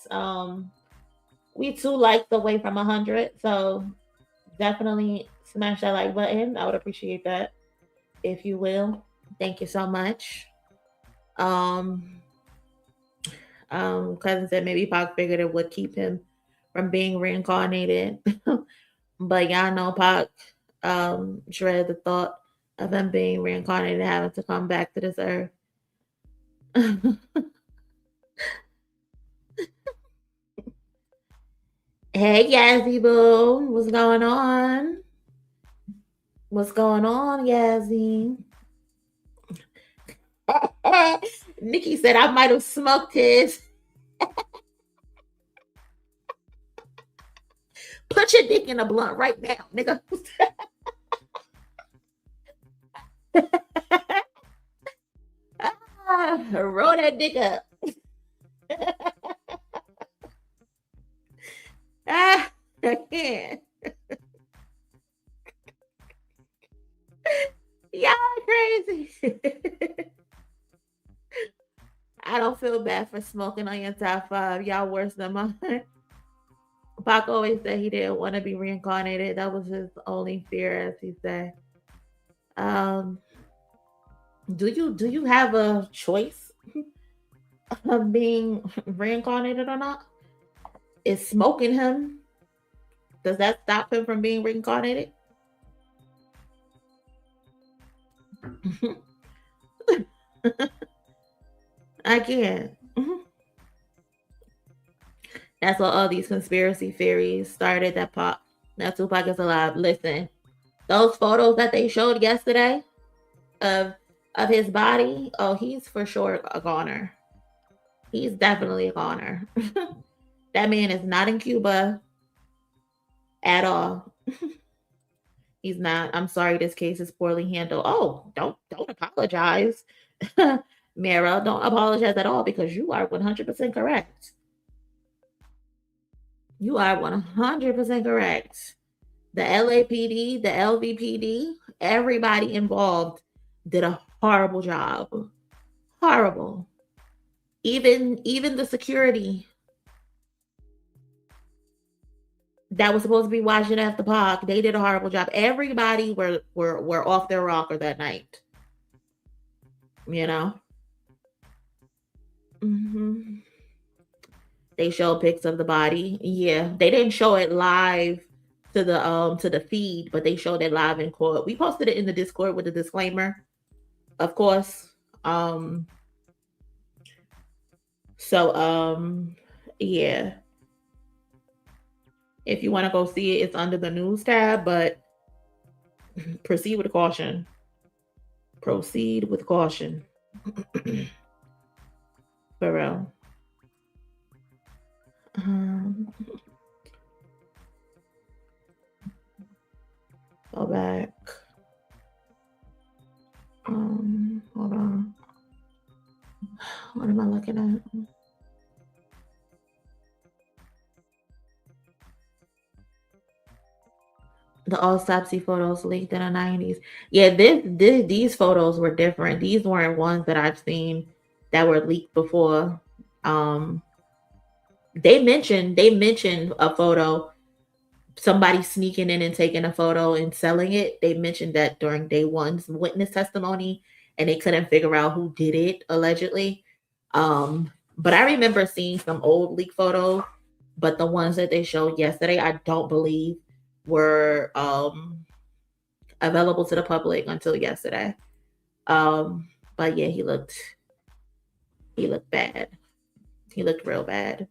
We too likes away from 100, so definitely smash that like button. I would appreciate that if you will. Thank you so much. Cousin said maybe Pac figured it would keep him from being reincarnated. But y'all know Pac dread the thought of him being reincarnated and having to come back to this earth. Hey Yazzie Boo, what's going on? What's going on, Yazzie? Nikki said I might have smoked his. Put your dick in a blunt right now, nigga. Roll that dick up. I can't. Y'all crazy. I don't feel bad for smoking on your top 5. Y'all worse than mine. Pac always said he didn't want to be reincarnated. That was his only fear, as he said. Do you have a choice of being reincarnated or not? Is smoking him? Does that stop him from being reincarnated? I can't. That's what all these conspiracy theories started. That Tupac is alive. Listen, those photos that they showed yesterday of his body. Oh, he's for sure a goner. He's definitely a goner. That man is not in Cuba at all. He's not. I'm sorry, this case is poorly handled. Oh, don't apologize. Mara, don't apologize at all because you are 100% correct. You are 100% correct. The LAPD, the LVPD, everybody involved did a horrible job. Horrible. Even the security that was supposed to be watching after Pac, they did a horrible job. Everybody were off their rocker that night. You know? Mm-hmm. They showed pics of the body. Yeah, they didn't show it live to the feed, but they showed it live in court. We posted it in the Discord with a disclaimer, of course. Yeah. If you want to go see it, it's under the news tab, but proceed with caution. Proceed with caution. For real. Go back. Hold on. What am I looking at? The autopsy photos leaked in the 90s. Yeah, these photos were different. These weren't ones that I've seen that were leaked before. They mentioned a photo, somebody sneaking in and taking a photo and selling it. They mentioned that during day one's witness testimony, and they couldn't figure out who did it allegedly. But I remember seeing some old leak photos, but the ones that they showed yesterday, I don't believe were available to the public until yesterday. But yeah, he looked bad. He looked real bad.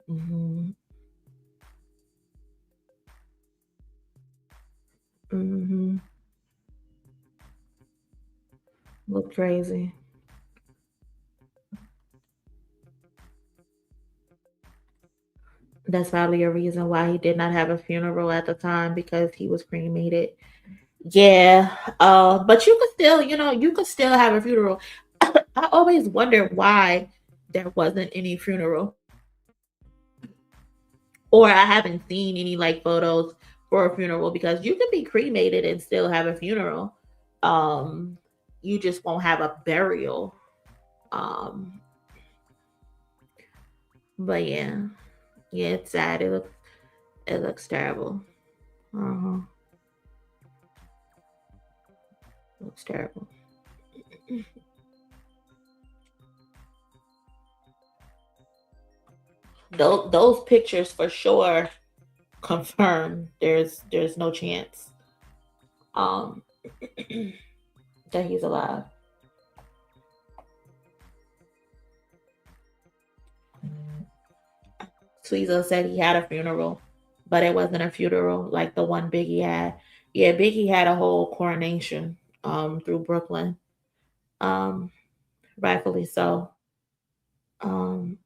Mm-hmm. Mm-hmm. Looked crazy. That's probably a reason why he did not have a funeral at the time, because he was cremated. Yeah. But you could still, you could still have a funeral. I always wonder why there wasn't any funeral. Or I haven't seen any like photos for a funeral, because you can be cremated and still have a funeral. You just won't have a burial. Um, but yeah. Yeah, it's sad. It looks terrible. Uh-huh. Looks terrible. Those pictures for sure confirm there's no chance um that he's alive. Tweezel said he had a funeral, but it wasn't a funeral like the one Biggie had. Yeah, Biggie had a whole coronation through Brooklyn. Um Rightfully so. Um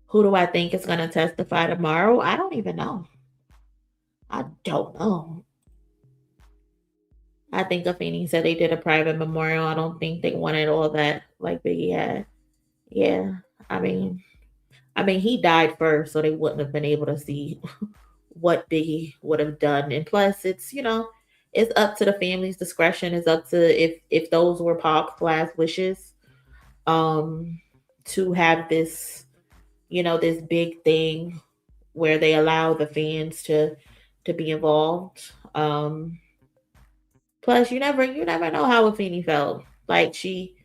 who do I think is going to testify tomorrow? I don't even know. I don't know. I think Afeni said they did a private memorial. I don't think they wanted all that like Biggie had. Yeah. I mean, he died first, so they wouldn't have been able to see what Biggie would have done. And plus, it's it's up to the family's discretion. It's up to if those were Pac's last wishes, to have this, this big thing where they allow the fans to be involved. Plus, you never know how Afeni felt. Like she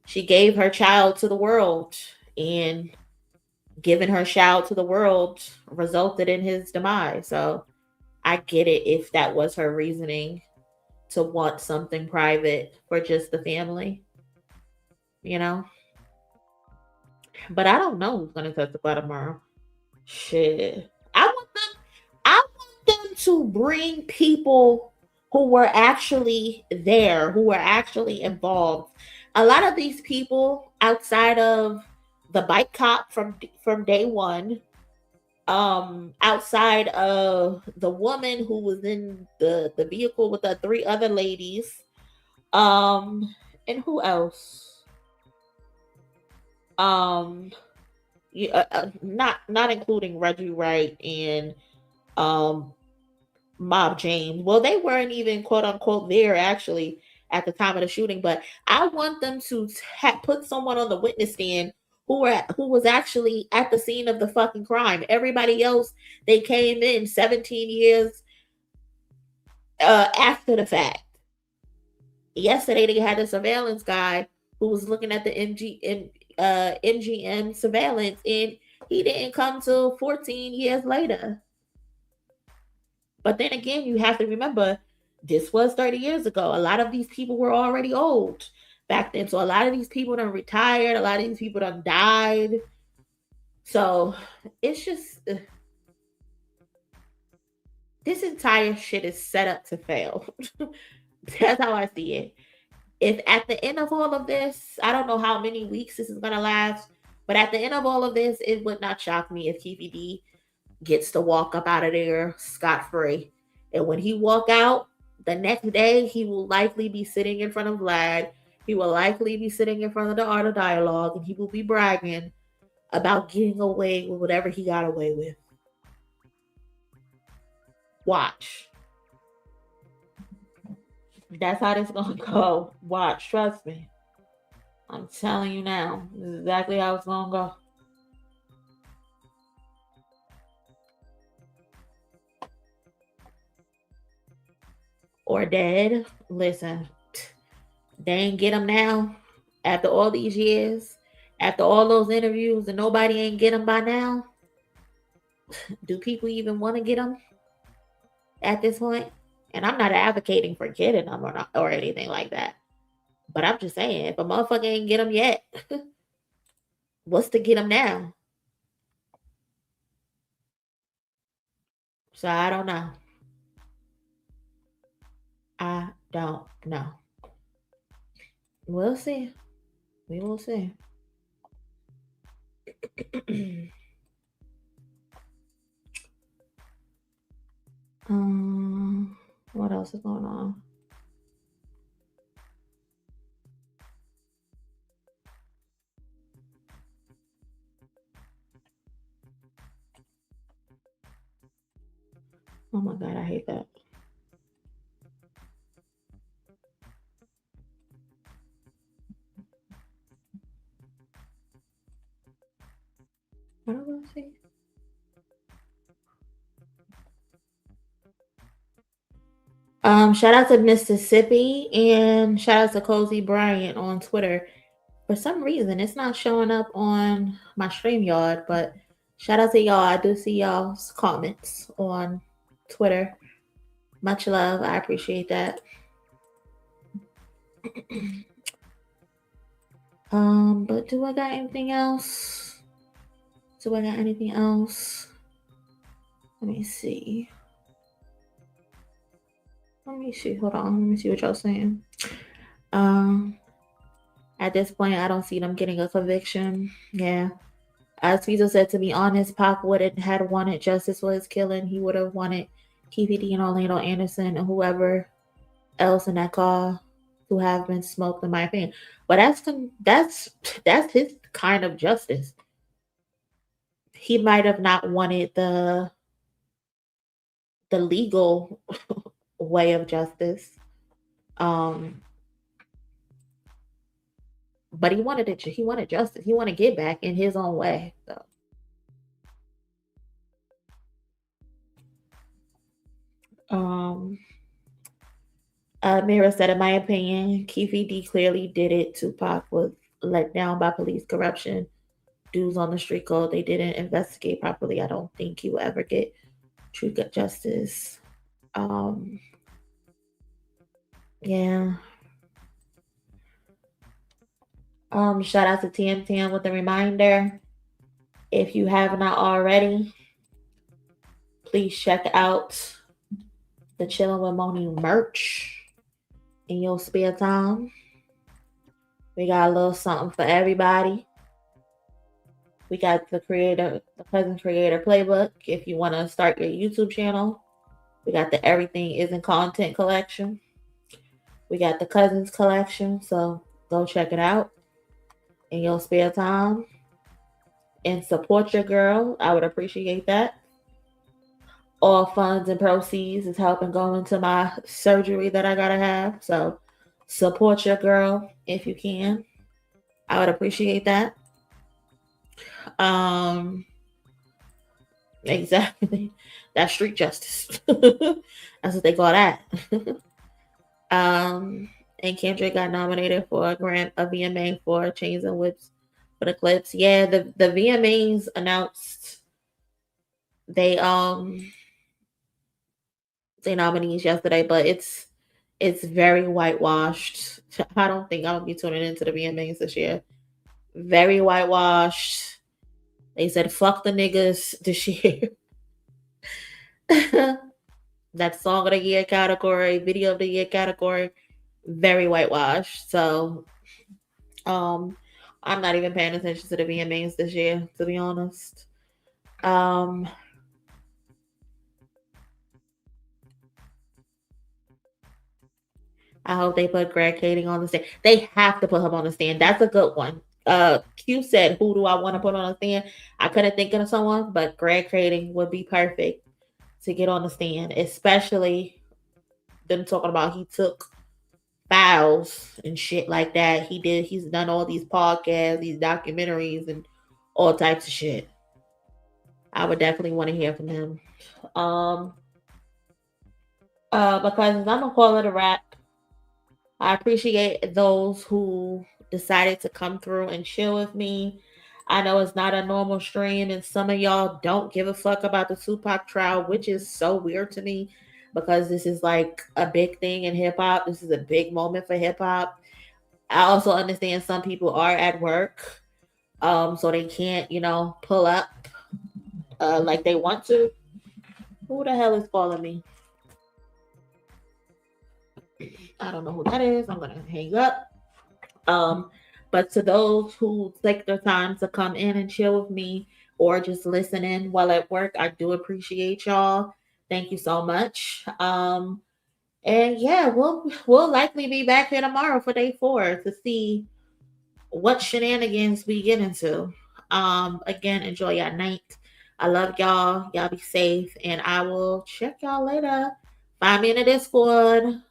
gave her child to the world, and giving her child to the world resulted in his demise. So I get it if that was her reasoning to want something private for just the family, you know. But I don't know who's gonna testify tomorrow. Shit, I want them to bring people who were actually there, who were actually involved. A lot of these people outside of the bike cop from day one, outside of the woman who was in the vehicle with the three other ladies, and who else? Not including Reggie Wright and Mob James. Well, they weren't even quote unquote there actually at the time of the shooting, but I want them to put someone on the witness stand who was actually at the scene of the fucking crime. Everybody else, they came in 17 years after the fact. Yesterday they had a surveillance guy who was looking at the MGM surveillance, and he didn't come till 14 years later. But then again, you have to remember, this was 30 years ago. A lot of these people were already old back then. So a lot of these people done retired. A lot of these people done died. So it's just, this entire shit is set up to fail. That's how I see it. If at the end of all of this, I don't know how many weeks this is going to last, but at the end of all of this, it would not shock me if Keefe D gets to walk up out of there scot-free. And when he walk out, the next day, he will likely be sitting in front of Vlad, He will likely be sitting in front of the art of dialogue, and he will be bragging about getting away with whatever he got away with. Watch. That's how this gonna go. Watch, trust me. I'm telling you now. This is exactly how it's gonna go. Or dead. Listen, they ain't get him now. After all these years, after all those interviews, and nobody ain't get him by now. Do people even want to get him at this point? And I'm not advocating for getting them or anything like that. But I'm just saying, if a motherfucker ain't get him yet, what's to get him now? So I don't know. I don't know. We'll see. We will see. What else is going on? Oh my God, I hate that. What do I see? Shout out to Mississippi and shout out to Cozy Bryant on Twitter. For some reason, it's not showing up on my StreamYard, but shout out to y'all. I do see y'all's comments on Twitter. Much love. I appreciate that. But do I got anything else? Let me see. Hold on. Let me see what y'all saying. At this point, I don't see them getting a conviction. Yeah. As Weasel said, to be honest, Pac wouldn't have wanted justice for his killing. He would have wanted Keefe D and Orlando Anderson and whoever else in that car who have been smoked, in my opinion. But that's his kind of justice. He might have not wanted the legal way of justice. But he wanted it. He wanted justice. He wanted to get back in his own way. So. Mira said, in my opinion, Keefe D clearly did it. Tupac was let down by police corruption. Dudes on the street code, they didn't investigate properly. I don't think he will ever get true justice. Yeah. Shout out to TM with a reminder. If you have not already, please check out the Chillin' with Monie merch in your spare time. We got a little something for everybody. We got the Cousin Creator Playbook. If you want to start your YouTube channel, we got the Everything Isn't Content collection. We got the Cousins collection. So go check it out in your spare time and support your girl. I would appreciate that. All funds and proceeds is helping go into my surgery that I gotta have. So support your girl if you can. I would appreciate that. Exactly. That's street justice. That's what they call that. And Kendrick got nominated for a VMA for Chains and Whips for the clips. Yeah, the VMAs announced they nominees yesterday, but it's very whitewashed. I don't think I'll be tuning into the VMAs this year. Very whitewashed. They said fuck the niggas this year. That song of the year category, video of the year category, very whitewashed. So I'm not even paying attention to the VMAs this year, to be honest. I hope they put Greg Kading on the stand. They have to put him on the stand. That's a good one. Q said, "Who do I want to put on the stand?" I couldn't think of someone, but Greg Kading would be perfect to get on the stand, especially them talking about he took files and shit like that. He's done all these podcasts, these documentaries, and all types of shit. I would definitely want to hear from him. Because I'm gonna call it a wrap. I appreciate those who decided to come through and chill with me. I know it's not a normal stream, and some of y'all don't give a fuck about the Tupac trial, which is so weird to me because this is like a big thing in hip hop. This is a big moment for hip hop. I also understand some people are at work, so they can't, pull up like they want to. Who the hell is calling me? I don't know who that is. I'm gonna hang up. But to those who take their time to come in and chill with me or just listen in while at work, I do appreciate y'all. Thank you so much. And yeah, we'll likely be back here tomorrow for day 4 to see what shenanigans we get into. Again, enjoy your night. I love y'all. Y'all be safe, and I will check y'all later. Find me in the Discord.